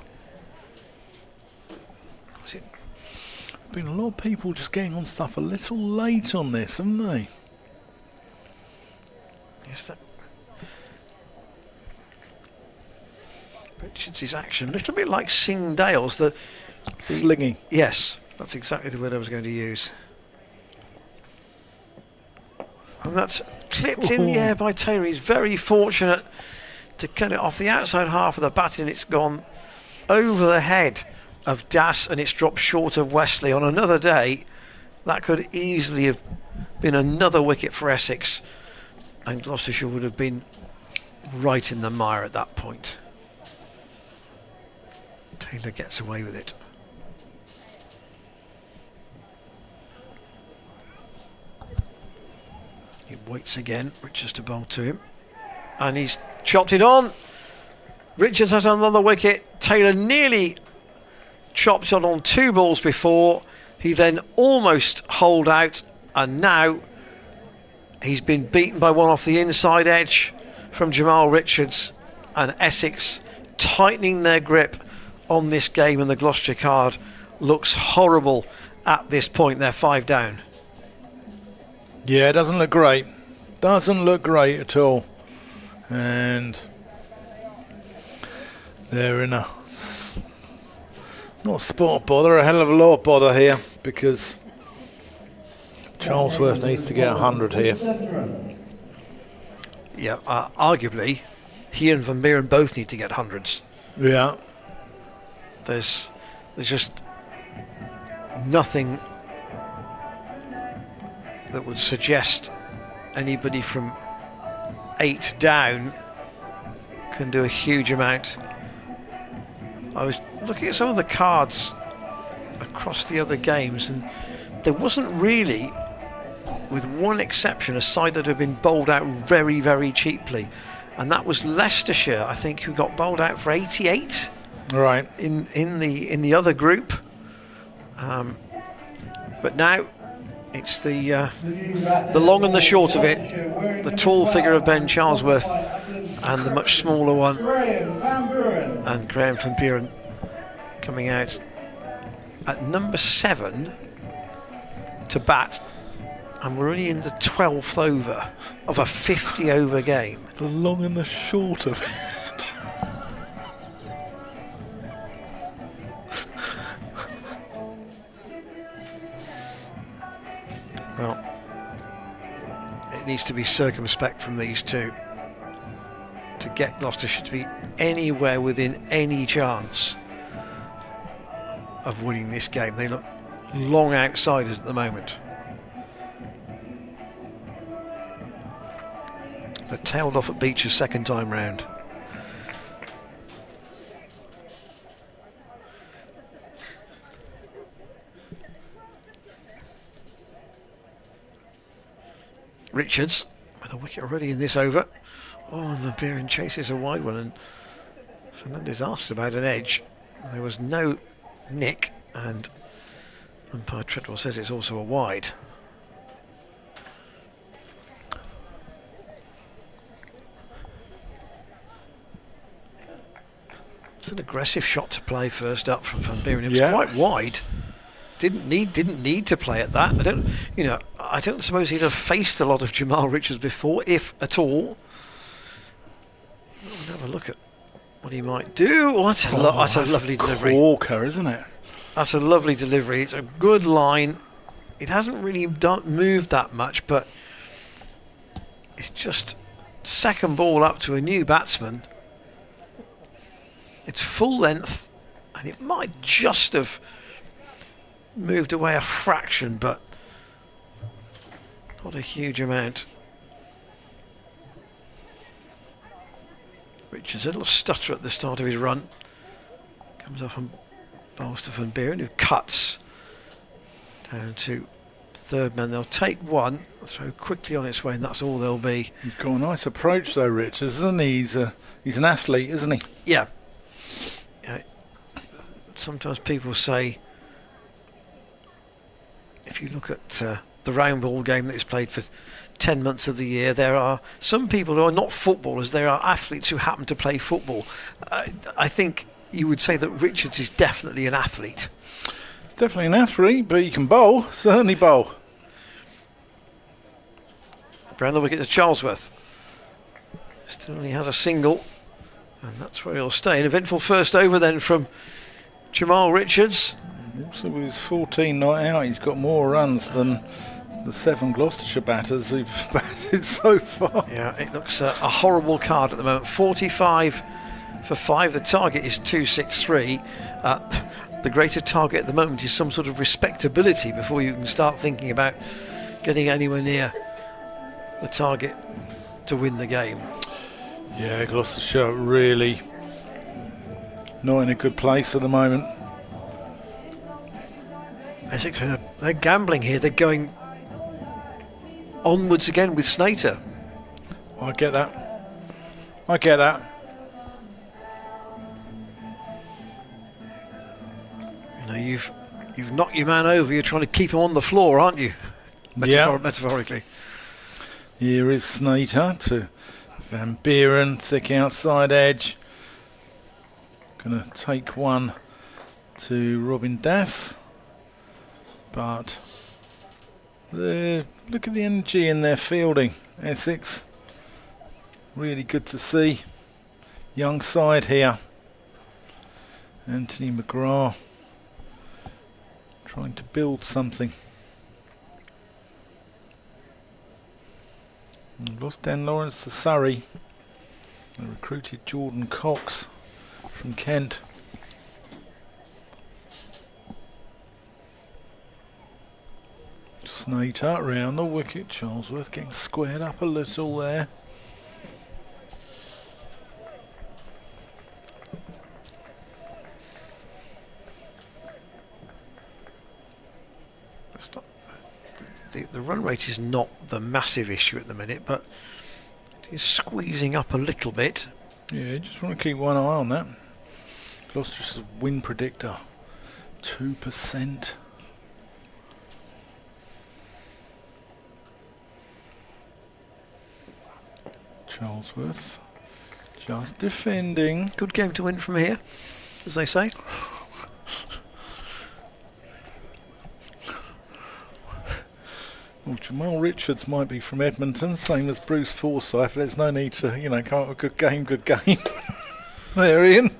Been a lot of people just getting on stuff a little late on this, haven't they? Yes, that Richards' action, a little bit like Sing Dale's. The Slingy. Yes, that's exactly the word I was going to use. And that's clipped in the air by Taylor. He's very fortunate to cut it off the outside half of the bat, and it's gone over the head of Das, and it's dropped short of Wesley. On another day, that could easily have been another wicket for Essex, and Gloucestershire would have been right in the mire at that point. Taylor gets away with it. He waits again, Richards to bowl to him, and he's chopped it on. Richards has another wicket. Taylor nearly chopped it on 2 balls before. He then almost holed out, and now he's been beaten by one off the inside edge from Jamal Richards, and Essex tightening their grip on this game, and the Gloucestershire card looks horrible at this point. They're 5 down. Yeah, it doesn't look great. Doesn't look great at all. And they're in a, not a spot of bother, a hell of a lot of bother here, because Charlesworth needs to get 100 here. Yeah, arguably, he and Van Buren both need to get hundreds. Yeah. There's just nothing that would suggest anybody from 8 down can do a huge amount. I was looking at some of the cards across the other games, and there wasn't really, with one exception, a side that had been bowled out very, very cheaply, and that was Leicestershire, I think, who got bowled out for 88 right in the other group. But now it's the long and the short of it. The tall figure of Ben Charlesworth and the much smaller one, and Graham Van Buren coming out at number 7 to bat, and we're only in the 12th over of a 50 over game. The long and the short of it. Well, it needs to be circumspect from these two to get Gloucestershire to be anywhere within any chance of winning this game. They look long outsiders at the moment. They tailed off at Beecher's second time round. Richards with a wicket already in this over. Oh, and the Buren chases a wide one, and Fernandez asked about an edge. There was no nick, and umpire Treadwell says it's also a wide. It's an aggressive shot to play first up from Van Buren. It was quite wide. Didn't need to play at that. I don't suppose he'd have faced a lot of Jamal Richards before, if at all. We'll have a look at what he might do. Oh, that's a lovely delivery. Corker, isn't it? That's a lovely delivery. It's a good line. It hasn't really moved that much, but it's just second ball up to a new batsman. It's full length, and it might just have moved away a fraction, but not a huge amount. Richards, a little stutter at the start of his run. Comes off and bowls to Van Buren, who cuts down to third man. They'll take one, throw quickly on its way, and that's all there'll be. He's got a nice approach though, Richards, isn't he? He's an athlete, isn't he? Yeah. Sometimes people say, if you look at the round ball game that is played for 10 months of the year, there are some people who are not footballers, there are athletes who happen to play football. I think you would say that Richards is definitely an athlete. He's definitely an athlete, but he can bowl, certainly bowl. Round the wicket to Charlesworth. Still only has a single, and that's where he'll stay. An eventful first over then from Jamal Richards. Also with his 14 not out, he's got more runs than the 7 Gloucestershire batters who've batted so far. Yeah, it looks a horrible card at the moment. 45 for 5. The target is 263. The greater target at the moment is some sort of respectability before you can start thinking about getting anywhere near the target to win the game. Yeah, Gloucestershire really not in a good place at the moment. Essex, they're gambling here. They're going onwards again with Snater. I get that. I get that. You know, you've knocked your man over. You're trying to keep him on the floor, aren't you? Metaphorically. Here is Snater to Van Buren, thick outside edge. Going to take one to Robin Das. But look at the energy in their fielding, Essex. Really good to see. Young side here. Anthony McGrath trying to build something. And lost Dan Lawrence to Surrey. They recruited Jordan Cox from Kent. Snater round the wicket. Charlesworth getting squared up a little there. The run rate is not the massive issue at the minute, but it is squeezing up a little bit. Yeah, you just want to keep one eye on that. Gloucestershire's win predictor, 2%. Charlesworth just defending. Good game to win from here, as they say. Well, Jamal Richards might be from Edmonton, same as Bruce Forsyth, but there's no need to, come up with good game. There, Ian.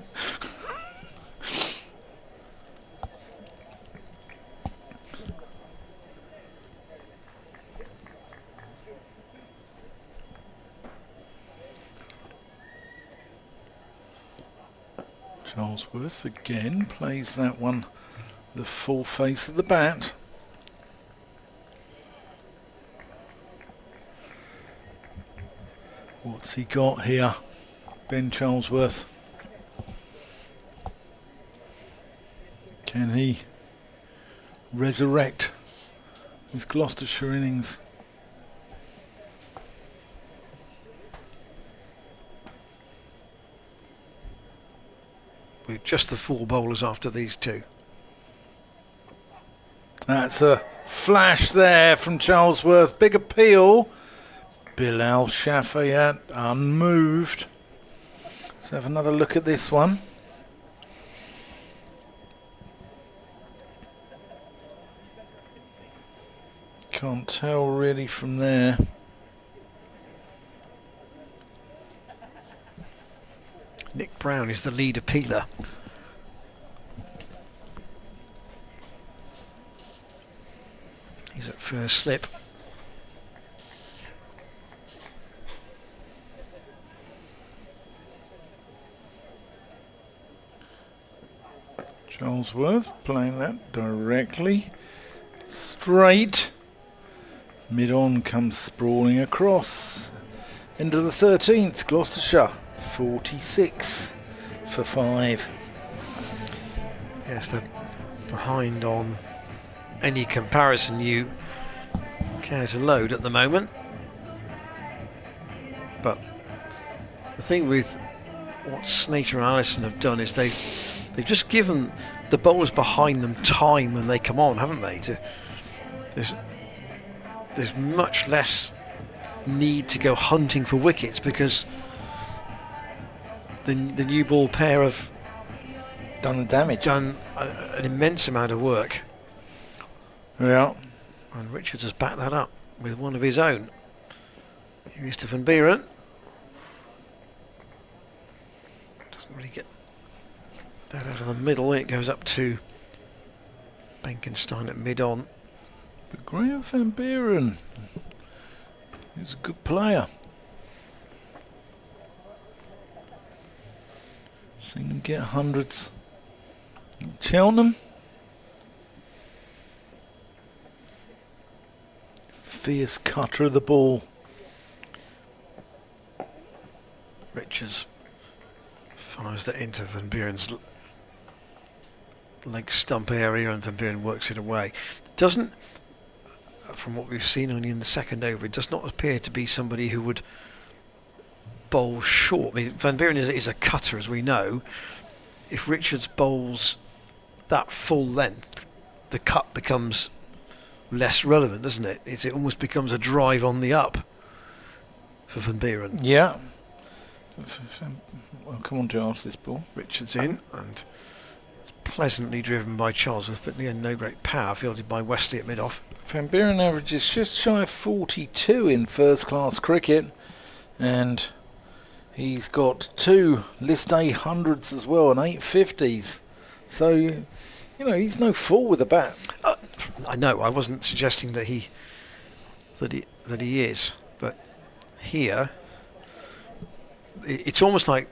Charlesworth again plays that one the full face of the bat. What's he got here, Ben Charlesworth? Can he resurrect his Gloucestershire innings? With just the 4 bowlers after these 2. That's a flash there from Charlesworth. Big appeal. Bilal Shafayat unmoved. Let's have another look at this one. Can't tell really from there. Nick Brown is the lead appealer. He's at first slip. Charlesworth playing that directly straight. Mid-on comes sprawling across. Into the 13th, Gloucestershire 46 for 5. Yes, they're behind on any comparison you care to load at the moment. But the thing with what Snater and Allison have done is they've just given the bowlers behind them time when they come on, haven't they? There's much less need to go hunting for wickets because the new ball pair have Done the damage. done an immense amount of work. Yeah. And Richards has backed that up with one of his own. Mr. Van Buren doesn't really get that out of the middle. It goes up to Benkenstein at mid-on. But Graham Van Buren is a good player. Seen him get hundreds. Cheltenham. Fierce cutter of the ball. Richards fires that into Van Buren's leg stump area, and Van Buren works it away. Doesn't, from what we've seen only in the second over, it does not appear to be somebody who would bowl short. I mean, Van Buren is a cutter, as we know. If Richards bowls that full length, the cut becomes less relevant, doesn't it? It almost becomes a drive on the up for Van Buren. Yeah. Well, come on to after this ball. Richards in, and it's pleasantly driven by Charlesworth, but again, no great power, fielded by Wesley at mid-off. Van Buren averages just shy of 42 in first-class cricket, and he's got 2 List A hundreds as well, and 8 50s. So, you know, he's no fool with a bat. I know, I wasn't suggesting that he is, but here it's almost like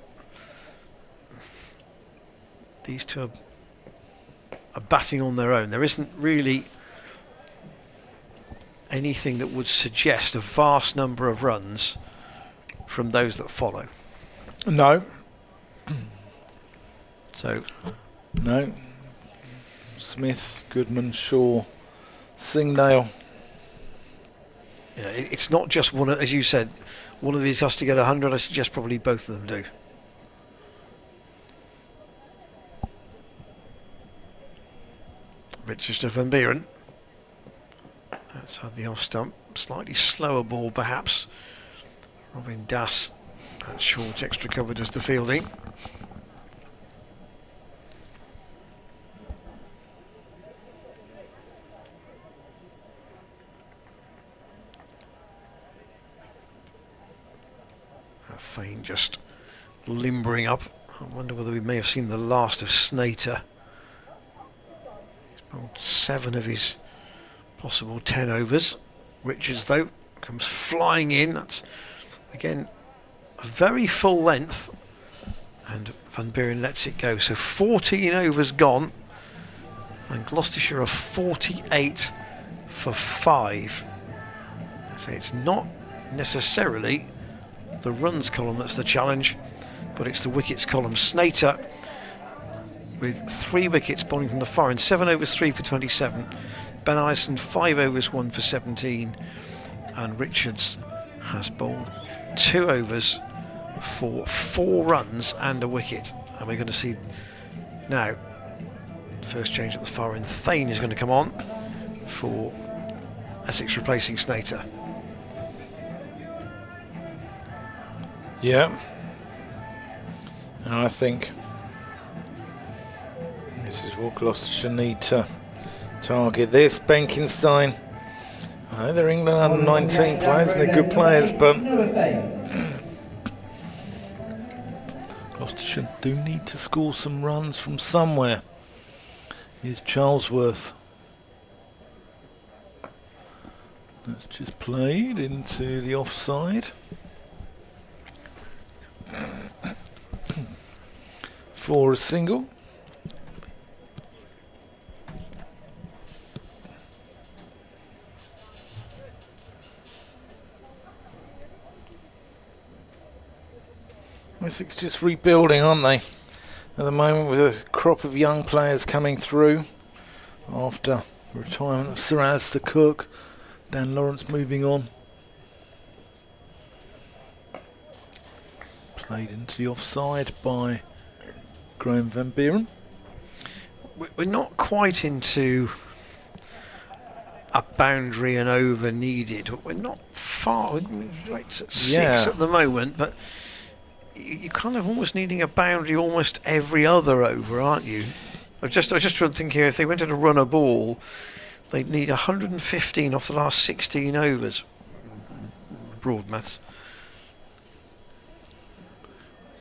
these two are batting on their own. There isn't really anything that would suggest a vast number of runs from those that follow. No. So No. Smith, Goodman, Shaw, Singdale. you know, it's not just one, as you said, one of these has to get 100. I suggest probably both of them do. Richards to Van Buren. Outside the off stump. Slightly slower ball perhaps. Robin Das at short, extra cover does the fielding. Fane just limbering up. I wonder whether we may have seen the last of Snater. He's bowled 7 of his possible 10 overs. Richards, though, comes flying in. That's, again, a very full length. And Van Buren lets it go. So 14 overs gone. And Gloucestershire are 48 for 5. So it's not necessarily the runs column that's the challenge, but it's the wickets column. Snater with 3 wickets bowling from the far end, 7 overs 3 for 27. Ben Allison 5 overs 1 for 17, and Richards has bowled 2 overs for 4 runs and a wicket. And we're going to see now first change at the far end. Thane is going to come on for Essex replacing Snater. Yeah. And I think this is what Gloucestershire need to target. This Benkenstein. I know they're England under 19 players and they're good players, but Gloucestershire do need to score some runs from somewhere. Here's Charlesworth. That's just played into the offside. For a single. Essex just rebuilding, aren't they? At the moment, with a crop of young players coming through after the retirement of Sir Alistair Cook, Dan Lawrence moving on. Played into the offside by Graham Van Buren. We're not quite into a boundary and over needed. We're not far. We're right at 6 at the moment, but you're kind of almost needing a boundary almost every other over, aren't you? I was just trying to think here, if they went to run a ball, they'd need 115 off the last 16 overs. Broad maths.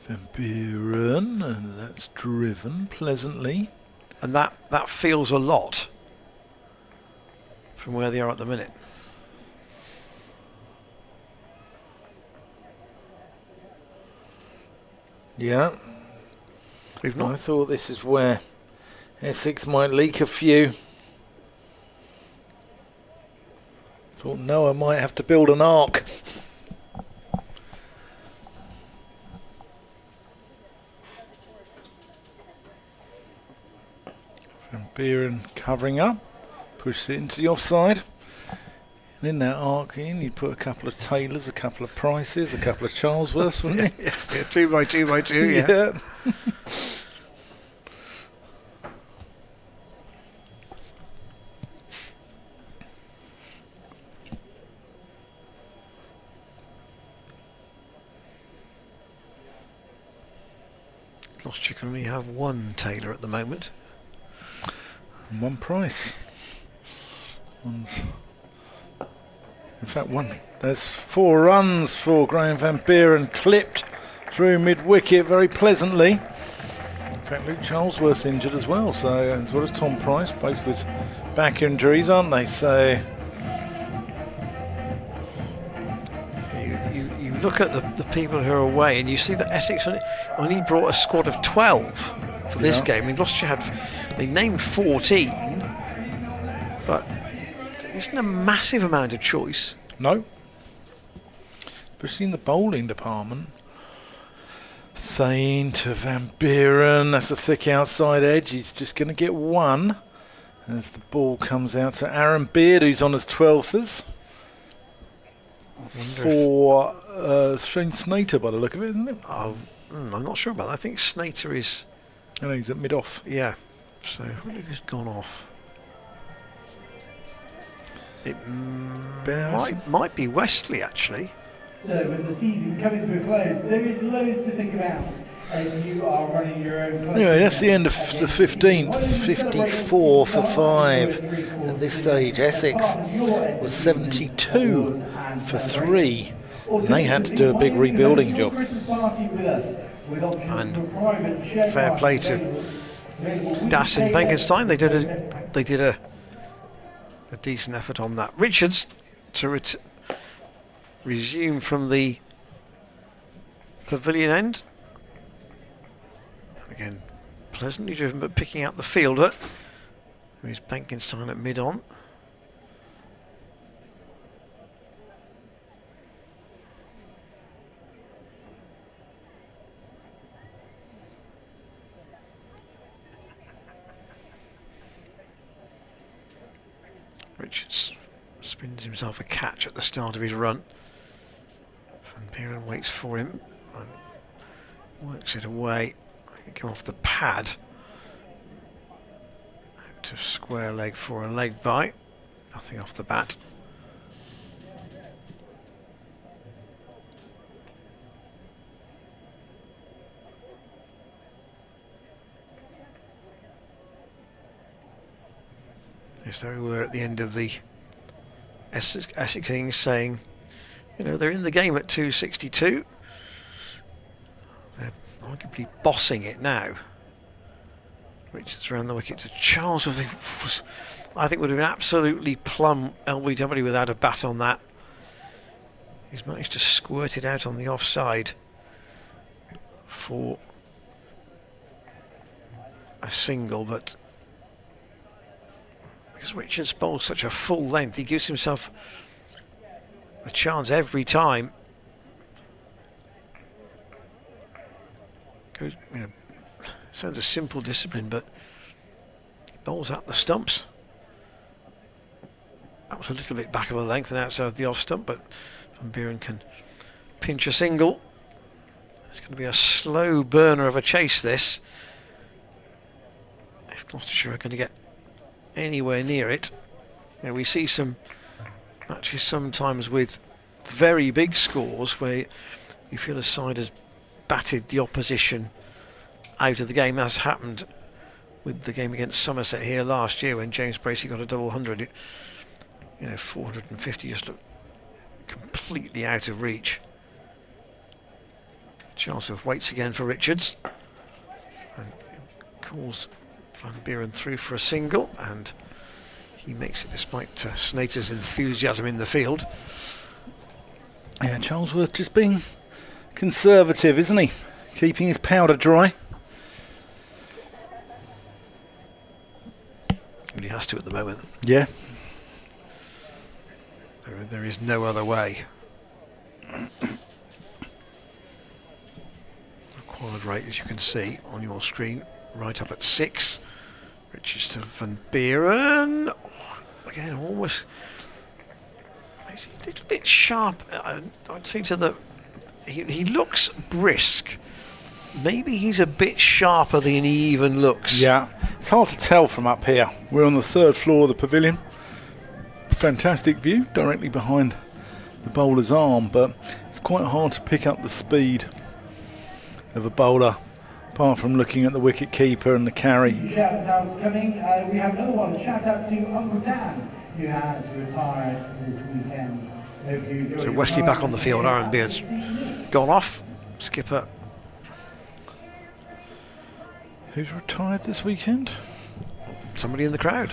Van Buren, and that's driven pleasantly. And that feels a lot from where they are at the minute. Yeah. I thought this is where Essex might leak a few. Thought Noah might have to build an arc. Van Buren covering up, pushes it into the offside. And in that arc, you'd put a couple of Taylors, a couple of Prices, a couple of Charlesworths, wouldn't you? Yeah, 2 by 2 by 2, yeah. Gloucestershire can only have one Taylor at the moment. And one Price. In fact, there's 4 runs for Graham Van Buren, clipped through mid-wicket very pleasantly. In fact, Luke Charlesworth's injured as well, so as well as Tom Price, both with back injuries, aren't they? So you look at the people who are away, and you see that Essex only brought a squad of 12 for this game. I mean, Gloucestershire they named 14, but there isn't a massive amount of choice. No. Especially in the bowling department. Thane to Van Buren. That's a thick outside edge. He's just going to get one as the ball comes out to Aaron Beard, who's on his 12thers. For Shane Snater, by the look of it, isn't it? I'm not sure about that. I think Snater is... I know he's at mid-off. Yeah. So, who's gone off? It might be Wesley, actually. So, with the season coming to a close, there is loads to think about as you are running your own. Anyway, that's the end of the 15th. 54 for 5 at this stage. Essex was 72 for 3. And they had to do a big rebuilding job. And fair play to Das and Benkenstein. They did a decent effort on that. Richards to resume from the pavilion end. Again, pleasantly driven, but picking out the fielder. Who's Benkenstein at mid-on. Richards spins himself a catch at the start of his run. Van Buren waits for him and works it away. Come off the pad. Out to square leg for a leg bite. Nothing off the bat. Yes, there we were at the end of the Essex innings saying, you know, they're in the game at 262. They're arguably bossing it now. Richards around the wicket to Charlesworth, who was, I think, would have been absolutely plumb LBW without a bat on that. He's managed to squirt it out on the offside for a single, but because Richards bowls such a full length, he gives himself a chance every time. Goes, sounds a simple discipline, but he bowls out the stumps. That was a little bit back of a length and outside the off stump, but Van Buren can pinch a single. It's going to be a slow burner of a chase, this. If Gloucestershire are going to get anywhere near it. We see some matches sometimes with very big scores where you feel a side has batted the opposition out of the game, as happened with the game against Somerset here last year when James Bracey got a double 100. 450 just looked completely out of reach. Charlesworth waits again for Richards and calls Van Buren through for a single, and he makes it despite Snater's enthusiasm in the field. Yeah, Charlesworth just being conservative, isn't he? Keeping his powder dry. But he has to at the moment. Yeah. There is no other way. Required rate, as you can see on your screen, right up at 6. Richards to Van Buren. Oh, again, almost makes it a little bit sharp. I'd say to the... He looks brisk. Maybe he's a bit sharper than he even looks. Yeah, it's hard to tell from up here. We're on the 3rd floor of the pavilion. Fantastic view directly behind the bowler's arm, but it's quite hard to pick up the speed of a bowler apart from looking at the wicket keeper and the carry. Shout outs coming. We have another one. Shout out to Uncle Dan, who has retired this weekend. Hope you enjoy. So Westy back on the field. Aaron Beard's gone off. Skipper. Who's retired this weekend? Somebody in the crowd.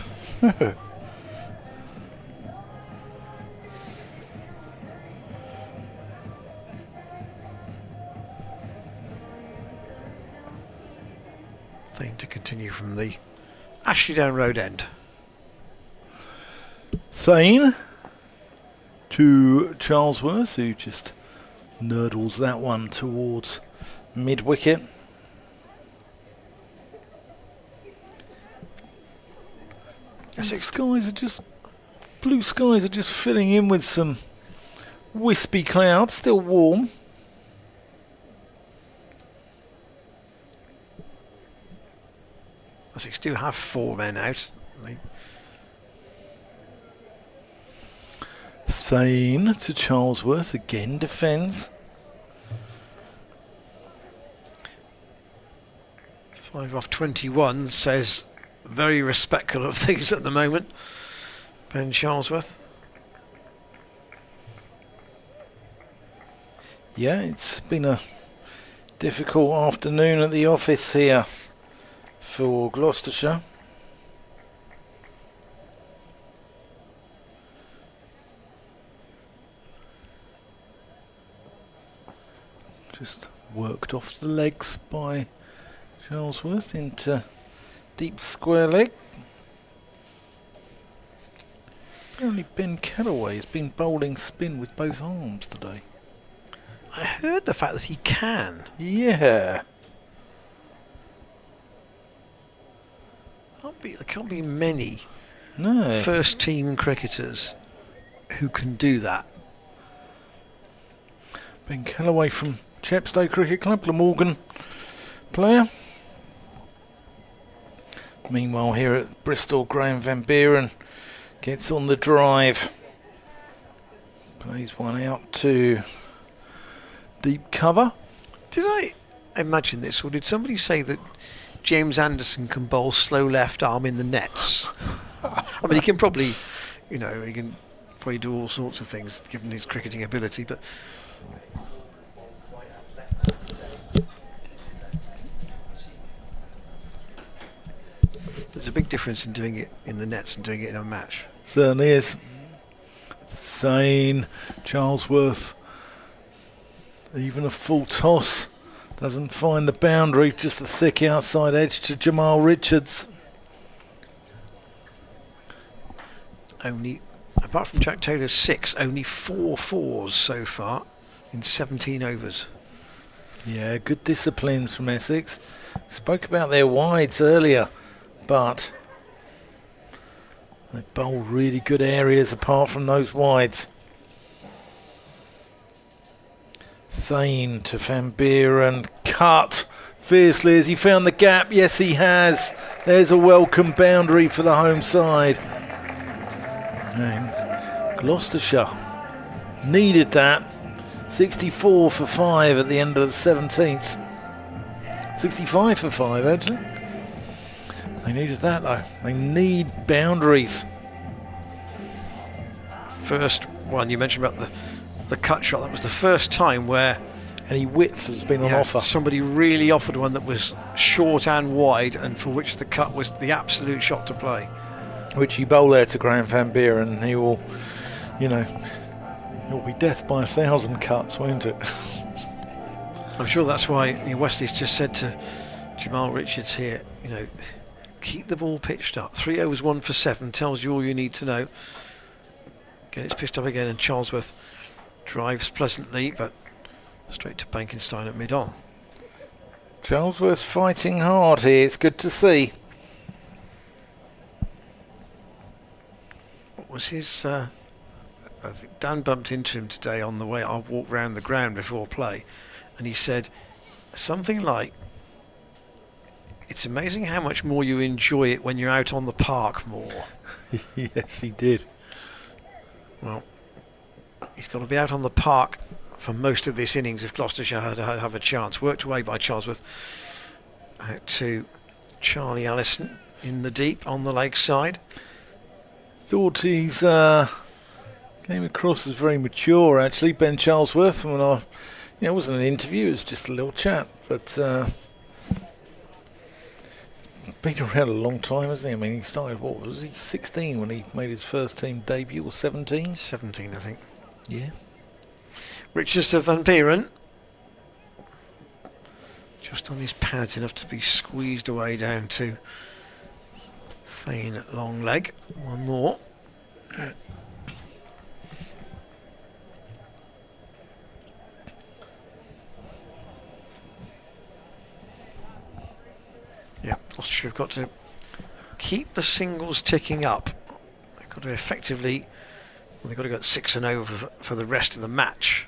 Thing to continue from the Ashley Down Road end. Thane to Charlesworth, who just nurdles that one towards mid-wicket. Blue skies are just filling in with some wispy clouds, still warm. Essex do have 4 men out. Thane to Charlesworth, again defends. 5 off 21 says very respectful of things at the moment. Ben Charlesworth. Yeah, it's been a difficult afternoon at the office here for Gloucestershire. Just worked off the legs by Charlesworth into deep square leg. Only Ben Callaway has been bowling spin with both arms today. I heard the fact that he can. Yeah. There can't be many No. first team cricketers who can do that. Ben Callaway from Chepstow Cricket Club, Glamorgan player. Meanwhile, here at Bristol, Graham Van Buren gets on the drive. Plays one out to deep cover. Did I imagine this, or did somebody say that James Anderson can bowl slow left arm in the nets? I mean, he can probably, he can probably do all sorts of things given his cricketing ability, but There's a big difference in doing it in the nets and doing it in a match. Certainly is. Thane, Charlesworth, even a full toss. Doesn't find the boundary, just a thick outside edge to Jamal Richards. Only, apart from Jack Taylor's 6, only 4 fours so far in 17 overs. Yeah, good disciplines from Essex. Spoke about their wides earlier, but they bowled really good areas apart from those wides. Thane to Van Buren, cut fiercely. Has he found the gap? Yes, he has. There's a welcome boundary for the home side. And Gloucestershire needed that. 64 for 5 at the end of the 17th. 65 for 5, actually. They needed that, though. They need boundaries. First one, you mentioned about the cut shot. That was the first time where any width has been on offer. Somebody really offered one that was short and wide, and for which the cut was the absolute shot to play. Which he bowled there to Graham Van Buren, and he will, you know, it'll be death by 1,000 cuts, won't it? I'm sure that's why Wesley's just said to Jamal Richards here, you know, keep the ball pitched up. 3 overs 1 for 7 tells you all you need to know. Again, it's pitched up again, and Charlesworth drives pleasantly, but straight to Bankenstein at mid-on. Charlesworth fighting hard here. It's good to see. What was his... I think Dan bumped into him today on the way. I walked round the ground before play, and he said something like, it's amazing how much more you enjoy it when you're out on the park more. Yes, he did. Well, he's got to be out on the park for most of this innings if Gloucestershire had to have a chance. Worked away by Charlesworth out to Charlie Allison in the deep on the leg side. Thought he's came across as very mature, actually, Ben Charlesworth. When it wasn't an interview, it was just a little chat, but been around a long time, hasn't he? I mean, he started, what was he, 16 when he made his first team debut, or 17? 17, I think. Yeah. Richards to Van Buren. Just on his pads, enough to be squeezed away down to Thane at long leg. One more. Yeah, Gloucestershire have got to keep the singles ticking up. They've got to effectively, well, they've got to go 6 and over for the rest of the match.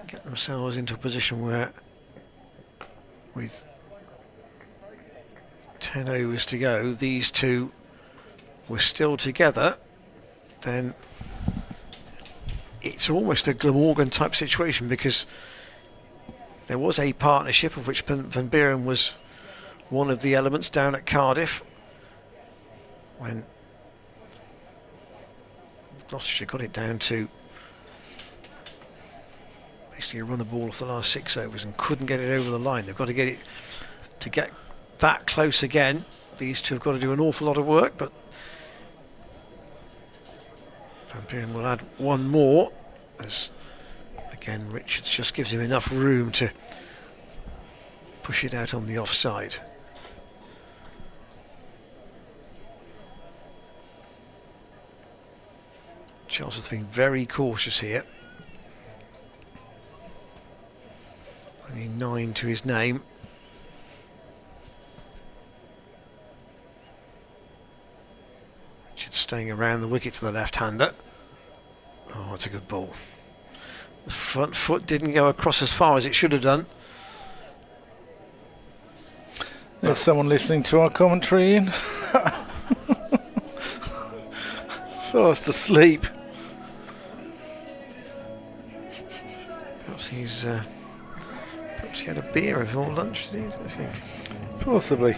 Get themselves into a position where, with 10 overs to go, these two were still together, then it's almost a Glamorgan type situation, because there was a partnership of which Van Buren was one of the elements down at Cardiff when Gloucestershire got it down to basically run the ball off the last 6 overs and couldn't get it over the line. They've got to get it to get that close again. These two have got to do an awful lot of work, but Van Buren will add one more, as again Richards just gives him enough room to push it out on the offside. Charles has been very cautious here. Only 9 to his name. Richards staying around the wicket to the left-hander. Oh, it's a good ball. The front foot didn't go across as far as it should have done. There's someone listening to our commentary in. Fast asleep. Perhaps he's perhaps he had a beer before lunch, did he, I think? Possibly.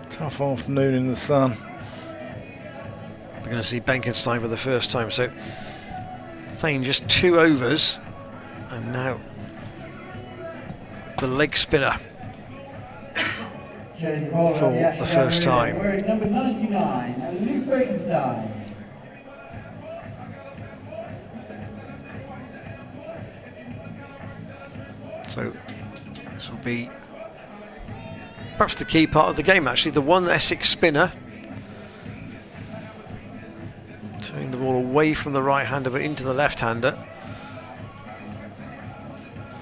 Tough afternoon in the sun. We're going to see Bankenstein for the first time, so Thane just 2 overs, and now the leg spinner Joining the ball for on the first time. Wearing number 99, Luke Frankenstein. So this will be perhaps the key part of the game, actually. The one Essex spinner turning the ball away from the right-hander but into the left-hander.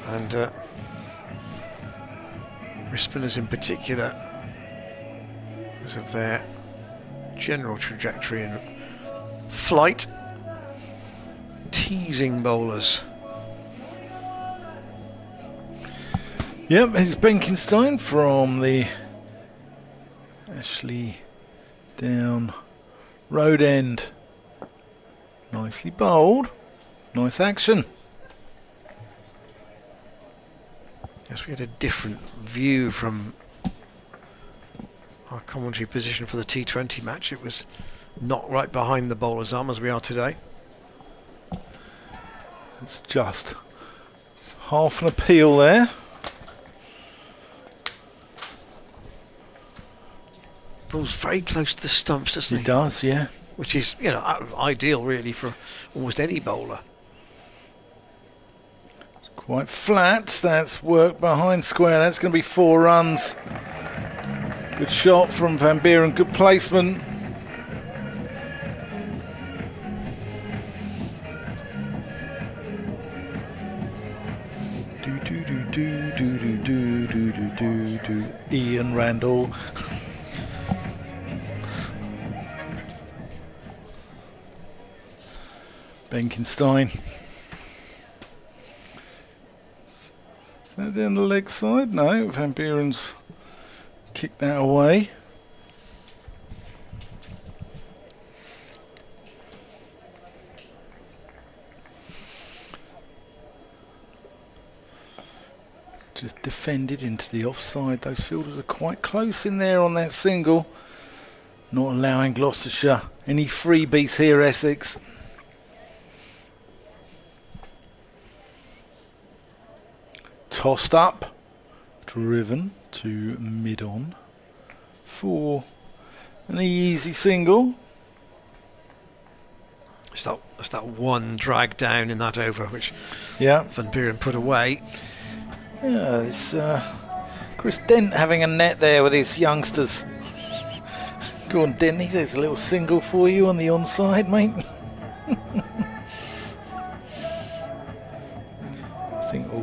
And wrist spinners in particular, because of their general trajectory and flight, teasing bowlers. Yep, it's Benkenstein from the Ashley down road end. Nicely bowled. Nice action. Yes, we had a different view from our commentary position for the T20 match. It was not right behind the bowler's arm as we are today. It's just half an appeal there. Ball's very close to the stumps, doesn't he? He does, yeah. Which is, you know, ideal really for almost any bowler. Quite flat. That's work behind square. That's going to be 4 runs. Good shot from Van Buren. Good placement. Ian Randall. Benkenstein. Is that down the leg side? No, Van Buren's kicked that away. Just defended into the offside. Those fielders are quite close in there on that single. Not allowing Gloucestershire any freebies here, Essex. Tossed up, driven to mid-on for an easy single. It's that one drag down in that over which Van Buren put away. Yeah, it's Chris Dent having a net there with his youngsters. Go on, Denny, there's a little single for you on the onside, mate.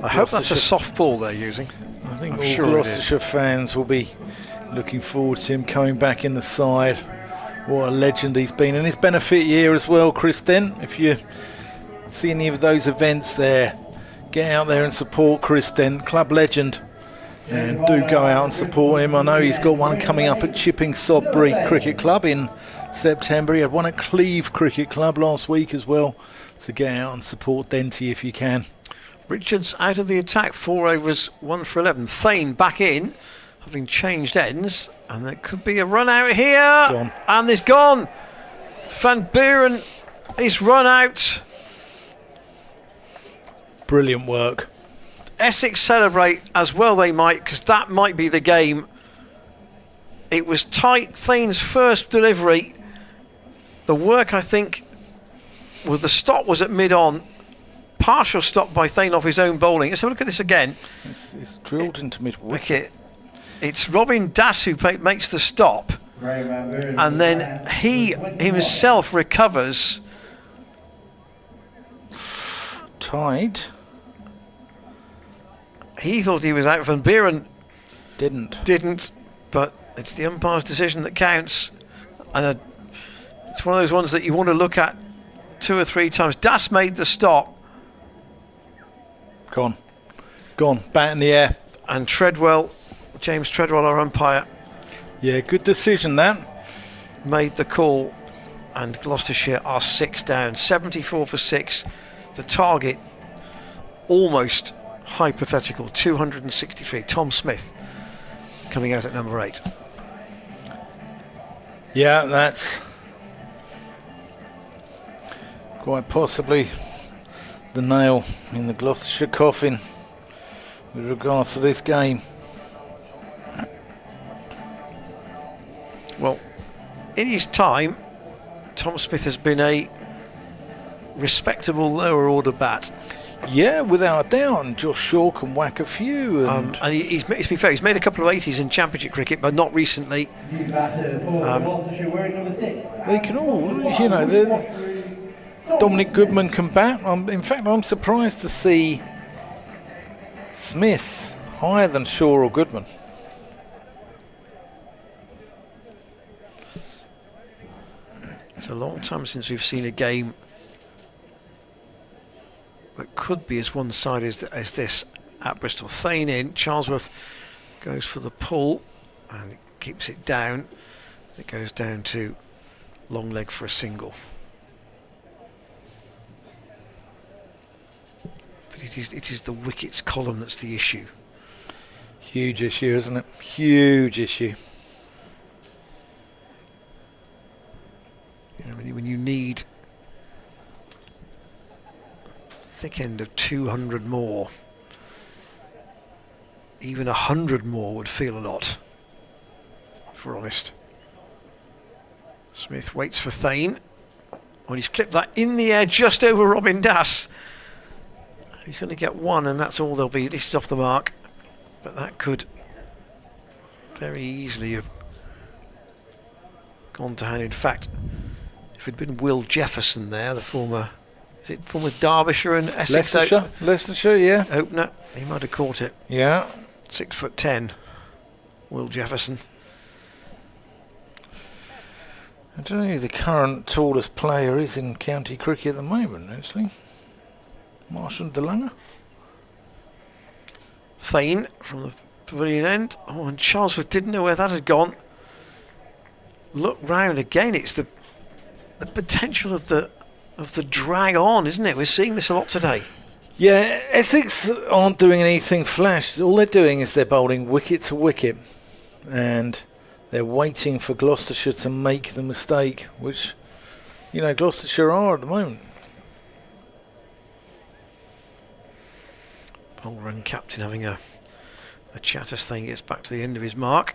I hope that's a soft ball they're using. I think all Gloucestershire fans will be looking forward to him coming back in the side. What a legend he's been. And his benefit year as well, Chris Dent. If you see any of those events there, get out there and support Chris Dent, club legend. And do go out and support him. I know he's got one coming up at Chipping Sodbury Cricket Club in September. He had one at Cleve Cricket Club last week as well. So get out and support Denty if you can. Richards out of the attack, 4 overs, 1 for 11. Thane back in, having changed ends, and there could be a run out here. Gone. And there's gone. Van Buren is run out. Brilliant work. Essex celebrate as well they might, because that might be the game. It was tight. Thane's first delivery. The work, I think, the stop was at mid-on. Partial stop by Thane off his own bowling. Let's have a look at this again. It's drilled into mid-wicket. It's Robin Das who makes the stop, and then he himself recovers. Tight. He thought he was out. Van Buren didn't, but it's the umpire's decision that counts, and it's one of those ones that you want to look at 2 or 3 times. Das made the stop. Gone, bat in the air. And Treadwell, James Treadwell, our umpire. Yeah, good decision that. Made the call, and Gloucestershire are 6 down, 74 for 6. The target, almost hypothetical, 263. Tom Smith coming out at number 8. Yeah, that's quite possibly the nail in the Gloucestershire coffin. with regards to this game. Well, in his time, Tom Smith has been a respectable lower order bat. Yeah, without a doubt, and Josh Shaw can whack a few. And He's to be fair, he's made a couple of 80s in Championship cricket, but not recently. New batter for Gloucestershire wearing number 6. they can all, you know, Dominic Goodman can bat. In fact, I'm surprised to see Smith higher than Shaw or Goodman. It's a long time since we've seen a game that could be as one-sided as this at Bristol. Thane in, Charlesworth goes for the pull and keeps it down. It goes down to long leg for a single. But it is the wickets column that's the issue. Huge issue, isn't it? Huge issue. You know, when you need thick end of 200 more, even 100 more would feel a lot, if we're honest. Smith waits for Thane. Well, he's clipped that in the air just over Robin Das. He's going to get one, and that's all there'll be. This is off the mark, but that could very easily have gone to hand. In fact, if it had been Will Jefferson there, the former Derbyshire and Essex Leicestershire, yeah. opener, he might have caught it. Yeah. 6'10", Will Jefferson. I don't know who the current tallest player is in county cricket at the moment, actually. Marshall DeLanger. Thane from the pavilion end. Oh, and Charlesworth didn't know where that had gone. Look round again. It's the potential of the drag on, isn't it? We're seeing this a lot today. Yeah, Essex aren't doing anything flash. All they're doing is they're bowling wicket to wicket, and they're waiting for Gloucestershire to make the mistake, which, you know, Gloucestershire are at the moment. Bowler and captain having a chat as Thane gets back to the end of his mark.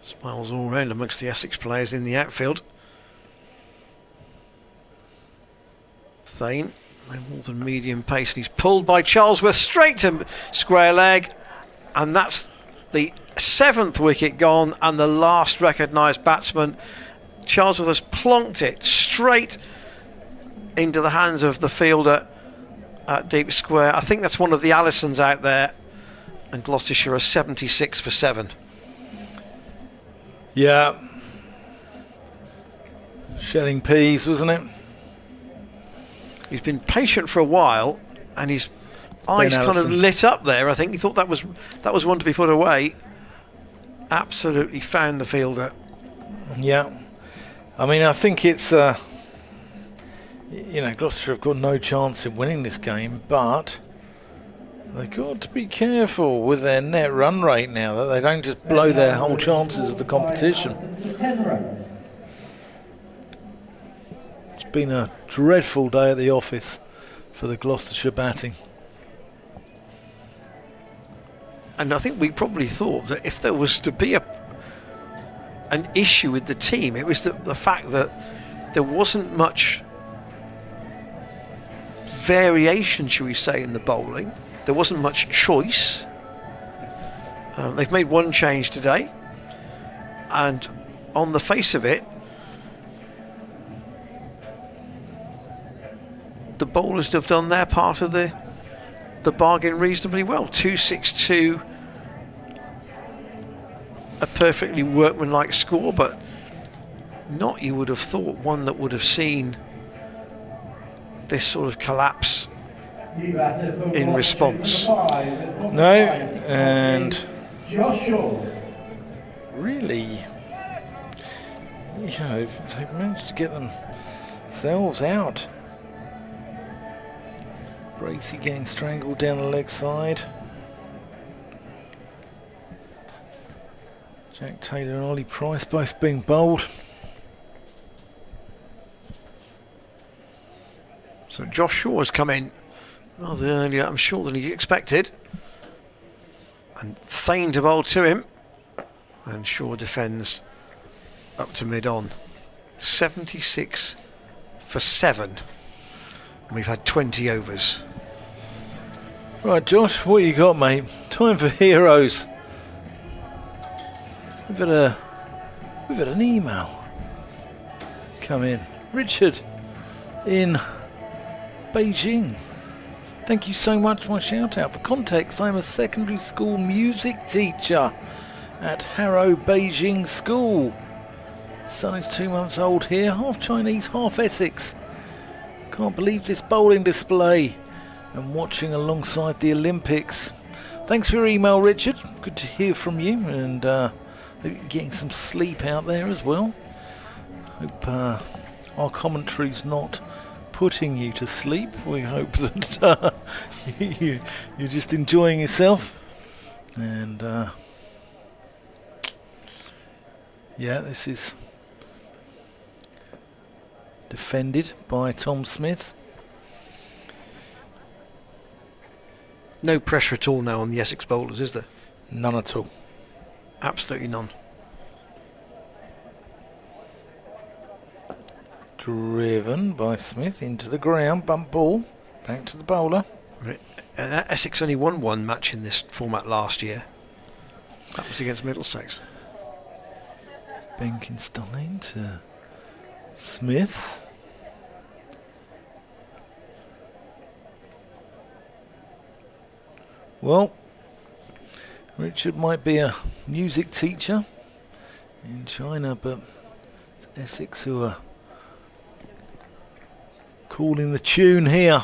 Smiles all round amongst the Essex players in the outfield. Thane, no more than medium pace, and he's pulled by Charlesworth straight to square leg, and that's the 7th wicket gone and the last recognised batsman. Charlesworth has plonked it straight into the hands of the fielder at deep square. I think that's one of the Allisons out there, and Gloucestershire are 76 for 7. Yeah. Shelling peas, wasn't it? He's been patient for a while, and his eyes kind of lit up there. I think he thought that was one to be put away. Absolutely found the fielder. Yeah. I mean, I think it's, you know, Gloucestershire have got no chance in winning this game, but they've got to be careful with their net run rate now, that they don't just blow their whole chances of the competition. It's been a dreadful day at the office for the Gloucestershire batting. And I think we probably thought that if there was to be an issue with the team, it was the fact that there wasn't much variation, shall we say, in the bowling. There wasn't much choice. They've made one change today, and on the face of it, the bowlers have done their part of the bargain reasonably well. 262, a perfectly workmanlike score, but not, you would have thought, one that would have seen this sort of collapse in response. No, and really, you know, they've managed to get themselves out. Bracey getting strangled down the leg side. Jack Taylor and Ollie Price both being bowled. So Josh Shaw has come in rather earlier, I'm sure, than he expected. And feigned a bowl to him. And Shaw defends up to mid-on. 76 for 7. And we've had 20 overs. Right, Josh, what you got, mate? Time for heroes. We've had an email come in. Richard in Beijing. Thank you so much for my shout out. For context, I'm a secondary school music teacher at Harrow Beijing School. Son is 2 months old here, half Chinese, half Essex. Can't believe this bowling display. And watching alongside the Olympics. Thanks for your email, Richard. Good to hear from you, and hope you're getting some sleep out there as well. Hope our commentary's not putting you to sleep. We hope that you're just enjoying yourself. And yeah, this is defended by Tom Smith. No pressure at all now on the Essex bowlers, is there? None at all. Absolutely none. Driven by Smith into the ground, bump ball, back to the bowler. Right. Essex only won one match in this format last year. That was against Middlesex. Benkenstein to Smith. Well, Richard might be a music teacher in China, but it's Essex who are calling the tune here.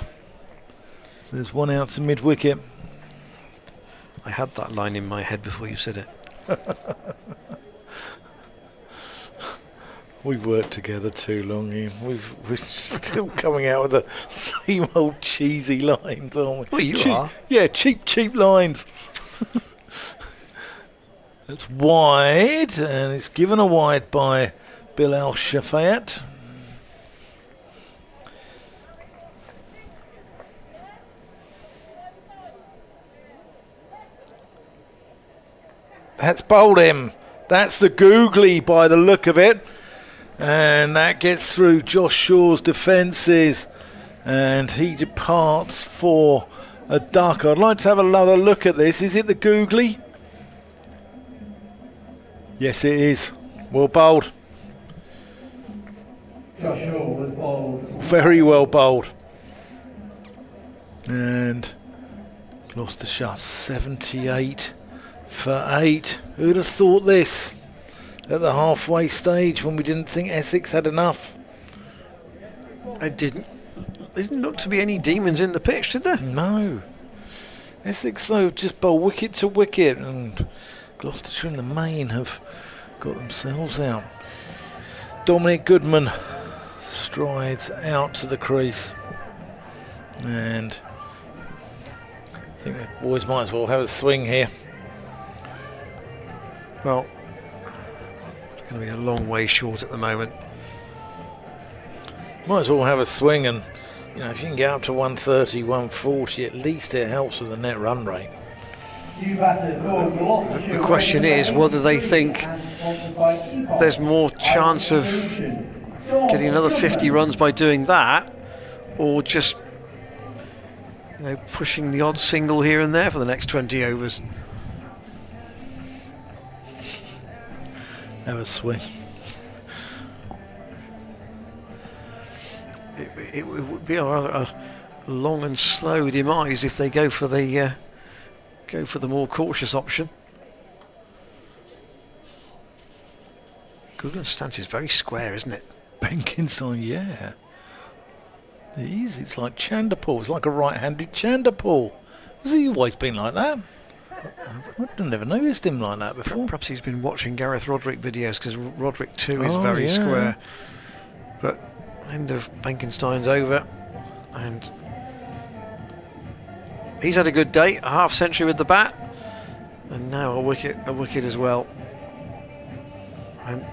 So there's one out to mid-wicket. I had that line in my head before you said it. We've worked together too long, Ian. We're still coming out with the same old cheesy lines, aren't we? Well, you are. Yeah, cheap lines. It's wide, and it's given a wide by Bill Al-Shafayat. That's bowled him. That's the googly by the look of it. And that gets through Josh Shaw's defences. And he departs for a duck. I'd like to have another look at this. Is it the googly? Yes, it is. Well bowled. Josh Shaw was bowled. Very well bowled. And Gloucestershire 78 for 8. Who'd have thought this at the halfway stage when we didn't think Essex had enough? There didn't look to be any demons in the pitch, did there? No. Essex, though, just bowl wicket to wicket, and Gloucestershire in the main have got themselves out. Dominic Goodman strides out to the crease, and I think the boys might as well have a swing here. Well, it's going to be a long way short at the moment. Might as well have a swing, and you know, if you can get up to 130, 140, at least it helps with the net run rate. The question is whether they think there's more chance of getting another 50 runs by doing that, or just, you know, pushing the odd single here and there for the next 20 overs. Have a swing. It would be a rather long and slow demise if they go for the more cautious option. Goodman's stance is very square, isn't it? Benkinson, yeah. It is. It's like Chanderpaul. It's like a right-handed Chanderpaul. Has he always been like that? I've never noticed him like that before. Perhaps he's been watching Gareth Roderick videos, because Roderick too is very square. But end of Benkenstein's over, and he's had a good day, a half century with the bat, and now a wicket as well. And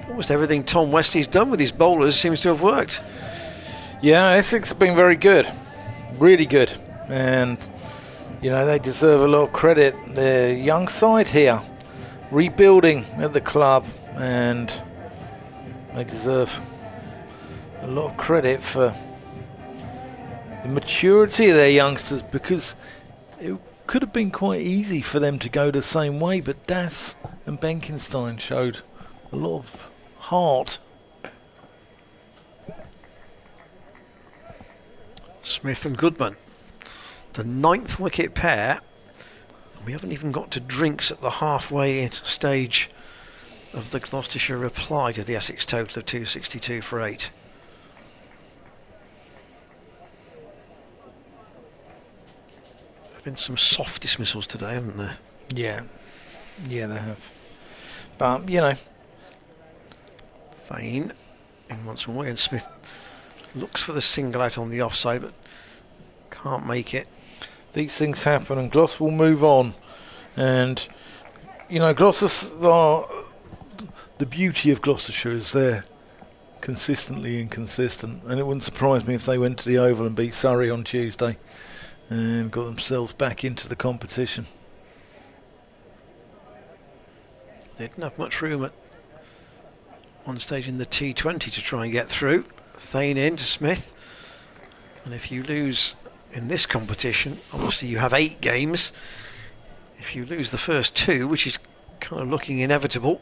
almost everything Tom Westey's done with his bowlers seems to have worked. Yeah, Essex have been very good, really good, and you know they deserve a lot of credit. Their young side here, rebuilding at the club, and they deserve a lot of credit for the maturity of their youngsters, because it could have been quite easy for them to go the same way, but Das and Benkenstein showed a lot of heart. Smith and Goodman, the 9th wicket pair. We haven't even got to drinks at the halfway stage of the Gloucestershire reply to the Essex total of 262 for 8. There have been some soft dismissals today, haven't there? Yeah, they have. But, you know. Thane in once more, and Smith looks for the single out on the offside, but can't make it. These things happen, and Gloucester will move on. And, you know, the beauty of Gloucestershire is they're consistently inconsistent. And it wouldn't surprise me if they went to the Oval and beat Surrey on Tuesday and got themselves back into the competition. They didn't have much room at one stage in the T20 to try and get through. Thane in to Smith, and if you lose in this competition, obviously you have 8 games. If you lose the first 2, which is kind of looking inevitable,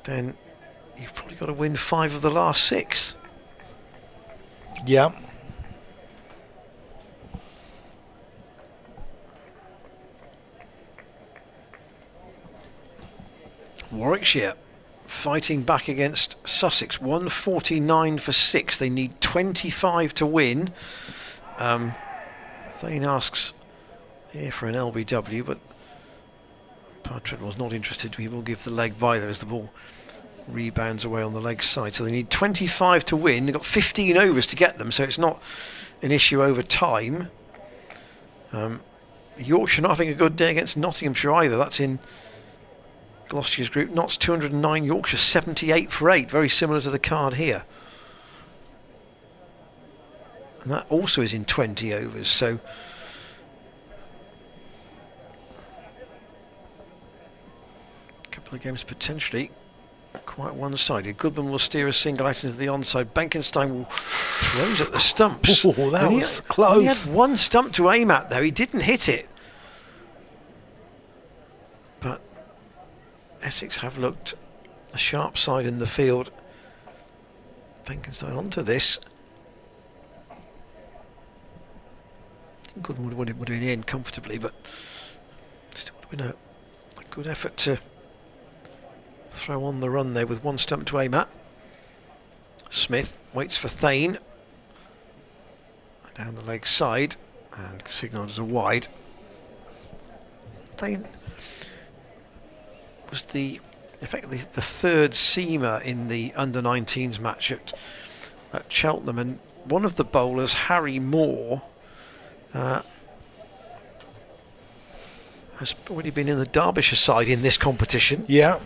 then you've probably got to win 5 of the last 6. Yeah. Warwickshire fighting back against Sussex, 149 for 6. They need 25 to win. Thane asks here for an LBW, but Partridge was not interested. He will give the leg by there as the ball rebounds away on the leg side. So they need 25 to win. They've got 15 overs to get them, so it's not an issue over time. Yorkshire not having a good day against Nottinghamshire either. That's in Gloucestershire's group. Notts 209, Yorkshire 78 for 8, very similar to the card here. And that also is in 20 overs, so a couple of games potentially quite one-sided. Goodman will steer a single out into the onside. Benkenstein will throws at the stumps. Oh, that was close. He had one stump to aim at there. He didn't hit it. But Essex have looked the sharp side in the field. Benkenstein onto this. Goodman would have been in comfortably, but still would have been a good effort to throw on the run there with one stump to aim at. Smith waits for Thane. Down the leg side and signalled as a wide. Thane was effectively the third seamer in the under-19s match at Cheltenham, and one of the bowlers, Harry Moore, has already been in the Derbyshire side in this competition. Yeah.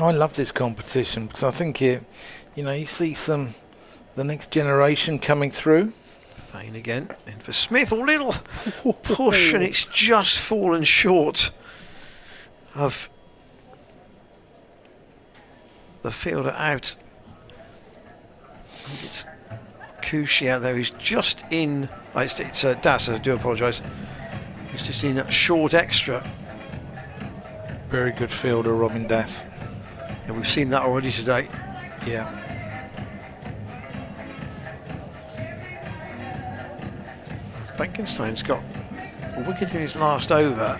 I love this competition because I think you see the next generation coming through. Thane again, in for Smith, a little push, and it's just fallen short of the fielder out. I think it's Kushi out there who's just in. It's Das, I do apologise. He's just in that short extra. Very good fielder, Robin Das. Yeah, we've seen that already today. Yeah. Benkenstein's got a wicket in his last over.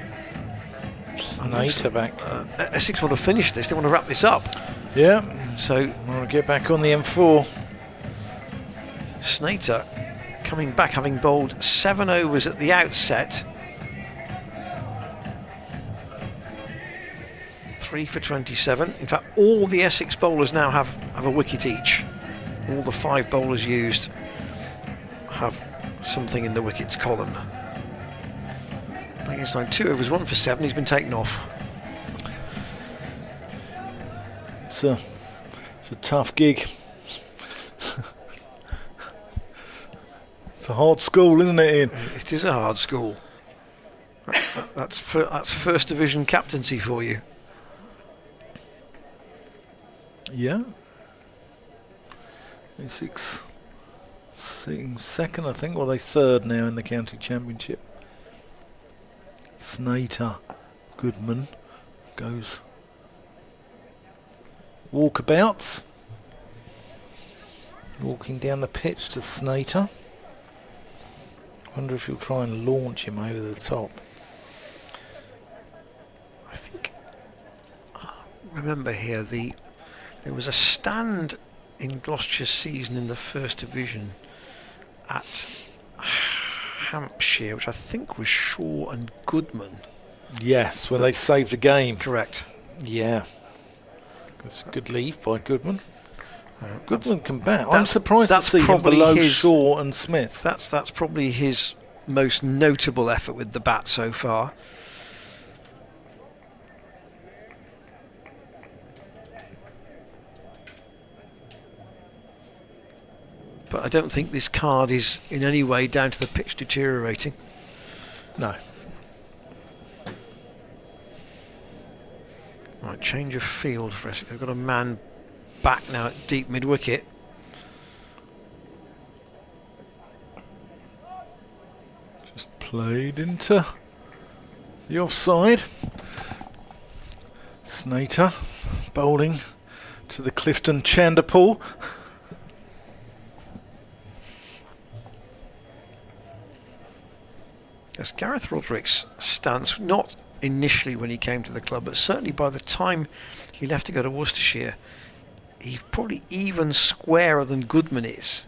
Snater back. Essex want to finish this. They want to wrap this up. Yeah. So want to get back on the M4. Snater coming back, having bowled 7 overs at the outset. 3 for 27. In fact, all the Essex bowlers now have a wicket each. All the 5 bowlers used have something in the wickets column. Benkenstein 2 overs, 1 for 7. He's been taken off. It's a tough gig. a hard school, isn't it, Ian? It is a hard school. That's first division captaincy for you. Yeah. Essex sitting second, I think, or they third now in the county championship. Snater, Goodman goes walkabouts. Walking down the pitch to Snater. Wonder if he'll try and launch him over the top. I think, remember here, there was a stand in Gloucestershire's season in the first division at Hampshire, which I think was Shaw and Goodman. Yes, where they saved a game. Correct. Yeah. That's a good leave by Goodman. Goodman can bat. I'm surprised to see him below Shaw and Smith. That's probably his most notable effort with the bat so far. But I don't think this card is in any way down to the pitch deteriorating. No. Right, change of field for Essex. They've got a man back now at deep mid-wicket. Just played into the offside. Snater bowling to the Clifton Chanderpool. Yes, Gareth Roderick's stance, not initially when he came to the club, but certainly by the time he left to go to Worcestershire, he's probably even squarer than Goodman is.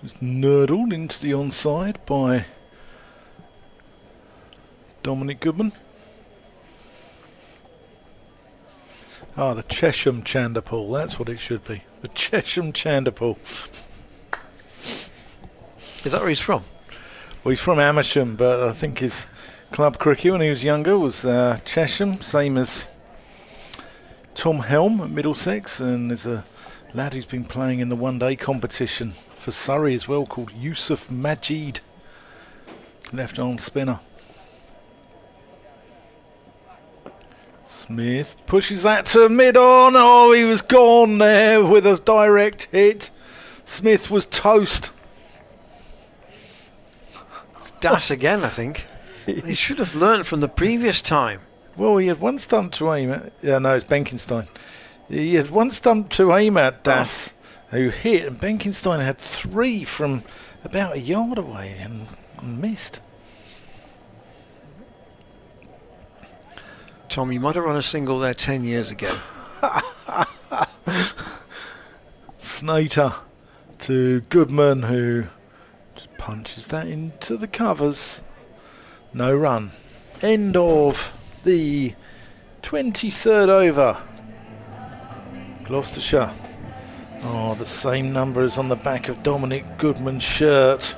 Just nurdled into the onside by Dominic Goodman. Ah, the Chesham Chanderpool, that's what it should be. The Chesham Chanderpool. Is that where he's from? Well, he's from Amersham, but I think his club cricket when he was younger was Chesham, same as Tom Helm at Middlesex, and there's a lad who's been playing in the one-day competition for Surrey as well called Yusuf Majid, left-arm spinner. Smith pushes that to mid-on. Oh, he was gone there with a direct hit. Smith was toast. Das again, I think. He should have learnt from the previous time. Well, he had one stump to aim at. Yeah, no, it's Benkenstein. He had one stump to aim at, Das, who hit, and Benkenstein had three from about a yard away and missed. Tom, you might have run a single there 10 years ago. Snater to Goodman, who just punches that into the covers. No run. End of the 23rd over. Gloucestershire. Oh, the same number as on the back of Dominic Goodman's shirt.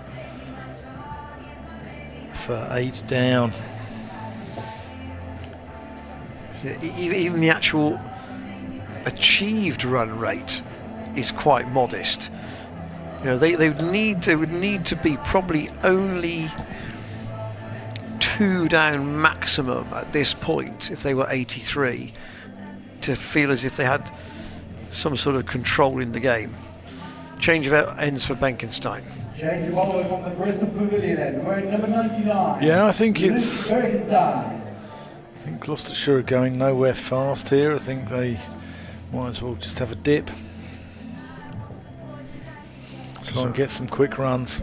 For 8 down. Even the actual achieved run rate is quite modest. You know, they would need to be probably only 2 down maximum at this point if they were 83 to feel as if they had some sort of control in the game. Change of ends for Benkenstein. Change of bowler from the Bristol Pavilion end, wearing number 99. Yeah, I think it's. Benkenstein. I think Gloucestershire are going nowhere fast here. I think they might as well just have a dip. Try and get some quick runs.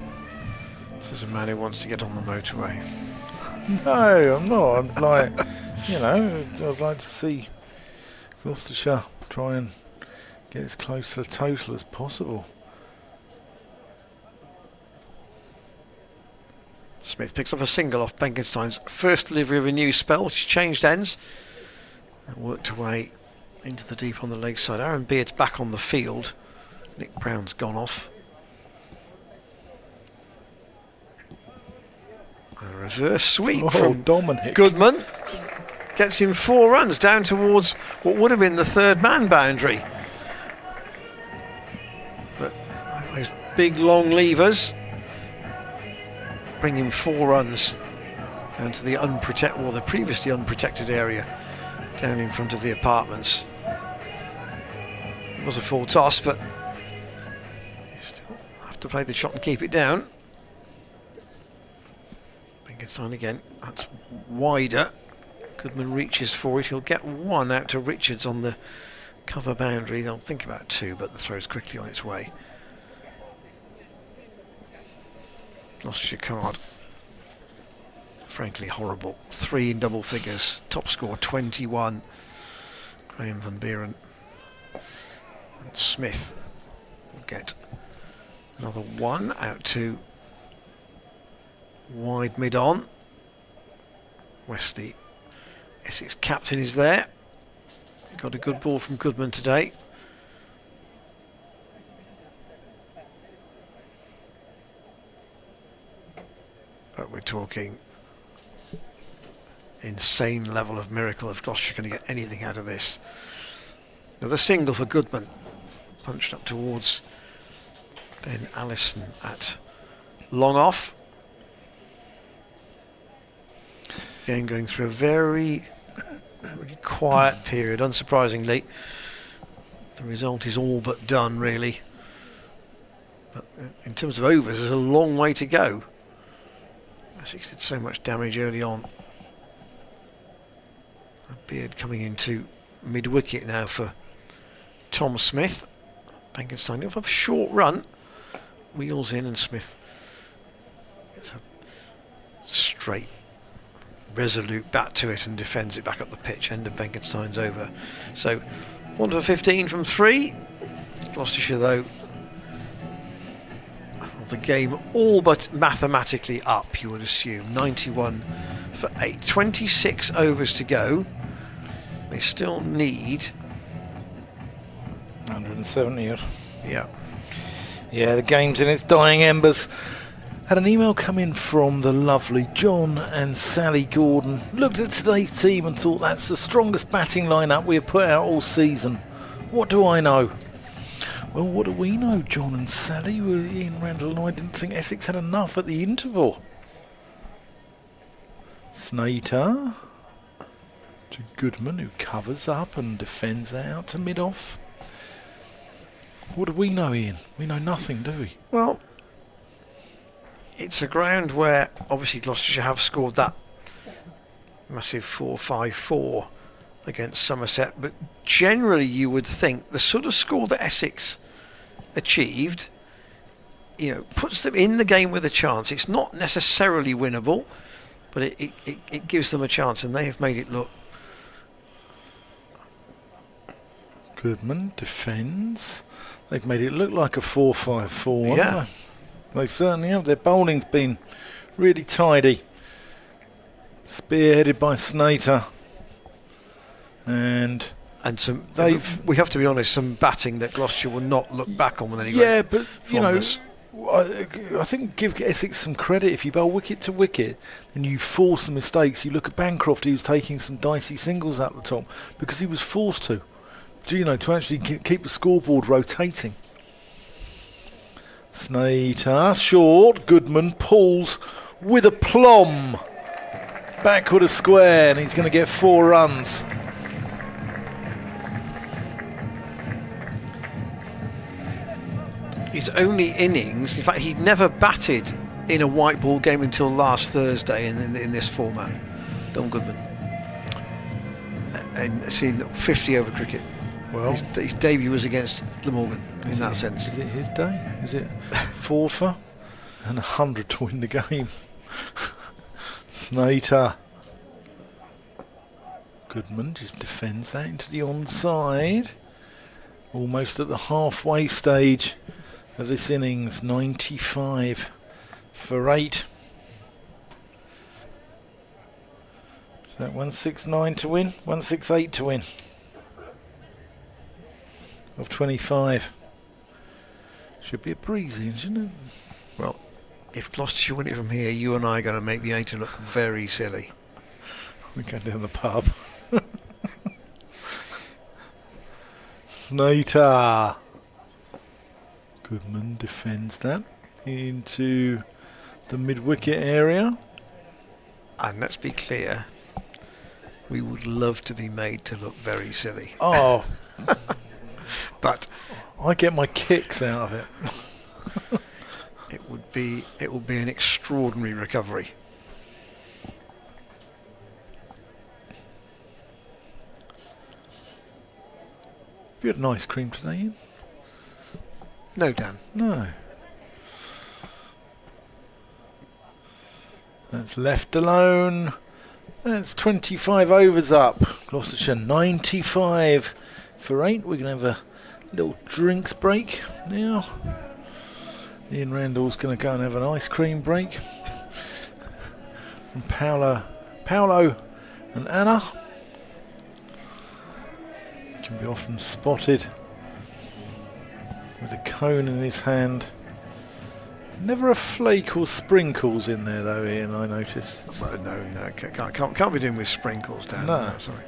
This is a man who wants to get on the motorway. No, I'm not. I'm like, you know, I'd like to see Gloucestershire try and get as close to the total as possible. Smith picks up a single off Benkenstein's first delivery of a new spell. She's changed ends and worked away into the deep on the leg side. Aaron Beard's back on the field. Nick Brown's gone off. A reverse sweep from Dominic Goodman. Gets him 4 runs down towards what would have been the third man boundary. big long levers, bringing 4 runs down to the the previously unprotected area down in front of the apartments. It was a full toss, but you still have to play the shot and keep it down. Bengenstein again, that's wider. Goodman reaches for it, he'll get 1 out to Richards on the cover boundary. They'll think about 2, but the throw's quickly on its way. Gloucestershire card, frankly horrible. 3 in double figures, top score 21. Graham van Buren and Smith will get another 1 out to wide mid on. Wesley, Essex captain, is there. Got a good ball from Goodman today. But we're talking insane level of miracle if Gloucestershire going to get anything out of this. Another single for Goodman, punched up towards Ben Allison at long off. Game going through a very quiet period, unsurprisingly. The result is all but done, really. But in terms of overs, there's a long way to go. Essex did so much damage early on. A Beard coming into mid-wicket now for Tom Smith. Bengenstein off a short run. Wheels in and Smith gets a straight, resolute bat to it and defends it back up the pitch. End of Bengenstein's over. So 1 for 15 from 3. Gloucestershire, though, the game all but mathematically up, you would assume. 91 for 8. 26 overs to go. They still need 170 odd. Yeah. Yeah, the game's in its dying embers. Had an email come in from the lovely John and Sally Gordon. Looked at today's team and thought that's the strongest batting lineup we have put out all season. What do I know? Well, what do we know, John and Sally? Ian Randall and I didn't think Essex had enough at the interval. Snater to Goodman, who covers up and defends that out to mid-off. What do we know, Ian? We know nothing, do we? Well, it's a ground where obviously Gloucestershire have scored that massive 4-5-4 against Somerset, but generally you would think the sort of score that Essex achieved, you know, puts them in the game with a chance. It's not necessarily winnable, but it gives them a chance, and they have made it look. Goodman defends. They've made it look like a 4-5-4. Yeah. They certainly have. Their bowling's been really tidy. Spearheaded by Snater. And some, we have to be honest, some batting that Gloucestershire will not look back on with any yeah, great but you fondness. know, I think give Essex some credit. If you bowl wicket to wicket and you force the mistakes, you look at Bancroft, he was taking some dicey singles out the top because he was forced to. You know, to actually keep the scoreboard rotating. Snater short. Goodman pulls with a plum. Backward a square, and he's going to get 4 runs. His only innings, in fact, he'd never batted in a white ball game until last Thursday in this format. Don Goodman. And seen 50 over cricket. Well, his debut was against Glamorgan in that sense. Is it his day? Is it 4 for and 100 to win the game? Snater. Goodman just defends that into the onside. Almost at the halfway stage of this innings. 95 for 8. Is that 169 to win? 168 to win. Of 25. Should be a breezy, shouldn't it? Well, if Gloucestershire win it from here, you and I are going to make the 80 look very silly. We go down the pub. Snater. Goodman defends that into the mid-wicket area. And let's be clear, we would love to be made to look very silly. Oh, but I get my kicks out of it. it would be an extraordinary recovery. Have you had an ice cream today, Ian? No, Dan. No. That's left alone. That's 25 overs up. Gloucestershire 95 for 8. We're going to have a little drinks break now. Ian Randall's going to go and have an ice cream break. From Paolo and Anna. Can be often spotted with a cone in his hand. Never a flake or sprinkles in there though, Ian, I noticed. Well, no, can't be doing with sprinkles, Dan. No. Sorry.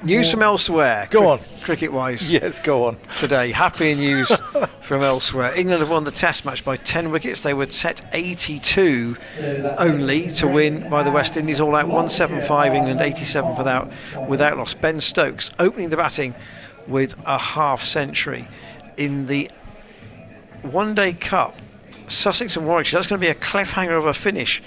News from elsewhere. Go on. Cricket-wise. Yes, go on. Today, happy news from elsewhere. England have won the Test match by 10 wickets. They were set 82 only to win by the West Indies. All out 175. England 87 without loss. Ben Stokes opening the batting with a half century in the One Day Cup. Sussex and Warwickshire. That's going to be a cliffhanger of a finish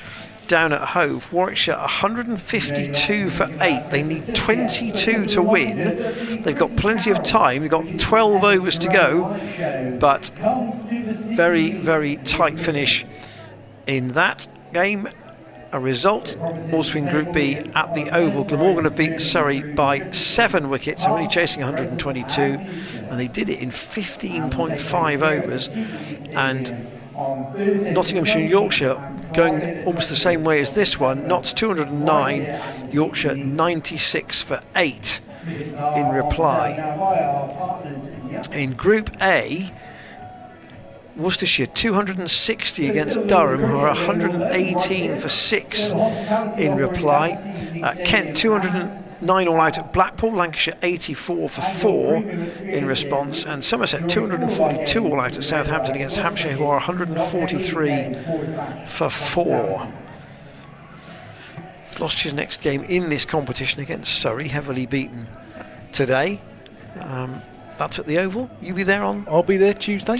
down at Hove. Warwickshire 152 for 8. They need 22 to win. They've got plenty of time. They've got 12 overs to go, but very, very tight finish in that game. A result also in Group B at the Oval. Glamorgan have beaten Surrey by 7 wickets, only chasing 122, and they did it in 15.5 overs. And Nottinghamshire and Yorkshire going almost the same way as this one. Notts 209, Yorkshire 96 for 8 in reply. In Group A, Worcestershire 260 against Durham, who are 118 for 6 in reply. Kent 209 all out at Blackpool, Lancashire 84 for 4 in response, and Somerset 242 all out at Southampton against Hampshire, who are 143 for 4. Gloucestershire's next game in this competition against Surrey, heavily beaten today. That's at the Oval. You be there on? I'll be there Tuesday.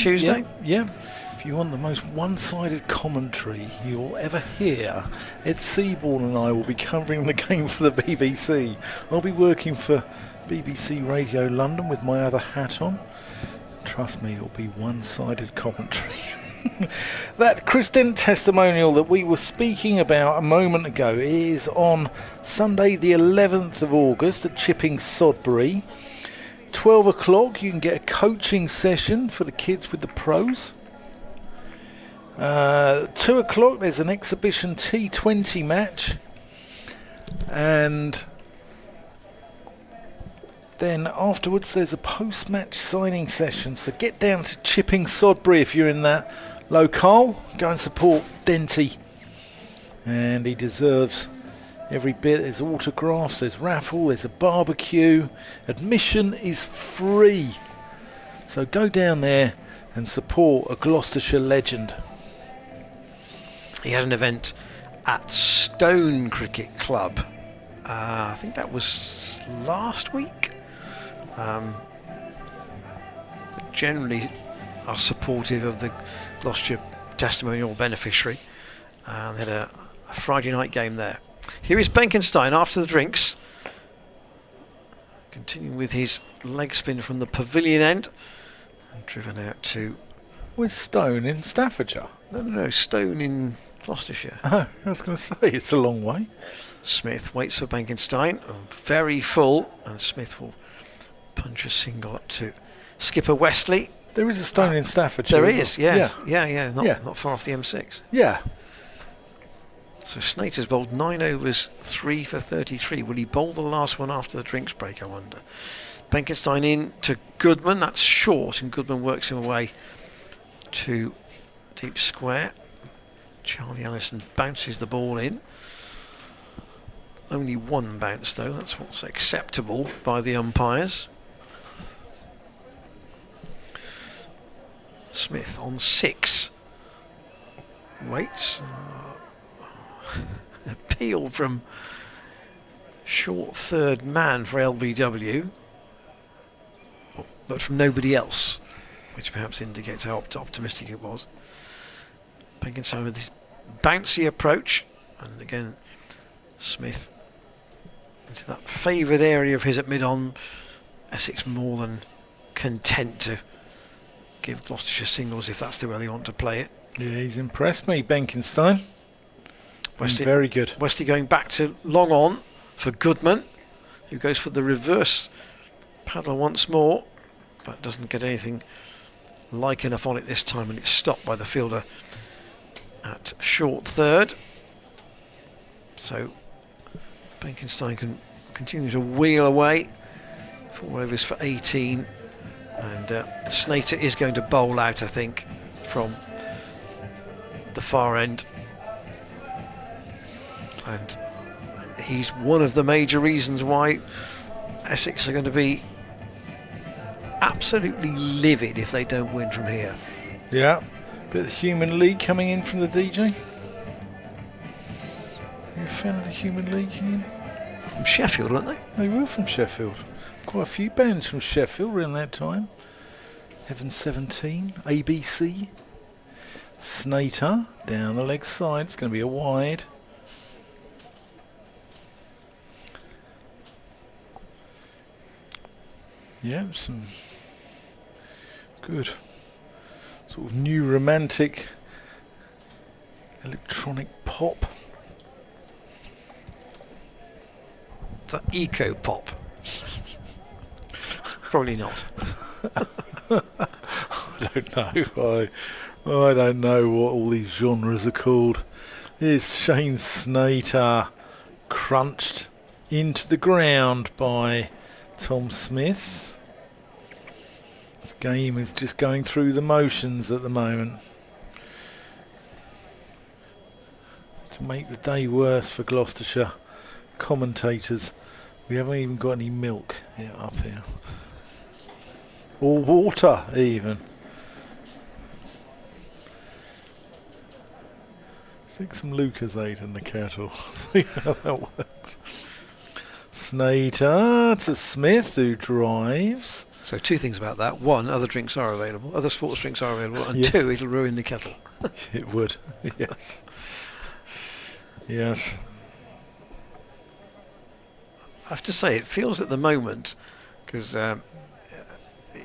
Yeah. If you want the most one-sided commentary you'll ever hear, Ed Seaborn and I will be covering the game for the BBC. I'll be working for BBC Radio London with my other hat on. Trust me, it'll be one-sided commentary. That Chris Dent testimonial that we were speaking about a moment ago is on Sunday the 11th of August at Chipping Sodbury. 12 o'clock you can get a coaching session for the kids with the pros. 2 o'clock there's an exhibition T20 match, and then afterwards there's a post-match signing session. So get down to Chipping Sodbury if you're in that locale. Go and support Denty, and he deserves every bit. There's autographs, there's raffle, there's a barbecue. Admission is free, so go down there and support a Gloucestershire legend. He had an event at Stone Cricket Club. I think that was last week. Generally are supportive of the Gloucestershire testimonial beneficiary. They had a Friday night game there. Here is Benkenstein after the drinks, continuing with his leg spin from the pavilion end and driven out to... Where's Stone? In Staffordshire? No, Stone in Gloucestershire. Oh, I was going to say, it's a long way. Smith waits for Benkenstein, very full, and Smith will punch a single up to skipper Westley. There is a Stone in Staffordshire. There is, yes. Yeah. Not far off the M6. Yeah. So Snater's bowled 9 overs, 3 for 33. Will he bowl the last one after the drinks break, I wonder? Benkenstein in to Goodman. That's short, and Goodman works him away to deep square. Charlie Allison bounces the ball in. Only one bounce though, that's what's acceptable by the umpires. Smith on 6. Waits. Appeal from short third man for LBW, but from nobody else, which perhaps indicates how optimistic it was. Benkenstein with this bouncy approach, and again Smith into that favoured area of his at mid-on. Essex more than content to give Gloucestershire singles if that's the way they want to play it. Yeah, he's impressed me, Benkenstein. Very good. Westy going back to long on for Goodman, who goes for the reverse paddle once more, but doesn't get anything like enough on it this time, and it's stopped by the fielder at short third. So Benkenstein can continue to wheel away. 4 overs for 18, and Snater is going to bowl out, I think, from the far end. And he's one of the major reasons why Essex are going to be absolutely livid if they don't win from here. Yeah, bit of the Human League coming in from the DJ. You a fan of the Human League, Ian? From Sheffield, aren't they? They were from Sheffield. Quite a few bands from Sheffield around that time. Heaven 17, ABC. Snater down the leg side. It's going to be a wide. Yeah, some good sort of new romantic electronic pop. Is that eco pop? Probably not. I don't know. I don't know what all these genres are called. Here's Shane Snater crunched into the ground by Tom Smith. This game is just going through the motions at the moment. To make the day worse for Gloucestershire commentators, we haven't even got any milk up here. Or water, even. Stick some Lucozade in the kettle. See how that works. Snater to Smith, who drives. So 2 things about that. 1, other drinks are available, other sports drinks are available, and Yes. 2, it'll ruin the kettle. It would, yes. Yes. I have to say, it feels at the moment, because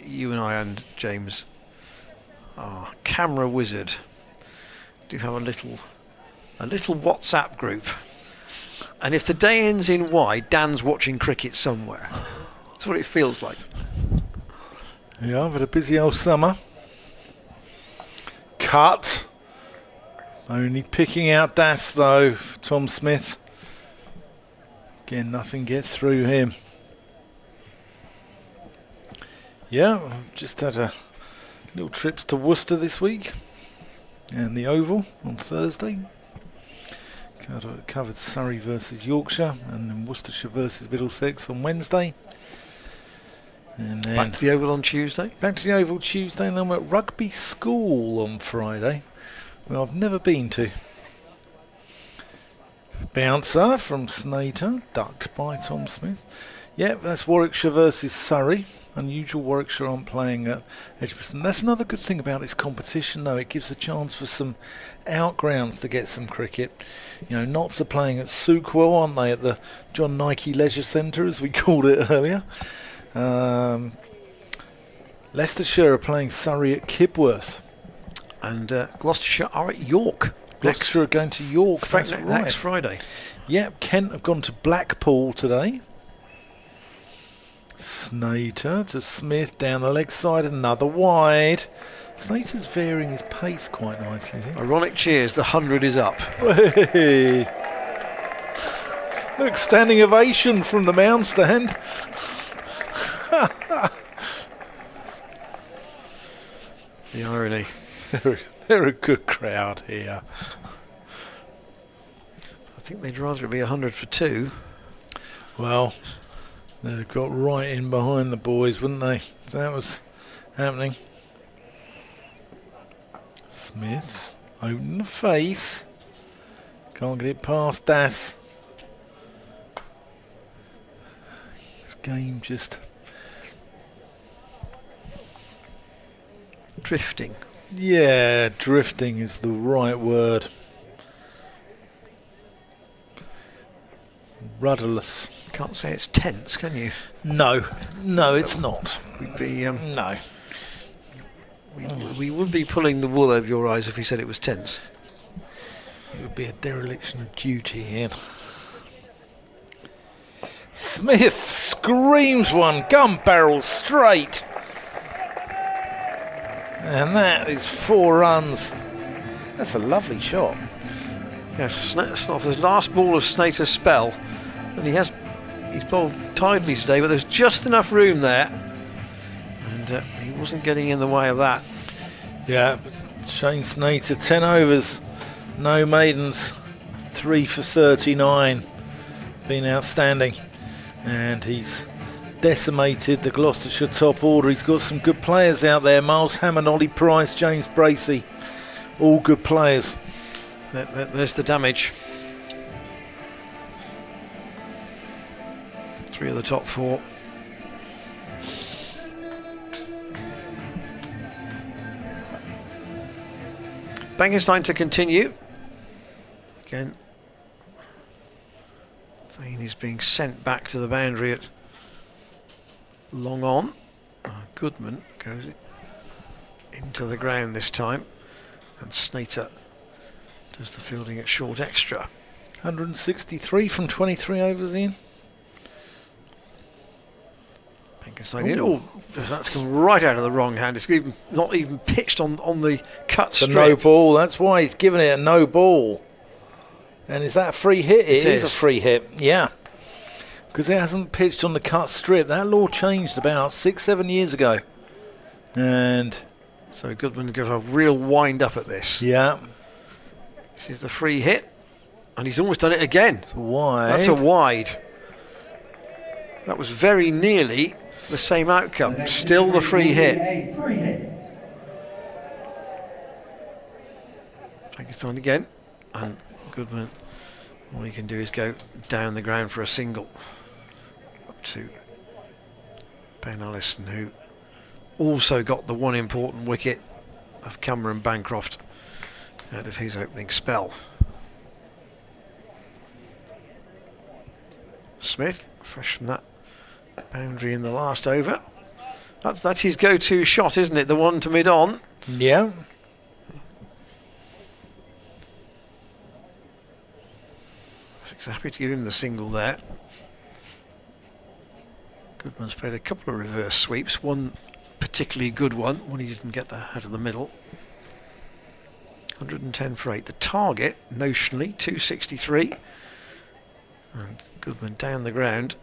you and I and James, our camera wizard, do have a little WhatsApp group, and if the day ends in Y, Dan's watching cricket somewhere. That's what it feels like. Yeah, I've had a busy old summer. Cut. Only picking out Das though, for Tom Smith. Again, nothing gets through him. Yeah, I've just had a little trips to Worcester this week and the Oval on Thursday. Covered Surrey versus Yorkshire and then Worcestershire versus Middlesex on Wednesday. And then Back to the Oval on Tuesday. Back to the Oval Tuesday, and then we're at Rugby School on Friday, where I've never been to. Bouncer from Snater, ducked by Tom Smith. Yeah, that's Warwickshire versus Surrey. Unusual, Warwickshire aren't playing at Edgbaston. That's another good thing about this competition, though. It gives a chance for some outgrounds to get some cricket. You know, Notts are playing at Sukwell, aren't they, at the John Nike Leisure Centre, as we called it earlier. Leicestershire are playing Surrey at Kibworth. And Gloucestershire are at York. Gloucestershire are going to York. That's right. Next Friday. Yeah, Kent have gone to Blackpool today. Snater to Smith down the leg side, another wide. Snater's varying his pace quite nicely here. Ironic cheers, the 100 is up. Hey. Look, standing ovation from the mound stand. The irony. They're a good crowd here. I think they'd rather it be 100 for 2. Well, they'd have got right in behind the boys, wouldn't they, if that was happening. Smith, open the face. Can't get it past Das. This game just Drifting. Yeah, drifting is the right word. Rudderless. Can't say it's tense, can you? No, it's not. We'd be No. we would be pulling the wool over your eyes if we said it was tense. It would be a dereliction of duty, Ian. Smith screams one, gun barrel straight. And that is 4 runs. That's a lovely shot. Yes, off his last ball of Snater's spell. And he's bowled tidily today, but there's just enough room there. And he wasn't getting in the way of that. Yeah, Shane Snater, 10 overs, no maidens, 3 for 39. Been outstanding. And he's decimated the Gloucestershire top order. He's got some good players out there. Miles Hammond, Ollie Price, James Bracey. All good players. There's the damage. 3 of the top 4. Bankenstein to continue. Again, Thane is being sent back to the boundary at long on. Goodman goes into the ground this time, and Snater does the fielding at short extra. 163 from 23 overs, Ian. Bankenstein in. Oh, that's come right out of the wrong hand. It's not even pitched on the cut strip. The no ball. That's why he's given it a no ball. And is that a free hit? It is a free hit. Yeah. Because it hasn't pitched on the cut strip. That law changed about 6-7 years ago. And so Goodman gives a real wind up at this. Yeah. This is the free hit. And he's almost done it again. It's wide. That's a wide. That was very nearly the same outcome. Still the free hit. Bankenstein again. And Goodman, all he can do is go down the ground for a single. Up to Ben Allison, who also got the one important wicket of Cameron Bancroft out of his opening spell. Smith, fresh from that boundary in the last over. That's his go-to shot, isn't it? The one to mid-on. Yeah. Essex happy to give him the single there. Goodman's played a couple of reverse sweeps, one particularly good one he didn't get out of the middle. 110 for 8. The target, notionally, 263. And Goodman down the ground.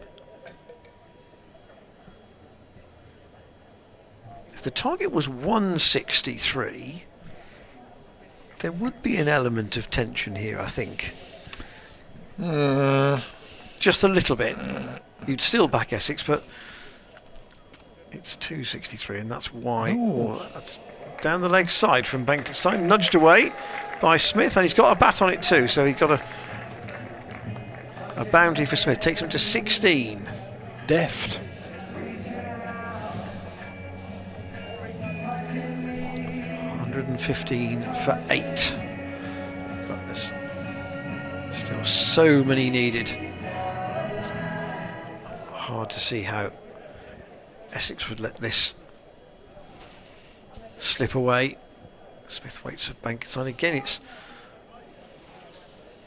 If the target was 163, there would be an element of tension here, I think. Just a little bit. You'd still back Essex, but it's 263, and that's why. That's down the leg side from Bankenstein, nudged away by Smith, and he's got a bat on it too, so he's got a boundary for Smith. Takes him to 16. Deft. $115 for 8. But there's still so many needed. It's hard to see how Essex would let this slip away. Smith waits for Bankenstein again. It's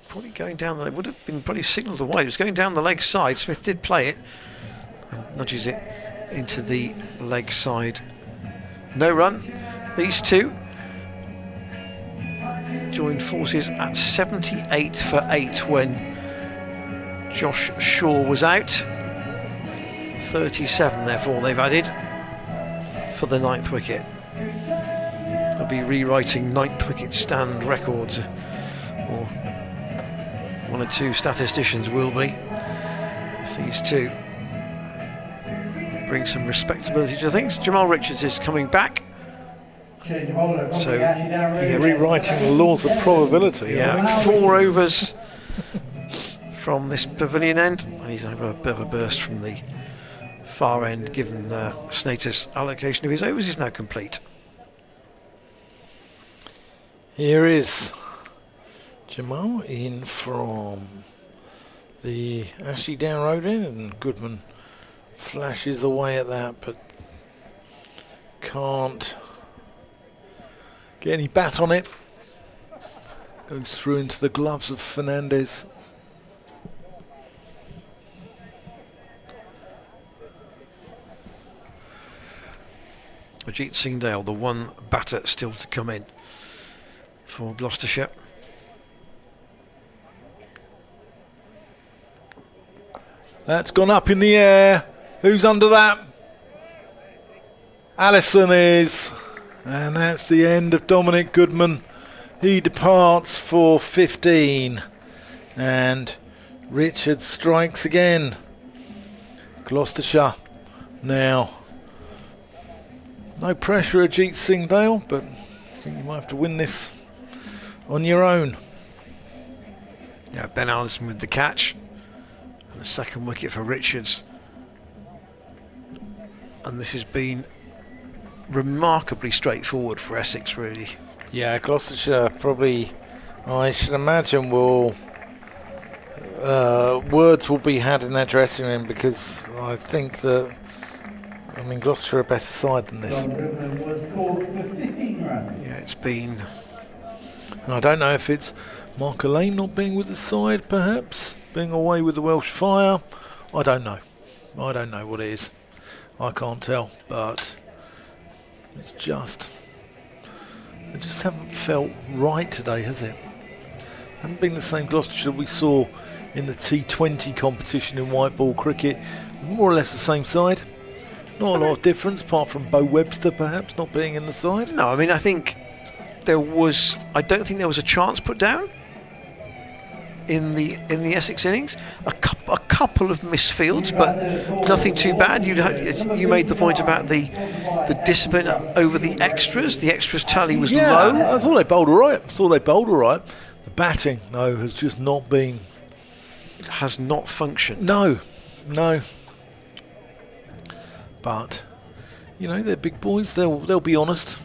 probably going down the leg. Would have been probably signalled away. It was going down the leg side. Smith did play it and nudges it into the leg side. No run. These two joined forces at 78 for 8 when Josh Shaw was out. 37 therefore they've added for the 9th wicket. They'll be rewriting 9th wicket stand records, or one or two statisticians will be, if these two bring some respectability to things. Jamal Richards is coming back Change of bowler from So, the Ashdown Road. yeah, Rewriting the laws of probability. Yeah, 4 overs from this pavilion end. And he's over a bit of a burst from the far end, given Snater's allocation of his overs is now complete. Here is Jamal in from the Ashley Down Road end, and Goodman flashes away at that, but can't get any bat on it. Goes through into the gloves of Fernandez. Ajit Singhdale, the one batter still to come in for Gloucestershire. That's gone up in the air. Who's under that? Allison is. And that's the end of Dominic Goodman. He departs for 15. And Richard strikes again. Gloucestershire now. No pressure, Ajit Singhdale, but I think you might have to win this on your own. Yeah, Ben Allison with the catch. And the second wicket for Richards. And this has been remarkably straightforward for Essex, really. Yeah, Gloucestershire probably, I should imagine, will words will be had in their dressing room, because I think that, I mean, Gloucestershire are a better side than this. Goodman was called for 15 runs. Yeah, it's been... And I don't know if it's Mark Lane not being with the side, perhaps, being away with the Welsh Fire. I don't know. I don't know what it is. I can't tell, but it's just... It just haven't felt right today, has it? Haven't been the same Gloucestershire we saw in the T20 competition in white ball cricket. More or less the same side. Not a lot of difference, apart from Bo Webster perhaps not being in the side. No, I mean, I think there was... I don't think there was a chance put down in the Essex innings. A couple of misfields, but nothing too bad. You made the point about the discipline over the extras. The extras tally was low. I thought they bowled all right. The batting, though, has just not been... Has not functioned. No. But, you know, they're big boys. They'll be honest.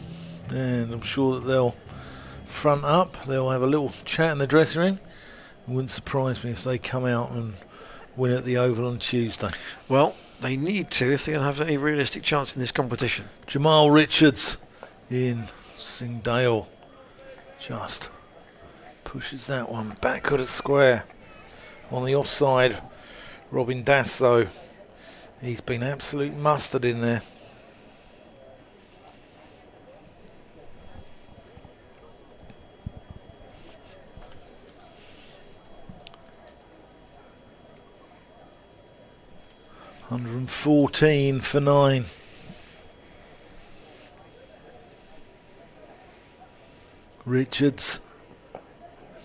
And I'm sure that they'll front up. They'll have a little chat in the dressing room. It wouldn't surprise me if they come out and win at the Oval on Tuesday. Well, they need to if they're going to have any realistic chance in this competition. Jamal Richards in Singhdale just pushes that one back at a square. On the offside, Robin Das, though, he's been absolute mustard in there. $114 for 9. Richards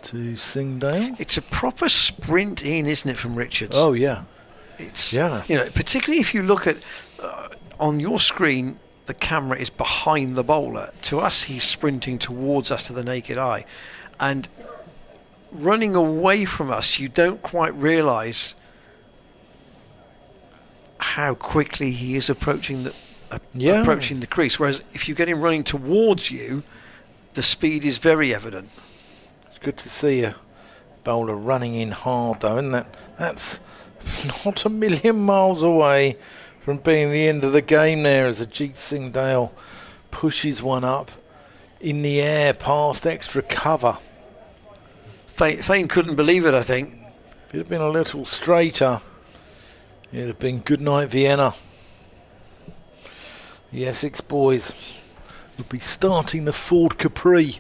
to Singhdale. It's a proper sprint in, isn't it, from Richards? Oh yeah, it's yeah. You know, particularly if you look at on your screen, the camera is behind the bowler. To us, he's sprinting towards us to the naked eye, and running away from us, you don't quite realise how quickly he is approaching the crease. Whereas if you get him running towards you, the speed is very evident. It's good to see a bowler running in hard, though, isn't that? That's not a million miles away from being the end of the game there, as Ajit Singhdale pushes one up in the air past extra cover. Thane couldn't believe it, I think. If it had been a little straighter, it'd have been good night Vienna. The Essex boys would be starting the Ford Capri.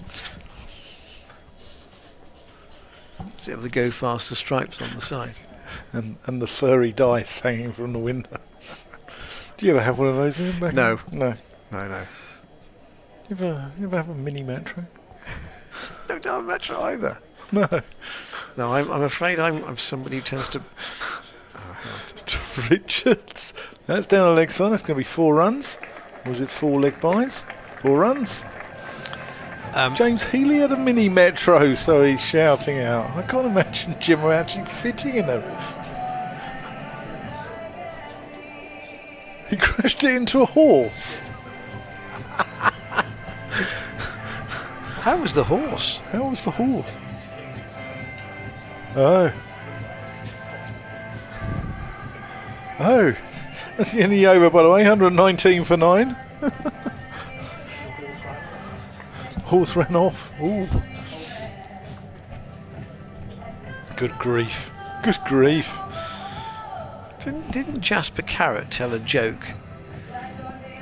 Does it have the go faster stripes on the side? And the furry dice hanging from the window. Do you ever have one of those in back? No. No. No. You ever have a mini Metro? No, I'm not sure either. No. No, I'm afraid I'm somebody who tends to... Richards. That's down the leg side. That's going to be 4 runs. Or was it 4 leg byes? 4 runs. James Healy had a mini Metro, so he's shouting out. I can't imagine Jim actually sitting in them. He crashed it into a horse. How was the horse? How was the horse? Oh. Oh. That's the end of the over, by the way. 119 for 9. Horse ran off. Ooh. Good grief. Good grief. Didn't Jasper Carrot tell a joke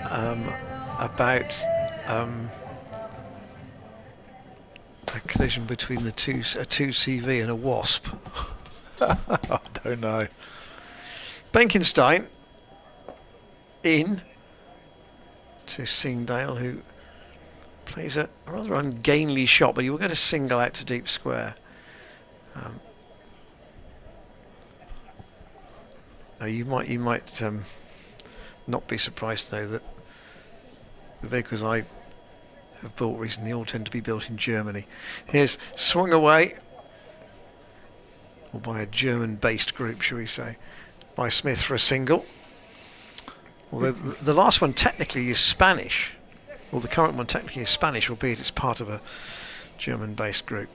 about a collision between a 2CV and a wasp? I don't know. Benkenstein in to Singdale, who plays a rather ungainly shot, but he will get a single out to deep square. Now you might not be surprised to know that the vehicles I have built recently all tend to be built in Germany. Here's swung away, or by a German-based group, shall we say, by Smith for a single. Although the last one technically is Spanish, or the current one technically is Spanish, albeit it's part of a German-based group.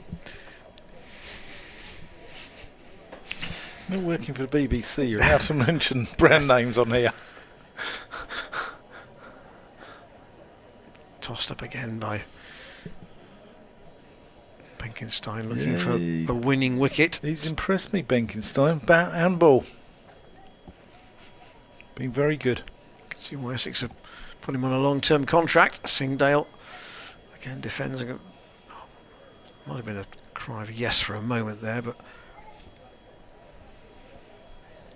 You're not working for the BBC, you're allowed to mention brand names on here. Tossed up again by Benkenstein, looking for the winning wicket. He's impressed me, Benkenstein. Bat and ball. Been very good. You can see why Essex have put him on a long-term contract. Singdale again defends. Might have been a cry of yes for a moment there, but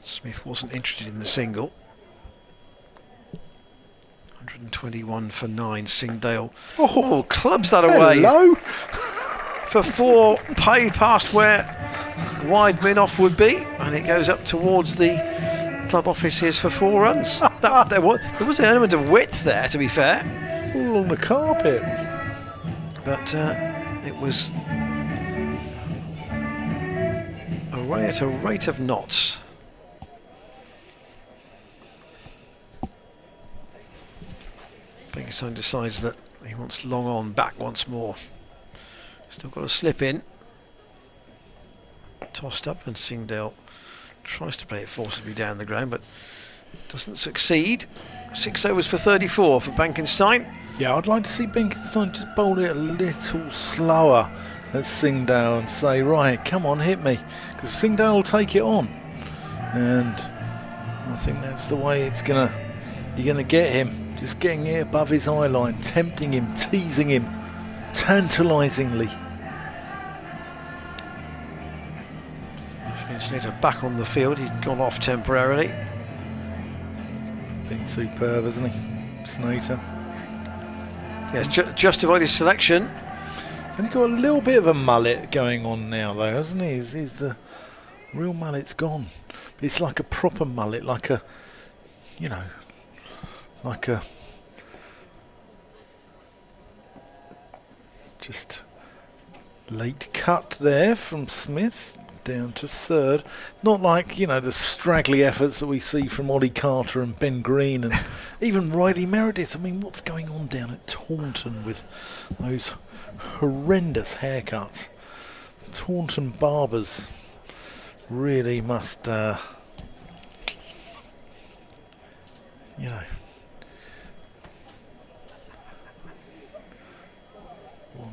Smith wasn't interested in the single. 121 for 9. Singdale clubs that away. Hello. For 4, pay past where wide Minoff would be, and it goes up towards the club offices for 4 runs. There was an element of width there, to be fair. All on the carpet. But it was away at a rate of knots. Benkenstein decides that he wants long on back once more. Still got a slip in. Tossed up, and Singdale tries to play it forcibly down the ground, but doesn't succeed. 6 overs for 34 for Benkenstein. Yeah, I'd like to see Benkenstein just bowl it a little slower at Singdale and say, right, come on, hit me. Because Singdale will take it on. And I think that's the way you're going to get him. Just getting it above his eye line, tempting him, teasing him, tantalisingly. Slater back on the field. He's gone off temporarily. Been superb, hasn't he, Snater? Yes, justified his selection. He's only got a little bit of a mullet going on now, though, hasn't he? He's the real mullet's gone. It's like a proper mullet, like a, just late cut there from Smith down to third. Not like, the straggly efforts that we see from Ollie Carter and Ben Green and even Riley Meredith. I mean, what's going on down at Taunton with those horrendous haircuts? Taunton barbers really must, I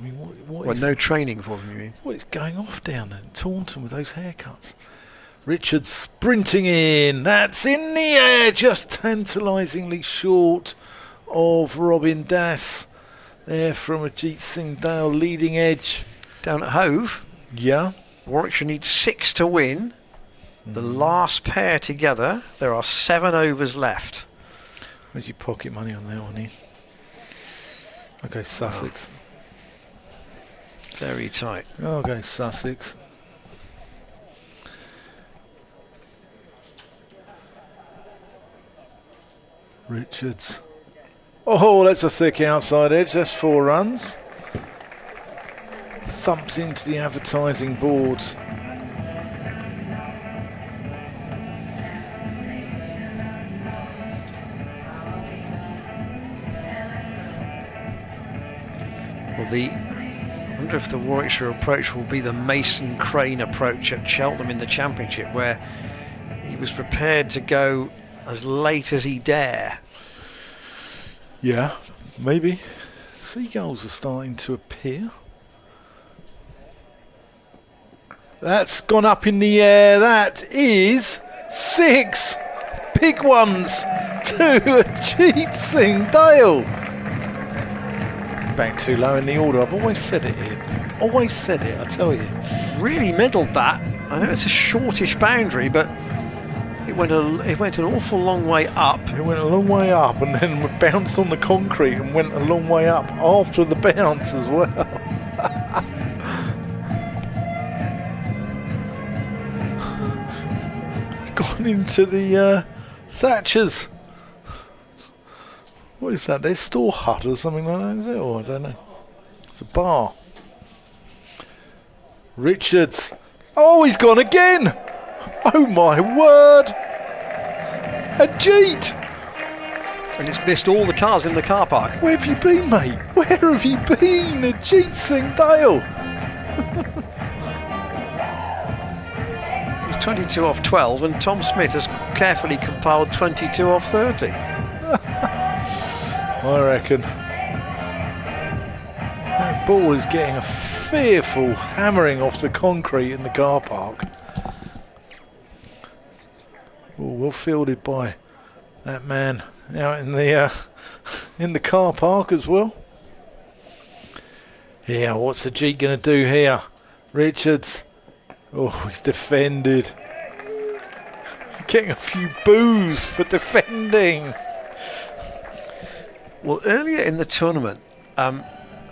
mean, what is, no training for them, you mean? What is going off down there in Taunton with those haircuts? Richards sprinting in. That's in the air, just tantalisingly short of Robin Das. There from Ajit Singh Dale, leading edge. Down at Hove. Yeah. Warwickshire needs 6 to win. The last pair together. There are 7 overs left. Where's your pocket money on that one, Ian? Okay, Sussex. Very tight. Okay, Sussex. Richards. Oh, that's a thick outside edge. That's 4 runs. thumps into the advertising boards. Well, I wonder if the Warwickshire approach will be the Mason Crane approach at Cheltenham in the Championship, where he was prepared to go as late as he dare. Yeah, maybe. Seagulls are starting to appear. That's gone up in the air. That is 6 big ones to Ajit Singh Dale. Back too low in the order. I've always said it, Ian. Always said it, I tell you. Really middled that. I know it's a shortish boundary, but it went an awful long way up. It went a long way up and then bounced on the concrete and went a long way up after the bounce as well. It's gone into the Thatchers. What is that? Their store hut or something like that, is it? Or I don't know. It's a bar. Richards. Oh, he's gone again! Oh my word! Ajit! And it's missed all the cars in the car park. Where have you been, mate? Where have you been? Ajit Singh Dale! He's 22 off 12, and Tom Smith has carefully compiled 22 off 30. I reckon. That ball is getting a fearful hammering off the concrete in the car park. Oh, well fielded by that man out in the car park as well. Yeah, what's the Jeep going to do here? Richards. Oh, he's defended. He's getting a few boos for defending. Well, earlier in the tournament,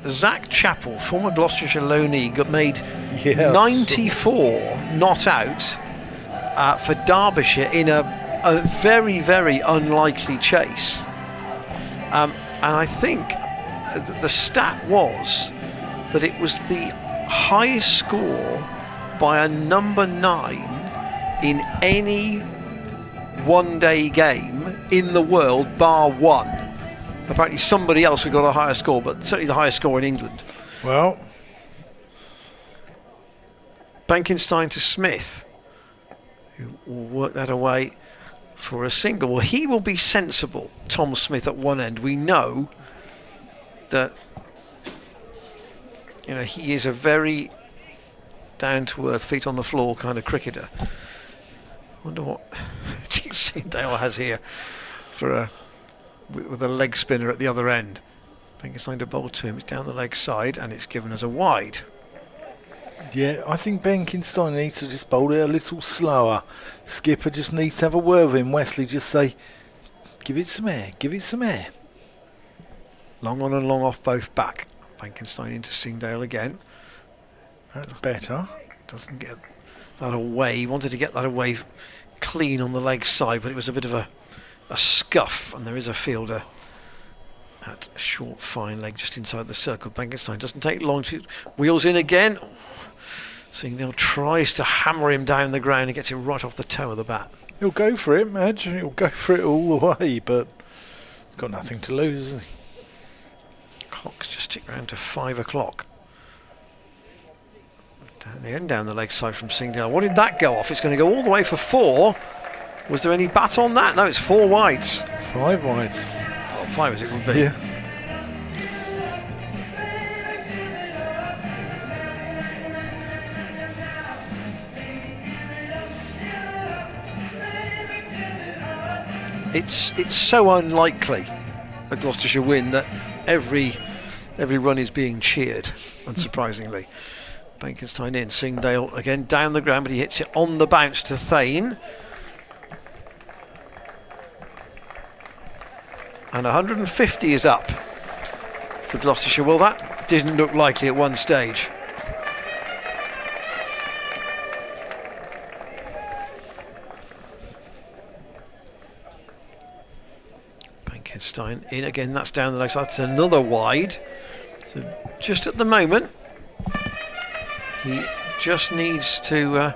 Zach Chappell, former Gloucestershire loanee, made 94 not out for Derbyshire in a very, very unlikely chase. And I think the stat was that it was the highest score by a number 9 in any one-day game in the world, bar one. Apparently somebody else had got a higher score, but certainly the highest score in England. Well, Benkenstein to Smith, who will work that away for a single. Well, he will be sensible, Tom Smith at one end. We know that, you know, he is a very down-to-earth, feet on the floor kind of cricketer. I wonder what Dale has here for with a leg spinner at the other end. Benkenstein to bowl to him. It's down the leg side and it's given as a wide. yeah, I think Benkenstein needs to just bowl it a little slower. Skipper just needs to have a word with him. Wesley just say, give it some air, give it some air. Long on and long off both back. Benkenstein into Singdale again. That's better. Doesn't get that away. He wanted to get that away clean on the leg side, but it was a bit of a scuff, and there is a fielder at short fine leg just inside the circle. Benkenstein doesn't take long to wheels in again. Singdale tries to hammer him down the ground and gets it right off the toe of the bat. He'll go for it, Madge. He'll go for it all the way, but he's got nothing to lose, has he? Clock's just ticked round to 5 o'clock. Down the leg side from Singdale. What did that go off? It's going to go all the way for 4. Was there any bat on that? No, it's 4 wides. 5 wides. Well, 5 as it would be. Yeah. It's so unlikely a Gloucestershire win that every run is being cheered, unsurprisingly. Benkenstein in, Singdale again down the ground, but he hits it on the bounce to Thane. And 150 is up for Gloucestershire. Well, that didn't look likely at one stage. Benkenstein in again, that's down the leg side. That's another wide. So just at the moment, He just needs to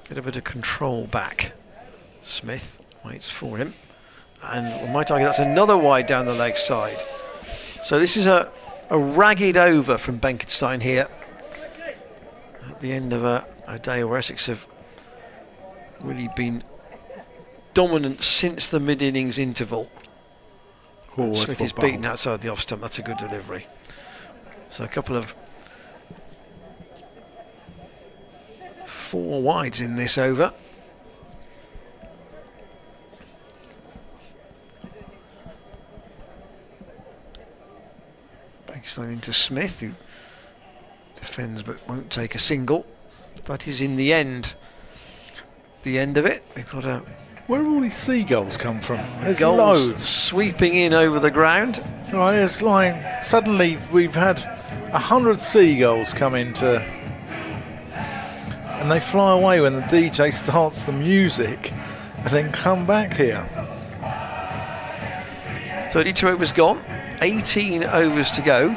get a bit of control back. Smith waits for him, and we might argue that's another wide down the leg side. So this is a ragged over from Benkenstein here at the end of a day where Essex have really been dominant since the mid-innings interval. Oh, Smith is beaten outside the off stump. That's a good delivery. So a couple of 4 wides in this over. Benkenstein into Smith, who defends but won't take a single. That is in the end of it. We've got a Where do all these seagulls come from? There's gulls loads. sweeping in over the ground. Right, it's like suddenly we've had 100 seagulls come into, and they fly away when the DJ starts the music, and then come back here. 32 overs gone, 18 overs to go.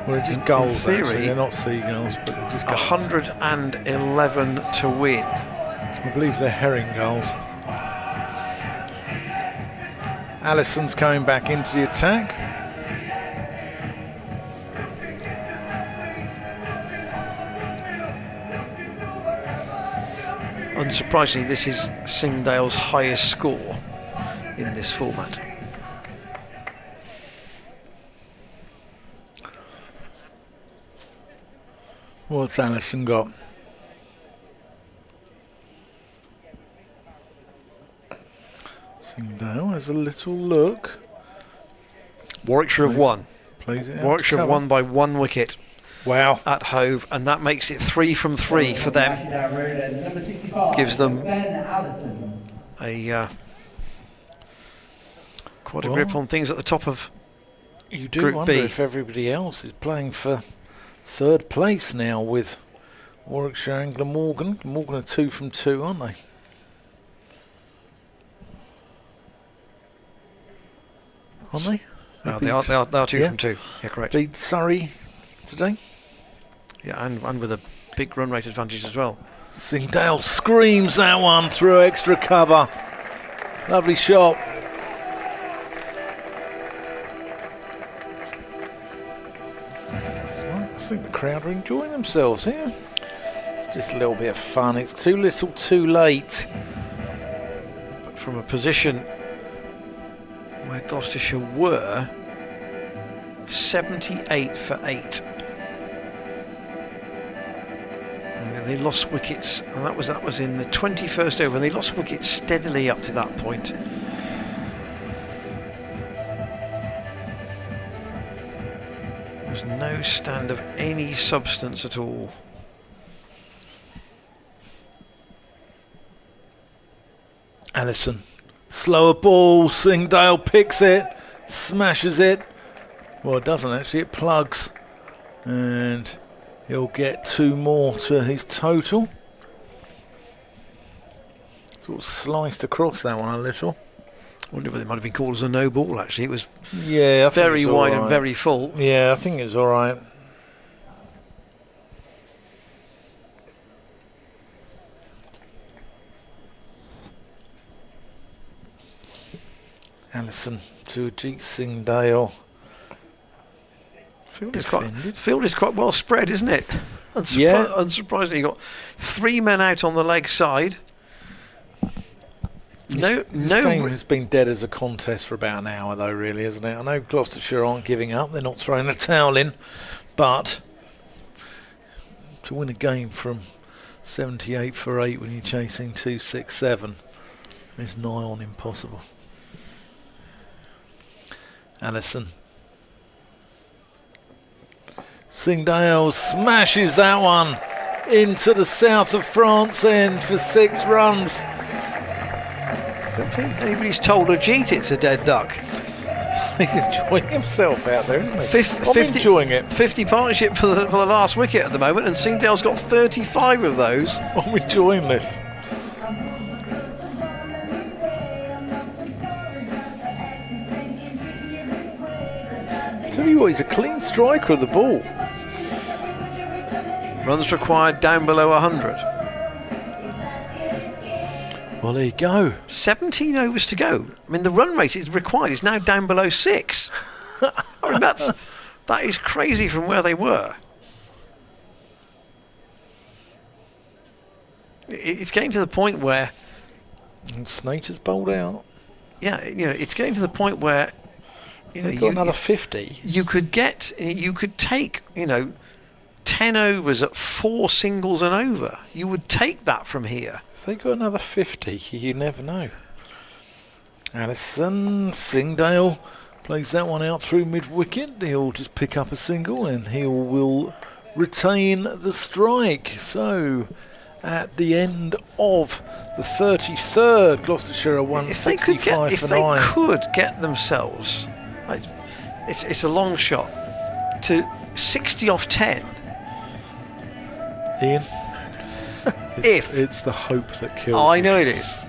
Well, they're just gulls. theory, Actually. They're not seagulls, but they're just gulls. 111 to win. I believe they're herring gulls. Allison's coming back into the attack. Unsurprisingly, this is Singdale's highest score in this format. What's Allison got? Singdale has a little look. Warwickshire have won. Plays it out Warwickshire to have cover. won by 1 wicket Wow. at Hove, and that makes it 3 from 3 for them. Gives them a quite a grip on things at the top of You do Group wonder B. if everybody else is playing for 3rd place now with Warwickshire and Glamorgan. Glamorgan are 2 from 2, aren't they? Aren't they? they are 2 Yeah. from 2. Yeah, correct. Beat Surrey today. Yeah, and with a big run rate advantage as well. Singdale screams that one through extra cover. Lovely shot. I think the crowd are enjoying themselves here. It's just a little bit of fun. It's too little too late. But from a position where Gloucestershire were 78 for 8. And they lost wickets, and that was in the 21st over, and they lost wickets steadily up to that point. There was no stand of any substance at all. Allison, slower ball. Singdale picks it, smashes it. Well, it doesn't actually. It plugs, and he'll get 2 more to his total. Sort of sliced across that one a little. I wonder if it might have been called as a no ball. Actually, it was Yeah, I think very it's wide all and right. very full. Yeah, I think it's all right. Allison to Ajit Singdale. Field is quite well spread, isn't it? Yeah. Unsurprisingly, you've got 3 men out on the leg side. This game has been dead as a contest for about an hour, though, really, isn't it? I know Gloucestershire aren't giving up; they're not throwing a towel in, but to win a game from 78 for 8 when you're chasing 267 is nigh on impossible. Allison. Singdale smashes that one into the south of France end for 6 runs. I don't think anybody's told Ajit it's a dead duck. He's enjoying himself out there, isn't he? I'm 50 enjoying it. 50 partnership for the last wicket at the moment, and Singdale's got 35 of those. I'm enjoying this. Tell you what, he's a clean striker of the ball. Runs required down below 100. Well, there you go. 17 overs to go. I mean, the run rate is required is now down below 6. I mean, that is crazy from where they were. It's getting to the point where... And Snater's bowled out. Yeah, it's getting to the point where... They've got another 50. You could take, 10 overs at 4 singles and over. You would take that from here. If they got another 50, you never know. Allison Singdale plays that one out through mid-wicket. He'll just pick up a single and he will retain the strike. So, at the end of the 33rd, Gloucestershire are 165 for 9. If they could get themselves, it's a long shot, to 60 off 10. Ian? It's the hope that kills. I know it is.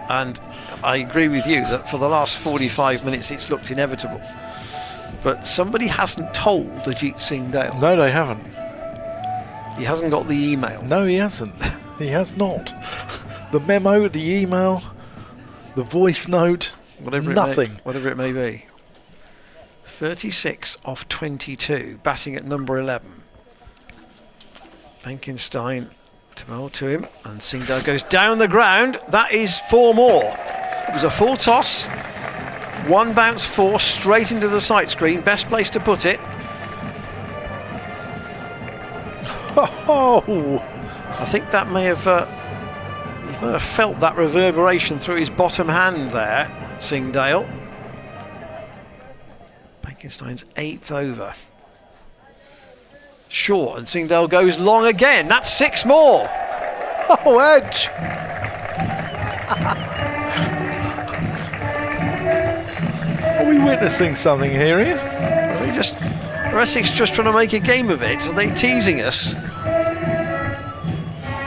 And I agree with you that for the last 45 minutes it's looked inevitable. But somebody hasn't told Ajit Singh Dale. No, they haven't. He hasn't got the email. No, he hasn't. He has not. The memo, the email, the voice note, nothing. Whatever it may be. 36 off 22, batting at number 11. Benkenstein to bowl to him, and Singdale goes down the ground. That is 4 more. It was a full toss. 1 bounce 4 straight into the sight screen. Best place to put it. Oh! I think that may have he might have felt that reverberation through his bottom hand there, Singdale. Benkenstein's 8th over. Short, and Singdale goes long again. That's 6 more. Oh, edge! Are we witnessing something here, Ian? Essex just trying to make a game of it. Are they teasing us?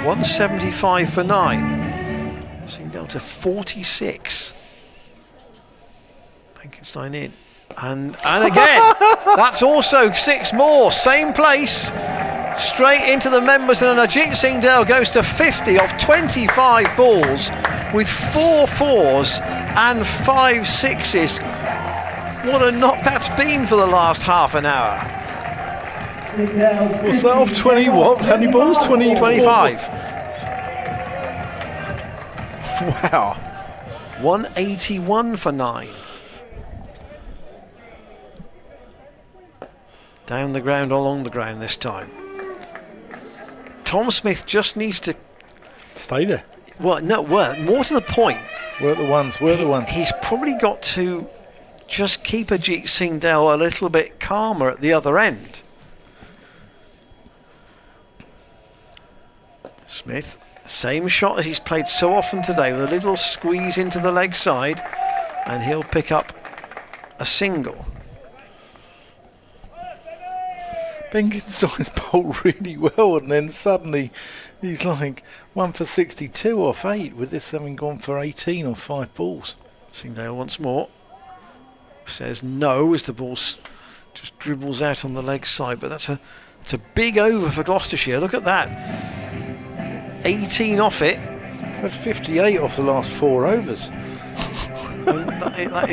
175 for 9. Singdale to 46. Benkenstein in. And again, that's also 6 more. Same place. Straight into the members, and Ajit Singdale goes to 50 off 25 balls with 4 4s and 5 6s. What a knock that's been for the last half an hour. What's that off 20 what? How many balls? 25. Wow. 181 for 9. Down the ground, along the ground this time. Tom Smith just needs to stay there. Well, more to the point. Work the ones. He's probably got to just keep Ajit Singdale a little bit calmer at the other end. Smith, same shot as he's played so often today, with a little squeeze into the leg side, and he'll pick up a single. Benkenstein's bowled really well, and then suddenly he's like 1 for 62 off 8, with this having gone for 18 on 5 balls. Singdale once more says no as the ball just dribbles out on the leg side, but it's a big over for Gloucestershire. Look at that, 18 off it. That's 58 off the last 4 overs. that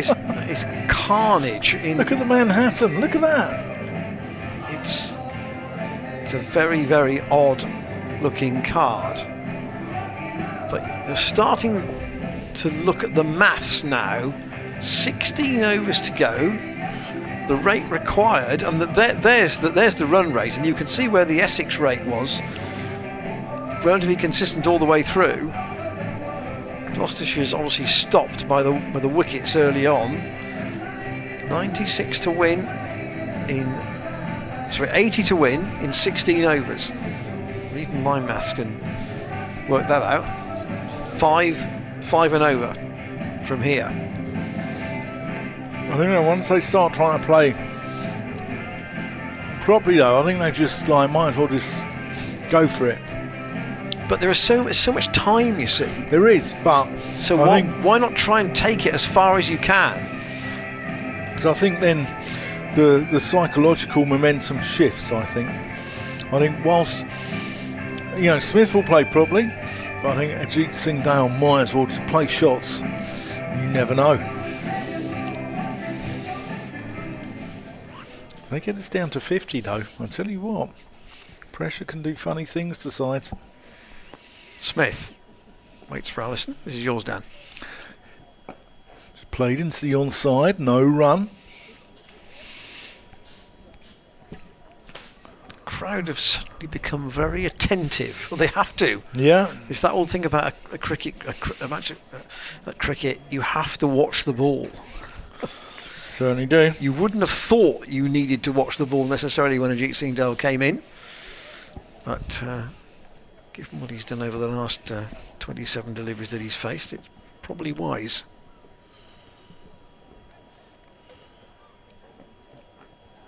is carnage. Look at the Manhattan. Look at that. It's a very, very odd looking card, but they're starting to look at the maths now. 16 overs to go, the rate required, and there's the run rate, and you can see where the Essex rate was, relatively consistent all the way through. Gloucestershire's obviously stopped by the wickets early on. 96 to win in 80 to win in 16 overs. Even my maths can work that out. 5 and over from here. I think that once they start trying to play properly, though, I think they just might as well just go for it. But there is so much time, you see. There is, but so why not try and take it as far as you can? Because So I think then the psychological momentum shifts, I think. Whilst, Smith will play probably, but I think Ajit Singh Dale might as well just play shots. You never know. They get us down to 50 though, I tell you what. Pressure can do funny things to sides. Smith waits for Allison. This is yours, Dan. Just played into the onside, no run. Crowd have suddenly become very attentive. Well, they have to. Yeah. It's that old thing about a match at cricket. You have to watch the ball. Certainly do. You wouldn't have thought you needed to watch the ball necessarily when Ajit Singh Dale came in, but given what he's done over the last 27 deliveries that he's faced, it's probably wise.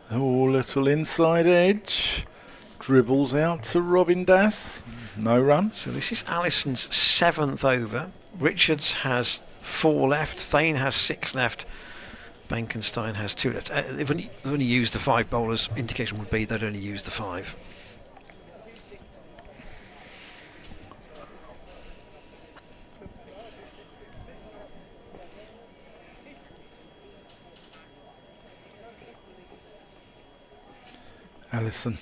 Oh, little inside edge. Dribbles out to Robin Das. No run. So this is Allison's 7th over. Richards has 4 left. Thane has 6 left. Benkenstein has 2 left. They've only used the 5 bowlers. Indication would be they'd only use the 5. Allison.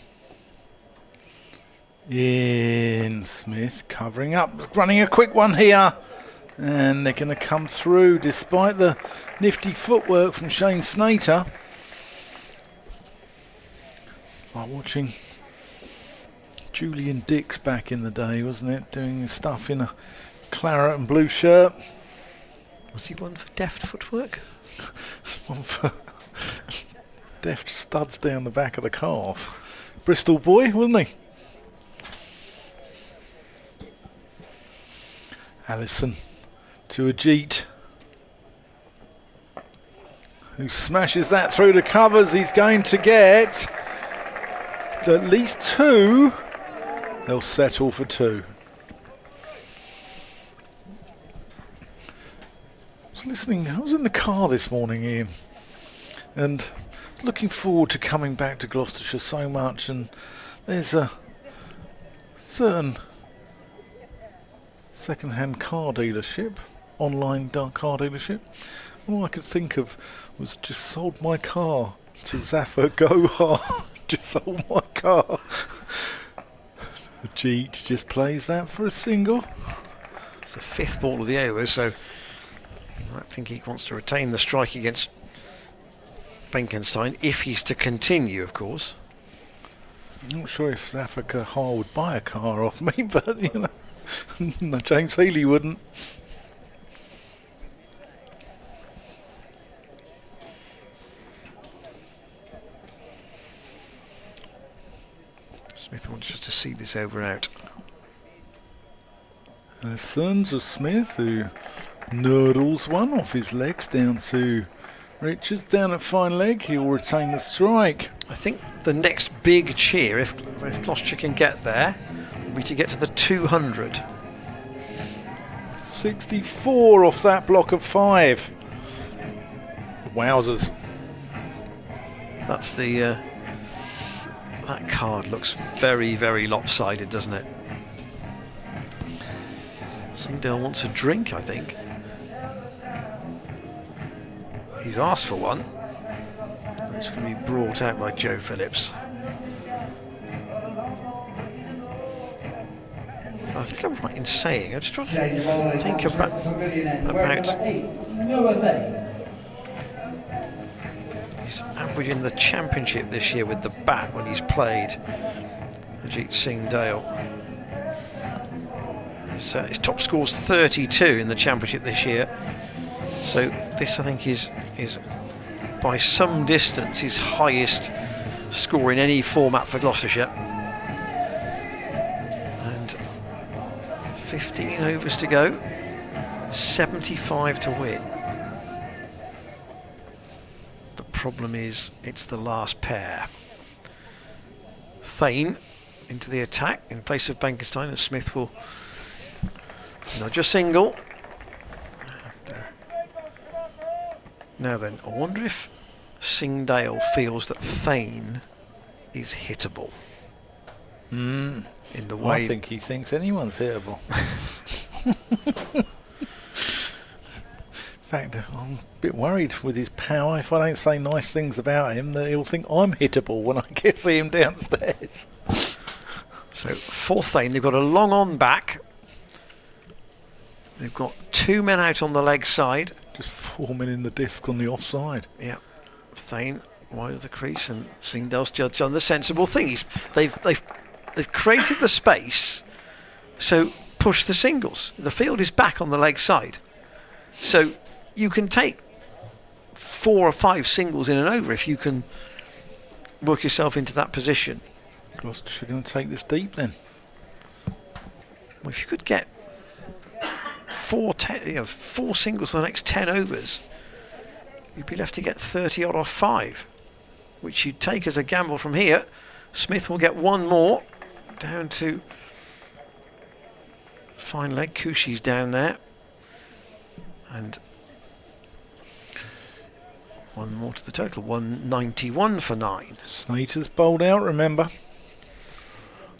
In Smith covering up, running a quick one here, and they're going to come through despite the nifty footwork from Shane Snater. Like watching Julian Dix back in the day, wasn't it? Doing his stuff in a claret and blue shirt. Was he one for deft footwork? One for deft studs down the back of the calf. Bristol boy, wasn't he? Allison to Ajit, who smashes that through the covers. He's going to get at least 2. They'll settle for 2. I was in the car this morning, Ian, and looking forward to coming back to Gloucestershire so much, and there's a certain second-hand car dealership, online car dealership. All I could think of was just sold my car to Zafar Gohar. Just sold my car. Ajit just plays that for a single. It's the 5th ball of the over, so I think he wants to retain the strike against Benkenstein, if he's to continue, of course. I'm not sure if Zafar Gohar would buy a car off me, but no, James Healy wouldn't. Smith wants just to see this over out. The sons of Smith, who nurdles one off his legs down to Richards, down at fine leg. He'll retain the strike. I think the next big cheer, if Gloucestershire can get there, will be to get to the 200. 64 off that block of 5. Wowzers. That's the... that card looks very, very lopsided, doesn't it? Singdale wants a drink, I think. He's asked for one. It's going to be brought out by Joe Phillips. So I think I'm right in saying, I'm just trying to think about he's averaging the championship this year with the bat when he's played. Ajit Singh Dale. His top score's 32 in the championship this year. So this, I think, is by some distance his highest score in any format for Gloucestershire. And 15 overs to go, 75 to win. The problem is it's the last pair. Thane into the attack in place of Benkenstein, and Smith will nudge a single. Now then, I wonder if Singdale feels that Thane is hittable. In the way, I think he thinks anyone's hittable. In fact, I'm a bit worried with his power. If I don't say nice things about him, that he'll think I'm hittable when I get see him downstairs. so for Thane, they've got a long on back. They've got 2 men out on the leg side. Just forming in the disc on the offside. Yeah, Thane wide of the crease, and Singdale's judged on the sensible thing. They've created the space, so push the singles. The field is back on the leg side, so you can take 4 or 5 singles in and over if you can work yourself into that position. Gloucestershire going to take this deep then. Well, if you could get 4 singles for the next 10 overs, you'd be left to get 30 odd off 5, which you'd take as a gamble from here. Smith will get 1 more down to fine leg. Cushy's down there, and 1 more to the total. 191 for 9. Snater's bowled out, remember.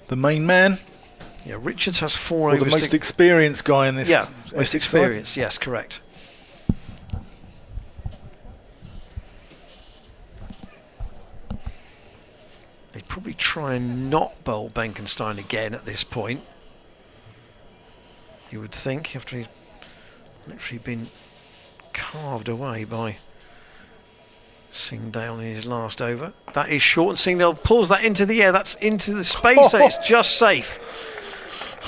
The main man. Yeah, Richards has 4 Or overs. the most experienced guy in this. Yeah, most Essex experienced. side. Yes, correct. They'd probably try and not bowl Benkenstein again at this point. You would think, after he's literally been carved away by Singdale in his last over. That is short, and Singdale pulls that into the air. That's into the space, and it's just safe.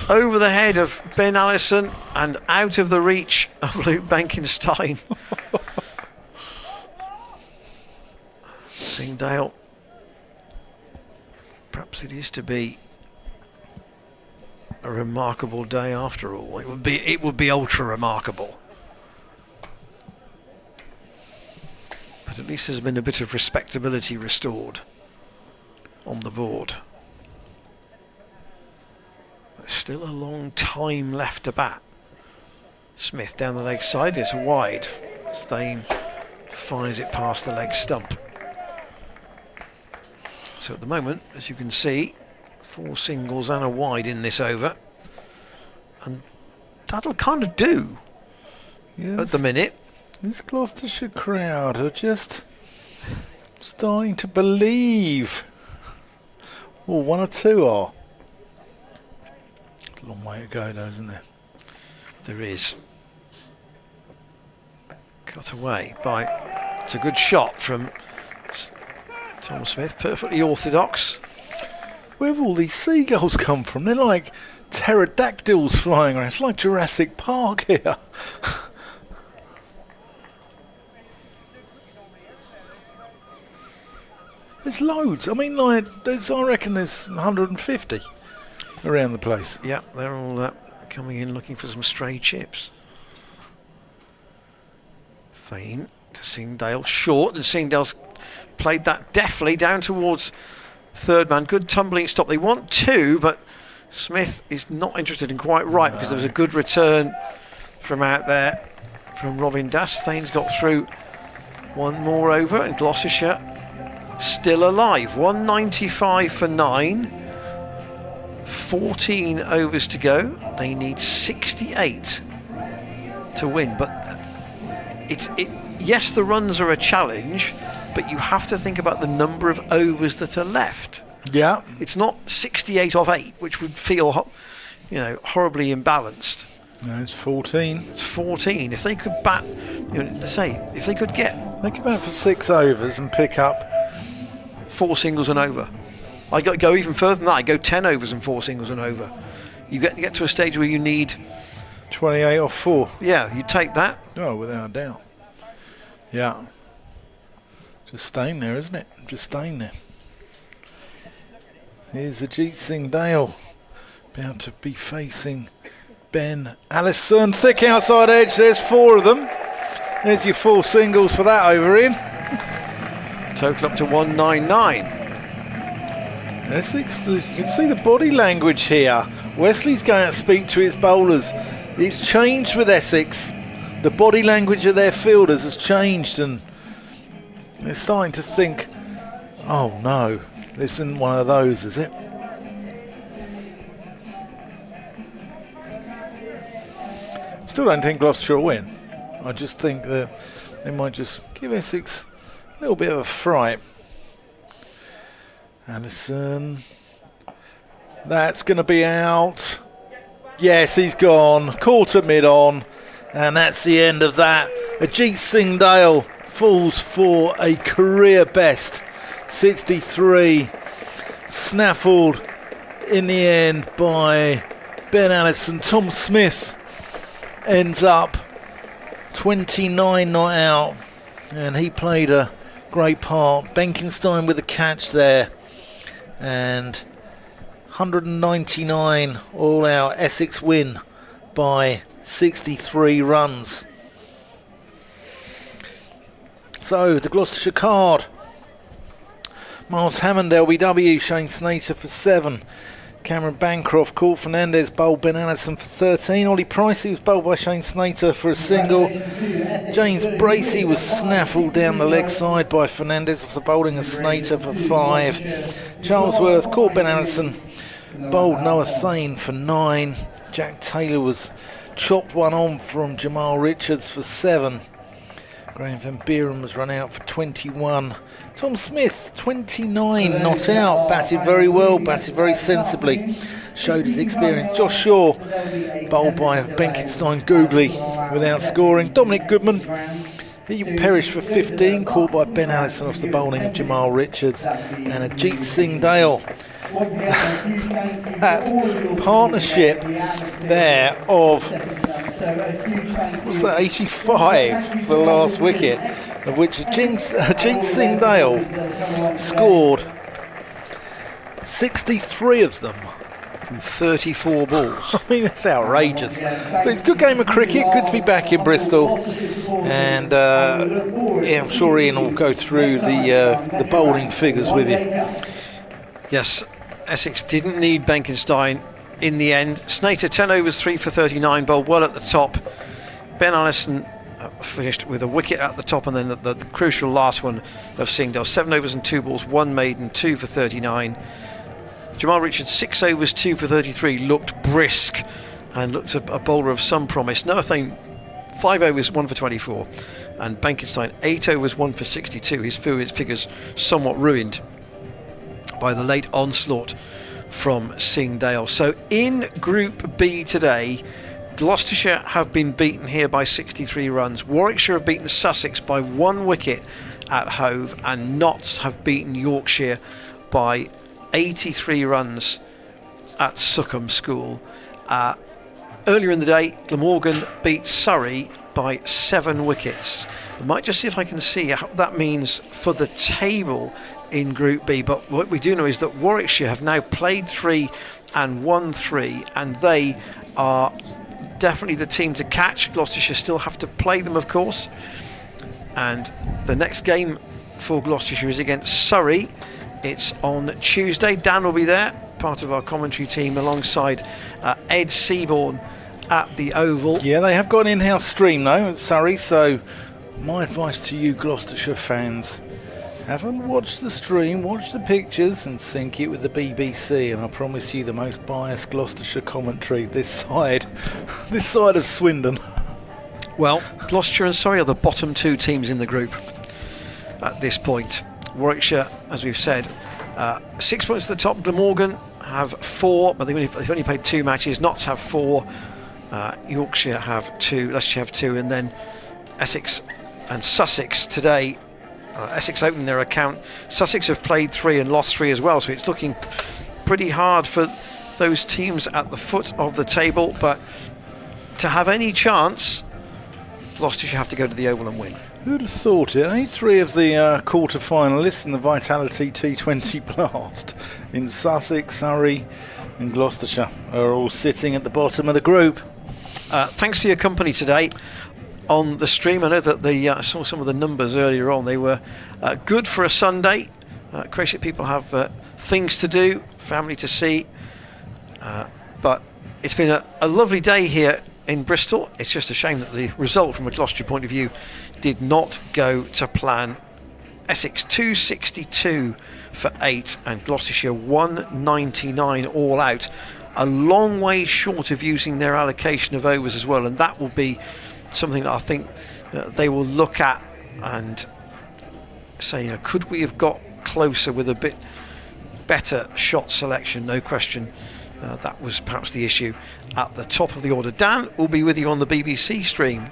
Over the head of Ben Allison and out of the reach of Luke Benkenstein. Singdale. Perhaps it is to be a remarkable day after all. It would be ultra remarkable. But at least there's been a bit of respectability restored on the board. There's still a long time left to bat. Smith down the leg side, it's wide. Thane fires it past the leg stump. So at the moment, as you can see, 4 singles and a wide in this over, and that'll kind of do at the minute. This Gloucestershire crowd are just starting to believe. Well, 1 or 2 are. A long way to go though, isn't there? There is. Cut away by... It's a good shot from Tom Smith, perfectly orthodox. Where have all these seagulls come from? They're like pterodactyls flying around. It's like Jurassic Park here. There's loads. I mean, like, I reckon there's 150 around the place. Yeah, they're all coming in looking for some stray chips. Thane to Singdale, short, and Singdale's played that deftly down towards third man. Good tumbling stop. They want 2, but Smith is not interested in quite right, because there was a good return from out there from Robin Das. Thane's got through 1 more over, and Gloucestershire still alive. 195 for 9. 14 overs to go. They need 68 to win, but yes, the runs are a challenge, but you have to think about the number of overs that are left. Yeah. It's not 68 off 8, which would feel, horribly imbalanced. No, it's 14. It's 14. If they could bat, let's say, if they could get... They could bat for 6 overs and pick up 4 singles and over. I go even further than that. I go 10 overs and 4 singles and over. You get to a stage where you need 28 off 4. Yeah, you take that. Oh, without a doubt. Yeah. Just staying there, isn't it? Just staying there. Here's Ajit Singdale, about to be facing Ben Allison. Thick outside edge. There's 4 of them. There's your 4 singles for that over in. Total up to 199. Essex, you can see the body language here. Wesley's going to speak to his bowlers. It's changed with Essex. The body language of their fielders has changed, and They're starting to think, oh no, this isn't one of those, is it? Still don't think Gloucestershire will win. I just think that they might just give Essex a little bit of a fright. Allison, that's going to be out. Yes, he's gone. Caught at mid-on, and that's the end of that. Ajit Singh Dale falls for a career best 63, snaffled in the end by Ben Allison. Tom Smith ends up 29 not out, and he played a great part. Benkenstein with a catch there, and 199 all out. Essex win by 63 runs. So the Gloucestershire card: Miles Hammond, LBW, Shane Snater for 7, Cameron Bancroft, Court Fernandez bowled Ben Allison for 13, Ollie Pricey was bowled by Shane Snater for a single, James Bracey was snaffled down the leg side by Fernandez off the bowling of Snater for 5, Charlesworth caught Ben Allison, bowled Noah Thane for 9, Jack Taylor was chopped one on from Jamal Richards for 7, Graham Van Buren was run out for 21. Tom Smith, 29 not out, batted very well, batted very sensibly, showed his experience. Josh Shaw, bowled by Benkenstein Googly without scoring. Dominic Goodman, he perished for 15, caught by Ben Allison off the bowling of Jamal Richards. And Ajit Singh Dale. That partnership there of, what's that, 85 for the last wicket, of which Ajit Singh Dale scored 63 of them from 34 balls. I mean, that's outrageous. But it's a good game of cricket, good to be back in Bristol, and yeah, I'm sure Ian will go through the bowling figures with you. Yes, Essex didn't need Benkenstein in the end. Snater 10 overs 3 for 39, bowled well at the top. Ben Allison finished with a wicket at the top, and then the crucial last one of Singdale, 7 overs and 2 balls, 1 maiden, 2 for 39. Jamal Richards 6 overs 2 for 33, looked brisk and looked a bowler of some promise. Noah Thane 5 overs 1 for 24, and Benkenstein 8 overs 1 for 62. His figures somewhat ruined by the late onslaught from Singdale. So in Group B today, Gloucestershire have been beaten here by 63 runs. Warwickshire have beaten Sussex by 1 wicket at Hove, and Notts have beaten Yorkshire by 83 runs at Succombe School. Earlier in the day, Glamorgan beat Surrey by 7 wickets. I might just see if I can see how that means for the table in Group B, but what we do know is that Warwickshire have now played 3 and won 3, and they are definitely the team to catch. Gloucestershire still have to play them, of course, and the next game for Gloucestershire is against Surrey. It's on Tuesday. Dan will be there, part of our commentary team, alongside Ed Seaborn at the Oval. Yeah, they have got an in-house stream though at Surrey, so my advice to you Gloucestershire fans: have a watch the stream, watch the pictures, and sync it with the BBC, and I promise you the most biased Gloucestershire commentary this side of Swindon. Well, Gloucestershire and Surrey are the bottom 2 teams in the group at this point. Warwickshire, as we've said, 6 points at the top. Glamorgan have 4, but they've only played 2 matches. Notts have 4. Yorkshire have 2. Leicestershire have 2, and then Essex and Sussex today. Essex opening their account. Sussex have played 3 and lost 3 as well, so it's looking pretty hard for those teams at the foot of the table. But to have any chance, Gloucestershire have to go to the Oval and win. Who'd have thought it, eh? 3 of the quarter finalists in the Vitality T20 Blast in Sussex, Surrey and Gloucestershire are all sitting at the bottom of the group. Thanks for your company today on the stream. I know that I saw some of the numbers earlier on. They were good for a Sunday. Crazy people have things to do, family to see, but it's been a lovely day here in Bristol. It's just a shame that the result from a Gloucestershire point of view did not go to plan. Essex 262 for 8 and Gloucestershire 199 all out. A long way short of using their allocation of overs as well, and that will be something that I think they will look at and say, could we have got closer with a bit better shot selection? No question. That was perhaps the issue at the top of the order. Dan will be with you on the BBC stream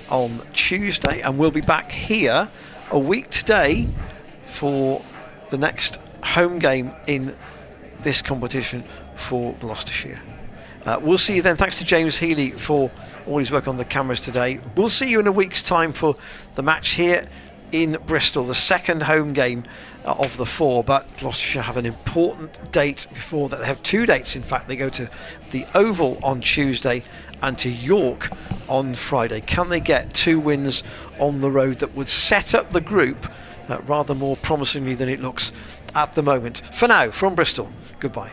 on Tuesday, and we'll be back here a week today for the next home game in this competition for Gloucestershire. We'll see you then. Thanks to James Healy for all his work on the cameras today. We'll see you in a week's time for the match here in Bristol, the second home game of the 4, but Gloucestershire have an important date before that. They have 2 dates, in fact. They go to the Oval on Tuesday and to York on Friday. Can they get 2 wins on the road that would set up the group rather more promisingly than it looks at the moment? For now, from Bristol, goodbye.